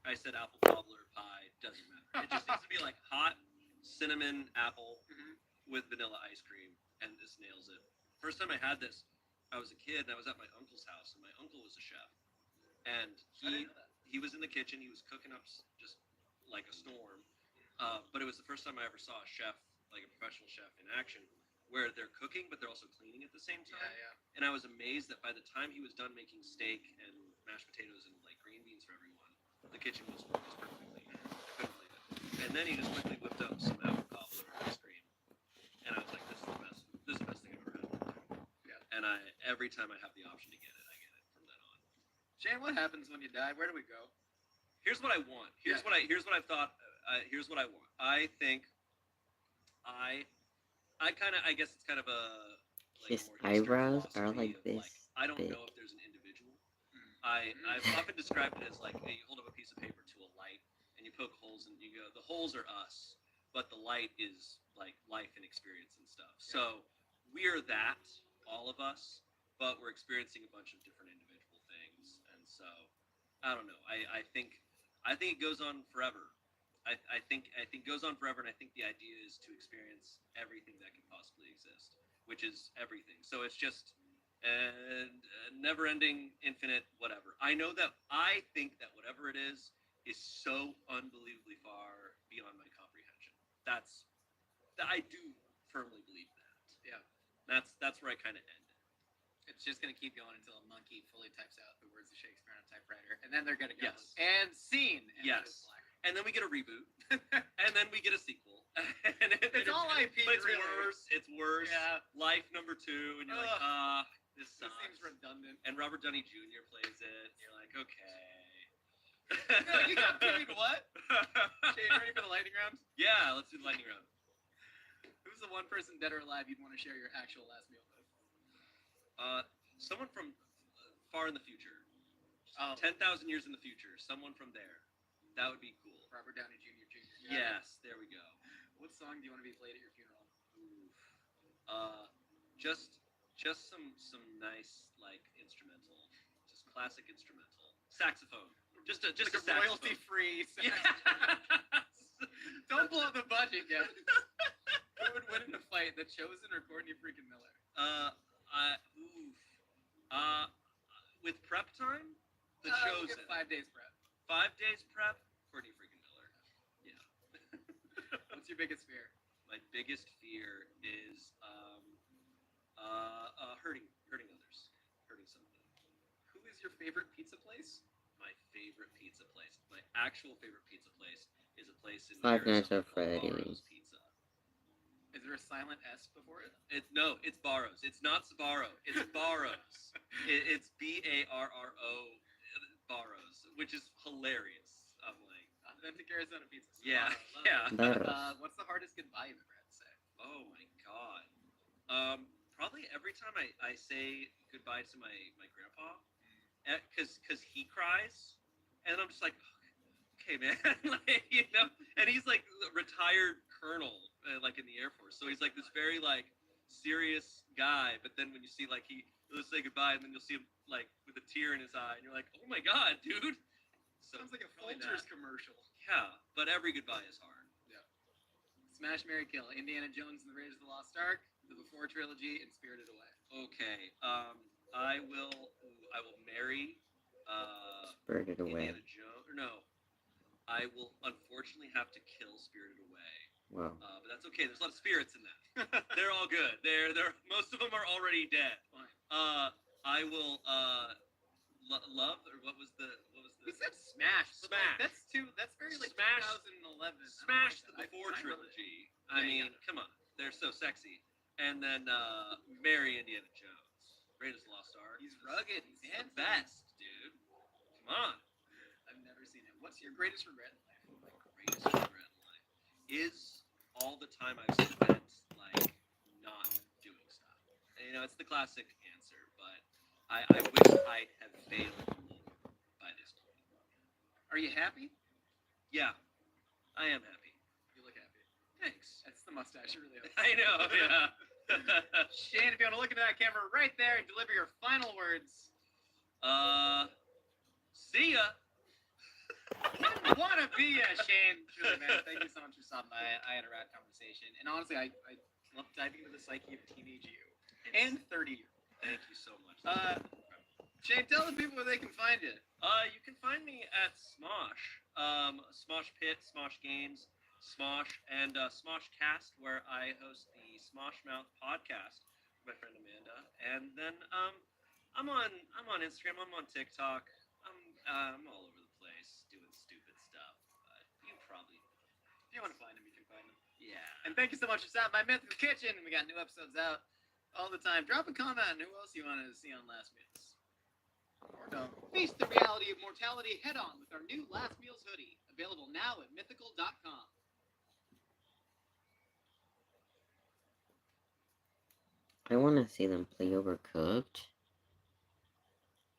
Speaker 3: I said apple cobbler pie, doesn't matter. It just needs to be like hot cinnamon apple with vanilla ice cream, and this nails it. First time I had this, I was a kid and I was at my uncle's house, and my uncle was a chef. And he was in the kitchen, he was cooking up just like a storm. But it was the first time I ever saw a chef, like a professional chef in action, where they're cooking, but they're also cleaning at the same time.
Speaker 15: Yeah.
Speaker 3: And I was amazed that by the time he was done making steak and mashed potatoes and like green beans for everyone, the kitchen was perfectly clean. I couldn't believe it. And then he just quickly whipped up some apple cobbler ice cream, and I was like, "This is the best. This is the best thing I've ever had." Yeah. And every time I have the option to get it, I get it from then on.
Speaker 15: Shane, what happens when you die? Where do we go?
Speaker 3: Here's what I want. Here's what I've thought. Here's what I want. I think I guess it's kind of a like
Speaker 1: His
Speaker 3: more Eastern
Speaker 1: eyebrows are
Speaker 3: philosophy
Speaker 1: like
Speaker 3: of,
Speaker 1: this
Speaker 3: I don't
Speaker 1: big.
Speaker 3: know if there's an individual. I've often described it as like you hold up a piece of paper to a light and you poke holes and you go, the holes are us, but the light is like life and experience and stuff. So we're that, all of us, but we're experiencing a bunch of different individual things. And so I don't know. I think it goes on forever. I think it goes on forever, and I think the idea is to experience everything that can possibly exist, which is everything. So it's just never-ending, infinite, whatever. I think that whatever it is so unbelievably far beyond my comprehension. I do firmly believe that.
Speaker 15: Yeah.
Speaker 3: That's where I kind of ended.
Speaker 15: It's just gonna keep going until a monkey fully types out the words of Shakespeare on a typewriter, and then they're gonna go.
Speaker 3: Yes.
Speaker 15: And scene. And
Speaker 3: Yes. And then we get a reboot, and then we get a sequel. And
Speaker 15: It's all IP.
Speaker 3: But it's
Speaker 15: really.
Speaker 3: worse. It's worse.
Speaker 15: Yeah.
Speaker 3: Life number 2, and you're like, this
Speaker 15: This
Speaker 3: sucks.
Speaker 15: seems redundant.
Speaker 3: And Robert Downey Jr. plays it. And you're like, okay.
Speaker 15: No, you got paid what? Shane, ready for the lightning round?
Speaker 3: Yeah, let's do the lightning round.
Speaker 15: Who's the one person, dead or alive, you'd want to share your actual last meal with?
Speaker 3: Someone from far in the future.
Speaker 15: Oh.
Speaker 3: 10,000 years in the future. Someone from there. That would be cool.
Speaker 15: Robert Downey Jr.
Speaker 3: Yes, there we go.
Speaker 15: What song do you want to be played at your funeral?
Speaker 3: Oof. Just some nice like instrumental, just classic instrumental, saxophone. Just a saxophone.
Speaker 15: royalty-free.
Speaker 3: Yes.
Speaker 15: Don't blow the budget, guys. Who would win in a fight, The Chosen or Courtney freaking Miller?
Speaker 3: With prep time, The
Speaker 15: We'll
Speaker 3: Chosen.
Speaker 15: get 5 days prep.
Speaker 3: 5 days prep, Courtney freaking Miller. Yeah.
Speaker 15: What's your biggest fear?
Speaker 3: My biggest fear is hurting others, hurting somebody.
Speaker 15: Who is your favorite pizza place?
Speaker 3: My favorite pizza place, my actual favorite pizza place, is a place in
Speaker 1: 5 Nights
Speaker 3: Arizona
Speaker 1: at Freddy's.
Speaker 3: called Barro's Pizza.
Speaker 15: Is there a silent S before it?
Speaker 3: It's Barro's. It's not Sbarro. It's Barro's. It's Barro Barro's, which is hilarious. I'm like,
Speaker 15: Authentic Arizona pizza.
Speaker 3: yeah,
Speaker 15: Love
Speaker 3: yeah.
Speaker 15: it.
Speaker 1: Barro's.
Speaker 15: What's the hardest goodbye you've ever had to say?
Speaker 3: Oh my god. Probably every time I say goodbye to my grandpa, because he cries, and I'm just like, okay, man, like, you know, and he's like a retired colonel, like in the Air Force, so he's like this very like serious guy. But then when you see like he'll say goodbye, and then you'll see him like with a tear in his eye, and you're like, oh my god, dude. So
Speaker 15: Sounds like a
Speaker 3: probably
Speaker 15: Folgers
Speaker 3: that.
Speaker 15: commercial.
Speaker 3: Yeah, but every goodbye is hard.
Speaker 15: Smash, Marry, Kill. Indiana Jones and the Raiders of the Lost Ark, the Before trilogy, and Spirited Away.
Speaker 3: Okay. I will marry
Speaker 1: Spirited Away.
Speaker 3: Indiana Jones. Or no, I will unfortunately have to kill Spirited Away.
Speaker 1: Wow.
Speaker 3: But that's okay. There's a lot of spirits in that. They're all good. They're most of them are already dead.
Speaker 15: Fine.
Speaker 3: I will love, or what was the
Speaker 15: We said Smash. but,
Speaker 3: Smash.
Speaker 15: Like, that's very like
Speaker 3: Smash.
Speaker 15: 2011.
Speaker 3: Smash the
Speaker 15: I
Speaker 3: Before
Speaker 15: don't like that.
Speaker 3: trilogy. I mean, come on, they're so sexy. And then marry Indiana Jones. Raiders of the Lost Ark.
Speaker 15: He's rugged. He's
Speaker 3: the
Speaker 15: handsome.
Speaker 3: best, dude. Come on.
Speaker 15: I've never seen it. What's your greatest regret in life?
Speaker 3: My greatest regret in life is all the time I've spent like not doing stuff. And, you know, it's the classic answer, but I wish I had failed by this point.
Speaker 15: Are you happy?
Speaker 3: Yeah, I am happy.
Speaker 15: You look happy.
Speaker 3: Thanks.
Speaker 15: That's the mustache. It really is.
Speaker 3: I know. Yeah.
Speaker 15: Shane, if you want to look into that camera right there and deliver your final words.
Speaker 3: See ya.
Speaker 15: Wouldn't want to be a Shane. Truly, man. Thank you so much for stopping by. I had a rad conversation. And honestly, I love diving into the psyche of a teenage you. And 30 year.
Speaker 3: Thank you so much.
Speaker 15: Shane, tell the people where they can find you.
Speaker 3: You can find me at Smosh. Smosh Pit, Smosh Games, Smosh, and Smosh Cast, where I host the Smosh Mouth podcast with my friend Amanda. And then I'm on Instagram, I'm on TikTok. I'm all over the place doing stupid stuff. But you probably,
Speaker 15: If you want to find them, you can find them.
Speaker 3: yeah.
Speaker 15: And thank you so much for stopping by Mythical Kitchen. We got new episodes out all the time. Drop a comment on who else you want to see on Last Meals. Or no. Face the reality of mortality head on with our new Last Meals hoodie. Available now at mythical.com.
Speaker 1: I want to see them play Overcooked.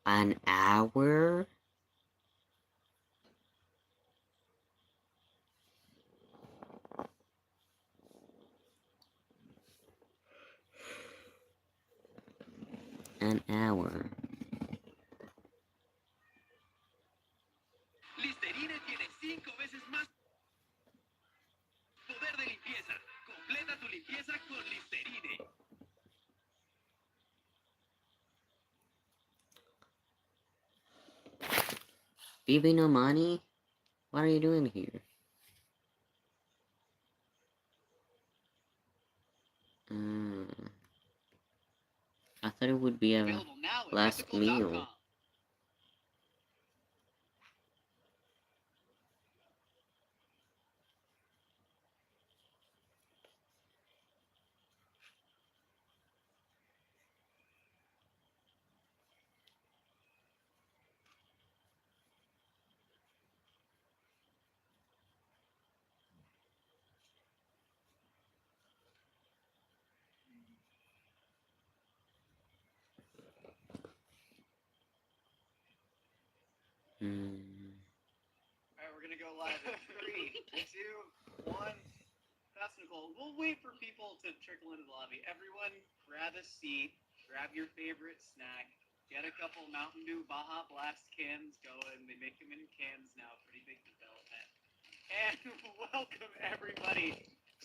Speaker 1: An hour? An hour.
Speaker 3: Listerine tiene 5 veces más poder de limpieza. Completa tu limpieza con Listerine.
Speaker 1: Bibi no money? What are you doing here? I thought thought it would be a
Speaker 15: Available now at
Speaker 1: last
Speaker 15: mythical.com.
Speaker 1: meal.
Speaker 15: Alright, we're gonna go live in 3, 2, 1. That's Nicole. We'll wait for people to trickle into the lobby. Everyone, grab a seat, grab your favorite snack, get a couple Mountain Dew Baja Blast cans going. They make them in cans now, pretty big development. And welcome everybody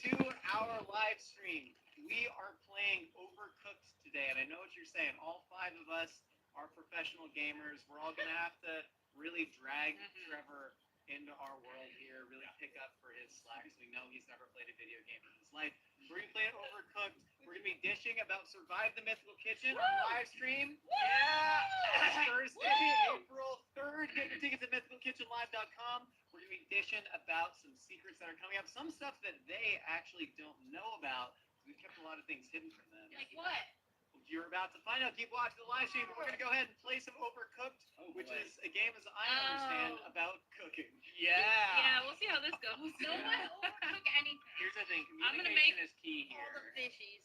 Speaker 15: to our live stream. We are playing Overcooked today, and I know what you're saying. All 5 of us are professional gamers. We're all gonna have to really drag Trevor into our world here, really pick up for his slack, so we know he's never played a video game in his life. We're gonna play Overcooked. We're gonna be dishing about Survive the Mythical Kitchen on live stream. Yeah! Thursday, April 3rd. Get your tickets at mythicalkitchenlive.com. We're gonna be dishing about some secrets that are coming up, some stuff that they actually don't know about. We've kept a lot of things hidden from them.
Speaker 14: Like what?
Speaker 15: You're about to find out. Keep watching the live stream, but we're going to go ahead and play some Overcooked, which is a game, as I understand, about cooking. Yeah.
Speaker 14: Yeah, we'll see how this goes. No one overcook anything.
Speaker 15: Here's the thing.
Speaker 14: I'm gonna make
Speaker 15: Communication is key
Speaker 14: all
Speaker 15: here.
Speaker 14: the fishies.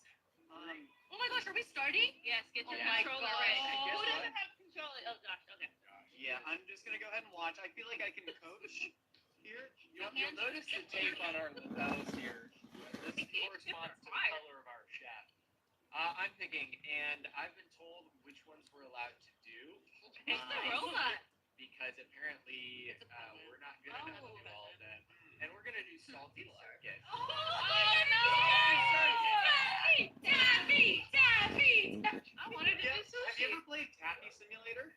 Speaker 14: Oh my gosh, are we starting? Yes, get your controller
Speaker 15: gosh.
Speaker 14: ready.
Speaker 15: Guess
Speaker 14: Who
Speaker 15: what?
Speaker 14: doesn't have controller? Oh gosh, okay.
Speaker 15: Yeah, I'm just going to go ahead and watch. I feel like I can coach here.
Speaker 8: You'll notice the tape on our lapels here. This corresponds to the color of our shaft. I'm picking, and I've been told which ones we're allowed to do.
Speaker 14: It's the robot.
Speaker 8: Because apparently we're not good enough to do all of them. And we're going to do salty circuit.
Speaker 14: Oh no! Taffy! I wanted to do sushi.
Speaker 15: Have you ever played Taffy Simulator?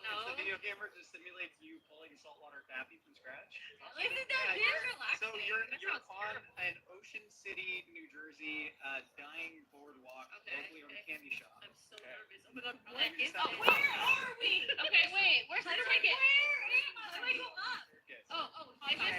Speaker 14: No.
Speaker 15: It's a video game where it just simulates you pulling saltwater taffy from scratch.
Speaker 14: Isn't that relaxing?
Speaker 15: So you're on an Ocean City, New Jersey, dying boardwalk, locally owned candy shop.
Speaker 14: I'm so nervous. Oh my god, what is
Speaker 15: that?
Speaker 14: where are we? Okay, wait, where's the ticket? How do I go up? Is this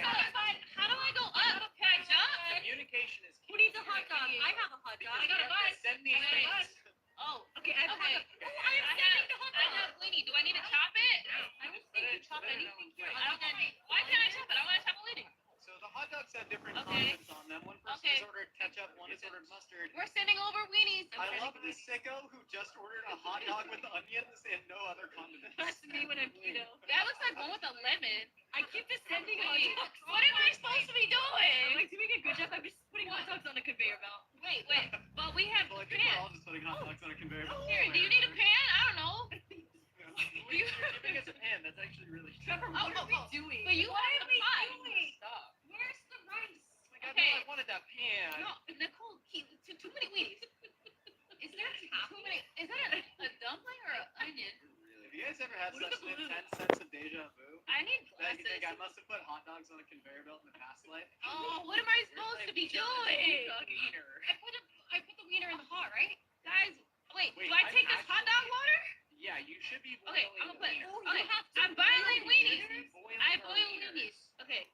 Speaker 14: how do I go up? Can I jump?
Speaker 8: Communication is key.
Speaker 14: Who needs a hot dog? I have a hot dog. I got a bus.
Speaker 8: Send me things.
Speaker 14: Oh, okay. I have a hot dog. Oh, I'm sending the hot dog. I have weenie. Do I need to chop it? I don't think you chop anything here. Why can't I chop it? I want to chop a weenie.
Speaker 15: So the hot dogs have different condiments on them. One person has ordered ketchup, one has ordered mustard.
Speaker 14: We're sending over weenies.
Speaker 15: I love the sicko who just ordered a hot dog with onions and no other condiments.
Speaker 14: That's me when I'm keto. That looks like one with a lemon. I keep just sending hot dogs. What am I supposed to be doing? I'm like doing a good job. I'm just putting hot dogs on a conveyor belt. Wait. But we have
Speaker 15: Well, I think
Speaker 14: pan.
Speaker 15: we're all just putting hot dogs on a conveyor belt.
Speaker 14: Here, do you need a pan? I don't know.
Speaker 15: You're giving us a pan. That's actually really
Speaker 14: Trevor, what are we doing? But you have the pot.
Speaker 15: Stop.
Speaker 14: Where's the rice?
Speaker 15: Oh my God,
Speaker 14: Okay.
Speaker 15: no, I wanted that pan.
Speaker 14: No, Nicole, too many weenies. Is there too many? Is that a dumpling or an onion?
Speaker 15: Have you guys ever had
Speaker 14: What are
Speaker 15: such
Speaker 14: the
Speaker 15: an
Speaker 14: blues?
Speaker 15: intense sense of deja vu?
Speaker 14: I need
Speaker 15: That you think I
Speaker 14: glasses.
Speaker 15: must have put hot dogs on a conveyor belt in the past life?
Speaker 14: Oh, what am I supposed to be doing? I put the wiener in the hot, right? Guys, wait, do I take this hot dog water?
Speaker 15: Yeah, you should be boiling
Speaker 14: Okay, I'm gonna put.
Speaker 15: the
Speaker 14: Okay, I'm boiling weenies. I boil weenies. Okay.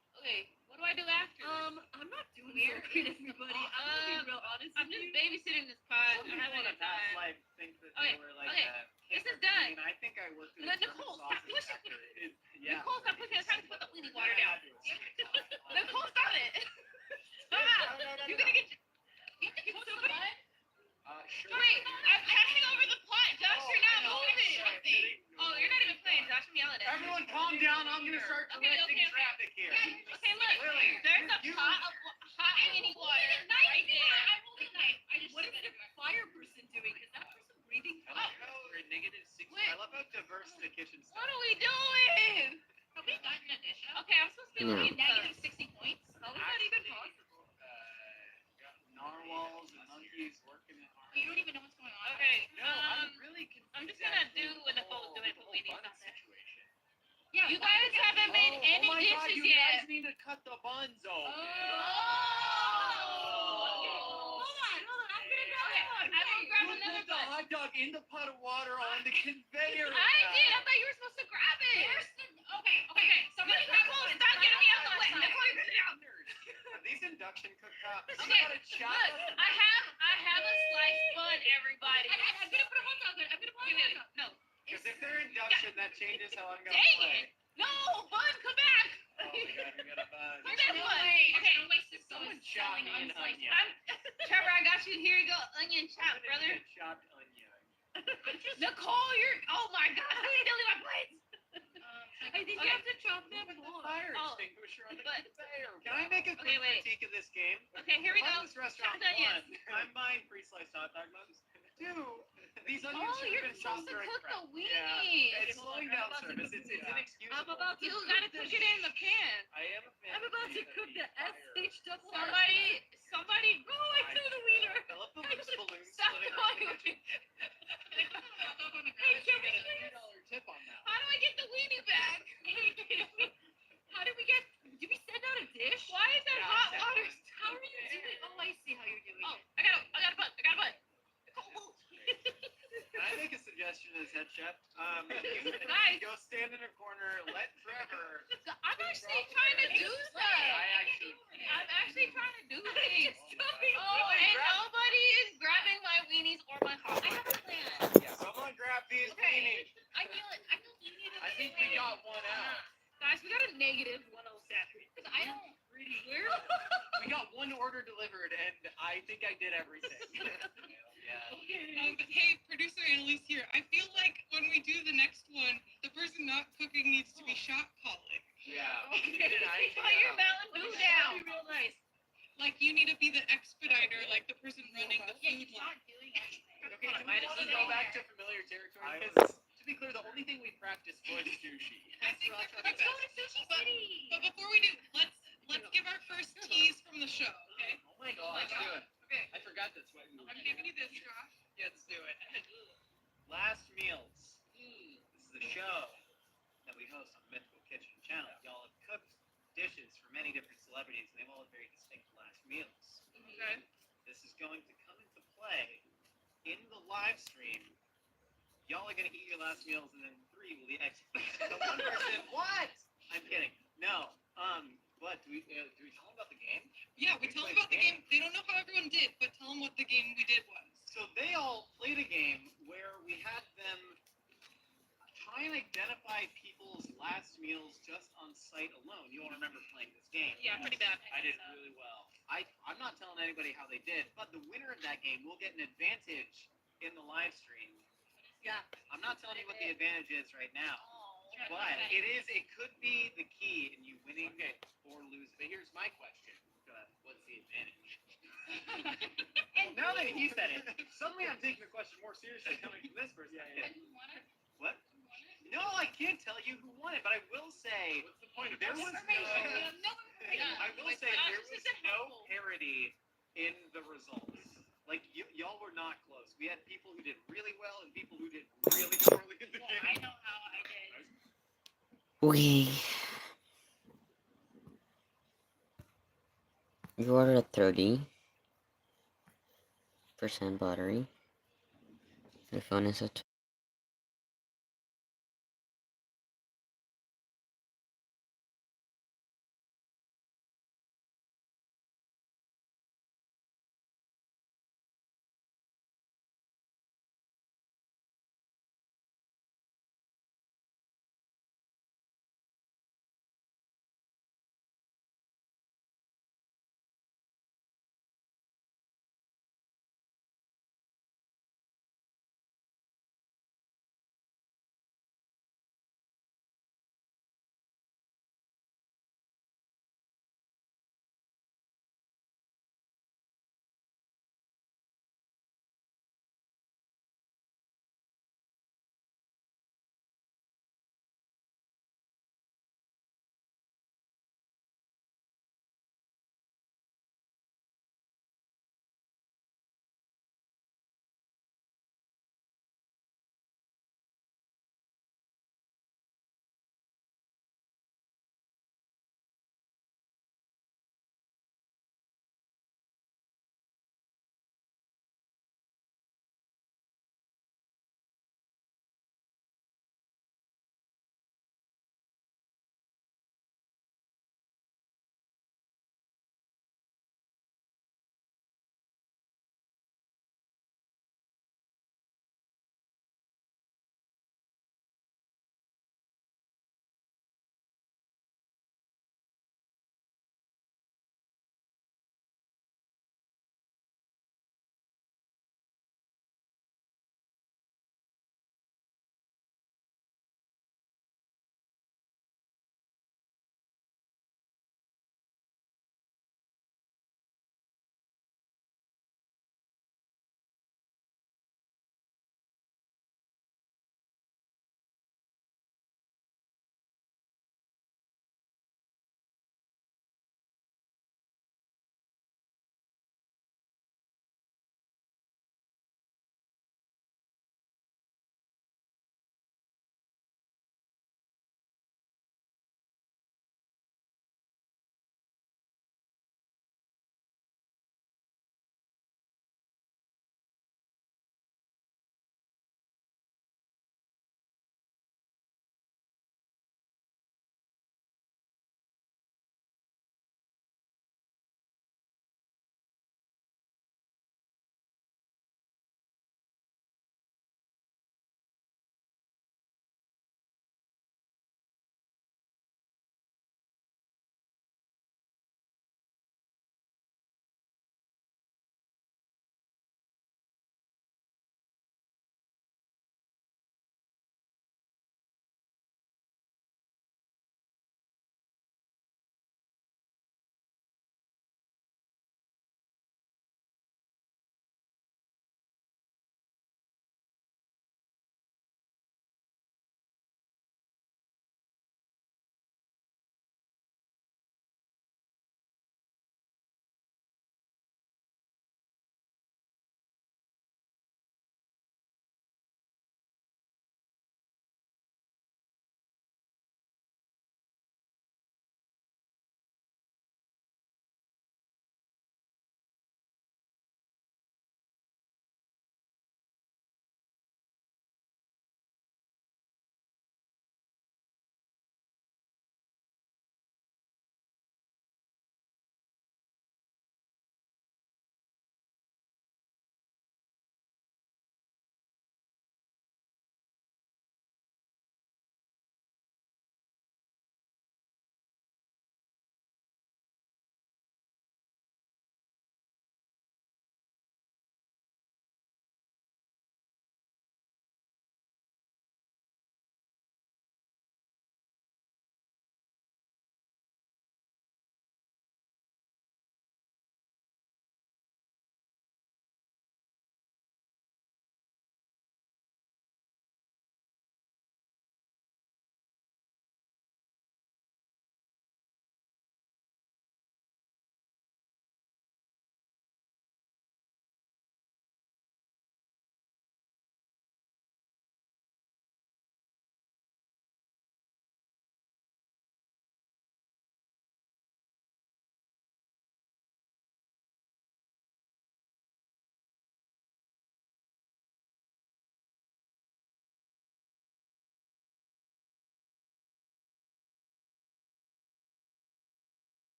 Speaker 14: What do I do after? I'm not doing weird, everybody. I'm gonna be real honest. I'm just babysitting this pot.
Speaker 15: Some
Speaker 14: I'm
Speaker 15: people
Speaker 14: having
Speaker 15: in
Speaker 14: a
Speaker 15: a past
Speaker 14: time.
Speaker 15: life think that
Speaker 14: Okay,
Speaker 15: they were like
Speaker 14: okay.
Speaker 15: a
Speaker 14: This is done.
Speaker 15: I think I worked in
Speaker 14: No,
Speaker 15: a German
Speaker 14: Nicole, stop
Speaker 15: sausage
Speaker 14: pushing.
Speaker 15: factory. Yeah.
Speaker 14: Nicole, stop pushing. I'm trying to put the weenie water down.
Speaker 15: No,
Speaker 14: Nicole, stop it. Stop. You're gonna get. You think it's so bad?
Speaker 15: Sure.
Speaker 14: Wait, I'm passing over the pot. Josh,
Speaker 15: Oh,
Speaker 14: you're
Speaker 15: I
Speaker 14: not
Speaker 15: know.
Speaker 14: moving.
Speaker 15: Sorry.
Speaker 14: Oh, you're not even playing. Josh, I'm yelling at you.
Speaker 15: Everyone calm down. I'm going to start directing traffic here.
Speaker 14: Yeah, okay, look.
Speaker 15: Lily,
Speaker 14: There's a
Speaker 15: you-
Speaker 14: pot of hot weenie water right there. I'm holding a knife. What is the fire person doing? Is that person breathing?
Speaker 15: I love how we're -60.
Speaker 14: Wait.
Speaker 15: I love how diverse the kitchen stuff.
Speaker 14: What are we doing? Have we gotten an addition? Okay, I'm supposed to be looking negative 60 points. How is that even possible?
Speaker 15: Got narwhals and monkeys working in harmony.
Speaker 14: You don't even know what's going on. Okay,
Speaker 15: No, I'm really confused.
Speaker 14: I'm just gonna do what Nicole's doing, put weenies on there.
Speaker 8: Situation.
Speaker 14: Yeah, you guys haven't made any
Speaker 15: oh my God,
Speaker 14: dishes
Speaker 15: you
Speaker 14: yet.
Speaker 15: guys need to cut the buns open.
Speaker 14: Hold on. I'm gonna grab
Speaker 15: You
Speaker 14: another
Speaker 15: put the hot
Speaker 3: hot dog in the pot of water on the conveyor.
Speaker 11: I did. I thought you were supposed to grab it. Okay. Somebody grab it. Stop getting me out the way. Nicole, put it out.
Speaker 3: These induction cooktops.
Speaker 11: Okay,
Speaker 3: You gotta chop
Speaker 11: look,
Speaker 3: them.
Speaker 11: I have a sliced bun, everybody. I'm gonna put a hot dog in. I'm gonna put a hot dog. No.
Speaker 3: Because if they're induction, that changes how I'm gonna
Speaker 11: Dang
Speaker 3: play.
Speaker 11: it. No, bun, come back.
Speaker 3: Oh my god, we got a bun.
Speaker 11: Come back, bun. Okay.
Speaker 3: Someone chop me an onion.
Speaker 11: Trevor, I got you. Here you go. Onion chop, brother.
Speaker 3: Chopped onion.
Speaker 11: Nicole, you're. Oh my god. How are you killing my plates? I think you have to chop them.
Speaker 3: Fire extinguisher on the conveyor. Can I make a quick critique of this game?
Speaker 11: Okay, here we
Speaker 3: If
Speaker 11: go.
Speaker 3: I'm this restaurant,
Speaker 11: Chopped onions.
Speaker 3: one, I'm buying pre-sliced hot dog buns. Two, these onions
Speaker 11: Oh,
Speaker 3: should
Speaker 11: you're
Speaker 3: have been chopped
Speaker 11: supposed to
Speaker 3: during
Speaker 11: cook
Speaker 3: prep.
Speaker 11: the weenies.
Speaker 3: Yeah, it's slowing down service. It's inexcusable.
Speaker 11: I'm about to. You gotta cook it in the pan.
Speaker 3: I am a fan.
Speaker 11: I'm about to cook the
Speaker 3: fire.
Speaker 11: SH double. Somebody, go! I threw the wiener.
Speaker 3: I love the loose balloons.
Speaker 11: Stop
Speaker 3: floating
Speaker 11: calling
Speaker 3: around.
Speaker 11: me.
Speaker 3: Hey,
Speaker 11: can we
Speaker 3: get a $2 tip on that.
Speaker 11: How do I get the weenie back? How do we get? Did we send out a dish? Why is that hot water? How are you doing? Oh, I see how you're doing it. I got a butt.
Speaker 3: Can I make a suggestion as head chef?
Speaker 11: Nice.
Speaker 3: Go stand in a corner, let Trevor.
Speaker 11: I'm actually trying to do stuff. I'm actually trying to do things. Oh, and nobody is grabbing my weenies or my hot dogs. I have a plan.
Speaker 3: Yeah, someone grab these
Speaker 11: Okay.
Speaker 3: weenies.
Speaker 11: I feel it. I feel you need to.
Speaker 3: I think we got one out.
Speaker 11: Guys, we got a negative 107. Because I don't really. Where?
Speaker 3: We got one order delivered, and I think I did everything. Yeah.
Speaker 12: Hey, producer Annalise here. I feel like when we do the next one, the person not cooking needs to be shot calling.
Speaker 3: Yeah.
Speaker 11: Put your Mountain Dew down. Be real nice.
Speaker 12: Like you need to be the expediter, like the person running the food line.
Speaker 3: Okay, do we want to go back to familiar territory? Because to be clear, the only thing we practiced was sushi.
Speaker 12: I think let's go to Sushi City. But before we do, let's give our first tease from the show, okay?
Speaker 3: Oh my god, let's do it.
Speaker 12: Okay.
Speaker 3: I forgot that's what we were
Speaker 12: I'm giving you this, Josh.
Speaker 3: Yeah, let's do it. Last Meals. This is a show that we host on the Mythical Kitchen channel. Y'all have cooked dishes for many different celebrities, and they've all had very distinct last meals.
Speaker 12: Okay.
Speaker 3: This is going to come into play in the live stream. Y'all are going to eat your last meals, and then 3 will be executed. So one person, what? I'm kidding. No. But do we tell them about the game?
Speaker 12: Yeah, we tell them about the game. They don't know how everyone did, but tell them what the game we did was.
Speaker 3: So they all played a game where we had them try and identify people's last meals just on site alone. You all remember playing this game?
Speaker 12: Yeah, pretty bad.
Speaker 3: I did really well. I'm not telling anybody how they did, but the winner of that game will get an advantage in the live stream.
Speaker 11: Yeah.
Speaker 3: I'm not telling you what the advantage is right now, but it could be the key in you winning or losing. But here's my question: what's the advantage? Now that he said it, suddenly I'm taking the question more seriously coming from this perspective. What? No, I can't tell you who won it, but I will say what's the point of there was I will say there was no parity in the results. Like y'all were not close. We had people who did really well and people who did really poorly in the game.
Speaker 11: I know how I did.
Speaker 1: Okay. You are at 30% battery. The phone is at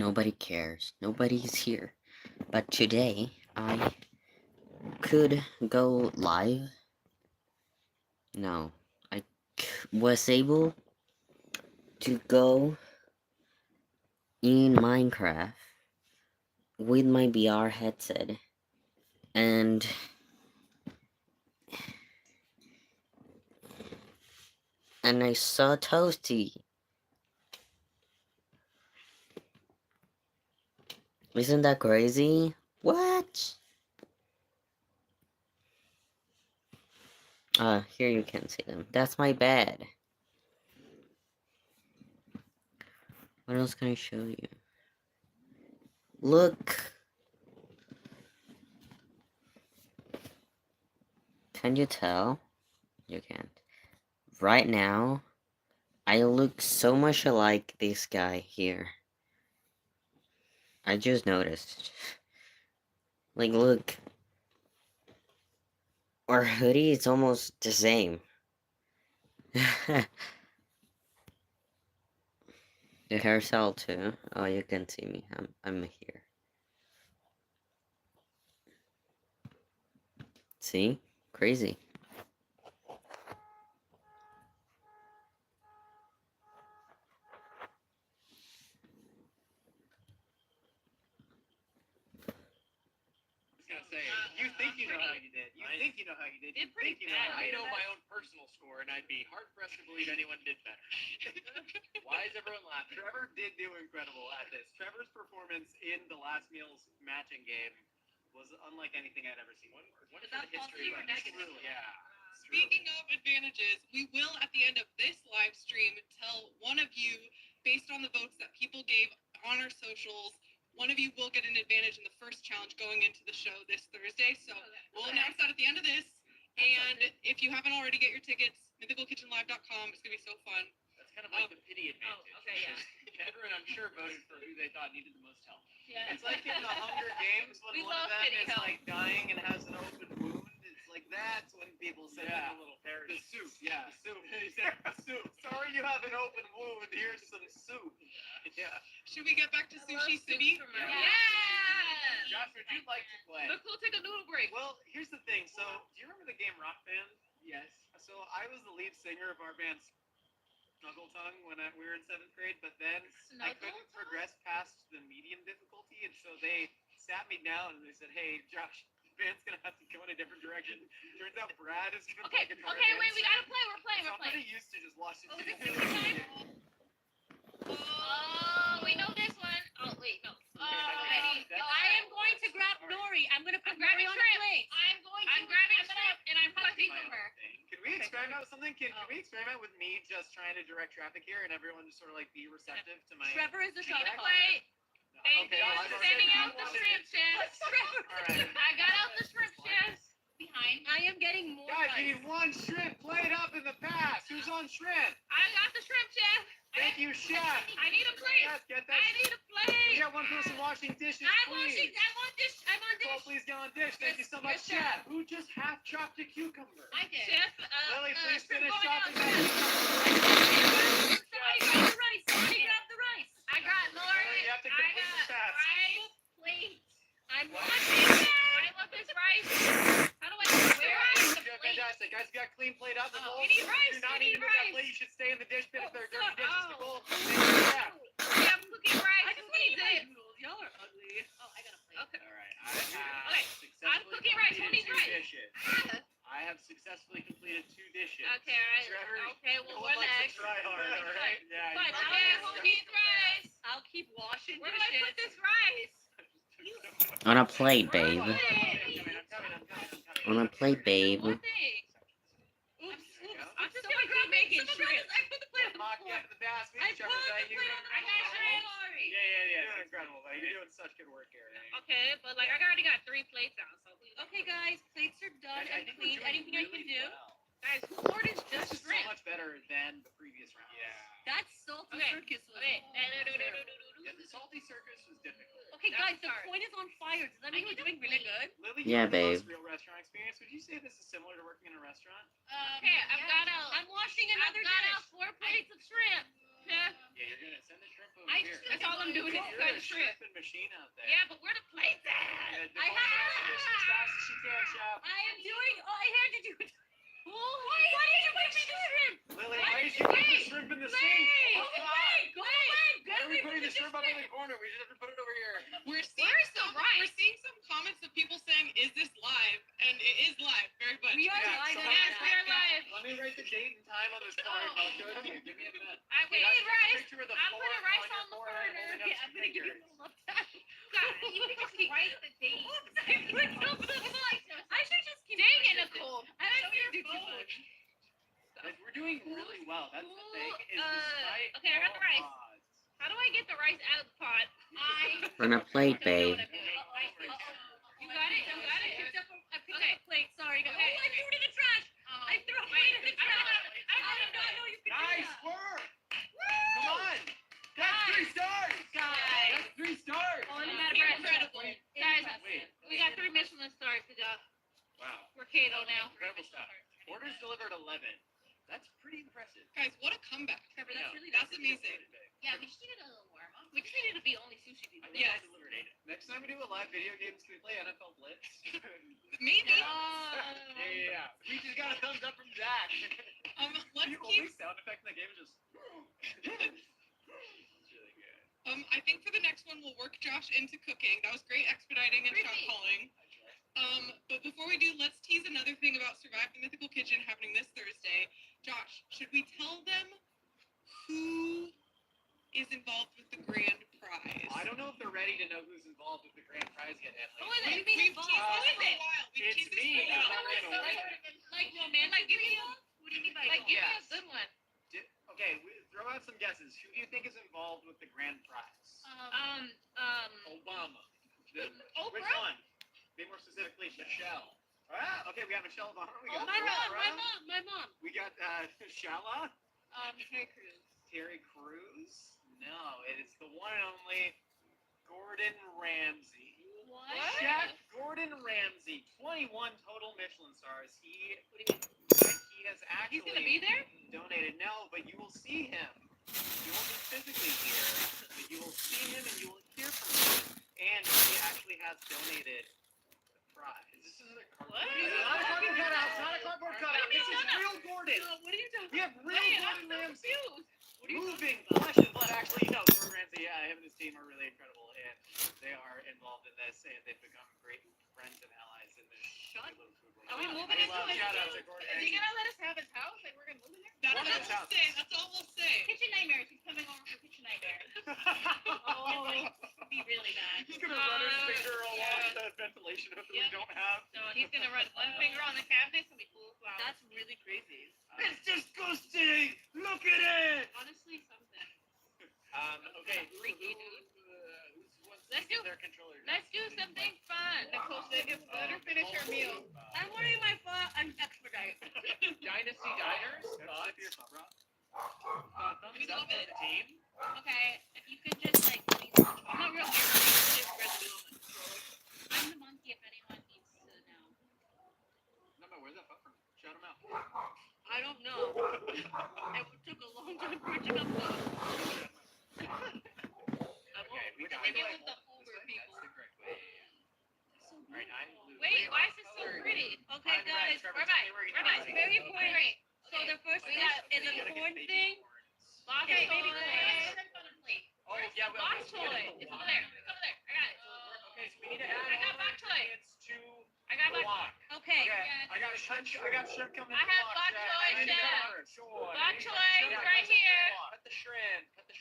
Speaker 1: nobody cares. Nobody's here. But today, I could go live. No, I was able to go in Minecraft with my VR headset, and I saw Toasty. Isn't that crazy? What? Here you can see them. That's my bed. What else can I show you? Look! Can you tell? You can't. Right now, I look so much alike this guy here. I just noticed. Like, look. Our hoodie is almost the same. The hairstyle too. Oh, you can see me. I'm here. See? Crazy.
Speaker 9: You think you know how you did. You think you know how you did. You think you know how you did. I know my own personal score, and I'd be hard-pressed to believe anyone did better. Why is everyone laughing? Trevor did do incredible at this. Trevor's performance in the last meal's matching game was unlike anything I'd ever seen. What is the history of this? Yeah.
Speaker 12: Speaking of advantages, we will at the end of this live stream tell one of you, based on the votes that people gave on our socials, one of you will get an advantage in the first challenge going into the show this Thursday. So we'll announce that at the end of this. And if you haven't already, get your tickets, mythicalkitchenlive.com. It's going to be so fun.
Speaker 9: That's kind of like the pity advantage.
Speaker 12: Oh, okay, yeah.
Speaker 9: Everyone, I'm sure, voted for who they thought needed the most help.
Speaker 12: Yeah.
Speaker 9: It's like in the Hunger Games when
Speaker 12: We
Speaker 9: one of
Speaker 12: love
Speaker 9: them
Speaker 12: pity
Speaker 9: is
Speaker 12: help.
Speaker 9: like dying and has an open wound. It's like that's when people say a little parody. The soup, yeah, the soup. He said the soup. Sorry, you have an open wound. Here's some soup. Yeah.
Speaker 12: Should we get back to Sushi City?
Speaker 9: Yeah. Josh, would you like to play?
Speaker 12: Let's go take a noodle break.
Speaker 9: Well, here's the thing. So, do you remember the game Rock Band? Yes. So, I was the lead singer of our band Snuggle Tongue when we were in 7th grade, but then I couldn't progress past the medium difficulty, and so they sat me down and they said, "Hey, Josh, the band's gonna have to go in a different direction." Turns out Brad is gonna play guitar.
Speaker 11: Okay, wait, we gotta play. We're playing.
Speaker 9: So I'm pretty used to just watching.
Speaker 11: Oh, we know this one. Oh, wait, no. I am going to grab Nori. I'm going to put Nori on a plate. I'm grabbing shrimp, and I'm cooking from her.
Speaker 9: Can we experiment with something? Can we experiment with me just trying to direct traffic here and everyone just sort of like be receptive to my...
Speaker 11: Trevor is the shot caller.
Speaker 9: Okay, well, I'm
Speaker 11: Sending out the shrimp, chef.
Speaker 9: Alright.
Speaker 11: I got out the shrimp, chef. Behind. I am getting more
Speaker 9: Guys, we
Speaker 11: rice.
Speaker 9: need one shrimp played up in the past. Who's on shrimp?
Speaker 11: I got the shrimp, chef.
Speaker 9: Thank you, chef.
Speaker 11: I need a plate.
Speaker 9: Yes, get that.
Speaker 11: I need a plate.
Speaker 9: We got one person washing dishes,
Speaker 11: I'm
Speaker 9: please.
Speaker 11: washing. I'm on dish. I'm on
Speaker 9: So
Speaker 11: dish.
Speaker 9: please get on dish. Thank you so much,
Speaker 11: Yes,
Speaker 9: chef. Who just half chopped a cucumber?
Speaker 11: I did. Chef,
Speaker 9: Lily, please
Speaker 11: shrimp
Speaker 9: finish
Speaker 11: going
Speaker 9: chopping
Speaker 11: out.
Speaker 9: that cucumber.
Speaker 11: Somebody grab the rice. Somebody grab the rice. I got Lori.
Speaker 9: Lily, you have to complete the task.
Speaker 11: Rice plate. I'm washing it. I love this rice. How do I put the rice?
Speaker 9: You're fantastic. Guys, you got clean plate up.
Speaker 11: We need rice.
Speaker 9: If you're not
Speaker 11: We need
Speaker 9: eating with that
Speaker 11: rice.
Speaker 9: plate, you should stay in the dish pit if there are dirty dishes to go.
Speaker 11: Yeah, I'm cooking rice.
Speaker 12: I just need it. Y'all are ugly.
Speaker 11: Oh, I got a plate.
Speaker 12: Okay.
Speaker 9: All right.
Speaker 11: I'm cooking rice. Who needs rice?
Speaker 9: Dishes. I have successfully completed 2 dishes.
Speaker 11: Okay, all right.
Speaker 9: Trevor,
Speaker 11: Okay, well,
Speaker 9: no
Speaker 11: what
Speaker 9: one likes
Speaker 11: next?
Speaker 9: to try hard, all right? Yeah.
Speaker 11: Fine.
Speaker 9: you-
Speaker 11: Okay, who needs rice?
Speaker 12: I'll keep washing
Speaker 11: Where do
Speaker 12: dishes.
Speaker 11: I put this rice?
Speaker 1: On a plate, babe.
Speaker 9: I'm coming.
Speaker 1: On a plate, babe.
Speaker 11: One thing. Oops. I'm just gonna grab making shrimp. I put the plate on the
Speaker 9: Mock
Speaker 11: floor.
Speaker 9: you the basket.
Speaker 11: I
Speaker 9: Trevor,
Speaker 11: put
Speaker 9: is that
Speaker 11: the
Speaker 9: you?
Speaker 11: plate on the I got shrimp.
Speaker 9: Yeah. You're doing incredible, buddy. You're doing such good work here.
Speaker 11: Okay, but like I already got 3 plates out, so okay, guys, plates are done
Speaker 9: I
Speaker 11: and
Speaker 9: think we're
Speaker 11: clean.
Speaker 9: doing
Speaker 11: Anything I can
Speaker 9: really
Speaker 11: do?
Speaker 9: well.
Speaker 11: Guys, who ordered
Speaker 9: This
Speaker 11: just
Speaker 9: is so
Speaker 11: shrimp?
Speaker 9: much better than the previous round. Yeah.
Speaker 12: That's salty
Speaker 11: Okay.
Speaker 12: circus.
Speaker 11: Wait.
Speaker 9: Yeah, the salty circus was difficult.
Speaker 12: Okay,
Speaker 11: That
Speaker 12: guys,
Speaker 11: was
Speaker 12: the
Speaker 11: hard.
Speaker 12: point is on fire. Does that mean we're doing really good?
Speaker 9: Lily,
Speaker 1: Yeah,
Speaker 9: you have the most
Speaker 1: babe.
Speaker 9: real restaurant experience. Would you say this is similar to working in a restaurant?
Speaker 11: Okay, I've got out.
Speaker 12: I'm washing
Speaker 11: I've
Speaker 12: another
Speaker 11: got
Speaker 12: dish.
Speaker 11: out 4 plates of shrimp. Yeah.
Speaker 9: Yeah, you're gonna send the shrimp over.
Speaker 12: I
Speaker 11: right? That's all I'm doing is cut shrimp.
Speaker 15: Machine out there.
Speaker 11: Yeah, but where the plates at?
Speaker 15: I
Speaker 11: am doing all I had to do. Why did you put shrimp?
Speaker 15: Lily, why did you put the shrimp in the sink?
Speaker 11: Go away!
Speaker 15: Why are we putting the shrimp up in the corner? We just have to put it over here.
Speaker 12: We're seeing some comments of people saying, "Is this live?" And it is live, very much.
Speaker 11: We are live. Yes, we are live.
Speaker 15: Let me write the date and time on this card. I'll show it to you. Give me a minute.
Speaker 11: We need rice.
Speaker 15: Picture of the
Speaker 11: I'm
Speaker 15: fork
Speaker 11: putting rice on the
Speaker 15: forehead,
Speaker 11: burner.
Speaker 15: holding up
Speaker 11: Yeah, I'm
Speaker 15: some
Speaker 11: gonna give you a
Speaker 15: fingers.
Speaker 11: little time. God, you can just write the date. I should just keep. Dang it, Nicole. I don't need to do too much.
Speaker 15: Guys, we're doing really well. That's the thing. Is despite
Speaker 11: Okay, I got the rice.
Speaker 15: odds.
Speaker 11: How do I get the rice out of the pot?
Speaker 1: On a plate, babe.
Speaker 11: You got it? You got it? I picked up a plate. Sorry, guys.
Speaker 14: Okay.
Speaker 11: Oh, I threw it in the trash. I threw a plate in the trash. I did not know you could do
Speaker 15: Nice
Speaker 11: that.
Speaker 15: work. Come on. That's 3 stars.
Speaker 11: Guys.
Speaker 15: That's 3 stars.
Speaker 11: Oh, I'm out of breath.
Speaker 12: Incredible.
Speaker 11: Guys,
Speaker 15: Wait.
Speaker 11: we got 3 Michelin stars to go.
Speaker 15: Wow.
Speaker 11: We're Cato now.
Speaker 15: Incredible stuff. Orders delivered 11. That's pretty impressive.
Speaker 12: Guys, what a comeback.
Speaker 11: Trevor,
Speaker 15: Yeah.
Speaker 11: that's
Speaker 12: amazing.
Speaker 11: Yeah, we just needed a little more. We just needed to be only sushi
Speaker 15: I
Speaker 11: people.
Speaker 15: think
Speaker 12: Yes.
Speaker 15: I delivered 8. Next time we do a live video games, can we play NFL Blitz?
Speaker 12: Maybe.
Speaker 15: Yeah. We just got a thumbs up from Zach.
Speaker 12: Let's
Speaker 15: The
Speaker 12: keep.
Speaker 15: only sound effect in the game is just. It's really good.
Speaker 12: I think for the next one we'll work Josh into cooking. That was great expediting and shot calling. But before we do, let's tease another thing about Survive the Mythical Kitchen happening this Thursday. Josh, should we tell them who is involved with the grand prize?
Speaker 15: I don't know if they're ready to know who's involved with the grand prize yet, Emily.
Speaker 11: Who is it?
Speaker 12: We've teased this for a while. We've
Speaker 15: It's
Speaker 12: teased this
Speaker 15: me.
Speaker 12: for a while.
Speaker 11: Like romantic video? What do you mean by
Speaker 14: Like, give me a
Speaker 15: Yes.
Speaker 14: good one.
Speaker 15: Okay, throw out some guesses. Who do you think is involved with the grand prize? Obama. Which one? Be more specifically, Michelle. Okay, we got Michelle Obama. We got
Speaker 11: My mom.
Speaker 15: We got Shala.
Speaker 11: Terry Crews.
Speaker 15: Terry Crews. No, it is the one and only Gordon Ramsay.
Speaker 11: What?
Speaker 15: Chef Gordon Ramsay, 21 total Michelin stars. He has actually
Speaker 11: He's gonna be there?
Speaker 15: donated. No, but you will see him. You won't be physically here, but you will see him and you will hear from him. And he actually has donated the prize. This is a cardboard.
Speaker 11: What?
Speaker 15: It's not a cardboard cutout. It's not a cardboard cutout. This is real Gordon.
Speaker 11: What are you talking
Speaker 15: We have real
Speaker 11: I'm
Speaker 15: Gordon
Speaker 11: so
Speaker 15: Ramsay.
Speaker 11: confused. What are you
Speaker 15: Moving flesh and blood. Actually, no, Gordon Ramsay, yeah, him and his team are really incredible, and they are involved in this, and they've become great friends and allies in this. Little food world.
Speaker 11: Are we moving
Speaker 15: I
Speaker 11: into
Speaker 15: love
Speaker 11: his
Speaker 15: shout out
Speaker 11: house?
Speaker 15: to Gordon
Speaker 11: Is he
Speaker 15: Ramsay.
Speaker 11: gonna let us have his house? Like we're gonna move in there?
Speaker 12: That's
Speaker 15: One
Speaker 12: all
Speaker 15: of his
Speaker 12: we'll
Speaker 15: houses.
Speaker 12: say. That's all we'll say.
Speaker 11: Kitchen nightmares. He's coming over for kitchen nightmares. Oh, it'd be really bad.
Speaker 15: He's gonna run his finger along the ventilation hook that we don't have.
Speaker 11: So he's gonna run one finger on the cabinet and be full of flowers. That's really crazy.
Speaker 15: It's disgusting. Look at it.
Speaker 11: Honestly, something.
Speaker 15: Okay.
Speaker 11: Freaky, dude.
Speaker 15: Who's
Speaker 11: Let's do-
Speaker 15: their controller?
Speaker 11: Let's do something fun. Nicole said let her finish her meal. I'm ordering my pho. I'm expedite.
Speaker 15: Dynasty Diners. Thoughts? Thumbs up for the team.
Speaker 11: Okay, if you could just like please. I'm not real here. I'm the monkey. If anyone needs to know.
Speaker 15: No, where's that fuck from? Shout him out.
Speaker 11: I don't know. It took a long time for it to come up.
Speaker 15: Okay, we got
Speaker 11: Maybe
Speaker 15: it.
Speaker 11: with the Uber people.
Speaker 15: That's the correct way. Alright, I'm blue.
Speaker 11: Wait, why is this so pretty? Okay,
Speaker 15: I'm
Speaker 11: guys,
Speaker 15: red.
Speaker 11: we're
Speaker 15: Trevor,
Speaker 11: back.
Speaker 15: tell me where you
Speaker 11: We're
Speaker 15: got
Speaker 11: back.
Speaker 15: it.
Speaker 11: Very important.
Speaker 15: Okay.
Speaker 11: So the first
Speaker 15: Okay.
Speaker 11: thing is
Speaker 15: You
Speaker 11: a
Speaker 15: gotta get
Speaker 11: corn
Speaker 15: baby
Speaker 11: thing.
Speaker 15: corns.
Speaker 11: Box
Speaker 14: Okay,
Speaker 11: baby
Speaker 14: corn.
Speaker 11: corn.
Speaker 15: Oh, yeah, well,
Speaker 11: Box toy. It's over there. It's over there. I got it.
Speaker 15: Okay, so we need to add
Speaker 11: I got
Speaker 15: more
Speaker 11: box toy.
Speaker 15: ingredients to
Speaker 11: I got
Speaker 15: the
Speaker 11: box.
Speaker 15: block.
Speaker 11: Okay.
Speaker 15: I got shrimp coming
Speaker 11: I
Speaker 15: in the
Speaker 11: have
Speaker 15: block,
Speaker 11: bok
Speaker 15: Chef.
Speaker 11: choy,
Speaker 15: I need
Speaker 11: Chef.
Speaker 15: cover, sure.
Speaker 11: Bok
Speaker 15: I need
Speaker 11: choy
Speaker 15: cover.
Speaker 11: right here.
Speaker 15: Cut the shrimp, cut the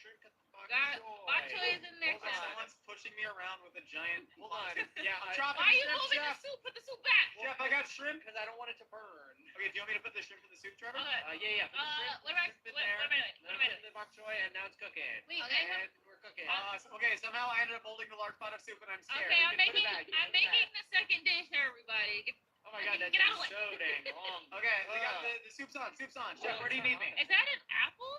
Speaker 15: bok
Speaker 11: Got
Speaker 15: choy.
Speaker 11: bok choy is in there,
Speaker 15: Hold on,
Speaker 11: Chef.
Speaker 15: someone's pushing me around with a giant. Hold on. Yeah, I'm chopping
Speaker 11: Why are you
Speaker 15: shrimp,
Speaker 11: moving the
Speaker 15: Chef.
Speaker 11: soup? Put the soup back.
Speaker 15: Chef, I got shrimp because I don't want it to burn. Okay, do you want me to put the shrimp in the soup, Trevor?
Speaker 11: Okay.
Speaker 15: Yeah. Put the shrimp,
Speaker 11: What am I?
Speaker 15: shrimp in
Speaker 11: What
Speaker 15: there.
Speaker 11: am I doing? What am I
Speaker 15: Then
Speaker 11: doing?
Speaker 15: put the bok choy, and now it's cooking.
Speaker 11: Wait,
Speaker 15: And we're cooking. Okay, somehow I ended up holding the large pot of soup, and I'm scared.
Speaker 11: Okay, I'm
Speaker 15: Put it
Speaker 11: making.
Speaker 15: back,
Speaker 11: I'm
Speaker 15: put it back.
Speaker 11: making the second dish here, everybody.
Speaker 15: Oh my god, that
Speaker 11: Get out of
Speaker 15: is
Speaker 11: the
Speaker 15: so dang long. Okay, we got the soup's on. Chef, where do you need me?
Speaker 11: Is that an apple?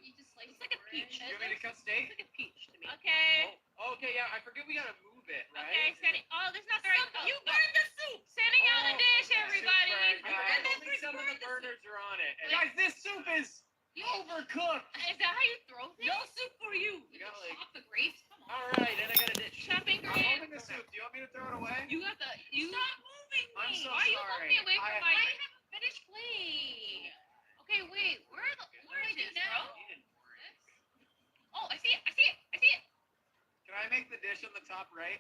Speaker 11: You just like it's like a peach.
Speaker 15: You want me to cut steak?
Speaker 11: It's like a peach to me. Okay.
Speaker 15: Oh, okay, yeah, I forget we gotta move it, right?
Speaker 11: Okay, setting. Oh, there's not the right. You burned the soup. Setting out a dish, everybody.
Speaker 15: Only some of the burners are on it. Guys, this soup is Overcooked.
Speaker 11: Is that how you throw things?
Speaker 6: No soup for you.
Speaker 15: You gotta, like,
Speaker 11: Chop the grapes. Come on.
Speaker 15: all right, and I got a dish.
Speaker 11: Chopping
Speaker 15: I'm
Speaker 11: grapes.
Speaker 15: holding the soup. Do you want me to throw it away?
Speaker 11: You got the you.
Speaker 6: Stop moving me.
Speaker 15: I'm so
Speaker 11: Why are you
Speaker 15: sorry.
Speaker 11: moving me away from my?
Speaker 15: I
Speaker 11: I have a finished plate. Okay, wait. Where are the oranges, bro? Oh, I see it. I see it. I see it.
Speaker 15: Can I make the dish on the top right?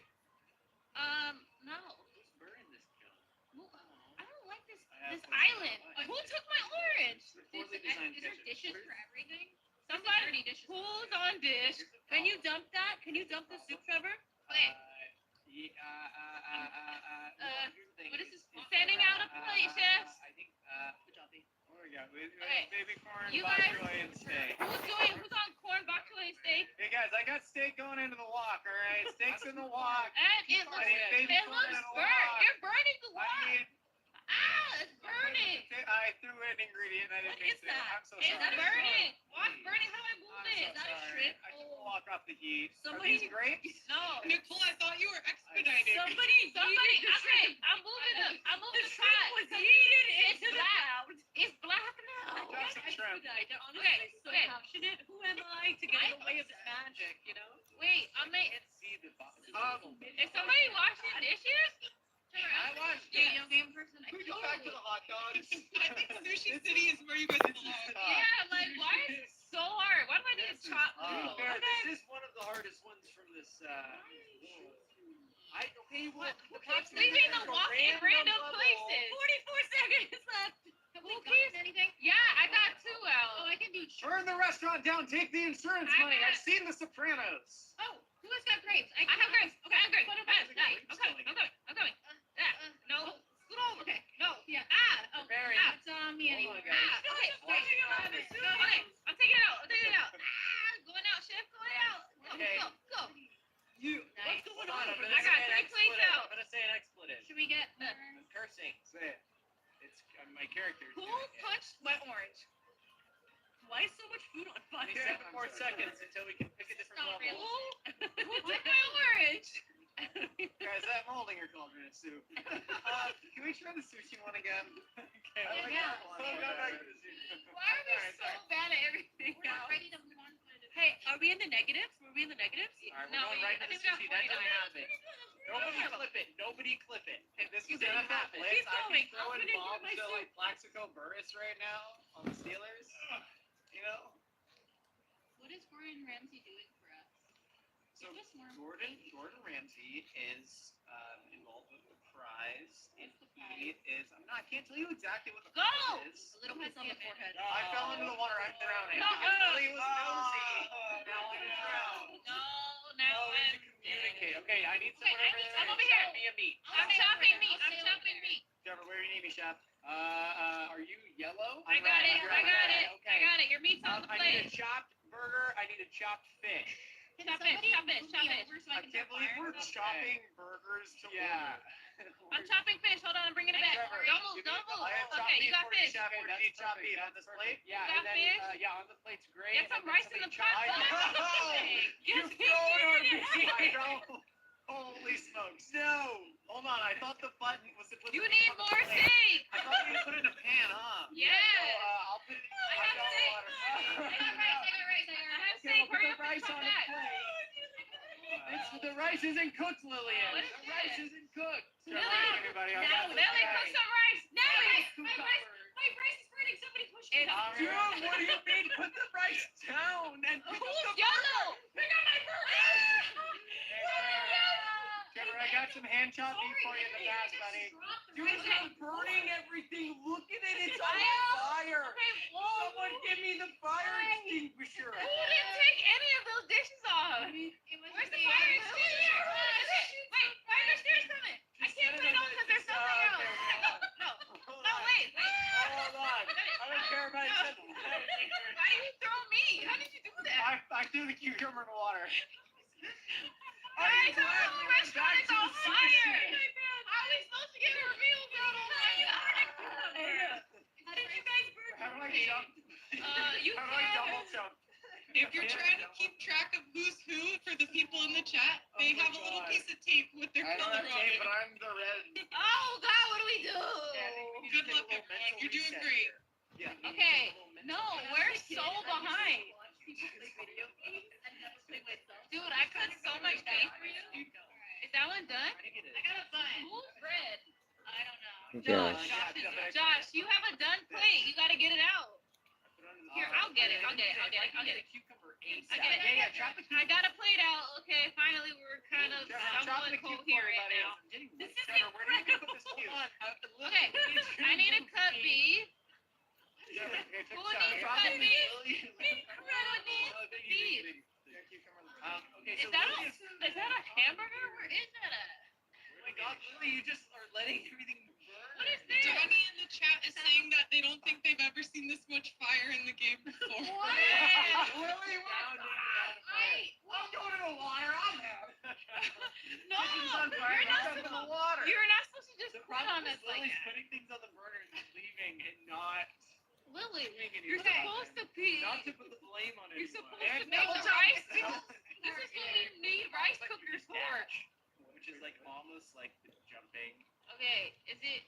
Speaker 11: No.
Speaker 15: Who's burning this junk?
Speaker 11: I don't like this
Speaker 15: I have
Speaker 11: this
Speaker 15: to-
Speaker 11: island. Who took my orange?
Speaker 15: It's a poorly designed
Speaker 11: Is there
Speaker 15: kitchen.
Speaker 11: dishes for everything?
Speaker 6: Somebody
Speaker 11: Dirty dishes.
Speaker 6: who's on dish? Can you dump that? Can you dump the soup, Trevor?
Speaker 11: Okay.
Speaker 15: Here's the thing.
Speaker 11: What is this?
Speaker 6: Sending out a plate, chef.
Speaker 15: I think,
Speaker 11: Good job, babe.
Speaker 15: what do we got? We
Speaker 11: Okay.
Speaker 15: got baby corn,
Speaker 11: You
Speaker 15: bok
Speaker 11: guys-
Speaker 15: choy, and steak.
Speaker 6: Who's on corn bok choy steak?
Speaker 15: Hey guys, I got steak going into the wok, all right? Steak's in the wok.
Speaker 6: And it
Speaker 15: I need baby
Speaker 6: it
Speaker 15: corn
Speaker 6: looks
Speaker 15: in the
Speaker 6: burnt.
Speaker 15: wok.
Speaker 6: You're burning the
Speaker 15: I
Speaker 6: wok.
Speaker 15: need.
Speaker 6: It's burning.
Speaker 15: I threw an ingredient. I didn't
Speaker 6: What
Speaker 15: mix
Speaker 6: is
Speaker 15: it.
Speaker 6: that?
Speaker 15: I'm so
Speaker 6: It's
Speaker 15: sorry.
Speaker 6: burning. What's burning? How do I move
Speaker 15: I'm
Speaker 6: it?
Speaker 15: so
Speaker 6: Is that a
Speaker 15: sorry.
Speaker 6: shrimp?
Speaker 15: I can walk off the heat.
Speaker 6: Somebody-
Speaker 15: Are these grapes?
Speaker 6: No.
Speaker 14: Nicole, I thought you were expediting.
Speaker 6: Somebody, okay, I'm moving the pot.
Speaker 14: was
Speaker 6: It's black. It's black now.
Speaker 15: Got some shrimp.
Speaker 6: Honestly,
Speaker 11: Okay,
Speaker 6: so
Speaker 11: okay.
Speaker 6: passionate. Who am I to get in the way of this magic, you know?
Speaker 11: Wait, I'm
Speaker 15: I
Speaker 11: making.
Speaker 15: can't see the bottom.
Speaker 11: Is somebody washing dishes?
Speaker 15: I watched
Speaker 11: You
Speaker 15: it.
Speaker 11: young game person.
Speaker 15: Can we go back to the hot dogs?
Speaker 14: I think Sushi City is where you guys belong.
Speaker 11: Yeah, like why is it so hard? Why do I need to chop noodles?
Speaker 3: This is one of the hardest ones from this.
Speaker 11: It's leaving the walk in random places.
Speaker 6: 44 seconds left.
Speaker 11: Who keeps anything? Yeah, I got two out.
Speaker 6: Oh, I can do.
Speaker 15: Burn the restaurant down. Take the insurance
Speaker 11: I
Speaker 15: money.
Speaker 11: got-
Speaker 15: I've seen The Sopranos.
Speaker 11: Oh, who has got grapes? I have grapes. Okay, I have grapes.
Speaker 6: Put it
Speaker 11: Ah,
Speaker 6: back.
Speaker 11: nice. I'm coming. I'm coming. I'm coming. No. Scoot over. Okay. No.
Speaker 6: Yeah.
Speaker 11: Oh.
Speaker 15: Mary.
Speaker 11: It's on me anyway.
Speaker 15: Hold on, guys.
Speaker 11: Okay. Okay. I'm taking it out. I'm taking it out. Going out, chef. Going out. Go.
Speaker 15: Okay.
Speaker 11: Go.
Speaker 3: You.
Speaker 11: Nice.
Speaker 3: What's going on? I'm gonna
Speaker 11: I got
Speaker 3: say an
Speaker 11: 3 plates
Speaker 3: expletive.
Speaker 11: out.
Speaker 3: I'm gonna say an expletive.
Speaker 11: Should we get the?
Speaker 3: I'm cursing.
Speaker 15: Say it. It's my character's
Speaker 11: Who
Speaker 15: doing it.
Speaker 11: touched my orange?
Speaker 6: Why is so much food on fire?
Speaker 3: 27 more seconds until we can pick a different
Speaker 11: Stop
Speaker 3: level.
Speaker 11: it. Who took my orange?
Speaker 15: Guys, that molding your cauldron of soup. Can we try the sushi one again? Okay, I like
Speaker 11: Yeah.
Speaker 15: that one. Let's go back to the sushi.
Speaker 11: Why are we so bad at everything?
Speaker 6: We're not
Speaker 11: now?
Speaker 6: ready to move on. Hey, are we in the negatives? Were we in the negatives?
Speaker 15: All right, we're
Speaker 11: No,
Speaker 15: going
Speaker 11: we-
Speaker 15: right
Speaker 11: I
Speaker 15: to the
Speaker 11: think we got
Speaker 15: sushi. That doesn't
Speaker 11: 49.
Speaker 15: happen.
Speaker 3: Nobody clip it. Nobody clip it.
Speaker 15: Hey, this is
Speaker 3: Keep
Speaker 15: NFL
Speaker 3: going.
Speaker 15: blitz.
Speaker 6: Keep
Speaker 15: I
Speaker 6: going.
Speaker 15: can throw
Speaker 6: I'm
Speaker 15: in
Speaker 6: gonna
Speaker 15: bombs
Speaker 6: get my
Speaker 15: to
Speaker 6: soup.
Speaker 15: like Plaxico Burris right now on the Steelers. You know?
Speaker 11: What is Gordon Ramsay doing for us?
Speaker 15: So
Speaker 11: Give us more.
Speaker 15: Gordon Ramsay is involved with the prize. And
Speaker 11: What's the
Speaker 15: he is. I can't tell you exactly what the
Speaker 11: Go!
Speaker 15: prize is.
Speaker 11: A little kiss on the forehead.
Speaker 15: I fell into the water. I'm drowning.
Speaker 11: No,
Speaker 15: Because Lily was nosy. Now I'm drowned.
Speaker 11: No, now
Speaker 15: Oh, we
Speaker 11: I'm
Speaker 15: have to communicate. Okay, I need
Speaker 11: Okay,
Speaker 15: someone over there.
Speaker 11: I'm over here.
Speaker 15: Chop me a meat.
Speaker 11: I'm chopping meat. I'm chopping meat.
Speaker 15: Trevor, where do you need me, chef? Are you yellow?
Speaker 11: I got it. I got it. I got it. Your meat's on the
Speaker 15: I need a
Speaker 11: plate.
Speaker 15: chopped burger. I need a chopped fish.
Speaker 11: Chop it. Chop it. Chop it.
Speaker 15: I can't believe we're chopping burgers to
Speaker 11: I'm chopping fish. Hold on. I'm bringing it back.
Speaker 15: Trevor,
Speaker 11: Don't move.
Speaker 15: give me-
Speaker 11: Don't move.
Speaker 15: I have chopped
Speaker 11: Okay, you
Speaker 15: meat
Speaker 11: got
Speaker 15: for you,
Speaker 11: fish.
Speaker 15: chef. What do you need chopped meat on this plate? Yeah,
Speaker 11: You got
Speaker 15: and then,
Speaker 11: fish?
Speaker 15: yeah, on the plate's great.
Speaker 11: Get some rice in the pot.
Speaker 15: I know.
Speaker 11: Yes,
Speaker 15: You've thrown our meat. I know. Holy smokes. No. Hold on. I thought the button was to put
Speaker 11: You
Speaker 15: the
Speaker 11: need
Speaker 15: meat on the
Speaker 11: more
Speaker 15: plate.
Speaker 11: steak.
Speaker 15: I thought you put it in a pan, huh?
Speaker 11: Yeah.
Speaker 15: So, I'll put it in
Speaker 11: I have
Speaker 15: hot
Speaker 11: steak.
Speaker 15: water.
Speaker 11: I got rice. I have
Speaker 15: Okay,
Speaker 11: steak.
Speaker 15: we'll put
Speaker 11: Hurry
Speaker 15: the
Speaker 11: up and
Speaker 15: rice
Speaker 11: chop
Speaker 15: on the
Speaker 11: that.
Speaker 15: plate. The rice isn't cooked, Lillian.
Speaker 11: What is
Speaker 15: The rice
Speaker 11: it?
Speaker 15: isn't cooked.
Speaker 11: Lily,
Speaker 15: everybody, I got this
Speaker 11: Lily,
Speaker 15: guy.
Speaker 11: cook some rice. Nelly.
Speaker 6: My rice is burning. Somebody push me.
Speaker 15: Dude, what do you mean? Put the rice down and pick up
Speaker 11: Who's
Speaker 15: the
Speaker 11: yellow? Pick up my burger.
Speaker 15: Trevor, I got some hand chopped beef for you in the back, buddy. Dude, it's burning everything. Look at it. It's on fire.
Speaker 11: Okay, whoa.
Speaker 15: Someone give me the fire extinguisher.
Speaker 11: Who didn't take any of those dishes off? Where's the fire extinguisher? Wait, fire extinguisher coming. I can't put it on because there's something else. No, wait.
Speaker 15: Hold on. I don't care about it.
Speaker 11: Why did you throw me? How did you do that?
Speaker 15: I threw the cucumber in the water.
Speaker 11: Guys, our whole restaurant is on fire. How are we supposed to get a reveal out on fire?
Speaker 6: How did you guys burn?
Speaker 15: How do I jump?
Speaker 11: You
Speaker 15: How do I double jump?
Speaker 14: If you're trying to keep track of who's who for the people in the chat, they have a little piece of tape with their
Speaker 15: I don't
Speaker 14: color
Speaker 15: have
Speaker 14: on
Speaker 15: tape,
Speaker 14: it.
Speaker 15: but I'm the red.
Speaker 11: Oh God, what do we do?
Speaker 14: Good luck, everyone. You're doing great.
Speaker 3: Yeah.
Speaker 11: Okay, no, we're so behind. Dude, I cooked so much bake for you. Is that one done? I got a bun. Who's red? I don't know.
Speaker 1: Josh.
Speaker 11: Josh, you have a done plate. You gotta get it out. Here, I'll get it. I'll get it. I get it. I got a plate out. Okay, finally we're kind of somewhat coherent now. This is incredible. Okay, I need a cut B. Who needs cut B? Who needs beef? Is that a hamburger? Where is that at?
Speaker 3: Oh my God, Lily, you just are letting everything burn.
Speaker 11: What is this?
Speaker 12: Donnie in the chat is saying that they don't think they've ever seen this much fire in the game before.
Speaker 11: What?
Speaker 3: Lily, I'm going in the water. I'm out.
Speaker 11: No, you're not supposed to just put on this like
Speaker 3: Lily's putting things on the burner and leaving and not.
Speaker 11: Lily,
Speaker 3: doing anything.
Speaker 11: you're supposed to be.
Speaker 3: Not to put the blame on anyone.
Speaker 11: You're supposed to make the rice. This is what we need rice cookers for.
Speaker 3: Which is like almost like the jumping.
Speaker 11: Okay, is it?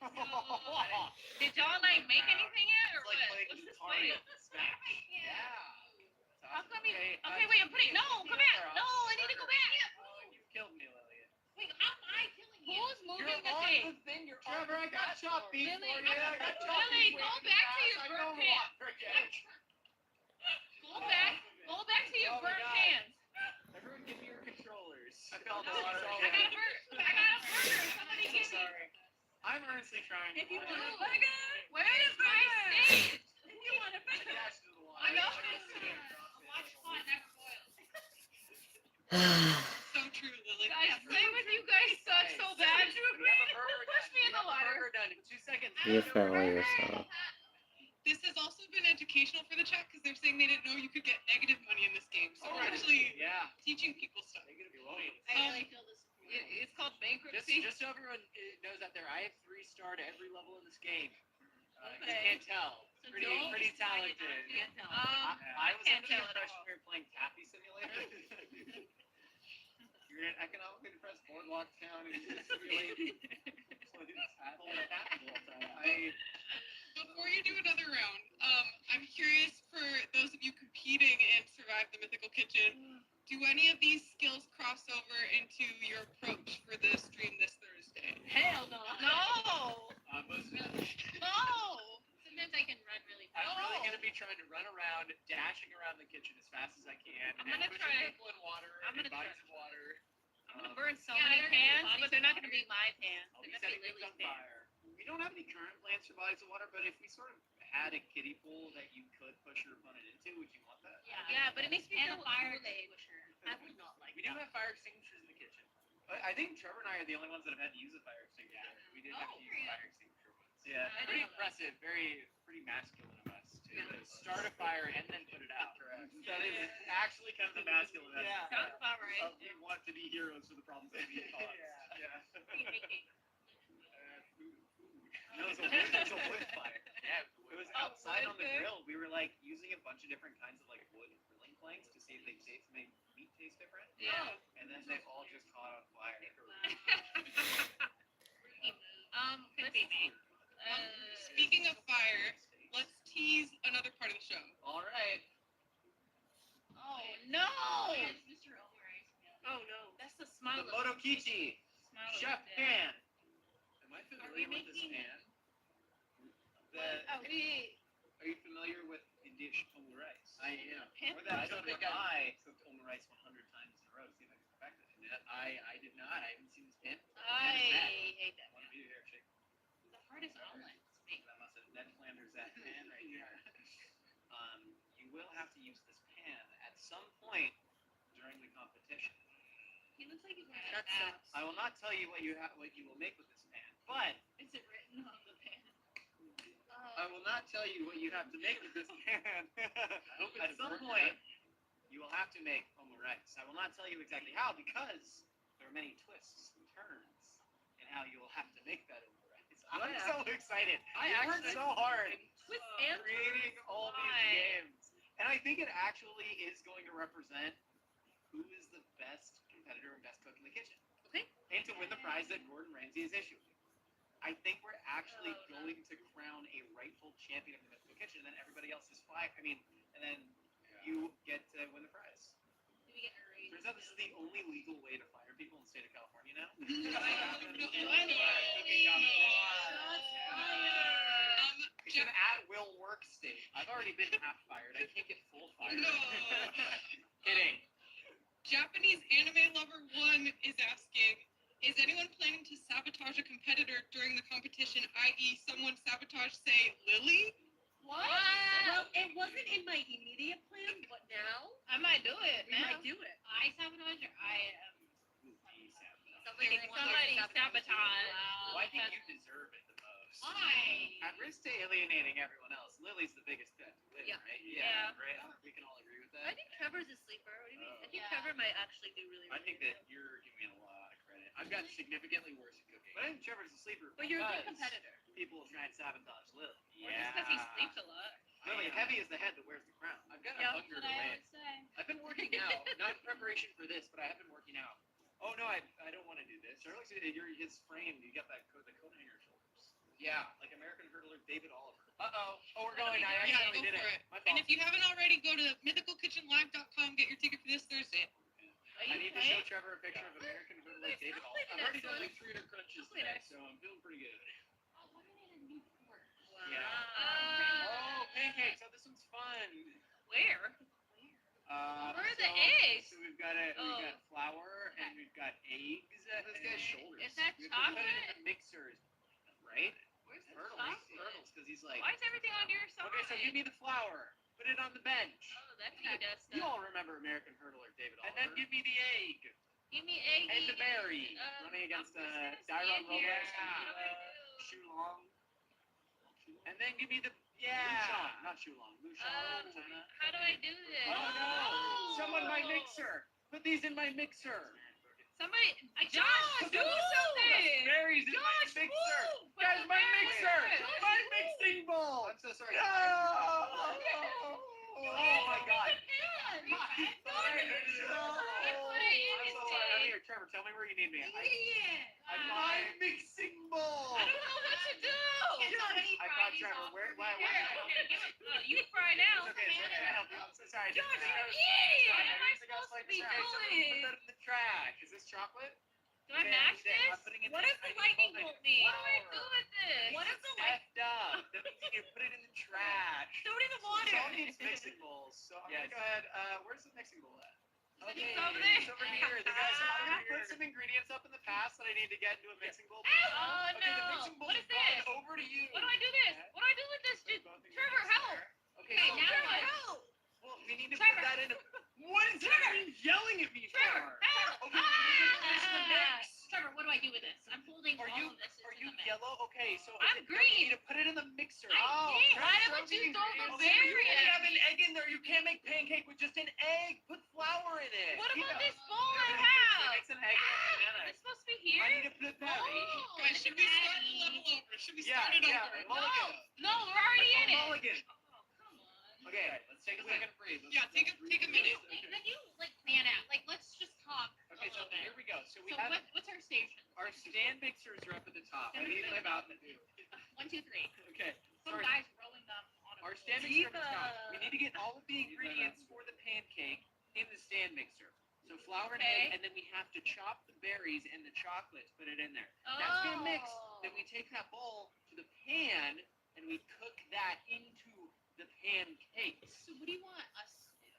Speaker 11: Did y'all like make anything yet or
Speaker 3: It's like
Speaker 11: what?
Speaker 3: playing
Speaker 11: What's this
Speaker 3: Atari
Speaker 11: plate?
Speaker 3: at Smash. Yeah.
Speaker 11: How come you? Okay, wait, I'm putting. No, come back. No, I need to go back.
Speaker 3: You killed me, Lillian.
Speaker 11: Wait, how am I killing you? Who's moving the
Speaker 3: on
Speaker 11: thing?
Speaker 3: the thing. You're Trevor, I got chop beef for
Speaker 11: Lily,
Speaker 3: you. I got chop
Speaker 11: Lily,
Speaker 3: beef
Speaker 11: go
Speaker 3: for you.
Speaker 11: back to your
Speaker 3: I
Speaker 11: burnt
Speaker 3: know
Speaker 11: pan.
Speaker 3: what. Okay.
Speaker 11: Go back to your
Speaker 3: Oh my
Speaker 11: burnt
Speaker 3: God.
Speaker 11: pans.
Speaker 3: Everyone give me your controllers. I felt
Speaker 11: No,
Speaker 3: the water.
Speaker 11: I got a burger. Somebody give me.
Speaker 3: Sorry. I'm earnestly trying.
Speaker 11: If you want a burger, where is my steak? If you want a burger,
Speaker 3: Dash to the water.
Speaker 11: I know. Watch pot never boils.
Speaker 12: So true, Lily.
Speaker 11: Guys, playing with you guys sucks so bad. Push me in the water.
Speaker 3: Burger done in 2 seconds.
Speaker 1: You fell yourself.
Speaker 12: This has also been educational for the chat because they're saying they didn't know you could get negative money in this game. So we're actually teaching people stuff.
Speaker 11: I really feel this. It's called bankruptcy.
Speaker 3: Just so everyone knows out there, I have 3-star to every level in this game. You
Speaker 11: Okay.
Speaker 3: can't tell.
Speaker 11: So
Speaker 3: Pretty
Speaker 11: don't
Speaker 3: talented.
Speaker 11: Can't tell.
Speaker 3: I was
Speaker 11: can't
Speaker 3: under
Speaker 11: tell
Speaker 3: the
Speaker 11: at
Speaker 3: impression
Speaker 11: all.
Speaker 3: we were playing Taffy Simulator. You're in an economically depressed boardwalk town and you simulate pulling a taffy all the time.
Speaker 12: Before you do another round, I'm curious for those of you competing in Survive the Mythical Kitchen, do any of these skills cross over into your approach for the stream this Thursday?
Speaker 11: Hell no. No.
Speaker 3: Most of it.
Speaker 11: No. Sometimes I can run really fast.
Speaker 3: I'm really going to be trying to run around, dashing around the kitchen as fast as I can.
Speaker 11: I'm gonna
Speaker 3: pushing
Speaker 11: try.
Speaker 3: people in water
Speaker 11: I'm
Speaker 3: and
Speaker 11: gonna
Speaker 3: bodies
Speaker 11: try.
Speaker 3: of water.
Speaker 11: I'm gonna burn so many pans, but they're not gonna be my pans.
Speaker 3: I'll
Speaker 11: They're
Speaker 3: be
Speaker 11: gonna be
Speaker 3: setting things
Speaker 11: Lily's
Speaker 3: on
Speaker 11: pans.
Speaker 3: fire. We don't have any current plans for bodies of water, but if we sort of had a kiddie pool that you could push your opponent into, would you want that?
Speaker 11: Yeah, but it makes me feel
Speaker 4: And a fire
Speaker 11: Kool-Aid.
Speaker 4: extinguisher. I would not like
Speaker 3: We do have fire extinguishers in the kitchen. I think Trevor and I are the only ones that have had to use a fire extinguisher. We did have to use a fire extinguisher once. Yeah, pretty impressive. Pretty masculine of us to start a fire and then put it out. Correct. That is actually kind of the masculine.
Speaker 11: Yeah. Sounds about right.
Speaker 3: We want to be heroes for the problems that we cause. Yeah. No, it was a wood fire. Yeah, it was outside on the grill. We were like using a bunch of different kinds of like wood grilling planks to see if they make meat taste different.
Speaker 11: Yeah.
Speaker 3: And then they all just caught on fire.
Speaker 11: Could be me.
Speaker 12: Speaking of fire, let's tease another part of the show.
Speaker 3: All right.
Speaker 11: Oh no!
Speaker 4: Mr. Omari's.
Speaker 11: Oh no, that's the smile.
Speaker 3: The Motokichi Chef Pan. Am I familiar with this pan? Are you familiar with the dish omurice? I am. Or that I don't think I cooked omurice 100 times in a row to see if I can perfect it. I did not. I haven't seen this pan.
Speaker 11: I hate that.
Speaker 3: Want to be there, chick?
Speaker 11: The hardest omelet to make.
Speaker 3: That must have Ned Flanders that pan right here. You will have to use this pan at some point during the competition.
Speaker 11: He looks like he's wearing a hat.
Speaker 3: I will not tell you what you will make with this pan, but
Speaker 11: Is it written on the pan?
Speaker 3: I will not tell you what you have to make with this pan. At some point, you will have to make omurice. I will not tell you exactly how because there are many twists and turns in how you will have to make that omurice. I'm so excited. I worked so hard creating all these games. And I think it actually is going to represent who is the best competitor and best cook in the kitchen.
Speaker 11: Okay.
Speaker 3: And to win the prize that Gordon Ramsay is issuing.
Speaker 15: I think we're actually going to crown a rightful champion of the Mythical Kitchen, and then everybody else is fired. I mean, and then you get to win the prize.
Speaker 14: Do we get a raise?
Speaker 15: Turns out this is the only legal way to fire people in the state of California now. It's an at-will work state. I've already been half fired. I can't get full fired. Kidding.
Speaker 7: Japanese anime lover 1 is asking, is anyone planning to sabotage a competitor during the competition, i.e. someone sabotage, say, Lily?
Speaker 14: What?
Speaker 6: Well, it wasn't in my immediate plan, but now
Speaker 11: I might do it.
Speaker 6: we might do it.
Speaker 11: I sabotage or I am.
Speaker 14: Somebody
Speaker 11: sabotage.
Speaker 15: Well, I think you deserve it the most.
Speaker 11: Why?
Speaker 15: At risk to alienating everyone else, Lily's the biggest bet to win,
Speaker 14: Yeah.
Speaker 15: right?
Speaker 11: Yeah.
Speaker 15: Right? We can all agree with that.
Speaker 6: I think Trevor's a sleeper. What do you mean? I think
Speaker 11: Yeah.
Speaker 6: Trevor might actually do really,
Speaker 15: I
Speaker 6: really
Speaker 15: think that you're giving me a lot of credit. I've gotten significantly worse at cooking. But I think Trevor's a sleeper.
Speaker 6: But you're a good
Speaker 15: because
Speaker 6: competitor.
Speaker 15: People will try and sabotage Lily.
Speaker 11: Or just because he sleeps a lot.
Speaker 15: Lily, heavy is the head that wears the crown. I've got a
Speaker 6: Yeah.
Speaker 15: hunger
Speaker 11: That's
Speaker 15: to
Speaker 11: what I
Speaker 15: win.
Speaker 11: always say.
Speaker 15: I've been working out, not in preparation for this, but I have been working out. Oh no, I don't want to do this. Trevor looks at his frame. You got that the coat hanger shoulders. Yeah, like American hurdler David Oliver. Oh, we're going. I
Speaker 7: Yeah,
Speaker 15: accidentally
Speaker 7: go
Speaker 15: did
Speaker 7: for
Speaker 15: it.
Speaker 7: it.
Speaker 15: My
Speaker 7: And
Speaker 15: fault.
Speaker 7: if you haven't already, go to mythicalkitchenlive.com, get your ticket for this Thursday.
Speaker 15: I need to show Trevor a picture of American hurdler David Oliver. I've already done like 300 crunches today, so I'm feeling pretty good. Yeah. Oh, pancakes. Oh, this one's fun.
Speaker 11: Where? Where are the eggs?
Speaker 15: So we've got flour and we've got eggs. This guy's shoulders.
Speaker 11: Is that
Speaker 15: We have to put it in
Speaker 11: chocolate?
Speaker 15: the mixers, right?
Speaker 11: Where's the
Speaker 15: Hurdles,
Speaker 11: chocolate?
Speaker 15: because he's like.
Speaker 11: Why is everything on your side?
Speaker 15: Okay, so give me the flour. Put it on the bench.
Speaker 11: Oh, that's how he does
Speaker 15: You
Speaker 11: stuff.
Speaker 15: all remember American hurdler David Oliver. And then give me the egg
Speaker 11: Give me egg.
Speaker 15: and the berry. Running against Dyron Robles. Shulong. And then give me the Lushong, not Shulong. Lushong.
Speaker 11: How do I do this?
Speaker 15: Oh no! Someone my mixer. Put these in my mixer.
Speaker 11: Somebody, Josh, do something.
Speaker 15: Berries in my
Speaker 11: Josh,
Speaker 15: mixer.
Speaker 11: move.
Speaker 15: Guys, my mixer.
Speaker 11: Josh,
Speaker 15: My
Speaker 11: move.
Speaker 15: mixing bowl. I'm so sorry. No! Oh my God. Here, Trevor, tell me where you need me. My mixing bowl.
Speaker 11: I don't know what to do.
Speaker 15: I thought Trevor, why?
Speaker 11: You fry now.
Speaker 15: It's okay, it's okay. I help you. I'm so sorry.
Speaker 11: Josh,
Speaker 15: Sorry.
Speaker 11: you're an idiot.
Speaker 15: Sorry.
Speaker 11: What am I
Speaker 15: I
Speaker 11: supposed to
Speaker 15: like
Speaker 11: be
Speaker 15: sorry. Someone
Speaker 11: doing?
Speaker 15: Put that in the trash. Is this chocolate?
Speaker 11: Do I mash
Speaker 15: I'm
Speaker 11: this?
Speaker 15: putting it
Speaker 11: What
Speaker 15: in-
Speaker 11: does the
Speaker 15: I need
Speaker 11: lightning
Speaker 15: both.
Speaker 11: bolt mean? What do I do with this?
Speaker 15: What is the effed up? That means you put it in the trash.
Speaker 11: Throw it in the water.
Speaker 15: Someone needs mixing bowls. So I'm gonna go ahead. Where's the mixing bowl at?
Speaker 11: It's over there.
Speaker 15: It's over here. The guys, I'm gonna put some ingredients up in the past that I need to get into a mixing bowl.
Speaker 11: Oh,
Speaker 15: Okay, the
Speaker 11: no.
Speaker 15: mixing bowl
Speaker 11: What is this?
Speaker 15: over to you.
Speaker 11: What do I do this? What do I do with this? Trevor, help.
Speaker 15: Okay,
Speaker 11: Okay,
Speaker 15: so
Speaker 11: now
Speaker 15: Trevor,
Speaker 11: what?
Speaker 15: well, we need to
Speaker 11: Trevor.
Speaker 15: put that in a. What is that yelling at me
Speaker 11: Trevor,
Speaker 15: for?
Speaker 11: help.
Speaker 15: Okay, this is the mix.
Speaker 11: Trevor, what do I do with this? I'm holding
Speaker 15: Are
Speaker 11: all
Speaker 15: you
Speaker 11: of this.
Speaker 15: are
Speaker 11: into
Speaker 15: you
Speaker 11: the mix.
Speaker 15: yellow? Okay, so
Speaker 11: I'm
Speaker 15: you
Speaker 11: green.
Speaker 15: need to put it in the mixer.
Speaker 11: I can't. Why would you throw the
Speaker 15: Okay, you
Speaker 11: berry
Speaker 15: can't
Speaker 11: at
Speaker 15: have an
Speaker 11: me?
Speaker 15: egg in there. You can't make pancake with just an egg. Put flour in it.
Speaker 11: What
Speaker 15: You
Speaker 11: about
Speaker 15: know.
Speaker 11: this bowl I have?
Speaker 15: Mix an egg and a banana.
Speaker 11: Is it supposed to be here?
Speaker 15: I need to put that.
Speaker 11: Oh,
Speaker 7: Guys, should we start the level over? Should we start it over?
Speaker 15: Mulligan.
Speaker 11: No, we're already in it.
Speaker 15: Mulligan.
Speaker 11: Oh, come on.
Speaker 15: Okay, let's take a second to breathe.
Speaker 7: Yeah, take a minute.
Speaker 11: Then you like plan out. Like, let's just talk.
Speaker 15: Okay, so here we go. So we
Speaker 11: So
Speaker 15: have
Speaker 11: what's our station?
Speaker 15: our stand mixers are up at the top. I need them out in the view.
Speaker 11: 1, 2, 3.
Speaker 15: Okay.
Speaker 11: Some
Speaker 15: Sorry.
Speaker 11: guys rolling them on a
Speaker 15: Our
Speaker 11: bowl.
Speaker 15: stand mixer at the top. We need to get all of the ingredients for the pancake in the stand mixer. So flour and
Speaker 11: Okay.
Speaker 15: egg, and then we have to chop the berries and the chocolate to put it in there. That's gonna mix. Then we take that bowl to the pan and we cook that into the pancakes.
Speaker 11: So what do you want us to do?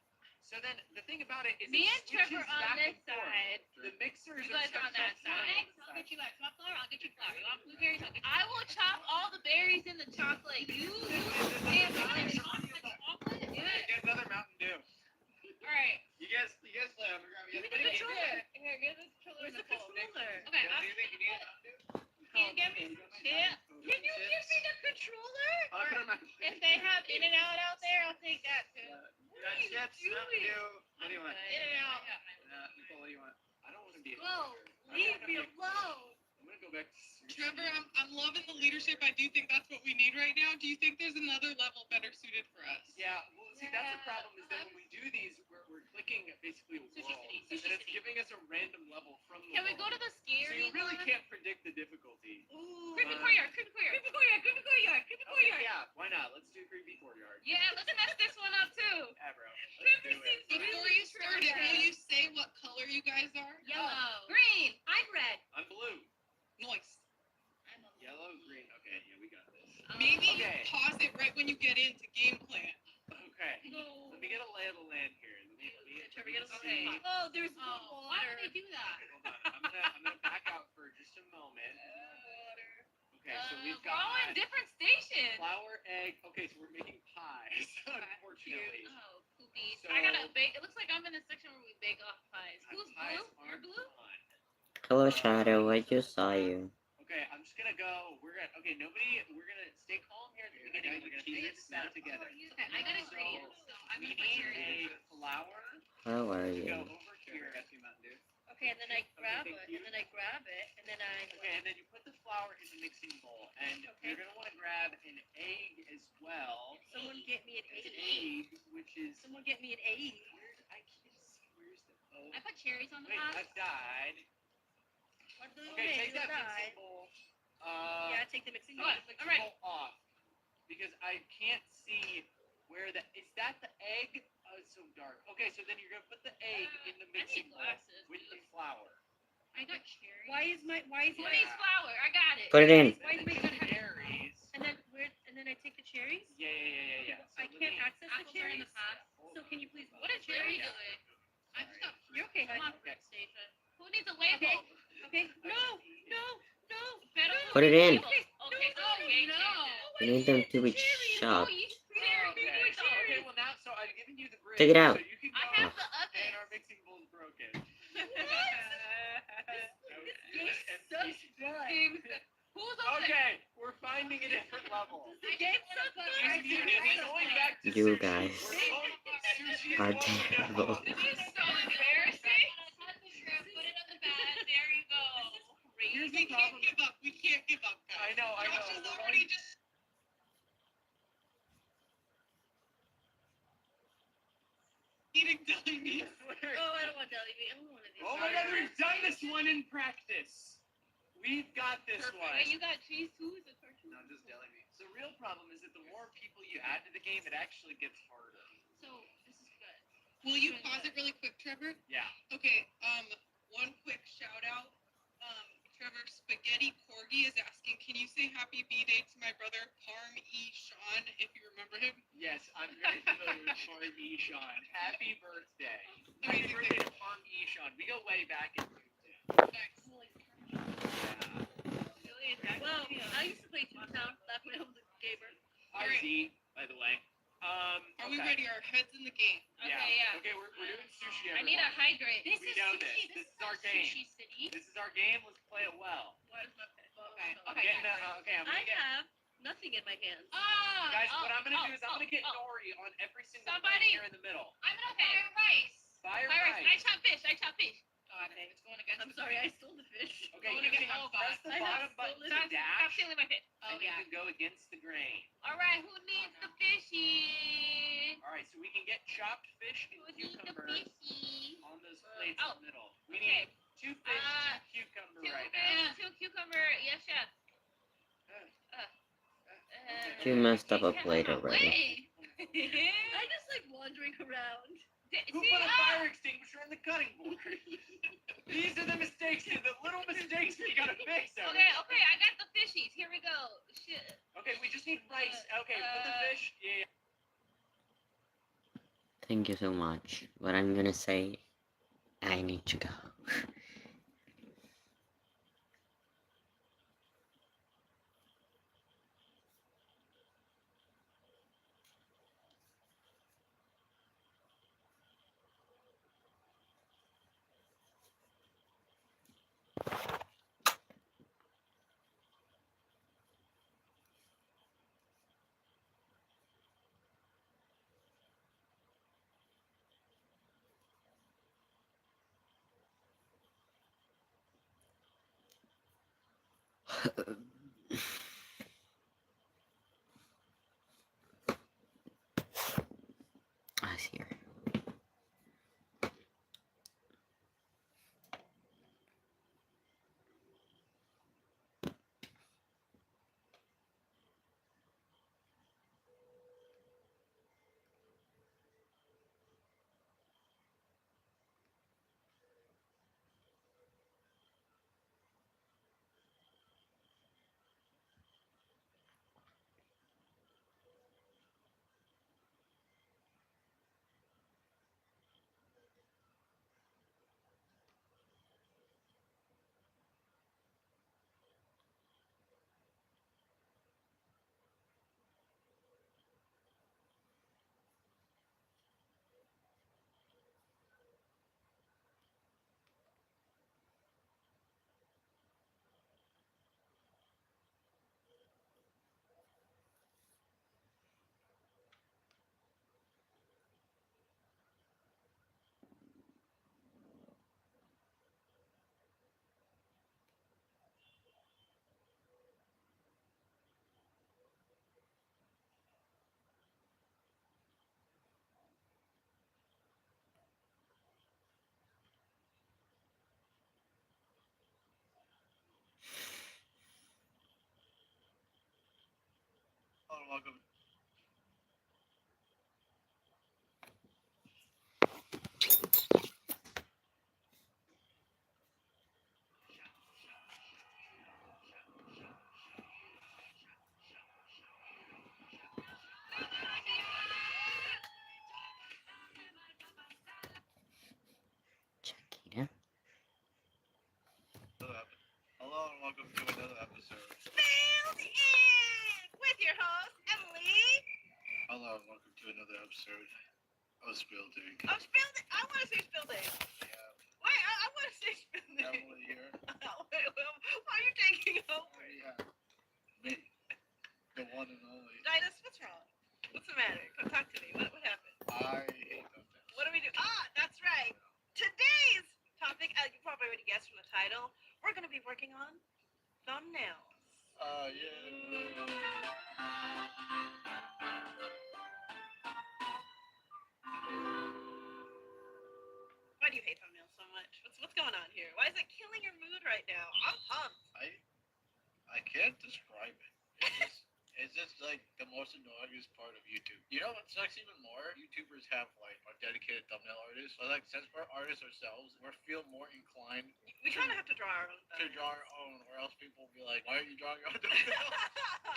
Speaker 15: So then the thing about it is
Speaker 11: Me
Speaker 15: it
Speaker 11: and Trevor
Speaker 15: switches
Speaker 11: on
Speaker 15: back
Speaker 11: this
Speaker 15: and forth.
Speaker 11: side.
Speaker 15: The mixers
Speaker 11: You guys are on that side. I'll get you guys chop flour. I'll get you flour. You want blueberries? I'll get you. I will chop all the berries in the chocolate. You stand on chop the chocolate. Do it.
Speaker 15: Get another Mountain Dew.
Speaker 11: All right.
Speaker 15: You guys play. I'm gonna grab
Speaker 11: Give me the controller. Here, give the controller.
Speaker 6: Where's the
Speaker 11: Nicole.
Speaker 6: controller?
Speaker 11: Okay.
Speaker 15: Do you think you need a Mountain Dew?
Speaker 11: Can you give me? Yeah. Can you give me the controller?
Speaker 15: I'll put it on my
Speaker 11: If they have In and Out out there, I'll take that too.
Speaker 15: Got chips, Mountain Dew. What do you want?
Speaker 11: In and Out.
Speaker 15: Nicole, what do you want? I don't want to be.
Speaker 6: Whoa, leave me alone.
Speaker 15: I'm gonna go back to.
Speaker 7: Trevor, I'm loving the leadership. I do think that's what we need right now. Do you think there's another level better suited for us?
Speaker 15: Yeah, well, see, that's the problem is that when we do these, we're clicking basically a
Speaker 11: Sushi
Speaker 15: world,
Speaker 11: City,
Speaker 15: and
Speaker 11: Sushi
Speaker 15: it's
Speaker 11: City.
Speaker 15: giving us a random level from the
Speaker 11: Can we go
Speaker 15: world.
Speaker 11: to the
Speaker 15: So
Speaker 11: scary
Speaker 15: you really
Speaker 11: one?
Speaker 15: can't predict the difficulty.
Speaker 11: Creepy Corner.
Speaker 14: Will you say what color you guys are?
Speaker 11: Yellow.
Speaker 4: Green. I'm red.
Speaker 3: I'm blue.
Speaker 14: Nice.
Speaker 3: Yellow, green. Okay, yeah, we got this.
Speaker 14: Maybe
Speaker 3: Okay.
Speaker 14: pause it right when you get into game plan.
Speaker 3: Okay. Let me get a lay of the land here. Let me
Speaker 11: Okay.
Speaker 3: see.
Speaker 11: Oh, there's water. Why would they do that?
Speaker 3: Hold on. I'm gonna back out for just a moment. Okay, so we've
Speaker 11: We're all in
Speaker 3: got
Speaker 11: different stations.
Speaker 3: flour, egg. Okay, so we're making pies, unfortunately.
Speaker 11: Oh, poopies.
Speaker 3: So-
Speaker 11: I gotta bake. It looks like I'm in the section where we bake off pies. Who's
Speaker 3: Pies
Speaker 11: blue?
Speaker 3: are
Speaker 11: You're blue?
Speaker 3: fun.
Speaker 1: Hello, Shadow. I just saw you.
Speaker 3: Okay, I'm just gonna go. We're gonna. Okay, nobody. We're gonna stay calm here at the beginning. We're gonna figure this out together.
Speaker 11: Okay, I got ingredients. So I'm
Speaker 3: We
Speaker 11: gonna put
Speaker 3: need
Speaker 11: cherries.
Speaker 3: a flour
Speaker 1: How are
Speaker 3: to go
Speaker 1: you?
Speaker 3: over here.
Speaker 10: Okay, and then I grab
Speaker 3: thank
Speaker 10: it,
Speaker 3: you.
Speaker 10: and then I grab it, and then I.
Speaker 3: Okay, and then you put the flour in the mixing bowl, and you're gonna want to grab an egg as well.
Speaker 10: Someone get me an
Speaker 3: An
Speaker 10: egg.
Speaker 3: egg, which is.
Speaker 10: Someone get me an egg.
Speaker 3: I can't see. Where's the? Oh.
Speaker 11: I put cherries on the
Speaker 3: Wait,
Speaker 11: pie.
Speaker 3: I've died.
Speaker 10: What do you
Speaker 3: Okay,
Speaker 10: mean?
Speaker 3: take
Speaker 10: You
Speaker 3: that
Speaker 10: died?
Speaker 3: mixing bowl.
Speaker 10: Yeah, take the mixing bowl.
Speaker 11: What? I'm ready.
Speaker 3: Off because I can't see where the is that the egg? Oh, it's so dark. Okay, so then you're gonna put the egg in the mixing bowl
Speaker 11: glasses,
Speaker 3: with the flour.
Speaker 11: I got cherries.
Speaker 10: Why is
Speaker 11: Who needs flour? I got it.
Speaker 1: Put it in.
Speaker 10: Why is my
Speaker 3: Cherries.
Speaker 10: And then I take the cherries.
Speaker 3: Yeah.
Speaker 10: I can't access the
Speaker 11: Apples are in
Speaker 10: cherries.
Speaker 11: the past.
Speaker 10: So can you please?
Speaker 11: What is cherry doing? I just got.
Speaker 10: You're okay,
Speaker 11: Come
Speaker 10: honey.
Speaker 11: on, fruit station. Who needs a label?
Speaker 10: Okay. No.
Speaker 11: Better
Speaker 1: Put it in.
Speaker 11: Okay, so game changes.
Speaker 1: You need them to be
Speaker 11: Oh,
Speaker 1: chopped.
Speaker 11: you
Speaker 3: Okay, well now, so I've given you the grid.
Speaker 1: Take it out.
Speaker 3: So you can
Speaker 11: I
Speaker 3: go
Speaker 11: have the
Speaker 3: and
Speaker 11: oven.
Speaker 3: our mixing bowl is broken.
Speaker 11: Who's over there?
Speaker 3: Okay, we're finding a different level.
Speaker 11: The game sucks.
Speaker 3: We're going back to
Speaker 1: You
Speaker 3: sushi.
Speaker 1: guys
Speaker 3: Sushi is
Speaker 1: are
Speaker 3: what we know.
Speaker 1: terrible.
Speaker 11: This is so embarrassing. Put it on the bed. There you go.
Speaker 3: Here's
Speaker 14: We
Speaker 3: the
Speaker 14: can't
Speaker 3: problem.
Speaker 14: give up. We can't give up, guys.
Speaker 3: I know.
Speaker 14: Josh is already just. Eating deli meat.
Speaker 10: Oh, I don't want deli meat. I don't want to do.
Speaker 3: Oh my God, we've done this one in practice. We've got this one.
Speaker 11: Wait, you got cheese too? Is it cartoon?
Speaker 3: No, just deli meat. So the real problem is that the more people you add to the game, it actually gets harder.
Speaker 11: So this is good.
Speaker 14: Will you pause it really quick, Trevor?
Speaker 3: Yeah.
Speaker 14: Okay. One quick shout out. Trevor Spaghetti Corgi is asking, can you say happy B-Day to my brother Parm E. Sean, if you remember him?
Speaker 3: Yes, I'm very familiar with Parm E. Sean. Happy birthday. Happy birthday to Parm E. Sean. We go way back in
Speaker 14: Thanks.
Speaker 10: Well, I used to play Toontown back when I was a gamer.
Speaker 3: RZ, by the way.
Speaker 14: Are we
Speaker 3: Okay.
Speaker 14: ready? Our heads in the game.
Speaker 11: Okay, yeah.
Speaker 3: Okay, we're doing sushi.
Speaker 11: I need a
Speaker 3: everyone.
Speaker 11: hydrate.
Speaker 3: We know this. This is our game.
Speaker 11: Sushi City.
Speaker 3: This is our game. Let's play it well.
Speaker 11: What is my
Speaker 10: Okay.
Speaker 11: Okay.
Speaker 3: Okay, I'm
Speaker 10: I
Speaker 3: gonna get.
Speaker 10: have nothing in my hands.
Speaker 3: Guys, what I'm gonna do is I'm gonna get Nori on every single
Speaker 11: Somebody-
Speaker 3: thing here in the middle.
Speaker 11: I'm gonna fire rice.
Speaker 3: Fire
Speaker 11: Fire rice.
Speaker 3: rice.
Speaker 11: I chop fish. Got it. It's going against.
Speaker 10: I'm sorry, I stole the fish.
Speaker 3: Okay,
Speaker 11: Going
Speaker 3: you
Speaker 11: against
Speaker 3: can
Speaker 11: all
Speaker 3: press the
Speaker 10: I have
Speaker 3: bottom button
Speaker 10: stolen-
Speaker 3: to
Speaker 11: Stop
Speaker 3: dash,
Speaker 11: stealing my fish. Oh
Speaker 3: and
Speaker 11: yeah.
Speaker 3: you can go against the grain.
Speaker 11: All right. Who needs the fishy?
Speaker 3: All right, so we can get chopped fish and
Speaker 11: Who needs the
Speaker 3: cucumbers
Speaker 11: fishy?
Speaker 3: on those plates
Speaker 11: Oh,
Speaker 3: in the middle. We
Speaker 11: okay.
Speaker 3: need 2 fish, 2 cucumber
Speaker 11: Two
Speaker 3: right
Speaker 11: fish,
Speaker 3: now.
Speaker 11: 2 cucumber. Yes, chef.
Speaker 1: You messed up a plate already.
Speaker 10: I just like wandering around.
Speaker 3: Who put a fire extinguisher in the cutting board? These are the mistakes, the little mistakes we gotta fix.
Speaker 11: Okay, I got the fishies. Here we go. Shit.
Speaker 3: Okay, we just need rice. Okay, put the fish. Yeah.
Speaker 1: Thank you so much. But I'm gonna say I need to go. I see her.
Speaker 3: welcome.
Speaker 1: Chiquita.
Speaker 3: Hello and welcome to another episode.
Speaker 11: Spilled Ink with your host, Emily.
Speaker 13: Hello and welcome to another episode of Spilled Ink.
Speaker 11: Oh, Spilled Ink. I want to say Spilled Ink. Wait, I want to say Spilled Ink.
Speaker 13: Emily here.
Speaker 11: Wait, why are you taking over?
Speaker 13: Yeah. Me. The one and only.
Speaker 11: Dinas, what's wrong? What's the matter? Come talk to me. What happened?
Speaker 13: I hate thumbnails.
Speaker 11: What do we do? Ah, that's right. Today's topic, as you probably already guessed from the title, we're going to be working on thumbnails.
Speaker 13: Yeah.
Speaker 11: Why do you hate thumbnails so much? What's going on here? Why is it killing your mood right now? I'm pumped.
Speaker 13: I can't describe it. It's just like the most annoying part of YouTube. You know what sucks even more? YouTubers have like our dedicated thumbnail artists. But like since we're artists ourselves, we feel more inclined
Speaker 11: We kind of have to draw our own
Speaker 13: to
Speaker 11: thumbnails.
Speaker 13: draw our own, or else people will be like, "Why are you drawing your own thumbnail?"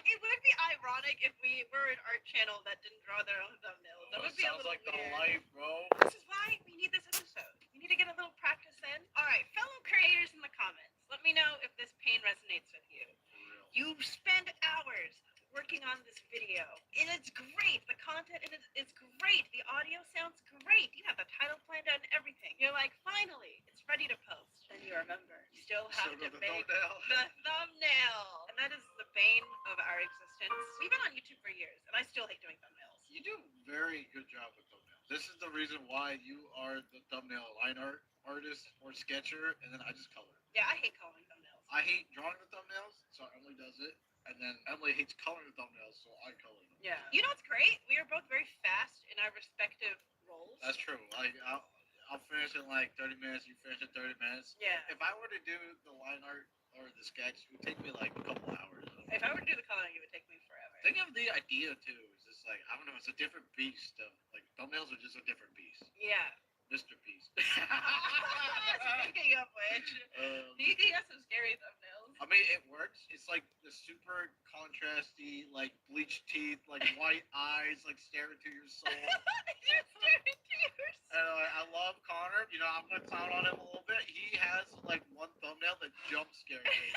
Speaker 11: It would be ironic if we were an art channel that didn't draw their own thumbnails. That would be a
Speaker 13: Sounds
Speaker 11: little
Speaker 13: like the
Speaker 11: weird.
Speaker 13: life, bro.
Speaker 11: This is why we need this episode. We need to get a little practice in. All right, fellow creators in the comments, let me know if this pain resonates with you. You spend hours working on this video, and it's great. The content is great. The audio sounds great. You have the title planned out and everything. You're like, finally, it's ready to post. Then you remember, you still have to
Speaker 13: the
Speaker 11: make
Speaker 13: thumbnail.
Speaker 11: the thumbnail. And that is the bane of our existence. We've been on YouTube for years, and I still hate doing thumbnails.
Speaker 13: You do a very good job with thumbnails. This is the reason why you are the thumbnail line art artist or sketcher, and then I just color.
Speaker 11: Yeah, I hate coloring thumbnails.
Speaker 13: I hate drawing the thumbnails, so Emily does it. And then Emily hates coloring the thumbnails, so I color them.
Speaker 11: Yeah. You know what's great? We are both very fast in our respective roles.
Speaker 13: That's true. Like I'll finish in like 30 minutes. You finish in 30 minutes.
Speaker 11: Yeah.
Speaker 13: If I were to do the line art or the sketch, it would take me like a couple hours.
Speaker 11: If I were to do the coloring, it would take me forever.
Speaker 13: Think of the idea too. It's just like I don't know. It's a different beast. Like thumbnails are just a different beast.
Speaker 11: Yeah.
Speaker 13: Mr. Beast.
Speaker 11: Speaking of which, he has some scary thumbnails.
Speaker 13: I mean, it works. It's like the super contrasty, like bleached teeth, like white eyes, like staring into your soul.
Speaker 11: You're staring into your soul.
Speaker 13: I love Connor. You know, I'm gonna clown on him a little bit. He has like one thumbnail that jump scares me.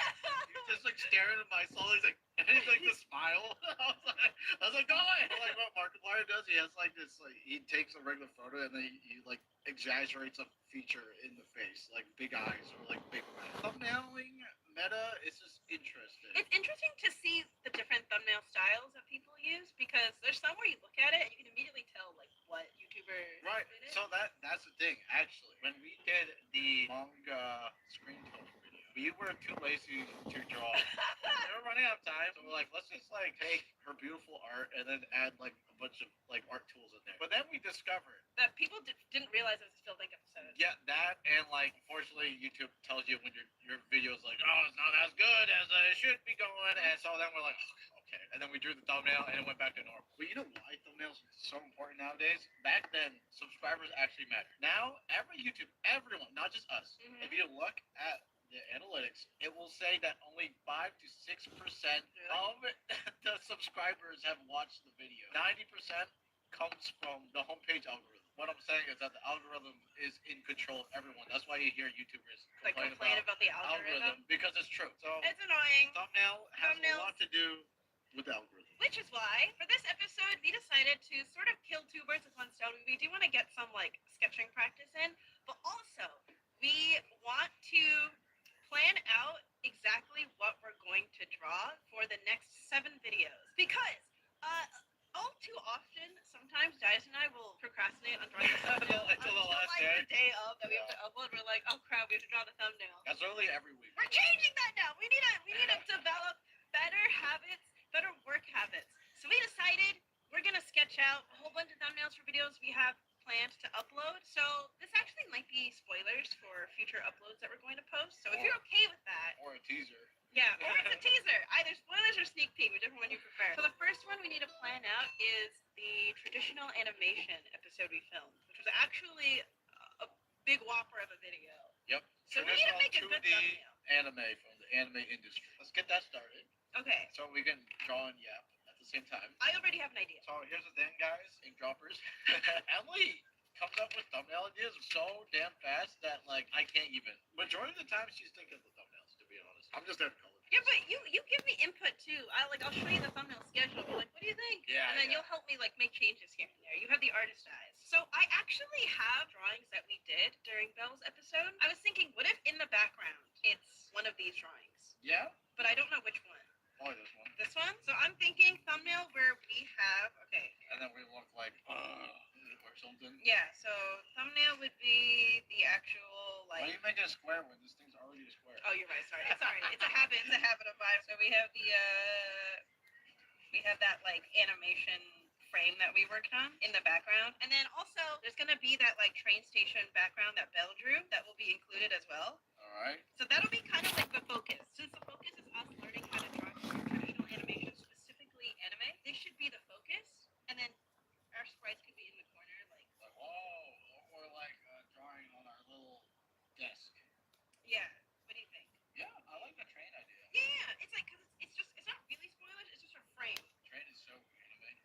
Speaker 13: He's just like staring at my soul. He's like, and he's like the smile. I was like, go away. Like what Markiplier does, he has like this, like he takes a regular photo and then he like exaggerates a feature in the face, like big eyes or like big mouth. Thumbnailing meta is just interesting.
Speaker 11: It's interesting to see the different thumbnail styles that people use because there's some where you look at it and you can immediately tell like what YouTuber
Speaker 13: Right.
Speaker 11: did it.
Speaker 13: So that's the thing. Actually, when we did the manga screen tone video, we were too lazy to draw. We were running out of time, so we're like, let's just like take her beautiful art and then add like a bunch of like art tools in there. But then we discovered
Speaker 11: that people didn't realize it was a Spilled Ink episode.
Speaker 13: yeah, that and like unfortunately YouTube tells you when your video is like, oh, it's not as good as it should be going, and so then we're like, okay, and then we drew the thumbnail and it went back to normal. But you know why thumbnails are so important nowadays? Back then, subscribers actually mattered. Now, everyone, not just us.
Speaker 11: Mhm.
Speaker 13: If you look at the analytics, it will say that only 5 to 6% of the subscribers have watched the video. 90% comes from the homepage algorithm. What I'm saying is that the algorithm is in control of everyone. That's why you hear YouTubers
Speaker 11: complain about the algorithm
Speaker 13: because it's true. So
Speaker 11: it's annoying.
Speaker 13: Thumbnail has a lot to do with the algorithm.
Speaker 11: Which is why, for this episode, we decided to sort of kill two birds with one stone. We do want to get some, like, sketching practice in, but also, we want to plan out exactly what we're going to draw for the next 7 videos. Because, all too often, sometimes Dias and I will procrastinate on drawing the thumbnail
Speaker 13: Until the last
Speaker 11: like, the day of that we have to upload. We're like, oh crap, we have to draw the thumbnail.
Speaker 13: That's literally every week.
Speaker 11: We're changing that now. We need to develop better habits, better work habits. So we decided we're gonna sketch out a whole bunch of thumbnails for videos we have planned to upload. So this actually might be spoilers for future uploads that we're going to post. So if you're okay with that,
Speaker 13: Or a teaser.
Speaker 11: yeah, or it's a teaser. Either spoilers or sneak peek, whichever one you prefer. So the first one we need to
Speaker 6: animation episode we filmed, which was actually a big whopper of a video.
Speaker 13: Yep.
Speaker 6: So we need to make a good
Speaker 13: 2D
Speaker 6: thumbnail.
Speaker 13: anime from the anime industry. Let's get that started.
Speaker 6: Okay.
Speaker 13: So we can draw and yap at the same time.
Speaker 6: I already have an idea.
Speaker 13: So here's the thing, guys, ink droppers. Emily comes up with thumbnail ideas so damn fast that like I can't even. Majority of the time she's thinking of the thumbnails, to be honest. I'm just there to color.
Speaker 6: Yeah, but you give me input too. I'll show you the thumbnail schedule. Be like, what do you think?
Speaker 13: Yeah,
Speaker 6: and then
Speaker 13: yeah.
Speaker 6: you'll help me like make changes here and there. You have the artist eyes. So I actually have drawings that we did during Belle's episode. I was thinking, what if in the background it's one of these drawings?
Speaker 13: Yeah?
Speaker 6: But I don't know which one.
Speaker 13: Probably this one.
Speaker 6: This one? So I'm thinking thumbnail where we have
Speaker 13: And then we look like or something.
Speaker 6: Yeah, so thumbnail would be the actual
Speaker 13: Why
Speaker 6: like
Speaker 13: do you make it a square when this thing's already a square?
Speaker 6: Oh, you're right, sorry. It's a habit of mine. So we have that like animation frame that we worked on in the background. And then also there's gonna be that like train station background that Belle drew that will be included as well.
Speaker 13: Alright.
Speaker 6: So that'll be kind of like the focus. Since the focus is us learning how to draw traditional animation, specifically anime, this should be the focus. And then our sprites could be in the corner, like
Speaker 13: or like drawing on our little desk.
Speaker 6: yeah. What do you think?
Speaker 13: Yeah, I like the train idea.
Speaker 6: Yeah, it's like because it's not really spoilers. It's just a frame.
Speaker 13: Train is so anime.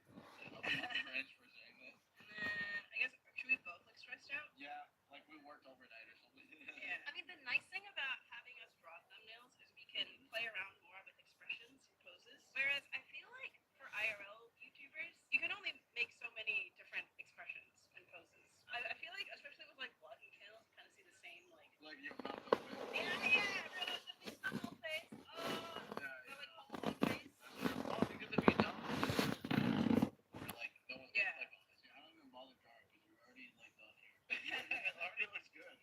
Speaker 13: Friends for saying that.
Speaker 6: And then I guess should we both look stressed out?
Speaker 13: Yeah, like we worked overnight or something.
Speaker 6: Yeah. I mean, the nice thing about having us draw thumbnails is we can play around more with expressions and poses. Whereas I feel like for IRL YouTubers, you can only make so many different expressions and poses. I feel like, especially with like vlogging channels, you kind of see the same like.
Speaker 13: Like your mouth open.
Speaker 6: Yeah. Relatively small face.
Speaker 13: Yeah.
Speaker 6: Or like whole face.
Speaker 13: Oh, because if you don't, like no one's
Speaker 6: Yeah.
Speaker 13: like honestly, I don't even bother drawing because we're already like done here. It already looks good.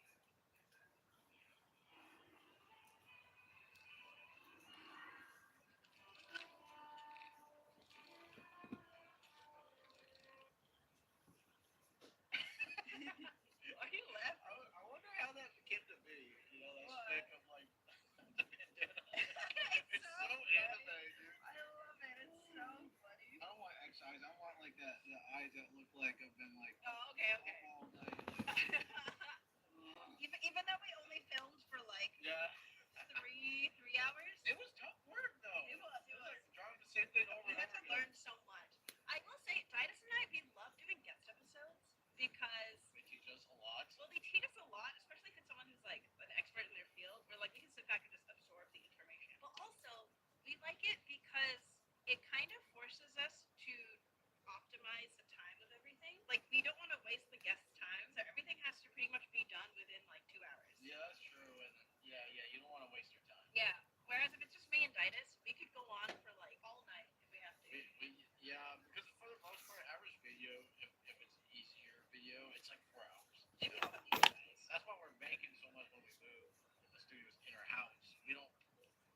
Speaker 6: Are you laughing?
Speaker 13: I wonder how that came to be. You know, that
Speaker 6: What?
Speaker 13: stick of like the bandana. It's so
Speaker 6: funny.
Speaker 13: anime, dude.
Speaker 6: I love it. It's so funny.
Speaker 13: I don't want X eyes. I want like that the eyes that look like I've been like
Speaker 6: Oh, okay.
Speaker 13: all night.
Speaker 6: Even though we only filmed for like
Speaker 13: Yeah.
Speaker 6: 3 hours.
Speaker 13: It was tough work though.
Speaker 6: It was.
Speaker 13: Like drawing the same thing over
Speaker 6: We
Speaker 13: and
Speaker 6: had
Speaker 13: over
Speaker 6: to
Speaker 13: again.
Speaker 6: learn so much. I will say, Titus and I, we love doing guest episodes because
Speaker 13: They teach us a lot.
Speaker 6: well, they teach us a lot, especially if it's someone who's like an expert in their field. Where like we can sit back and just absorb the information. But also, we like it because it kind of forces us to optimize the time of everything. Like we don't want to waste the guest's time, so everything has to pretty much be done within like 2 hours.
Speaker 13: Yeah, that's true. And yeah, you don't want to waste your time.
Speaker 6: Yeah. Whereas if it's just me and Titus, we could go on for like all night if we have to.
Speaker 13: Yeah, because for the most part, average video, if it's easier video, it's like 4 hours.
Speaker 6: Maybe I'll have you guys.
Speaker 13: That's why we're making so much when we move. The studio's in our house. We don't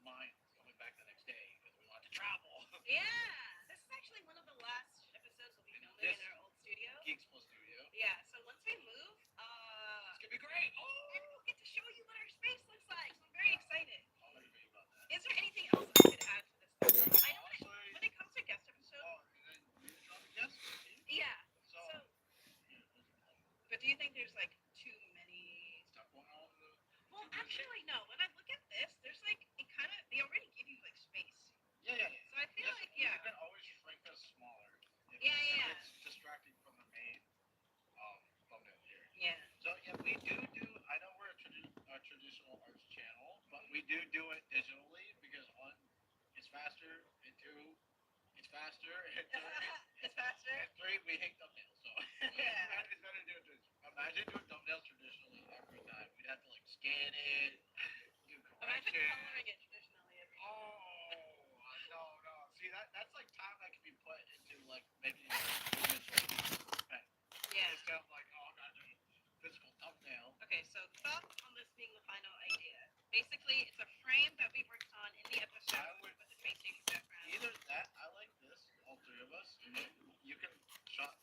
Speaker 13: mind coming back the next day because we want to travel.
Speaker 6: Yeah. This is actually one of the last episodes we'll be filming in our old studio.
Speaker 13: Geeks Plus Studio.
Speaker 6: Yeah. So once we move,
Speaker 13: It's gonna be great.
Speaker 6: and we'll get to show you what our space looks like. So I'm very excited.
Speaker 13: I'll let you think about that.
Speaker 6: Is there anything else I could add to this? I know when it comes to guest episodes.
Speaker 13: And then you draw the guests.
Speaker 6: Yeah.
Speaker 13: So,
Speaker 6: But do you think there's like too many?
Speaker 13: stuff going on.
Speaker 6: Well, actually, no. When I look at this, there's like they already give you like space.
Speaker 13: Yeah.
Speaker 6: So I feel like
Speaker 13: You can always shrink us smaller.
Speaker 6: Yeah.
Speaker 13: It's distracting from the main thumbnail here.
Speaker 6: Yeah.
Speaker 13: So yeah, we do. I know we're a traditional arts channel, but we do it digitally because one, it's faster, and two, it's faster, and
Speaker 6: It's faster.
Speaker 13: and three, we hate thumbnails. So
Speaker 6: Yeah.
Speaker 13: it's better to do it. Imagine doing thumbnails traditionally every time. We'd have to like scan it, do
Speaker 6: Imagine
Speaker 13: correction.
Speaker 6: coloring it traditionally.
Speaker 13: No. See that's like time that can be put into like making pen.
Speaker 6: Yeah.
Speaker 13: Instead of like, oh, I gotta do physical thumbnail.
Speaker 6: Okay, so thoughts on this being the final idea. Basically, it's a frame that we worked on in the episode with the train station background.
Speaker 13: Either that, I like this, all three of us. You can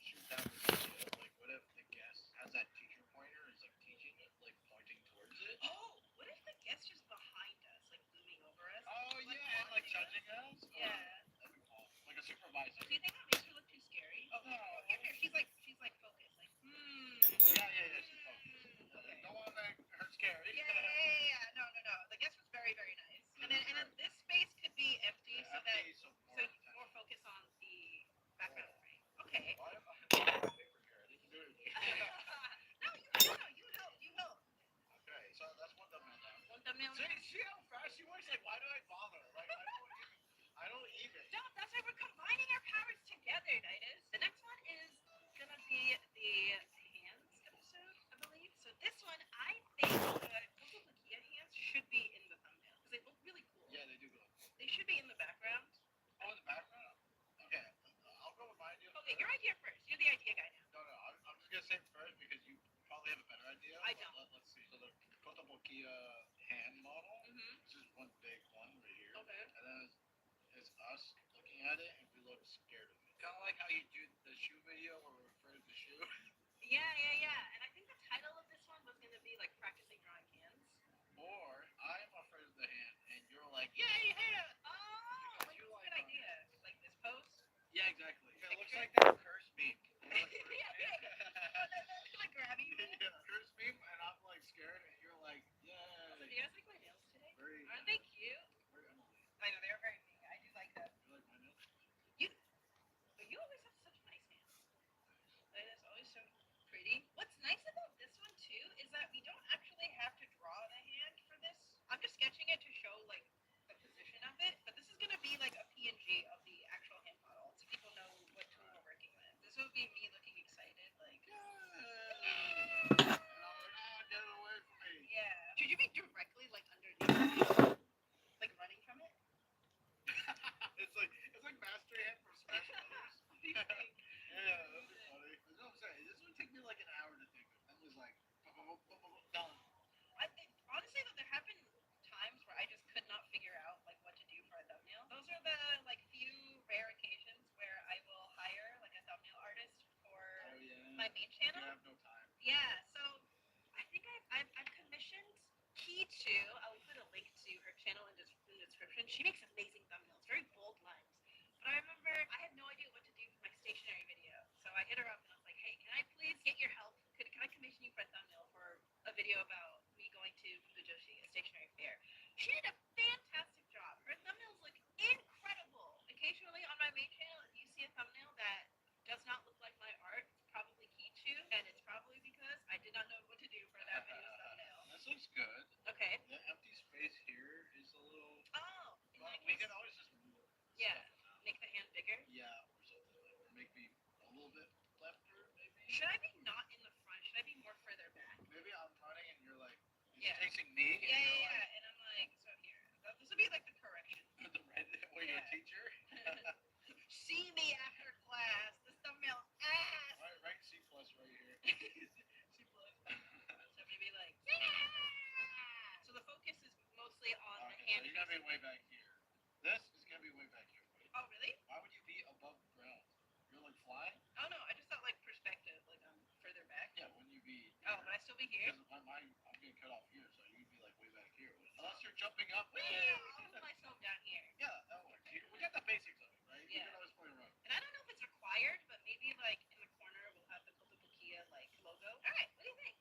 Speaker 13: shoot that with video. Like, what if the guest has that teacher pointer, is like teaching it, like pointing towards it?
Speaker 6: Oh, what if the guest just behind us, like looming over us?
Speaker 13: Oh, yeah, like judging us?
Speaker 6: Yeah.
Speaker 13: That'd be cool. Like a supervisor.
Speaker 6: Do you think that makes her look too scary?
Speaker 13: Oh, no.
Speaker 6: Here, she's like powers together, Nidus. The next one is gonna be the hands episode, I believe. So this one, I think the Coco Makia hands should be in the thumbnail because they look really cool.
Speaker 13: Yeah, they do go.
Speaker 6: They should be in the background.
Speaker 13: Oh, in the background? Okay, I'll go with my idea.
Speaker 6: Okay, your idea first. You're the idea guy now.
Speaker 13: No, I'm just gonna say first because you probably have a better idea.
Speaker 6: I don't.
Speaker 13: Let's see. So the Kotobukiya hand model.
Speaker 6: Mm-hmm.
Speaker 13: This is one big one right here.
Speaker 6: Okay.
Speaker 13: And then it's us looking at it and we look scared of it. Kind of like how you do the shoe video where we're afraid of the shoe.
Speaker 6: Yeah. And I think the title of this one was gonna be like practicing drawing hands.
Speaker 13: Or I'm afraid of the hand and you're like, yay, hand!
Speaker 6: Oh, like, that's a good idea. Like this pose.
Speaker 13: Yeah, exactly. It looks like that curse meme.
Speaker 6: Like grabbing you.
Speaker 13: Yeah, curse meme, and I'm like scared, and you're like, yeah.
Speaker 6: Do you guys like my nails today?
Speaker 13: Very,
Speaker 6: Aren't they cute?
Speaker 13: very unbelievable.
Speaker 6: I know they're very big. I do like them.
Speaker 13: You like my nails?
Speaker 6: But you always have such nice nails. Like, it's always so pretty. What's nice about this one too is that we don't actually have to draw the hand for this. I'm just sketching it to show like the position of it, but this is gonna be like a PNG of the actual hand model, so people know what tool we're working with. This will be me looking excited, like.
Speaker 13: Get away from me.
Speaker 6: Yeah. Should you be directly like underneath, like running from it?
Speaker 13: It's like Master Hand from Smash Brothers. Yeah, that'd be funny. That's what I'm saying. This would take me like an hour to think of. I'm just like, done.
Speaker 6: I think honestly that there have been times where I just could not figure out like what to do for a thumbnail. Those are the like few rare occasions where I will hire like a thumbnail artist for my main channel.
Speaker 13: You have no time.
Speaker 6: Yeah, so I think I've commissioned Key2. I'll put a link to her channel in the description. She makes amazing thumbnails, very bold lines. But I remember I had no idea what to do for my stationery video, so I hit her up and I was like, "Hey, can I please get your help? Can I commission you for a thumbnail for a video about me going to Fujoshi, a stationery fair?" She did a fantastic job. Her thumbnails look incredible. Occasionally on my main channel, if you see a thumbnail that does not look like my art, it's probably Key2, and it's probably because I did not know what to do for that video thumbnail.
Speaker 13: This looks good.
Speaker 6: Okay.
Speaker 13: The empty space here is a little.
Speaker 6: Oh.
Speaker 13: Well, we can always just move.
Speaker 6: Yeah. Make the hand bigger.
Speaker 13: Yeah, or something like that. Or make me a little bit lefter, maybe.
Speaker 6: Should I be not in the front? Should I be more further back?
Speaker 13: Maybe I'm running and you're like,
Speaker 6: Yeah.
Speaker 13: facing me.
Speaker 6: Yeah. And I'm like, so here. This will be like the correction.
Speaker 13: The red, where you're a teacher.
Speaker 6: See me after class. This thumbnail ass.
Speaker 13: Right, C plus right here.
Speaker 6: C plus. So maybe like, yeah. So the focus is mostly on the
Speaker 13: Okay,
Speaker 6: hand.
Speaker 13: so you're gonna be way back here. This is gonna be way back here.
Speaker 6: Oh really?
Speaker 13: Why would you be above ground? You're like flying?
Speaker 6: Oh no, I just thought like perspective, like I'm further back.
Speaker 13: Yeah, wouldn't you be?
Speaker 6: Oh, would I still be here?
Speaker 13: Because I'm getting cut off here, so you'd be like way back here. Unless you're jumping up.
Speaker 6: I'll move myself down here.
Speaker 13: Yeah, that works. We got the basics of it, right?
Speaker 6: Yeah.
Speaker 13: We can always play around.
Speaker 6: And I don't know if it's required, but maybe like in the corner we'll have the Kotobukiya like logo. All right, what do you think?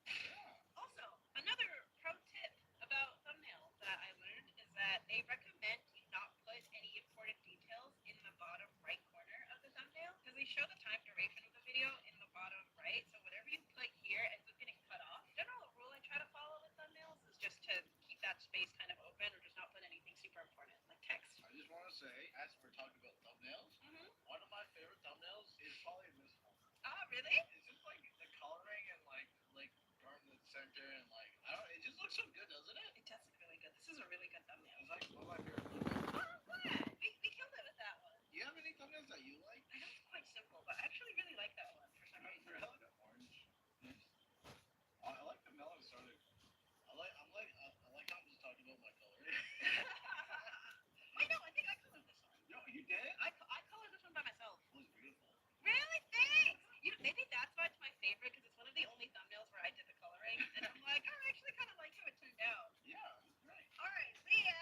Speaker 13: Yeah.
Speaker 6: Also, another pro tip about thumbnails that I learned is that they recommend you not put any important details in the bottom right corner of the thumbnail because they show the time duration of the video in the bottom right. So whatever you put here ends up getting cut off. General rule I try to follow with thumbnails is just to keep that space kind of open or just not put anything super important like text.
Speaker 13: I just want to say, as we're talking about thumbnails, one of my favorite thumbnails is probably this one.
Speaker 6: Oh, really?
Speaker 13: It's just like the coloring and like guarding the center and like I don't. It just looks so good, doesn't it?
Speaker 6: It does look really good. This is a really good thumbnail.
Speaker 13: It's like one of my favorite thumbnails.
Speaker 6: Oh, I'm glad. We killed it with that one.
Speaker 13: Do you have any thumbnails that you like?
Speaker 6: I know it's quite simple, but I actually really like that one for some reason.
Speaker 13: Really? The orange. Nice. I like the melon started. I like how I'm just talking about my coloring.
Speaker 6: Wait, no, I think I colored this one.
Speaker 13: No, you did?
Speaker 6: I colored this one by myself.
Speaker 13: It was beautiful.
Speaker 6: Really? Thanks! Maybe that's why it's my favorite, because it's one of the only thumbnails where I did the coloring, and I'm like, I actually kind of like how it turned out.
Speaker 13: Yeah, it was great.
Speaker 6: Alright, see ya!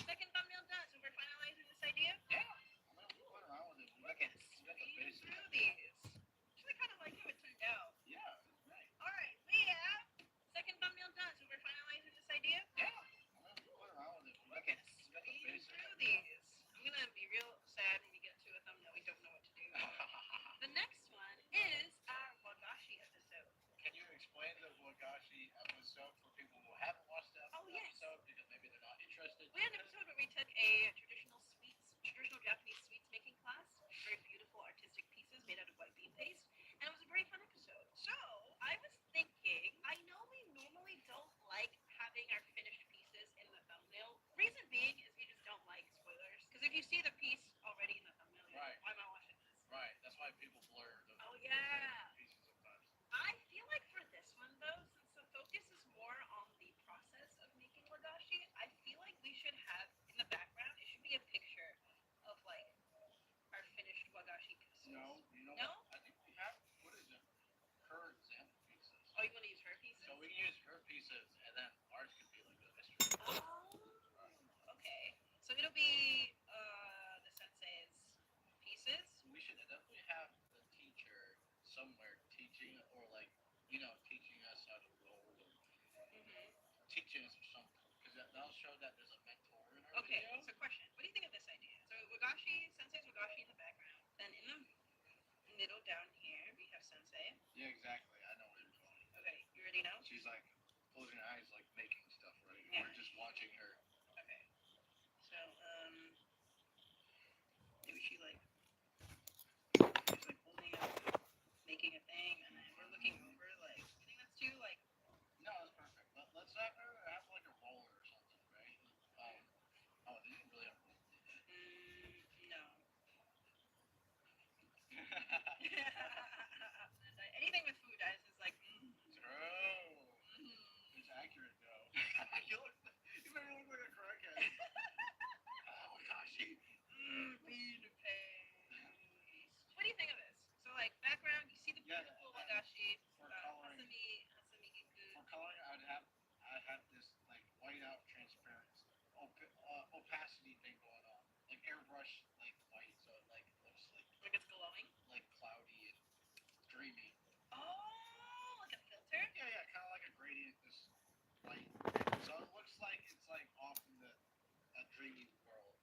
Speaker 6: Second thumbnail done, so we're finalizing this idea?
Speaker 13: Yeah. I'm gonna play around with it. We got the basics.
Speaker 6: Through these. Actually kind of like how it turned out.
Speaker 13: Yeah, it was great.
Speaker 6: Alright, see ya! Second thumbnail done, so we're finalizing this idea?
Speaker 13: Yeah.
Speaker 16: a traditional Japanese sweets making class. Very beautiful artistic pieces made out of white bean paste, and it was a very fun episode. So I was thinking, I know we normally don't like having our finished pieces in the thumbnail. Reason being is we just don't like spoilers. Because if you see the piece already in the thumbnail, you're like, why am I watching this?
Speaker 13: Right. That's why people blur the
Speaker 16: Yeah.
Speaker 13: pieces sometimes.
Speaker 16: I feel like for this one though, since the focus is more on the process of making wagashi, I feel like we should have in the background, it should be a picture of like our finished wagashi pieces.
Speaker 13: No, you know
Speaker 16: No?
Speaker 13: what? I think we have, what is it? Her example pieces.
Speaker 16: Oh, you want to use her pieces?
Speaker 13: So we can use her pieces, and then ours can be like the mystery.
Speaker 16: Oh, okay. So it'll be the sensei's pieces.
Speaker 13: We should definitely have the teacher somewhere teaching, or like, teaching us how to roll, teaching us or something, because that'll show that there's a mentor in our
Speaker 16: Okay,
Speaker 13: video.
Speaker 16: so question. What do you think of this idea? So sensei's wagashi in the background. Then in the middle down here, we have sensei.
Speaker 13: Yeah, exactly. I know where you're going.
Speaker 16: Okay, you ready now?
Speaker 13: She's like closing her eyes, like making stuff, right?
Speaker 16: Yeah.
Speaker 13: We're just watching her.
Speaker 16: Okay. So, maybe she's like holding up, making a thing, and then we're looking over, like, I think that's too, like,
Speaker 13: No, that's perfect. Let's have her have like a roller or something, right? They didn't really have a roller.
Speaker 16: no. Anything with food, guys, is like,
Speaker 13: True. It's accurate though. you better look like a crackhead. Oh my gosh.
Speaker 16: bean paste. What do you think of this? So, like, background, you see the beautiful wagashi,
Speaker 13: For coloring,
Speaker 16: Hasamigiku.
Speaker 13: for coloring, I'd have this like white out transparent opacity thing going on, like airbrush like white, so it like looks
Speaker 16: Like it's glowing?
Speaker 13: like cloudy and dreamy.
Speaker 16: Oh, like a filter?
Speaker 13: Yeah, kind of like a gradient, this light. So it looks like it's like off in a dreamy world.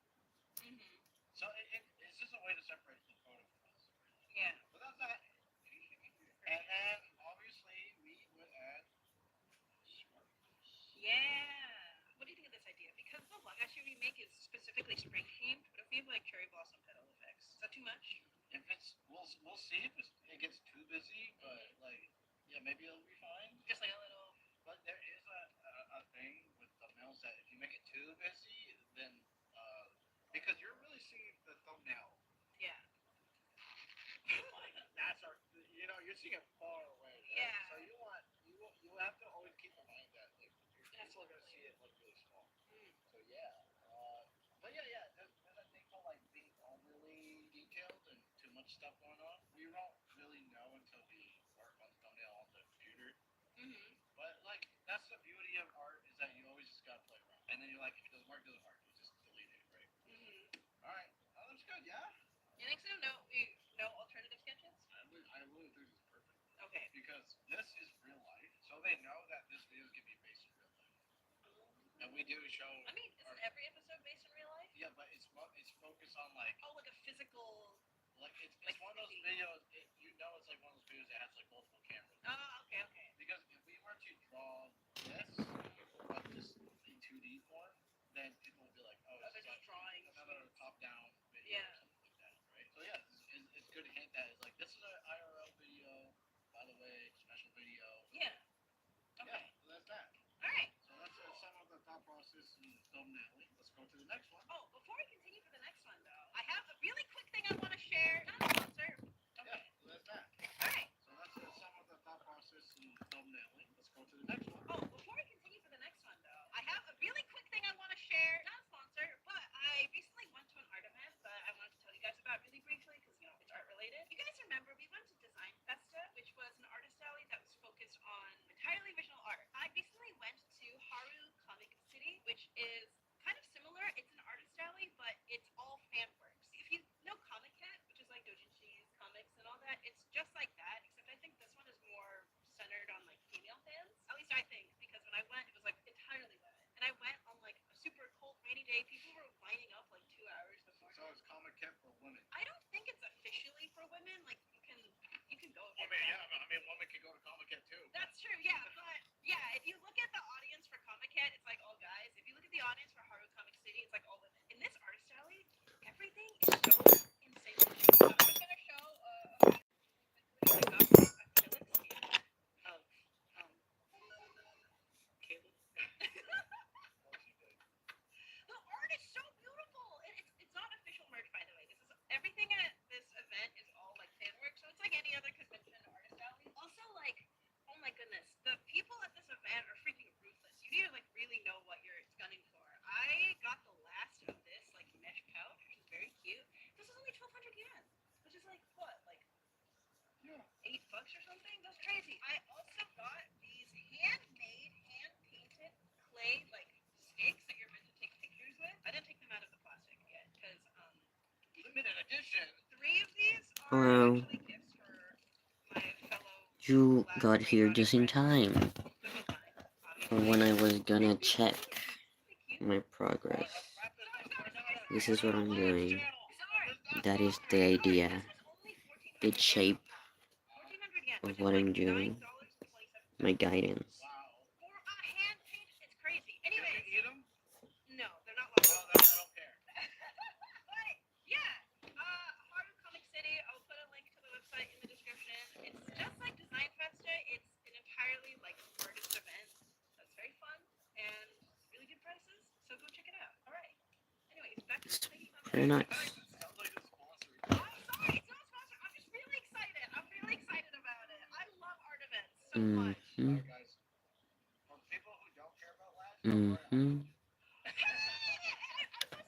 Speaker 13: So it's just a way to separate the photo from us.
Speaker 16: Yeah.
Speaker 13: But that's that. And then obviously we would add sparkles.
Speaker 16: Yeah. What do you think of this idea? Because the wagashi we make is specifically spring themed, but if we have like cherry blossom petal effects, is that too much?
Speaker 13: If it's, we'll see if it gets too busy, but like, yeah, maybe it'll be fine.
Speaker 16: Just like a little.
Speaker 13: But there is a thing with thumbnails that if you make it too busy, then because you're really seeing the thumbnail.
Speaker 16: Yeah.
Speaker 13: Like that's you're seeing it far away. Right?
Speaker 16: Yeah.
Speaker 13: So you have to always keep in mind that like you're still gonna see it like really small. So yeah. But yeah, there's that thing called like being overly detailed and too much stuff going on. We won't really know until we work on the thumbnail on the computer. But like that's the beauty of art, is that you always just gotta play around. And then you're like, if it doesn't work, you just delete it, right? Alright. That looks good, yeah?
Speaker 16: You think so? No alternative sketches?
Speaker 13: I really think it's perfect.
Speaker 16: Okay.
Speaker 13: Because this is real life, so they know that this video is gonna be based in real life. And we do show.
Speaker 16: I mean, isn't every episode based in real life?
Speaker 13: Yeah, but it's focused on like.
Speaker 16: Oh, like a physical.
Speaker 13: Like it's one of those videos. It's like one of those videos that has like multiple cameras.
Speaker 16: Oh, okay.
Speaker 13: Because if we were to draw this, but just in 2D form, then people would be like, oh,
Speaker 16: they're
Speaker 13: it's
Speaker 16: just
Speaker 13: like
Speaker 16: drawing
Speaker 13: another top-down video
Speaker 16: Yeah.
Speaker 13: or something like that, right? So yeah, it's good to hint that it's like this is an IRL video, by the way, special video.
Speaker 16: Yeah. Okay.
Speaker 13: Yeah, so that's that.
Speaker 16: All right.
Speaker 13: So that's some of the thought process and thumbnailing. Let's go to the next one.
Speaker 16: Oh, before we continue for the next one, though, I have a really quick thing I want to share. Not a sponsor. Okay.
Speaker 13: Yeah, so that's that.
Speaker 16: All right.
Speaker 13: So that's some of the thought process
Speaker 16: crazy. I also got these handmade, hand-painted clay like stakes that you're meant to take pictures with. I didn't take them out of the plastic yet because limited edition. 3 of these are
Speaker 1: Hello.
Speaker 16: actually gifts for my fellow.
Speaker 1: You got here just in time for when I was gonna check my progress. This is what I'm doing. That is the idea. The shape of what I'm doing. My guidance.
Speaker 16: It's crazy. Anyway, no, they're not like. Well, I don't care. But yeah, Haru Comic City. I'll put a link to the website in the description. It's just like Design Festa. It's an entirely like artist event. That's very fun and really good prices. So go check it out. All right. Anyways, back to the making of
Speaker 1: Very nice.
Speaker 16: Sounds like a sponsor. I'm sorry, it's not a sponsor. I'm just really excited. I'm really excited about it. I love art events so much.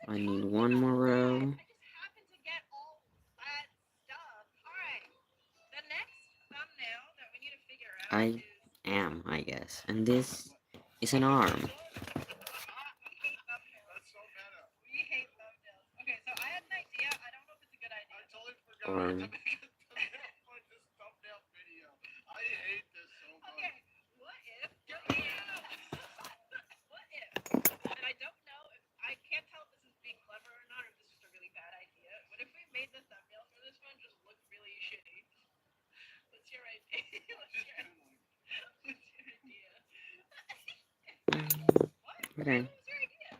Speaker 1: I need one more row.
Speaker 16: I just happened to get all that stuff. Alright. The next thumbnail that we need to figure out
Speaker 1: I am, I guess. And this is an arm.
Speaker 16: We hate thumbnails. We hate thumbnails. Okay, so I had an idea. I don't know if it's a good idea.
Speaker 13: I totally forgot
Speaker 1: Or
Speaker 13: to make a thumbnail for this thumbnail video. I hate this so much.
Speaker 16: Okay, what if? What if? And I don't know if I can't tell if this is being clever or not, or if this is a really bad idea. What if we made the thumbnail for this one just look really shitty? What's your idea? What's your idea?
Speaker 1: Okay.
Speaker 16: What's your idea?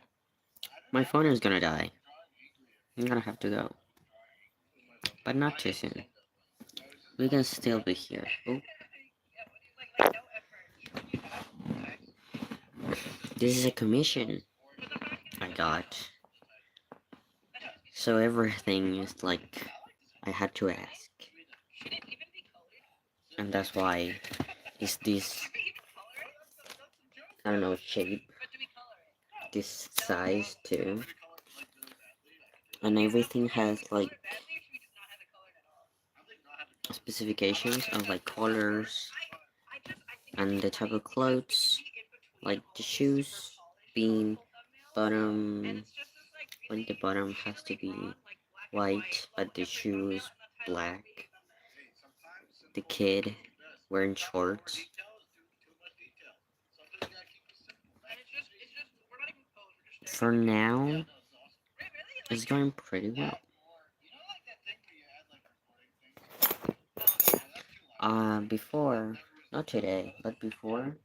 Speaker 1: My phone is gonna die. I'm gonna have to go. But not too soon. We can still be here. Oh.
Speaker 16: Like no effort.
Speaker 1: This is a commission I got. So everything is like I had to ask. And that's why it's this, I don't know, shape, this size too. And everything has like specifications of like colors and the type of clothes, like the shoes being bottom, like the bottom has to be white, but the shoes black. The kid wearing shorts. For now, it's going pretty well. Before, not today, but before,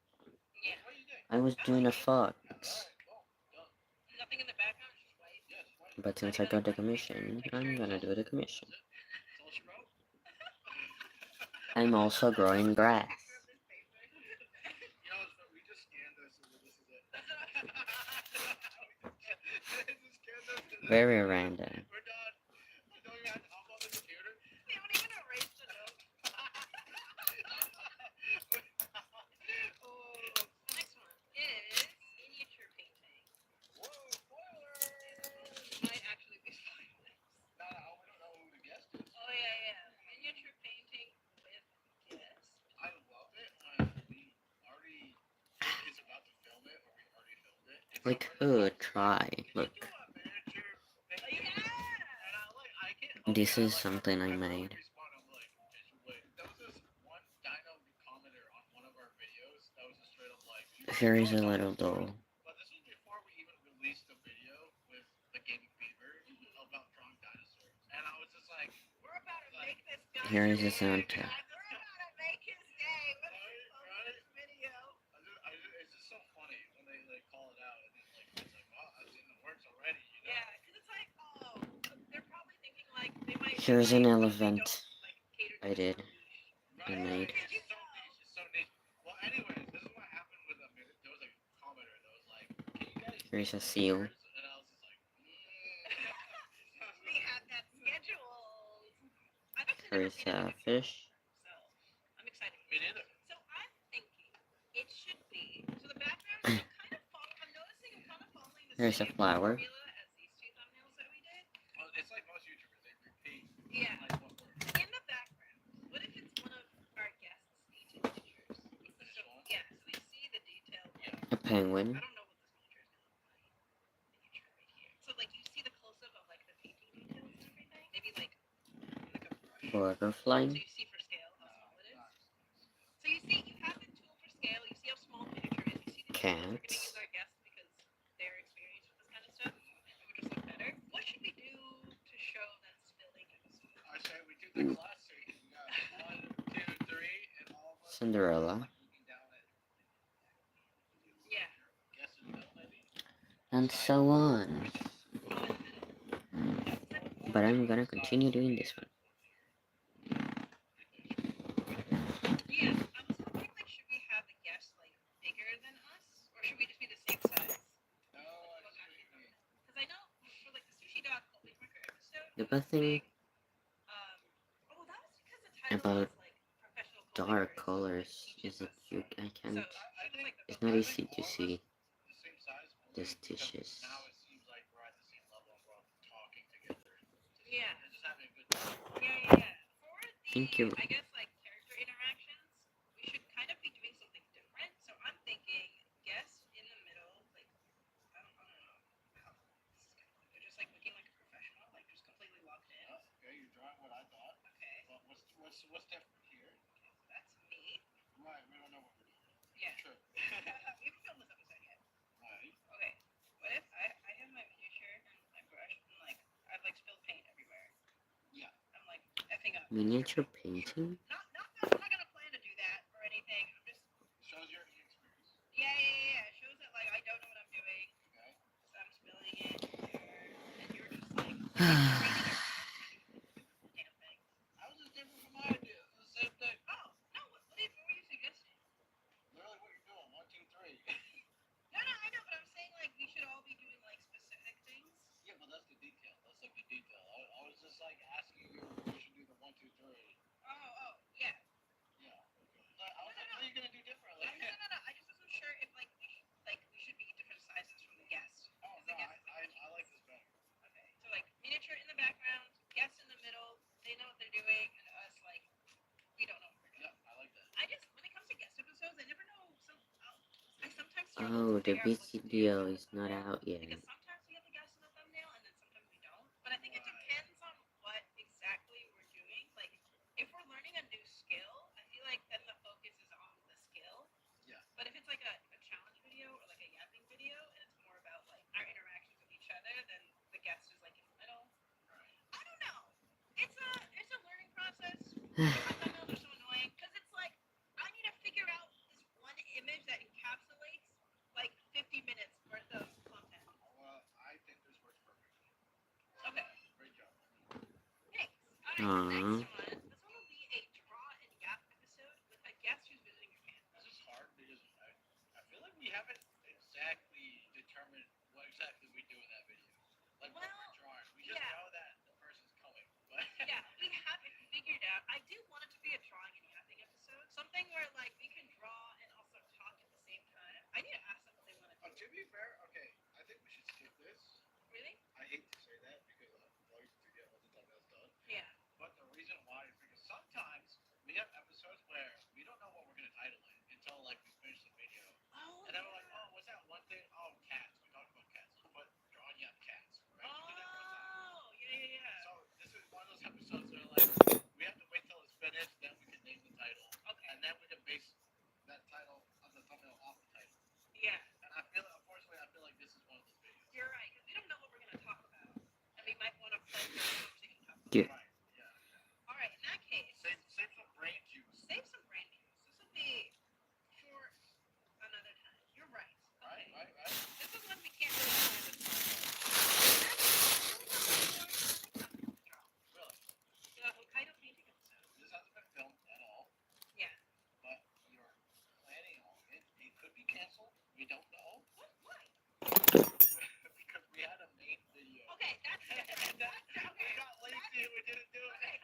Speaker 1: I was doing a fox. But since I got the commission, I'm gonna do the commission. I'm also growing grass. Very random. We could try. Look. This is something I made. Here is a little doll. Here is a Santa. Here's an elephant I did. I made. Here's a seal. Here's a fish.
Speaker 16: I'm excited. Me neither. So I'm thinking it should be. So the background should kind of follow. I'm noticing I'm kind of following the
Speaker 1: Here's a
Speaker 16: same
Speaker 1: flower.
Speaker 16: formula as these 2 thumbnails that we did.
Speaker 13: Well, it's like most YouTubers, they repeat.
Speaker 16: Yeah.
Speaker 13: Like one word.
Speaker 16: In the background, what if it's one of our guests' speeches?
Speaker 1: Butterfly.
Speaker 16: So you see for scale how small it is. So you see, you have the tool for scale. You see how small the miniature is. You see the details. We're going to use our guests because they're experienced with this kind of stuff. It would just look better. What should we do to show that spilling episode?
Speaker 13: I say we do the classic. We got 1, 2, 3, and all of us
Speaker 1: Cinderella.
Speaker 13: looking down at.
Speaker 16: Yeah.
Speaker 13: Guess in the middle, maybe.
Speaker 1: And so on. But I'm gonna continue doing this one.
Speaker 16: Yeah, I was wondering, like, should we have the guests, like, bigger than us? Or should we just be the same size?
Speaker 13: No, I see what you mean.
Speaker 16: Because I know for, like, the Sushi Dog Cold Record episode,
Speaker 1: The bad thing
Speaker 16: oh, that was because the title
Speaker 1: about
Speaker 16: was, like, professional
Speaker 1: dark
Speaker 16: colors.
Speaker 1: colors is that you I
Speaker 16: So,
Speaker 1: can't.
Speaker 16: I think, like,
Speaker 1: It's not easy to see
Speaker 13: The same size.
Speaker 1: the
Speaker 13: Because
Speaker 1: stitches.
Speaker 13: now it seems like we're at the same level and we're all talking together.
Speaker 16: Yeah.
Speaker 13: We're just having a good time.
Speaker 16: Yeah. For the,
Speaker 1: Thank you.
Speaker 16: I guess, like, character interactions, we should kind of be doing something different. So I'm thinking guests in the middle, like, I don't know how this is gonna look. They're just, like, looking like a professional, like, just completely locked in.
Speaker 13: Okay, you're drawing what I thought.
Speaker 16: Okay.
Speaker 13: But what's different here?
Speaker 16: Okay, so that's me.
Speaker 13: Right, we don't know what we're doing.
Speaker 16: Yeah.
Speaker 13: True.
Speaker 16: We haven't filmed this episode yet.
Speaker 13: Right.
Speaker 16: Okay. What if I have my miniature and my brush and, like, I've, like, spilled paint everywhere?
Speaker 13: Yeah.
Speaker 16: I'm, like, effing up.
Speaker 1: Miniature painting?
Speaker 16: I'm not gonna plan to do that or anything. I'm just.
Speaker 13: Shows your inexperience.
Speaker 16: Yeah. It shows that, like, I don't know what I'm doing.
Speaker 13: Okay.
Speaker 16: So I'm spilling it there, and you're just like. Damn thing.
Speaker 13: How is this different from my idea? It's the same thing.
Speaker 16: Oh no! What were you suggesting?
Speaker 13: Literally what you're doing. 1, 2, 3.
Speaker 16: No, I know, but I'm saying, like, we should all be doing, like, specific things.
Speaker 13: Yeah, but that's the detail. That's like the detail. I was just like asking you if we should do the 1, 2, 3.
Speaker 16: Oh, yeah.
Speaker 13: Yeah. I was like, what are you gonna do differently?
Speaker 16: No. I just wasn't sure if, like, we should be different sizes from the guest.
Speaker 13: Oh no, I like this better.
Speaker 16: Okay. So, like, miniature in the background, guests in the middle. They know what they're doing, and us, like, we don't know what we're doing.
Speaker 13: Yeah, I like that.
Speaker 16: I just, when it comes to guest episodes, I never know. I sometimes struggle
Speaker 1: Oh,
Speaker 16: to
Speaker 1: the
Speaker 16: figure out what to do
Speaker 1: video
Speaker 16: for
Speaker 1: is not
Speaker 16: thumbnail,
Speaker 1: out yet.
Speaker 16: because sometimes we have the guests in the thumbnail, and then sometimes we don't. But I think it depends on what exactly we're doing. Like, if we're learning a new skill, I feel like then the focus is on the skill.
Speaker 13: Yeah.
Speaker 16: But if it's like a challenge video or like a yapping video, and it's more about like our interactions with each other, then the guest is like in the middle. I don't know. It's a learning process. My thumbnails are so annoying because it's like I need to figure out this one image that encapsulates like 50 minutes worth of content.
Speaker 13: Well, I think this works perfectly.
Speaker 16: Okay.
Speaker 13: Great job.
Speaker 16: Thanks. All right. The
Speaker 1: Aww.
Speaker 16: next one. This one will be a draw and yap episode with a guest who's visiting your camp.
Speaker 13: This is hard because I feel like we haven't exactly determined what exactly we do in that video. Like what we're drawing. We just know that the person's coming. But
Speaker 16: Yeah, we haven't figured out. I do want it to be a drawing and yapping episode. Something where like we can draw and also talk at the same time. I need to ask them what they want to do.
Speaker 13: to be fair, okay, I think we should skip this.
Speaker 16: Really?
Speaker 13: I hate to say that because I'm going to get all the thumbnails done.
Speaker 16: Yeah.
Speaker 13: But the reason why is because sometimes we have episodes where we don't know what we're gonna title it until like we finish the video.
Speaker 16: Oh.
Speaker 13: And then we're like, oh, what's that one thing? Oh, cats. We talked about cats. Let's put drawing up cats, right? And then what's that?
Speaker 16: Oh, yeah.
Speaker 13: So this is one of those episodes where like we have to wait till it's finished, then we can name the title.
Speaker 16: Okay.
Speaker 13: And then we can base that title of the thumbnail off the title.
Speaker 16: Yeah.
Speaker 13: And unfortunately, I feel like this is one of those videos.
Speaker 16: You're right, because we don't know what we're gonna talk about, and we might want to play the conversation topic.
Speaker 1: Yeah.
Speaker 13: Right. Yeah.
Speaker 16: All right. In that case,
Speaker 13: Save some brain juice.
Speaker 16: save some brain juice. This will be for another time. You're right. Okay.
Speaker 13: Right.
Speaker 16: This is one we can't really plan this
Speaker 13: Really.
Speaker 16: The Hokkaido painting episode.
Speaker 13: This hasn't been filmed at all.
Speaker 16: Yeah.
Speaker 13: But you're planning on it. It could be canceled. We don't know.
Speaker 16: What? Why?
Speaker 13: Because we had a main video.
Speaker 16: Okay, that's different.
Speaker 13: We got lazy and we didn't do it.
Speaker 16: Okay,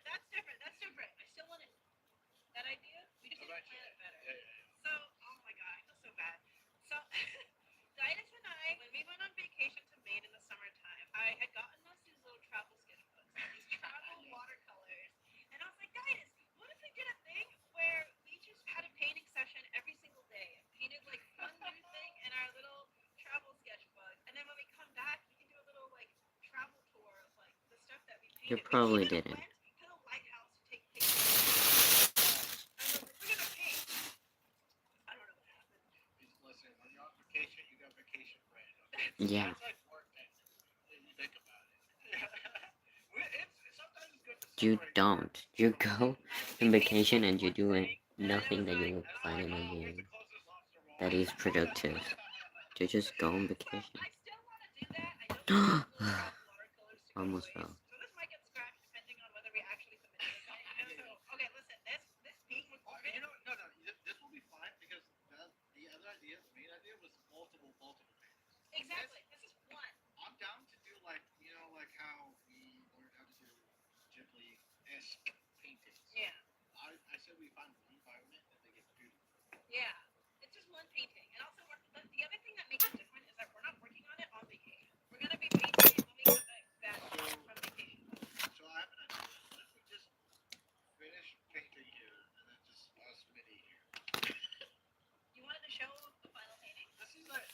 Speaker 16: that's different. I still want it. That idea, we just need to plan it better.
Speaker 13: Yeah.
Speaker 16: So, oh my god, I feel so bad. So, Didas and I, when we went on vacation to Maine in the summertime, I had gotten us these little travel sketchbooks, these travel watercolors, and I was like, Didas, what if we did a thing where we just had a painting session every single day and painted like one new thing in our little travel sketchbook, and then when we come back, we can do a little like travel tour of like the stuff that we painted.
Speaker 1: You probably
Speaker 16: We even
Speaker 1: didn't.
Speaker 16: went to the
Speaker 1: Yeah.
Speaker 13: That's like work technically, when you think about it. Sometimes it's good to
Speaker 1: You
Speaker 13: separate.
Speaker 1: don't. You go on vacation and you're doing nothing that you were planning on doing that is productive. You just go on vacation.
Speaker 16: I still want to do that. I know we have little craft watercolors to go to
Speaker 1: Almost
Speaker 16: waste.
Speaker 1: fell.
Speaker 16: So this might get scratched depending on whether we actually submit it or not. And so, okay, listen, this being recorded.
Speaker 13: You know, no, this will be fine because the other idea, the main idea was multiple pages.
Speaker 16: Exactly. This is one.
Speaker 13: I'm down to do like, you know, like how we learned how to do Ghibli-esque paintings.
Speaker 16: Yeah.
Speaker 13: I said we find one environment and they get beautiful.
Speaker 16: Yeah. It's just one painting. And also, the other thing that makes it different is that we're not working on it on vacation. We're going to be painting it when we come back from vacation.
Speaker 13: So I have an idea. What if we just finish painting here and then just us mini here?
Speaker 16: You wanted to show the final painting?
Speaker 13: This is like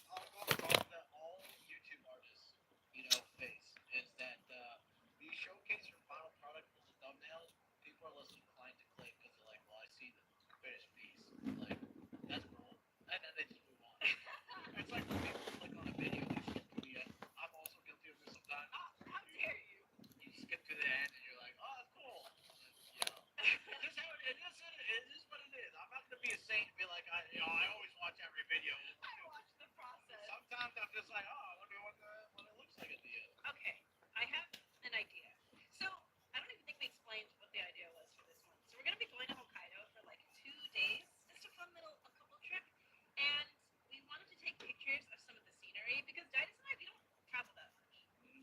Speaker 13: that all YouTube artists, you know, face is that we showcase your final product as a thumbnail. People are less inclined to click because they're like, well, I see the finished piece. Like, that's cool. And then they just move on. It's like when people click on a video, they skip to the end. I'm also guilty of this sometimes.
Speaker 16: How dare you?
Speaker 13: You skip to the end and you're like, oh, that's cool. You know, this is how it is what it is. I'm not gonna be a saint and be like, I always watch every video.
Speaker 16: I watch the process.
Speaker 13: Sometimes I'm just like, oh, I wonder what it looks like at the end.
Speaker 16: Okay, I have an idea. So I don't even think we explained what the idea was for this one. So we're gonna be going to Hokkaido for like 2 days. Just a fun little couple trip, and we wanted to take pictures of some of the scenery because Didas and I, we don't travel that much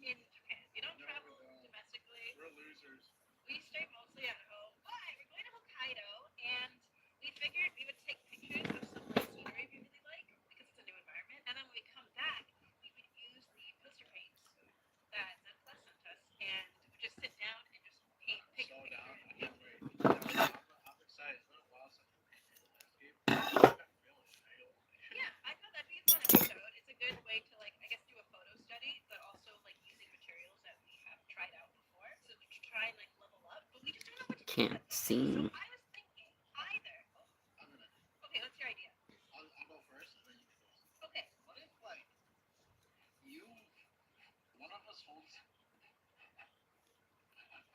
Speaker 16: in Japan. We don't travel domestically.
Speaker 13: We're losers.
Speaker 16: We stay mostly at home, but we're going to Hokkaido, and we figured we would take pictures of some of the scenery we really like because it's a new environment. And then when we come back, we would use the poster paints that Plus sent us, and we would just sit down and just paint pictures.
Speaker 13: Slow down. I can't wait. I'm excited. It's been a while since we painted the landscape. I'm feeling it.
Speaker 16: Yeah, I thought that'd be a fun episode. It's a good way to, like, I guess, do a photo study, but also like using materials that we have tried out before, so we can try and like level up. But we just don't know what to do.
Speaker 1: Can't see.
Speaker 16: So I was thinking either.
Speaker 13: I'm gonna.
Speaker 16: Okay, what's your idea?
Speaker 13: I'll go first and then you can go.
Speaker 16: Okay.
Speaker 13: What if like one of us holds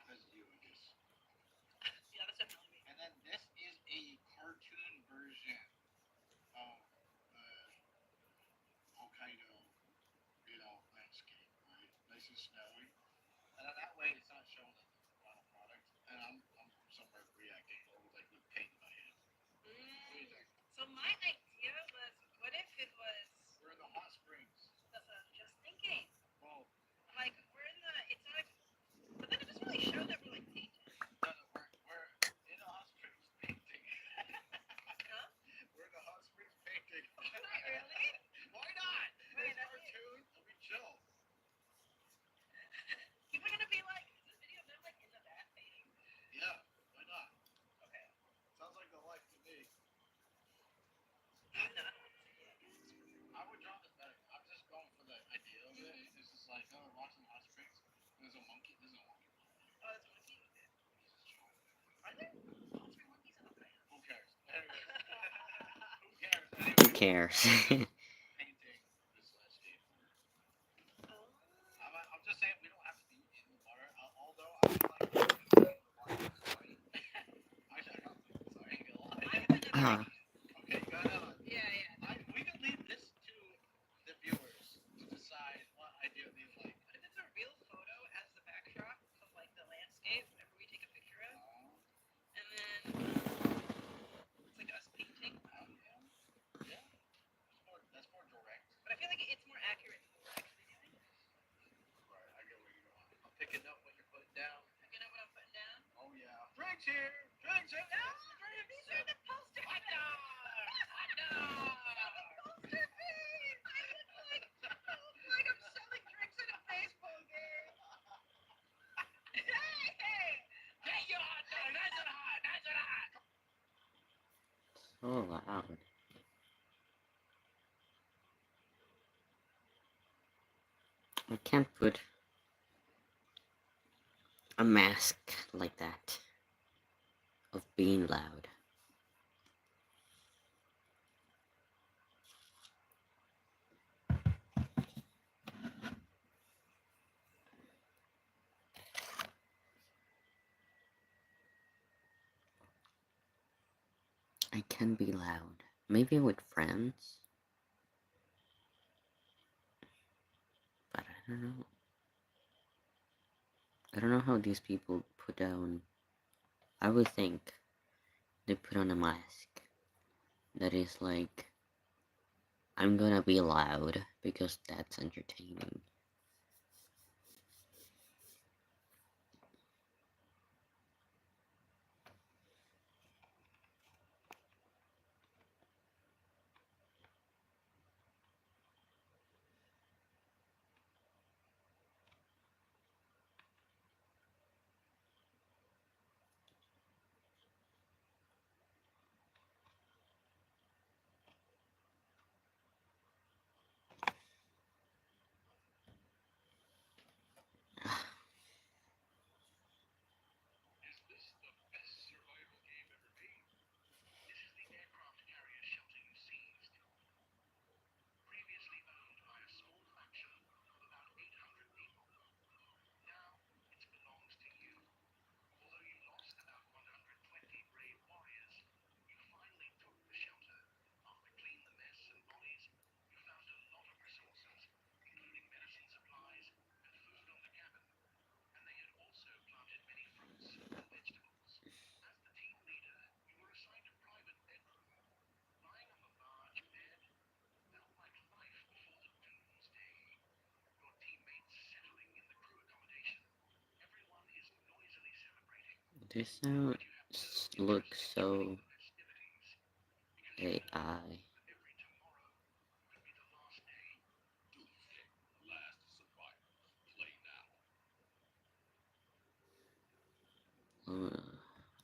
Speaker 13: as you, I guess.
Speaker 16: Yeah, that's definitely me.
Speaker 13: And then this is a cartoon version of Hokkaido, you know, landscape, right? Nice and snowy. And then that way it's not showing the final product. And I'm somewhere reacting like with paint in my hand. What do you think?
Speaker 16: So my idea was, what if it was?
Speaker 13: We're in the hot springs.
Speaker 16: That's what I was just thinking.
Speaker 13: Well,
Speaker 16: Like we're in the. It's not. But then it doesn't really show that we're like painting.
Speaker 13: no, we're in the hot springs painting.
Speaker 16: Huh?
Speaker 13: We're in the hot springs painting.
Speaker 16: Not really.
Speaker 13: Why not?
Speaker 16: Wait,
Speaker 13: It's cartoon and we chill.
Speaker 16: People are gonna be like, is this video of them like in the bath painting?
Speaker 13: Yeah, why not?
Speaker 16: Okay.
Speaker 13: Sounds like the life to me.
Speaker 16: I'm not.
Speaker 13: I would draw this better. I'm just going for the idea of it. It's just like, oh, we're watching hot springs. There's a monkey. There's a monkey.
Speaker 16: Oh, that's a monkey. Okay. Are there monster monkeys in Hokkaido?
Speaker 13: Who cares? Anyway. Who cares?
Speaker 1: Who
Speaker 13: Anyway,
Speaker 1: cares?
Speaker 13: painting this landscape. I'm just saying we don't have to be in the water. Although I would like to be in the water. Actually, I got sorry. Okay, go ahead.
Speaker 16: Yeah.
Speaker 13: We can leave this to the viewers to decide what idea they like.
Speaker 16: What if it's a real photo as the backdrop of like the landscape, whatever we take a picture of, and then it's like us painting?
Speaker 13: Yeah. That's more direct.
Speaker 16: But I feel like it's more accurate than what we're actually doing.
Speaker 13: Right, I get where you're going. I'm picking up what you're putting down.
Speaker 16: You know what I'm putting down?
Speaker 13: Oh yeah. Drinks here. Drinks here.
Speaker 16: No, these are the poster. I know. Poster fees. I look like I'm selling drinks in a baseball game. Hey.
Speaker 13: Hey, you're hot. Nice and hot. Nice and hot.
Speaker 1: So loud. I can't put a mask like that of being loud. I can be loud. Maybe with friends. But I don't know. I don't know how these people put down. I would think they put on a mask that is like, I'm gonna be loud because that's entertaining.
Speaker 8: Is this the best survival game ever made? This is the aircraft carrier shelter you seized. Previously owned by a small faction of about 800 people. Now it belongs to you. Although you lost about 120 brave warriors, you finally took the shelter. After cleaning the mess and bodies, you found a lot of resources, including medicine supplies and food on the cabin. And they had also planted many fruits and vegetables. As the team leader, you were assigned a private bedroom. Lying on the large bed, felt like life before the doomsday. Your teammates settling in the crew accommodation. Everyone is noisily celebrating.
Speaker 1: This sound looks so AI.
Speaker 8: Every tomorrow could be the last day. Doomsday. Last survivors. Play now.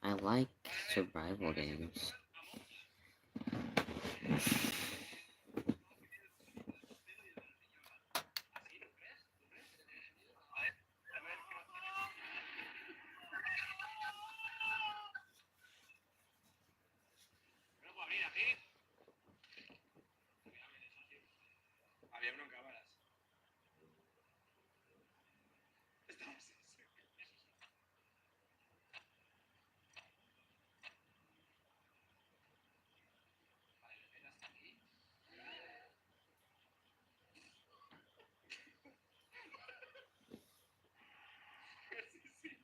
Speaker 1: I like survival games.
Speaker 2: No puedo abrir así. Había uno en cámaras. Estamos en serio. Vale, ven hasta aquí. Sí, sí.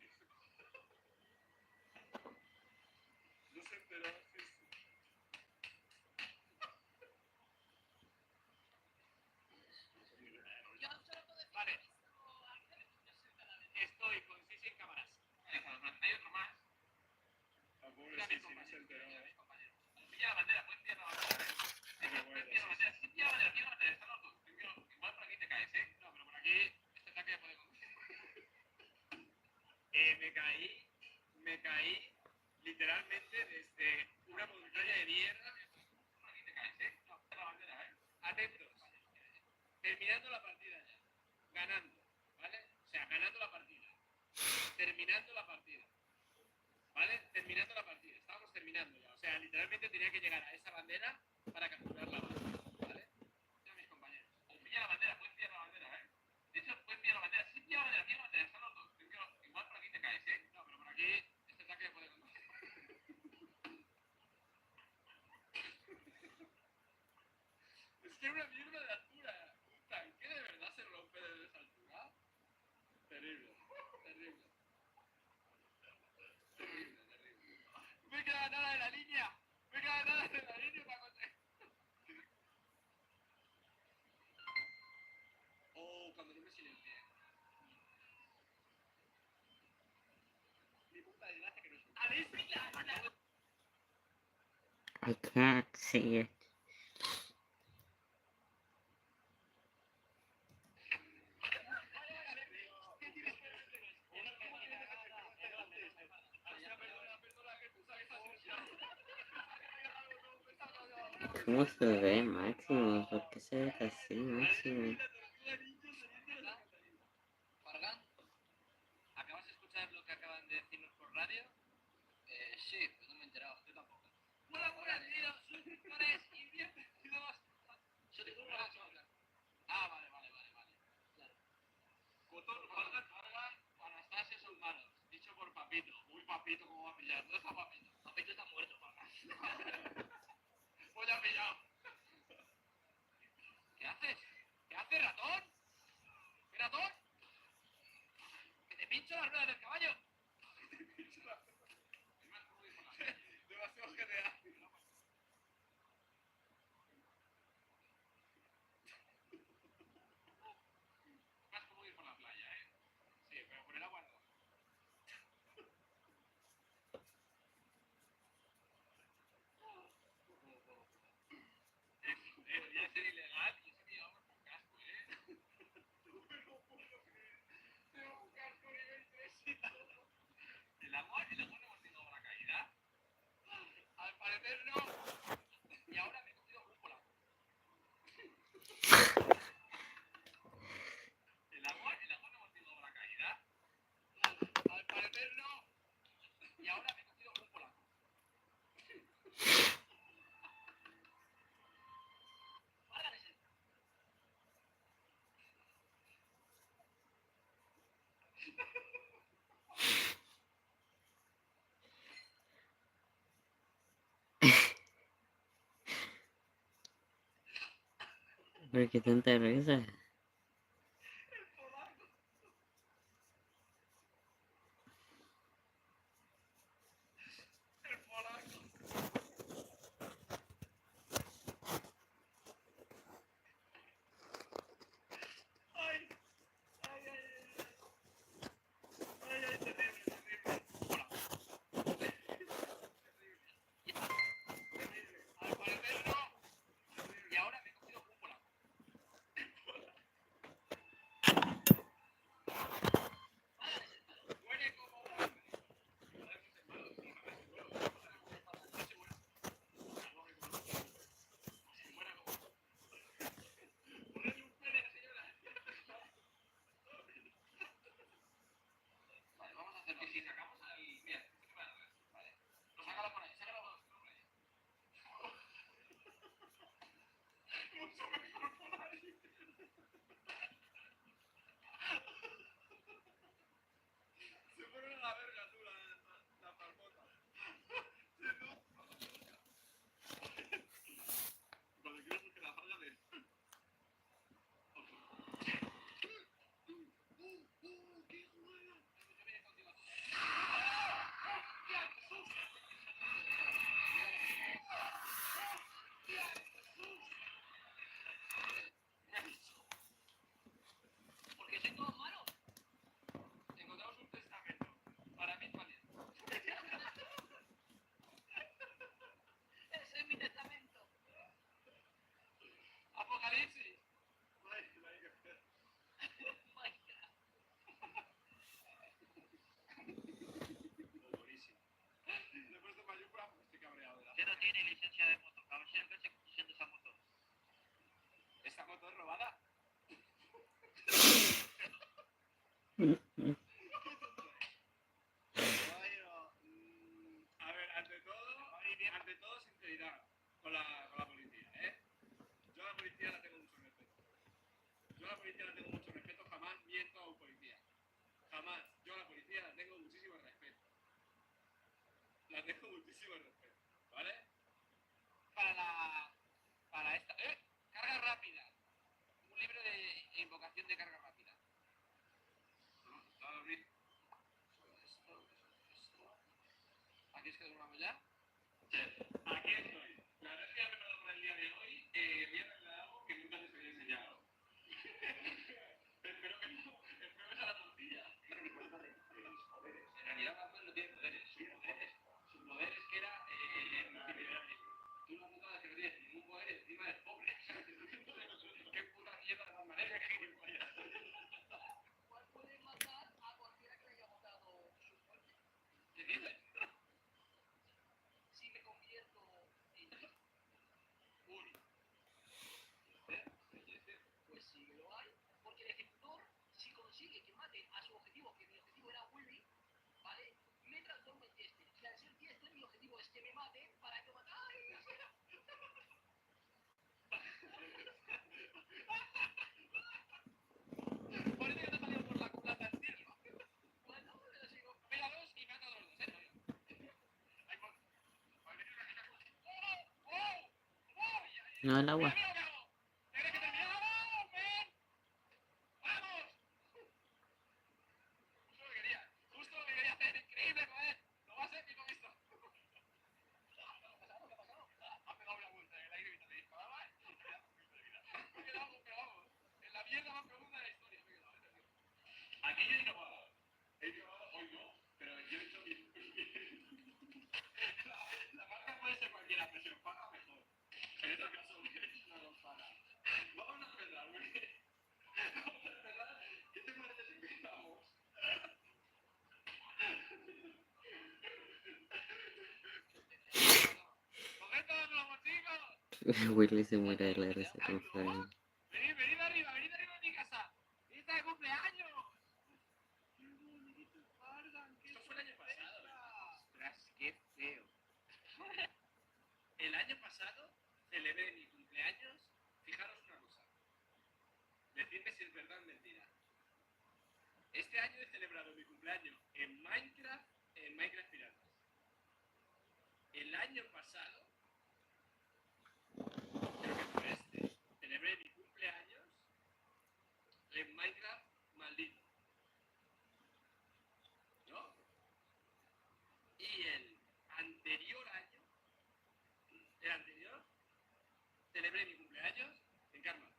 Speaker 2: No se enteró. Sí, sí. Vale. Estoy con Sisi en cámaras. Hay otro más.
Speaker 9: La pobre Sisi no se enteró.
Speaker 2: Pilla la bandera, puedes pillar la bandera. Puedes pillar la bandera. Sí, pilla la bandera, pilla la bandera. Están los dos. Igual por aquí te caes, ¿eh? No, pero por aquí este ataque ya puede conducir. Me caí literalmente desde una montaña de mierda. Por aquí te caes, ¿eh? No, la bandera, ¿eh? Atentos. Terminando la partida ya. Ganando, ¿vale? O sea, ganando la partida. Terminando la partida. ¿Vale? Terminando la partida. Estábamos terminando ya. O sea, literalmente tenía que llegar a esa bandera para capturar la bandera. ¿Vale? Ya mis compañeros. Pilla la bandera, puedes pillar la bandera, ¿eh? De hecho, puedes pillar la bandera. Sí, pilla la bandera, pilla la bandera. Están los dos. Igual por aquí te caes, ¿eh? No, pero por aquí este ataque ya puede conducir. Es que una mierda de altura. Un tanque de verdad se rompe desde esa altura. Terrible, terrible. Terrible, terrible. No me queda nada de la línea. No me queda nada de la línea para conseguir. Oh, cuando no me silencié. Mi puta desgracia que no es un... ¿Habéis visto la...
Speaker 1: I can't see it. ¿Cómo se ve, Máximo? ¿Por qué se ve así, Máximo?
Speaker 2: Fargan, ¿acabas de escuchar lo que acaban de decirnos por radio? Sí, pero no me he enterado. Yo tampoco. Hola, buenas, tío. Suscriptores y bienvenidos. Ah, vale. Claro. Cotor, Fargan, Anastasia son malos. Dicho por Papito. Uy, Papito, ¿cómo va a pillar? ¿Dónde está Papito? Papito está muerto, Fargan.
Speaker 8: hace, ratón? ¿Qué ratón? Que te pincho la rueda del caballo.
Speaker 9: Demasiado GTA.
Speaker 8: Más como ir por la playa, ¿eh? Sí, pero por el agua no. Ya es ilegal y ese que llevamos con casco, ¿eh? Tengo un casco nivel 3 y todo. ¿El agua no hemos tenido la caída? Al parecer no. Y ahora me he cogido un polaco. ¿El agua no hemos tenido la caída? Al parecer no. Y ahora me he cogido un polaco.
Speaker 1: ¿Por qué tanta risa?
Speaker 8: Al parecer no. Y ahora me he cogido un polaco. Huele como un hombre. Ponedle un pene, señora. Vale, vamos a hacerlo. Y si sacamos al... Mira, vale. No, sácalo por ahí, sácalo por ahí. Mucho mejor por ahí. Se fueron a la verga tú, la palmota. Cuando quieras que la falda de... ¡Qué juega! Yo vine contigo. ¡Hostia, Jesús! Porque soy todo malo. Encontramos un testamento. Para mí también. Ese es mi testamento. Apocalipsis. Buenísimo. Le he puesto mayúscula porque estoy cabreado de la... ¿Qué no tiene licencia de moto? Caballero, ¿qué hace conduciendo esa moto? ¿Esa moto es robada? A ver, ante todo sinceridad con la policía, ¿eh? Yo a la policía la tengo mucho respeto. Jamás miento a un policía. Jamás. Yo a la policía la tengo muchísimo respeto. ¿Vale? Para esta... Carga rápida. Un libro de invocación de carga rápida. ¿Aquí es que duramos ya? Sí. Aquí estoy. La verdad es que he preparado para el día de hoy. Voy a arreglar algo que nunca les había enseñado. Espero que sea la tortilla. Tiene poderes. En realidad Batman no tiene poderes. Su poder es que era multimillonario. Tú la putada es que no tienes ningún poder y encima eres pobre. ¿Qué puta mierda de Batman eres, gilipollas? ¿Cuál puede matar a cualquiera que le haya matado su fuerte? ¿Qué dices? Si me convierto en uno. Pues sí que lo hay, porque el ejecutor, si consigue que mate a su objetivo, que mi objetivo era Willy, ¿vale? Me transformo en Chester. Y al ser Chester, mi objetivo es que me mate para que mate. ¡Ay! Parece que te ha salido por la culata el tiro. Bueno, pero sigo. Pega dos y mata a los dos, ¿eh?
Speaker 1: No, el agua.
Speaker 8: mierda más pregunta de la historia. Aquí yo he grabado. He grabado hoy no, pero yo he hecho la marca puede ser cualquiera, pero si nos paga mejor. En este caso, no nos paga. Vamos a empezar, porque... Vamos a empezar. ¿Qué te parece si empezamos? ¡Cogetos, los chicos!
Speaker 1: Willy se muere de la risa con Florian.
Speaker 8: Venid arriba a mi casa. ¡Fiesta de cumpleaños! Esto fue el año pasado. Ostras, qué feo. El año pasado celebré mi cumpleaños. Fijaros una cosa. Decidme si es verdad o mentira. Este año he celebrado mi cumpleaños en Minecraft Piratas. El año pasado, creo que fue este, celebré mi cumpleaños en Minecraft maldito. ¿No? Y el anterior año, celebré mi cumpleaños en Karma.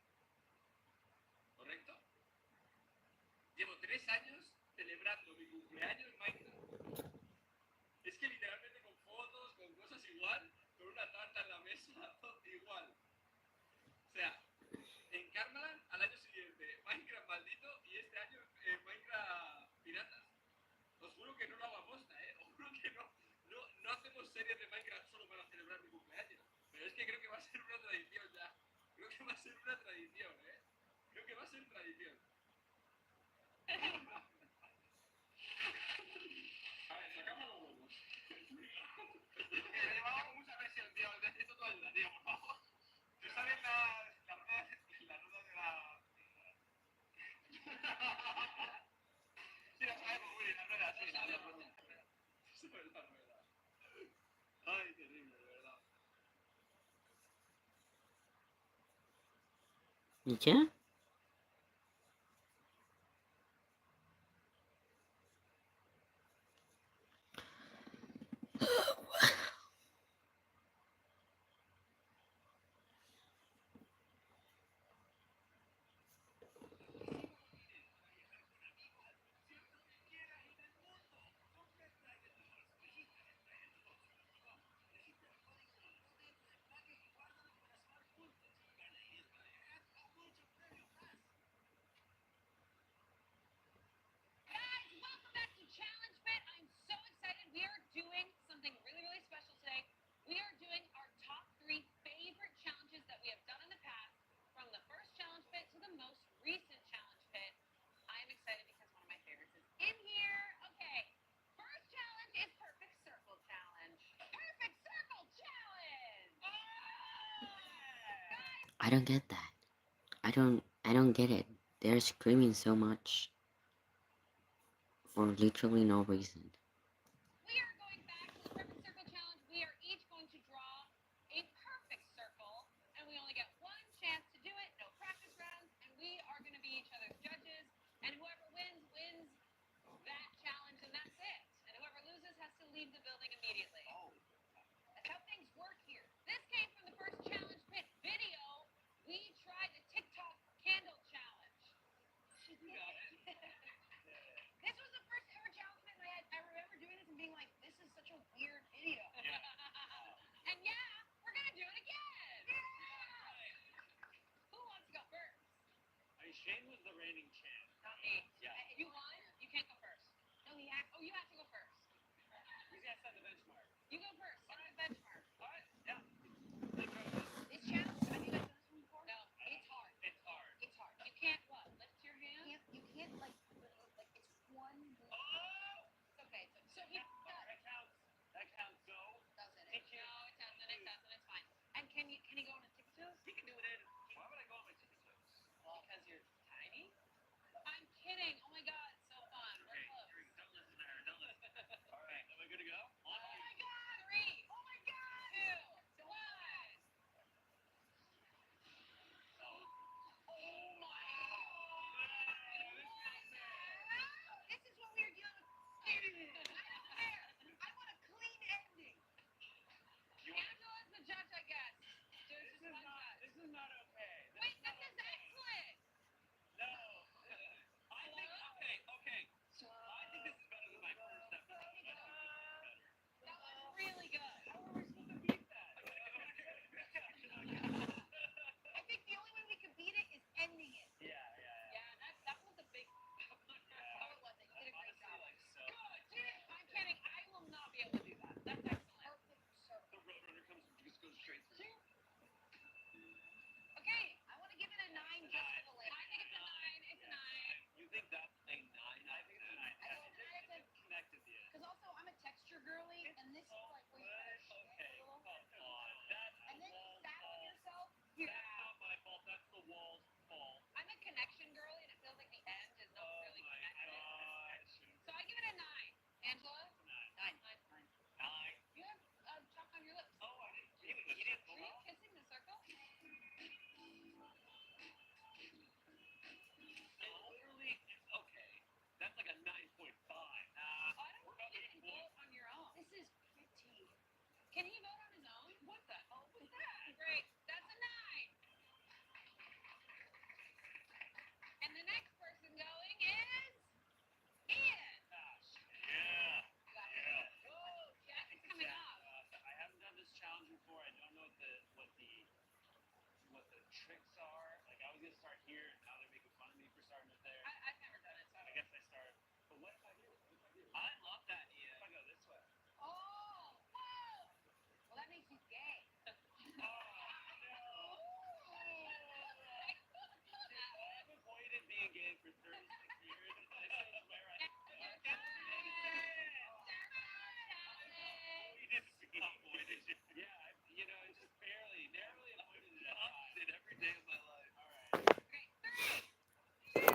Speaker 8: ¿Correcto? Llevo 3 años celebrando mi cumpleaños en Minecraft. Es que literalmente con fotos, con cosas igual, con una tarta en la mesa, igual. O sea, en Karma al año siguiente, Minecraft maldito y este año Minecraft piratas. Os juro que no lo hago a posta, os juro que no hacemos series de Minecraft solo para celebrar mi cumpleaños. Pero es que creo que va a ser una tradición ya. Creo que va a ser una tradición, Creo que va a ser tradición. A ver, sacamos los huevos. Me llevaba mucha presión, tío. Necesito tu ayuda, tío, por favor. ¿Tú sabes la rueda de la... Sí, lo sabemos, Willy, la rueda, sí, la rueda. Sobre la rueda. Ay, terrible, de verdad.
Speaker 1: ¿Y ya?
Speaker 11: Guys, welcome back to Challenge Fit. I'm so excited. We are doing something really, really special today. We are doing our top 3 favorite challenges that we have done in the past, from the first Challenge Fit to the most recent Challenge Fit. I'm excited because one of my favorites is in here. Okay, first challenge is Perfect Circle Challenge. Perfect Circle Challenge! Guys,
Speaker 1: I don't get that. I don't get it. They're screaming so much for literally no reason.
Speaker 11: we are going back to the Perfect Circle Challenge. We are each going to draw a perfect circle, and we only get one chance to do it, no practice rounds, and we are going to be each other's judges, and whoever wins, wins that challenge, and that's it. And whoever loses has to leave the building immediately. That's how things work here. This came from the first Challenge Pit video. We tried the TikTok candle challenge. This was the first ever challenge in my head. I remember doing this and being like, this is such a weird video. And yeah, we're gonna do it again. Who wants to go first?
Speaker 5: I mean, Shane was the reigning champ.
Speaker 11: Not me.
Speaker 5: Yeah.
Speaker 11: You won. You can't go first. No, you have to go first.
Speaker 5: He's got to set the benchmark.
Speaker 11: You go first. Set the benchmark.
Speaker 5: All right. Yeah.
Speaker 11: This challenge, have you guys done this one before? No, it's hard.
Speaker 5: It's hard.
Speaker 11: It's hard. You can't what? Lift your hand. You can't like it's one.
Speaker 5: Oh!
Speaker 11: It's okay. So you.
Speaker 5: That counts. Go.
Speaker 11: Doesn't it? No, it doesn't. It doesn't. It's fine. And can he go on his tippy toes?
Speaker 5: He can do it in. Why would I go on my tippy toes?
Speaker 11: Because you're tiny. I'm kidding. Oh my god, so fun. We're close.
Speaker 5: Don't listen to her. Don't listen. All right. Am I good to go?
Speaker 11: Oh my god. 3. Oh my god.
Speaker 3: I love that, Ian.
Speaker 2: I go this way.
Speaker 4: Oh, whoa! Well, that makes you gay.
Speaker 2: Oh, no. I've avoided being gay for 36 years, and this is where I avoided it. Yeah, it's just barely, narrowly avoided it.
Speaker 3: Opposite every day of my life.
Speaker 2: All right.
Speaker 4: Okay, 3, 2,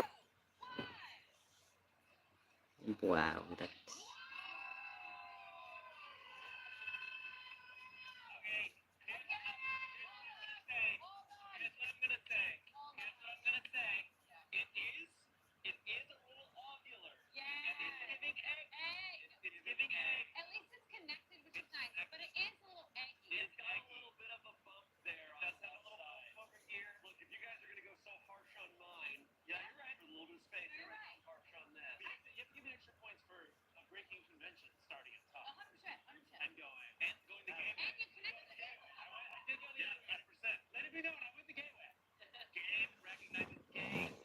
Speaker 4: 1.
Speaker 1: Wow, that's
Speaker 2: Okay, here's what I'm gonna say. It is a little ovular.
Speaker 4: Yeah.
Speaker 2: It is giving egg. It's giving egg.
Speaker 4: At least it's connected, which is nice, but it is a little eggy.
Speaker 2: It's got a little bit of a bump there. It does have a little bump over here. Look, if you guys are gonna go so harsh on mine, yeah, you're right. There's a little bit of space.
Speaker 4: You're right.
Speaker 2: Harsh on this. You have to give me extra points for breaking convention, starting at top
Speaker 4: 100%, 100%.
Speaker 2: and going the game.
Speaker 4: And you connected the gateway.
Speaker 2: I did go the other 100%. Let it be known, I went the gateway. Game recognizes game.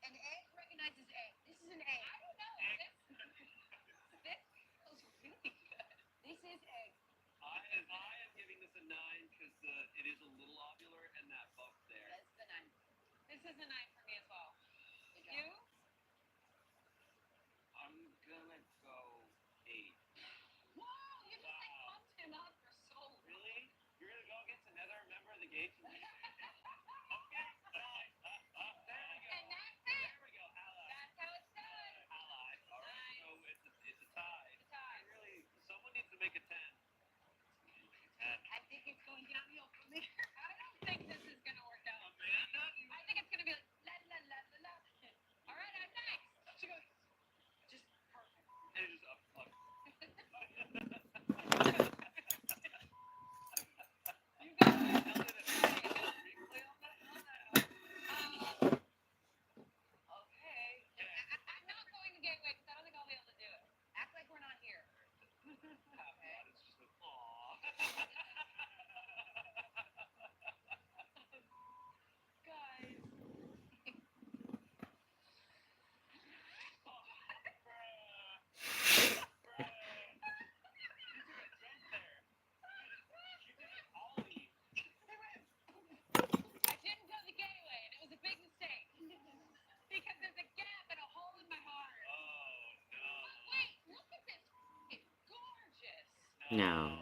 Speaker 4: An egg recognizes egg. This is an egg. I don't know. This feels really good. This is egg.
Speaker 2: I am giving this a 9 because it is a little ovular and that bump there.
Speaker 4: This is a 9. This is a 9 for me as well. You?
Speaker 2: I'm gonna go 8.
Speaker 4: Whoa! You just like pumped him up for so long.
Speaker 2: Really? You're gonna go against another member of the gay community? Okay. There we go.
Speaker 4: And that's it.
Speaker 2: There we go. Ally.
Speaker 4: That's how it's done.
Speaker 2: Ally. All right. So it's a tie.
Speaker 4: It's a tie.
Speaker 2: Someone needs to make a 10.
Speaker 4: I think it's going downhill from there. I don't think this is going to work out.
Speaker 2: Amanda?
Speaker 4: I think it's going to be like, la, la, la, la, la. All right, I'm next.
Speaker 6: She goes, just perfect.
Speaker 2: And it's just up.
Speaker 4: You got it. Okay. I'm not going the gateway because I don't think I'll be able to do it. Act like we're not here. Okay.
Speaker 2: It's just like, aw.
Speaker 4: Guys. I didn't go the gateway, and it was a big mistake. Because there's a gap and a hole in my heart.
Speaker 2: Oh, no.
Speaker 4: But wait, look at this. It's gorgeous.
Speaker 1: no.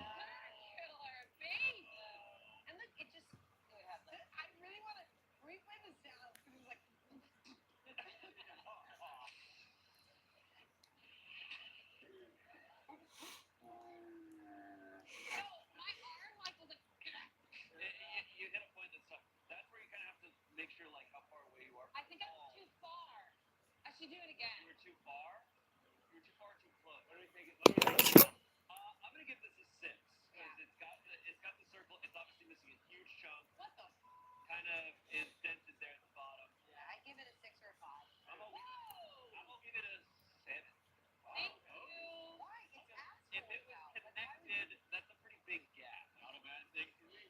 Speaker 4: Killer baby. And look, it just. Go ahead. I really want to replay the sound because it was like. No, my arm like was like.
Speaker 2: You hit a point that's tough. That's where you kind of have to make sure, like, how far away you are.
Speaker 4: I think I was too far. I should do it again.
Speaker 2: You were too far? You were too far, too close. What do we think? I'm gonna give this a 6 because it's got the circle. It's obviously missing a huge chunk.
Speaker 4: What the?
Speaker 2: Kind of is dented there at the bottom.
Speaker 4: Yeah, I give it a 6 or a 5.
Speaker 2: I'm gonna give it a 7.
Speaker 4: Thank you. Why? It's
Speaker 2: If it was connected, that's a pretty big gap. Not a bad thing for me.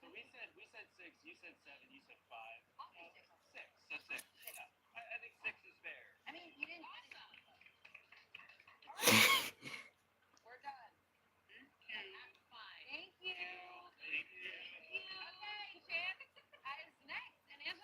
Speaker 2: So we said 6. You said 7. You said 5.
Speaker 4: I'll say 6.
Speaker 2: 6. So 6. Yeah. I think 6 is fair.
Speaker 4: I mean, you didn't. We're done. That's fine. Thank you.
Speaker 2: Thank you.
Speaker 4: Okay, Jen. Is next, and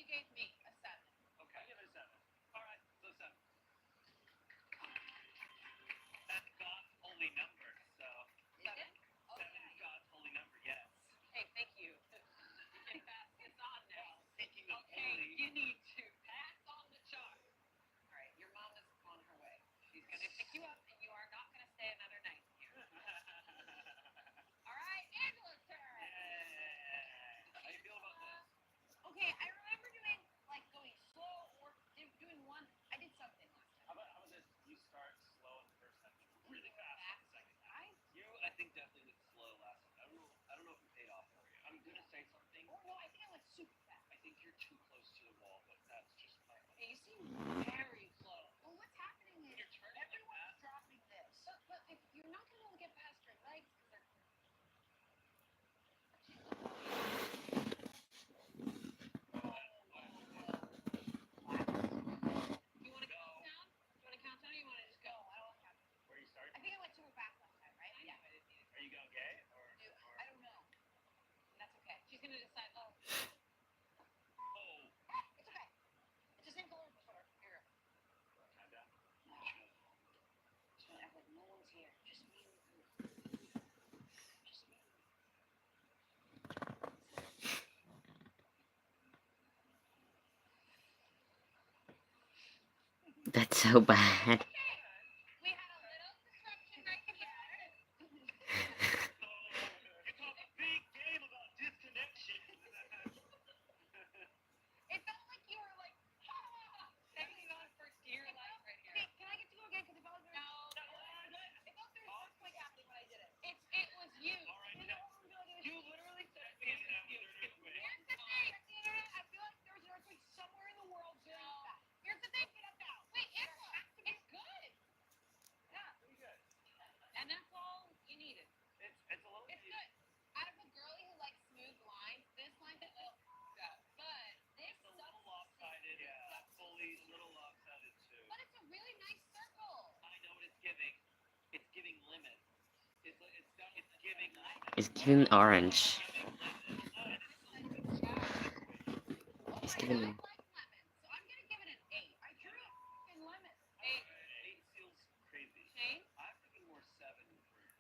Speaker 11: gave me a 7.
Speaker 5: Okay. Give it a 7. All right, so 7. That's God's holy number, so.
Speaker 11: 7?
Speaker 5: 7 is God's holy number, yes.
Speaker 11: Hey, thank you. You can pass this on now.
Speaker 5: Speaking of
Speaker 11: Okay,
Speaker 5: holy,
Speaker 11: you need to pass on the chart. All right, your mom is on her way. She's going to pick you up, and you are not going to stay another night here. All right, Angela's turn.
Speaker 5: yeah. How you feel about this?
Speaker 11: Okay, I remember doing, like, going slow or doing one. I did something last time.
Speaker 5: How about this? You start slow in the first time, really fast in the second time. I think definitely went slow last time. I don't know if it paid off for you. I'm gonna say something.
Speaker 11: Oh, no, I think I went super fast.
Speaker 5: I think you're too close to the wall, but that's just my opinion.
Speaker 11: Hey, you seem very close. Well, what's happening is
Speaker 5: You're turning like
Speaker 11: everyone's dropping this. But if you're not going to be able to get past your legs because they're... You want to count down? Do you want to count down or you want to just go? I don't want to count down.
Speaker 5: Where you start?
Speaker 11: I think I went super fast last time, right? Yeah.
Speaker 5: Are you going gay or?
Speaker 11: I don't know. And that's okay. She's going to decide, oh,
Speaker 5: Oh.
Speaker 11: it's okay. It's the same color as before. Here.
Speaker 5: Count down.
Speaker 11: Just act like no one's here. Just me and you. Just me and you.
Speaker 1: That's so bad.
Speaker 11: We had a little disruption right here.
Speaker 5: You talk a big game about disconnection.
Speaker 11: It felt like you were like, hanging on for dear life right here. Hey, can I get to go again? Because it felt like there was earthquake happening when I did it. It was you.
Speaker 5: All right,
Speaker 11: You know what we're going to do?
Speaker 5: you literally said to me that was an earthquake.
Speaker 11: Here's the thing. I feel like there was an earthquake somewhere in the world very fast. Here's the thing. Get up now. Wait, Angela, it's good. Yeah.
Speaker 5: Pretty good.
Speaker 11: And that's all you needed.
Speaker 5: It's a little.
Speaker 11: It's good. Out of a girlie who likes smooth lines, this line that but this
Speaker 5: It's a little lopsided. Yeah. That's fully a little lopsided too.
Speaker 11: But it's a really nice circle.
Speaker 5: I know what it's giving. It's giving lemon. It's giving lemon.
Speaker 1: It's giving orange.
Speaker 11: It's
Speaker 1: giving
Speaker 11: I like lemon, so I'm gonna give it an 8. I drew in lemon. 8.
Speaker 5: 8 feels crazy.
Speaker 11: Shane?
Speaker 5: I'm thinking more 7.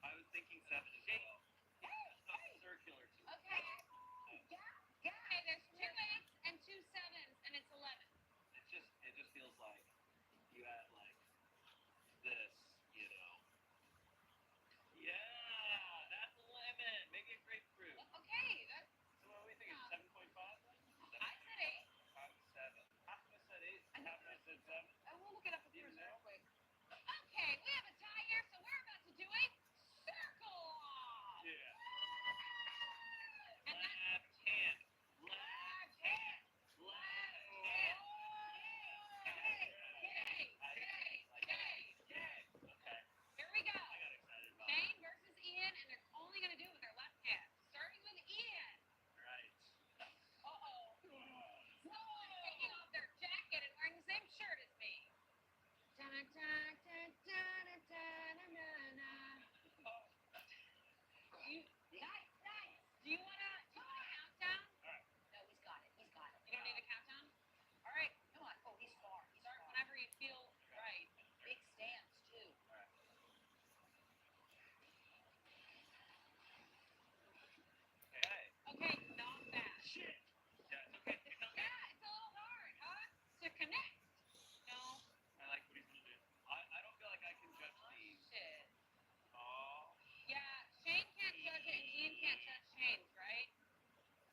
Speaker 5: I was thinking 7 as well. It's not circular to me.
Speaker 11: Okay. Yeah. Okay, there's 2 8s and 2 7s, and it's 11.
Speaker 5: It just feels like you had like this, you know. Yeah, that's a lemon. Maybe a grapefruit.
Speaker 11: Okay, that's...
Speaker 5: So what are we thinking? 7.5?
Speaker 11: I said 8.
Speaker 5: I was 7. Half of us said 8. Half of us said 7.
Speaker 11: I will look it up first real quick. Okay, we have a tie here, so we're about to do a circle off.
Speaker 5: Yeah.
Speaker 11: And that's...
Speaker 5: Left hand. Left hand. Left hand. Okay.
Speaker 11: Here we go.
Speaker 5: I got excited about it.
Speaker 11: Shane versus Ian, and they're only going to do it with their left hand. Starting with Ian.
Speaker 5: Right.
Speaker 11: Uh-oh. Someone's taking off their jacket and wearing the same shirt as me. Nice. Do you want to count down?
Speaker 5: All right.
Speaker 11: No, he's got it. You don't need a countdown? All right. Come on. Oh, he's far. Start whenever you feel right. Big stance, too.
Speaker 5: All right. Okay.
Speaker 11: Okay, not bad.
Speaker 5: Shit. Yeah, it's okay. It's okay.
Speaker 11: Yeah, it's a little hard, huh? To connect. No.
Speaker 5: I like what he's gonna do. I don't feel like I can judge these.
Speaker 11: Shit.
Speaker 5: Oh.
Speaker 11: Yeah, Shane can't judge it, and Ian can't judge Shane's, right?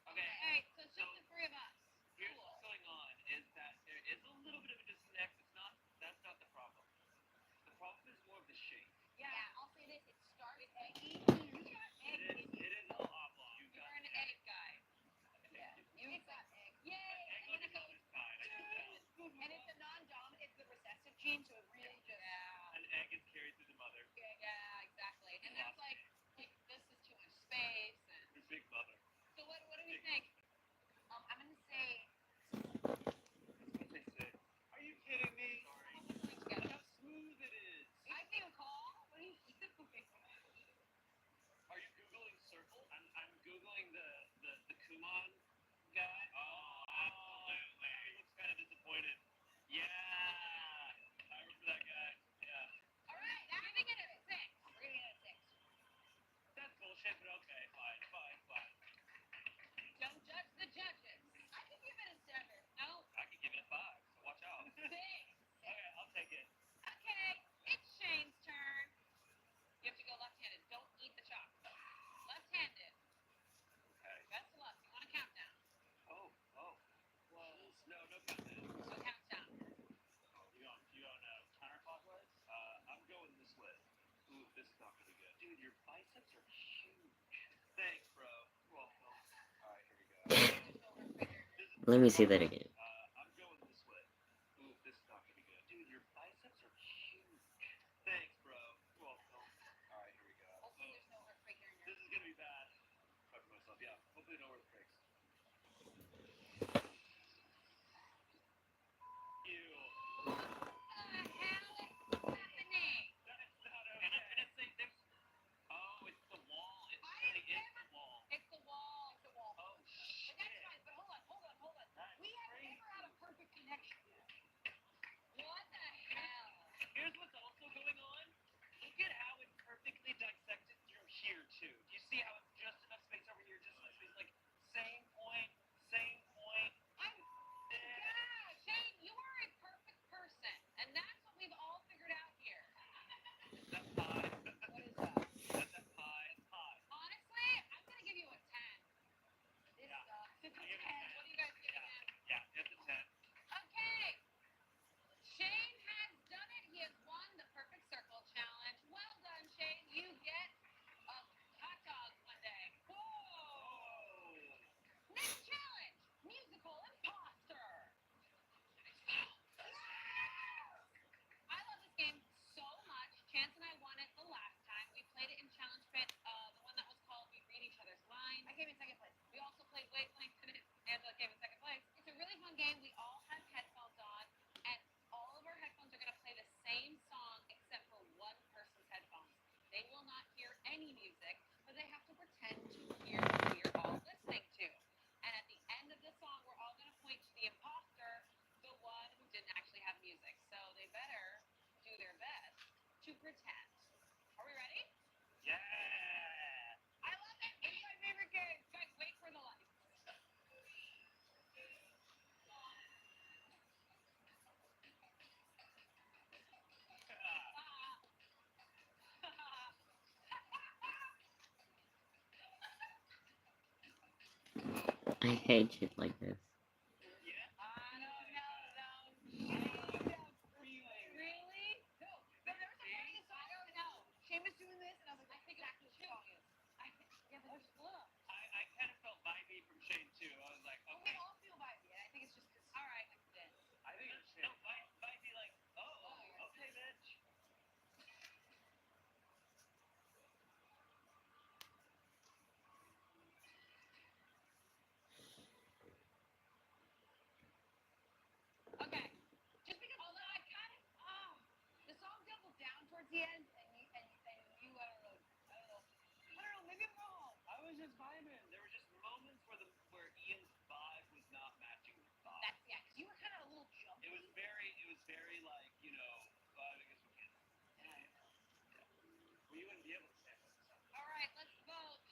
Speaker 5: Okay.
Speaker 11: Hey, so it's just the 3 of us.
Speaker 5: Here's what's going on is that there is a little bit of a disconnect. That's not the problem. The problem is more of the shape.
Speaker 11: Yeah, I'll say this. It started eggy.
Speaker 5: It is a lot long.
Speaker 11: You're an egg guy. Yeah. You've got egg. Yay!
Speaker 5: Egg on the other side. I can tell.
Speaker 11: And it's a non-dominant, it's the recessive gene, so it really just... Yeah.
Speaker 5: An egg is carried through the mother.
Speaker 11: Yeah, exactly. And there's like this is too much space. And...
Speaker 5: Your big mother.
Speaker 11: So what do we think? I'm going to say...
Speaker 5: What they say. Are you kidding me? Sorry. Look how smooth it is.
Speaker 11: I feel calm. What are you doing?
Speaker 5: Are you Googling circle? I'm Googling the Kumon guy. Oh, absolutely.
Speaker 2: this is not gonna be good. Dude, your biceps are huge. Thanks, bro. Well, alright, here we go.
Speaker 1: Let me see that again.
Speaker 2: I'm going this way. Ooh, this is not gonna be good. Dude, your biceps are huge. Thanks, bro. Well, alright, here we go. This is gonna be bad. Cover myself, yeah. Hopefully no earthquakes. Ew.
Speaker 11: What the hell is happening?
Speaker 2: That's not okay.
Speaker 3: And I'm gonna say there's. Oh, it's the wall. It's really the wall.
Speaker 11: It's the wall. It's the wall.
Speaker 3: Oh
Speaker 11: But
Speaker 3: shit.
Speaker 11: that's fine. But hold on.
Speaker 3: That's
Speaker 11: We have
Speaker 3: crazy.
Speaker 11: never had a perfect connection. What the hell?
Speaker 3: Here's what's also going on. Look at how it's perfectly dissected through here too. Do you see how it's just enough space over here, just enough space? Like same point, same point.
Speaker 11: Yeah, Shane, you are a perfect person, and that's what we've all figured out here.
Speaker 3: That's pie.
Speaker 11: What is that?
Speaker 3: That's pie. It's pie.
Speaker 11: Honestly, I'm gonna give you a 10. This sucks. It's a 10. What do you guys give it?
Speaker 3: Yeah, it's a 10.
Speaker 11: Okay. Shane has done it. He has won the perfect circle challenge. Well done, Shane. You get a hot dog Monday. Whoa! Next challenge: musical imposter. I love this game so much. Chance and I won it the last time. We played it in Challenge Pit, the one that was called We Read Each Other's Minds. I came in second place. We also played Wavelength in it. Angela came in second place. It's a really fun game. We all have headphones on, and all of our headphones are going to play the same song except for one person's headphones. They will not hear any music, but they have to pretend to hear what you're all listening to. And at the end of the song, we're all going to point to the imposter, the one who didn't actually have music. So they better do their best to pretend. Are we ready?
Speaker 3: Yeah.
Speaker 11: I love it. It's my favorite game. Guys, wait for the lights.
Speaker 1: I hate shit like this.
Speaker 11: I don't know, though. Really? No. But there was a funny song. I don't know. Shane was doing this, and I was like, I think exactly what the song is. Yeah, but there's look.
Speaker 3: I kind of felt vibey from Shane too. I was like,
Speaker 11: Well,
Speaker 3: okay.
Speaker 11: we all feel vibey, and I think it's just because. All right, I'm dead.
Speaker 3: I think it's Shane. No, vibey like, oh, okay, bitch.
Speaker 11: Okay. Just because, although I kind of, the song doubled down towards the end, and you, I don't know, maybe I'm wrong.
Speaker 3: I was just vibing. There were just moments where Ian's vibe was not matching the vibe.
Speaker 11: That's, yeah, because you were kind of a little jumpy.
Speaker 3: It was very like, you know, I guess we can't. Well, you wouldn't be able to stand up.
Speaker 11: All right, let's vote.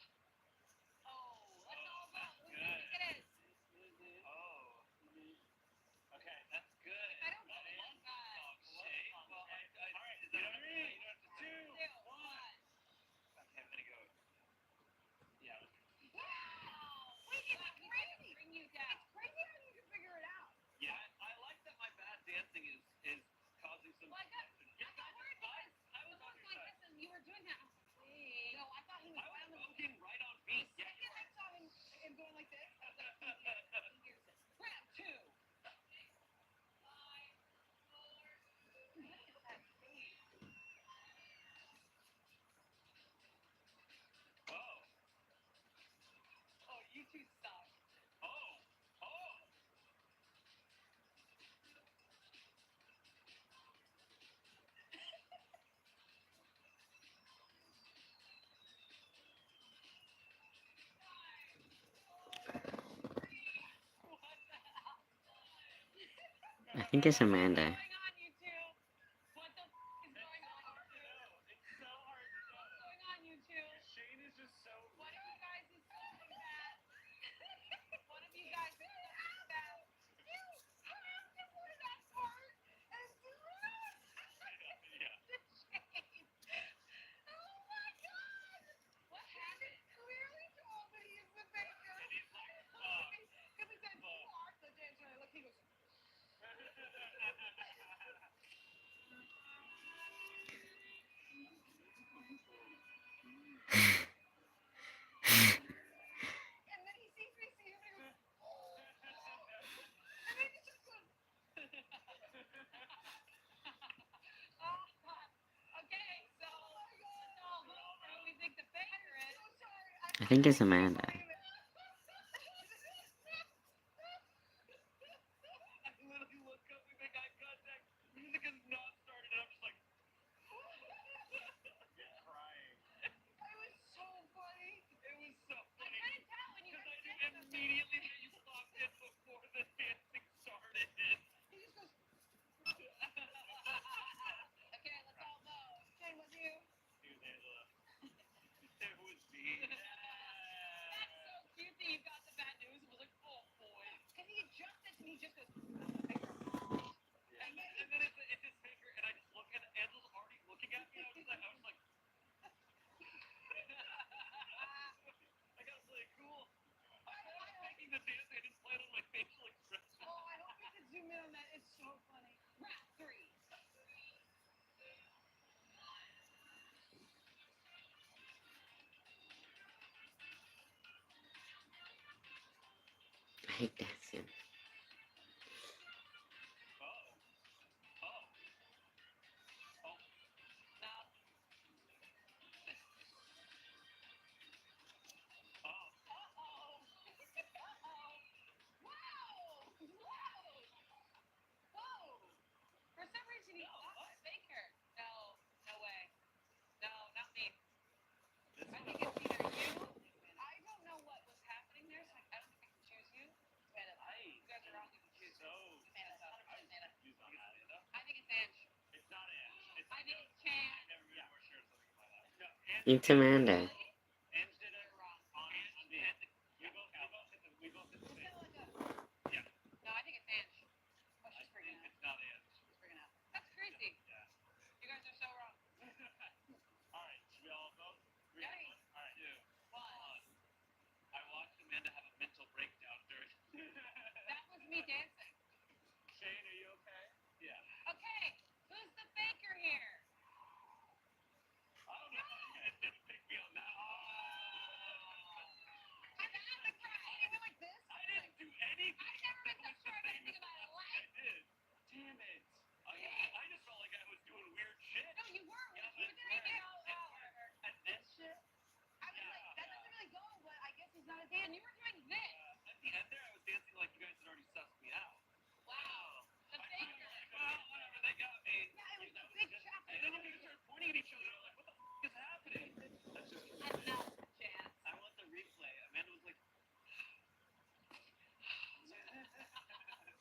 Speaker 11: Oh, let's all vote. Who do you
Speaker 3: good.
Speaker 11: think it is?
Speaker 3: Oh. Okay, that's good.
Speaker 11: I don't
Speaker 3: That
Speaker 11: vote
Speaker 3: is
Speaker 11: one guy.
Speaker 3: Shane. Well, all right, is that what you know what to do?
Speaker 11: 2, 1.
Speaker 3: Okay, I'm gonna go. Yeah.
Speaker 11: Wow! Wait, it's crazy. Bring you down. It's crazy how you can figure it out.
Speaker 3: Yeah, I like that my bad dancing is causing some.
Speaker 11: Well, I got worried because
Speaker 3: I was on your side.
Speaker 11: this and you were doing that. I was like, wait. No, I thought he was
Speaker 3: I was poking right on beat.
Speaker 11: The
Speaker 3: Yeah,
Speaker 11: second I saw him going like this, I was like, here's it. Round 2. 5, 4. What is that face?
Speaker 3: Oh.
Speaker 11: Oh, you two suck.
Speaker 3: Oh.
Speaker 1: I think it's Amanda.
Speaker 11: What's going on, you two? What the is going on, you two?
Speaker 3: It's so hard to know.
Speaker 11: What's going on, you two?
Speaker 3: Shane is just so.
Speaker 11: One of you guys is something bad. One of you guys is something bad. You have to play that part and do it.
Speaker 3: Yeah.
Speaker 11: Shame. Oh my God! What happened? Clearly told that he is the baker.
Speaker 3: And he's like,
Speaker 11: Because he said, you are the dancer. And I look, he goes.
Speaker 1: I think it's Amanda.
Speaker 2: I literally look up, we make eye contact, music has not started, and I'm just like, crying. It was so funny. It was so funny. I couldn't tell when you were immediately that you popped in before the dancing started. He just goes,
Speaker 11: Okay, let's all vote.
Speaker 16: Shane, was you?
Speaker 2: it was Angela. It was me.
Speaker 11: That's so cute that you got the bad news and was like, oh boy.
Speaker 16: Because he just said to me, he just goes,
Speaker 2: And then it's his finger, and I just look, and Angela's already looking at me. I was like, I gotta play it cool. I was making the dance, I didn't plan on my facial expression.
Speaker 16: oh, I hope we can zoom in on that. It's so funny.
Speaker 11: Round 3.
Speaker 1: I hate dancing.
Speaker 11: For some reason, he thought the faker. No, no way. No, not me. I think it's either you. I don't know what was happening there, so I don't think I can choose you. Amanda, you guys are wrong. You can choose. Amanda, 100% Amanda. I think it's Ange.
Speaker 2: It's not Ange.
Speaker 11: I think it's Chan.
Speaker 2: I've never been more sure of something in my life. No,
Speaker 1: It's Amanda.
Speaker 2: Ange did it wrong. On me. We both did the same. Yeah.
Speaker 11: No, I think it's Ange. Oh, she's freaking out.
Speaker 2: It's not Ange.
Speaker 11: She's freaking out. That's crazy.
Speaker 2: Yeah.
Speaker 11: You guys are so wrong.
Speaker 2: All right, should we all vote? 3, 2, 1. All right. 2, 1. I watched Amanda have a mental breakdown during.
Speaker 11: That was me dancing.
Speaker 2: Shane, are you okay? Yeah.
Speaker 11: Okay, who's the faker here?
Speaker 2: I don't know how you guys didn't pick me on that.
Speaker 11: Like this?
Speaker 2: I didn't do anything.
Speaker 11: I've never been so sure of anything about it.
Speaker 2: I did. Damn it. I just felt like I was doing weird shit.
Speaker 11: No, you were.
Speaker 2: Yeah,
Speaker 11: You did anything.
Speaker 2: and this shit?
Speaker 16: I was like, that doesn't really go, but I guess he's not a dancer.
Speaker 11: And you were doing this.
Speaker 2: At the end there, I was dancing like you guys had already sussed me out.
Speaker 11: Wow. The
Speaker 2: I
Speaker 11: faker.
Speaker 2: was like, well, whatever, they got me.
Speaker 16: Yeah, it was a big shock.
Speaker 2: And then you started pointing at each other. I'm like, what the f*** is happening? That's just
Speaker 11: Enough chance.
Speaker 2: I want the replay. Amanda was like,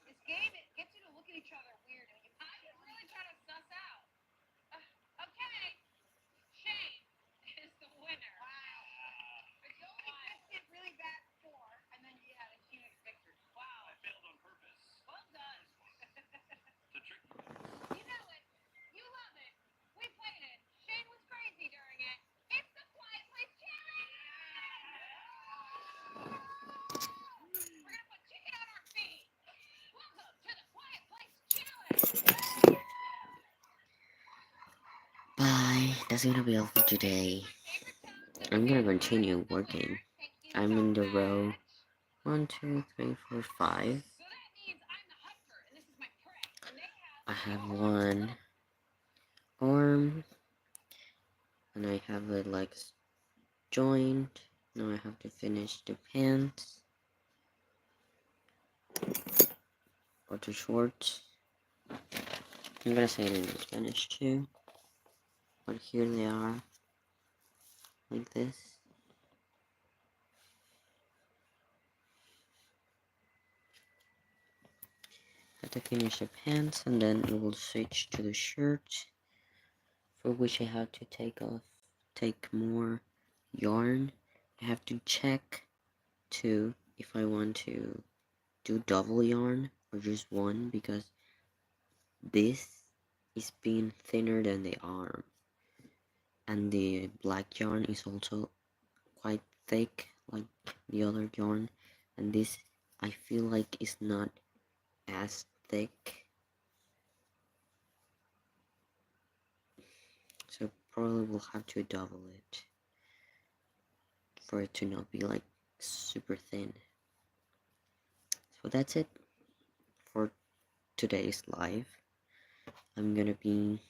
Speaker 16: This game, it gets you to look at each other weird. And you
Speaker 11: I was really trying to suss out. Okay. Shane is the winner.
Speaker 16: wow. But you only missed it really bad before, and then you had a huge victory.
Speaker 11: Wow.
Speaker 2: I failed on purpose.
Speaker 11: Well done.
Speaker 2: To trick me.
Speaker 11: You know it. You love it. We played it. Shane was crazy during it. It's the Quiet Place Challenge. We're gonna put chicken on our feet. Welcome to the Quiet Place Challenge.
Speaker 1: Bye. That's gonna be all for today. I'm gonna continue working. I'm in the row 1, 2, 3, 4, 5.
Speaker 11: So that means I'm the hunter and this is my prey. And they
Speaker 1: I
Speaker 11: have
Speaker 1: have one arm, and I have it like joined. Now I have to finish the pants or the shorts. I'm gonna say it in Spanish too, but here they are, like this. Have to finish the pants, and then it will switch to the shirt, for which I have to take more yarn. I have to check too if I want to do double yarn or just one, because this is being thinner than the arm, and the black yarn is also quite thick like the other yarn, and this I feel like is not as thick, so probably will have to double it for it to not be like super thin. So that's it for today's live. I'm gonna be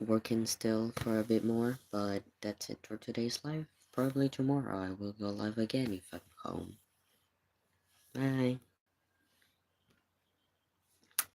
Speaker 1: working still for a bit more, but that's it for today's live. Probably tomorrow I will go live again if I'm home. Bye.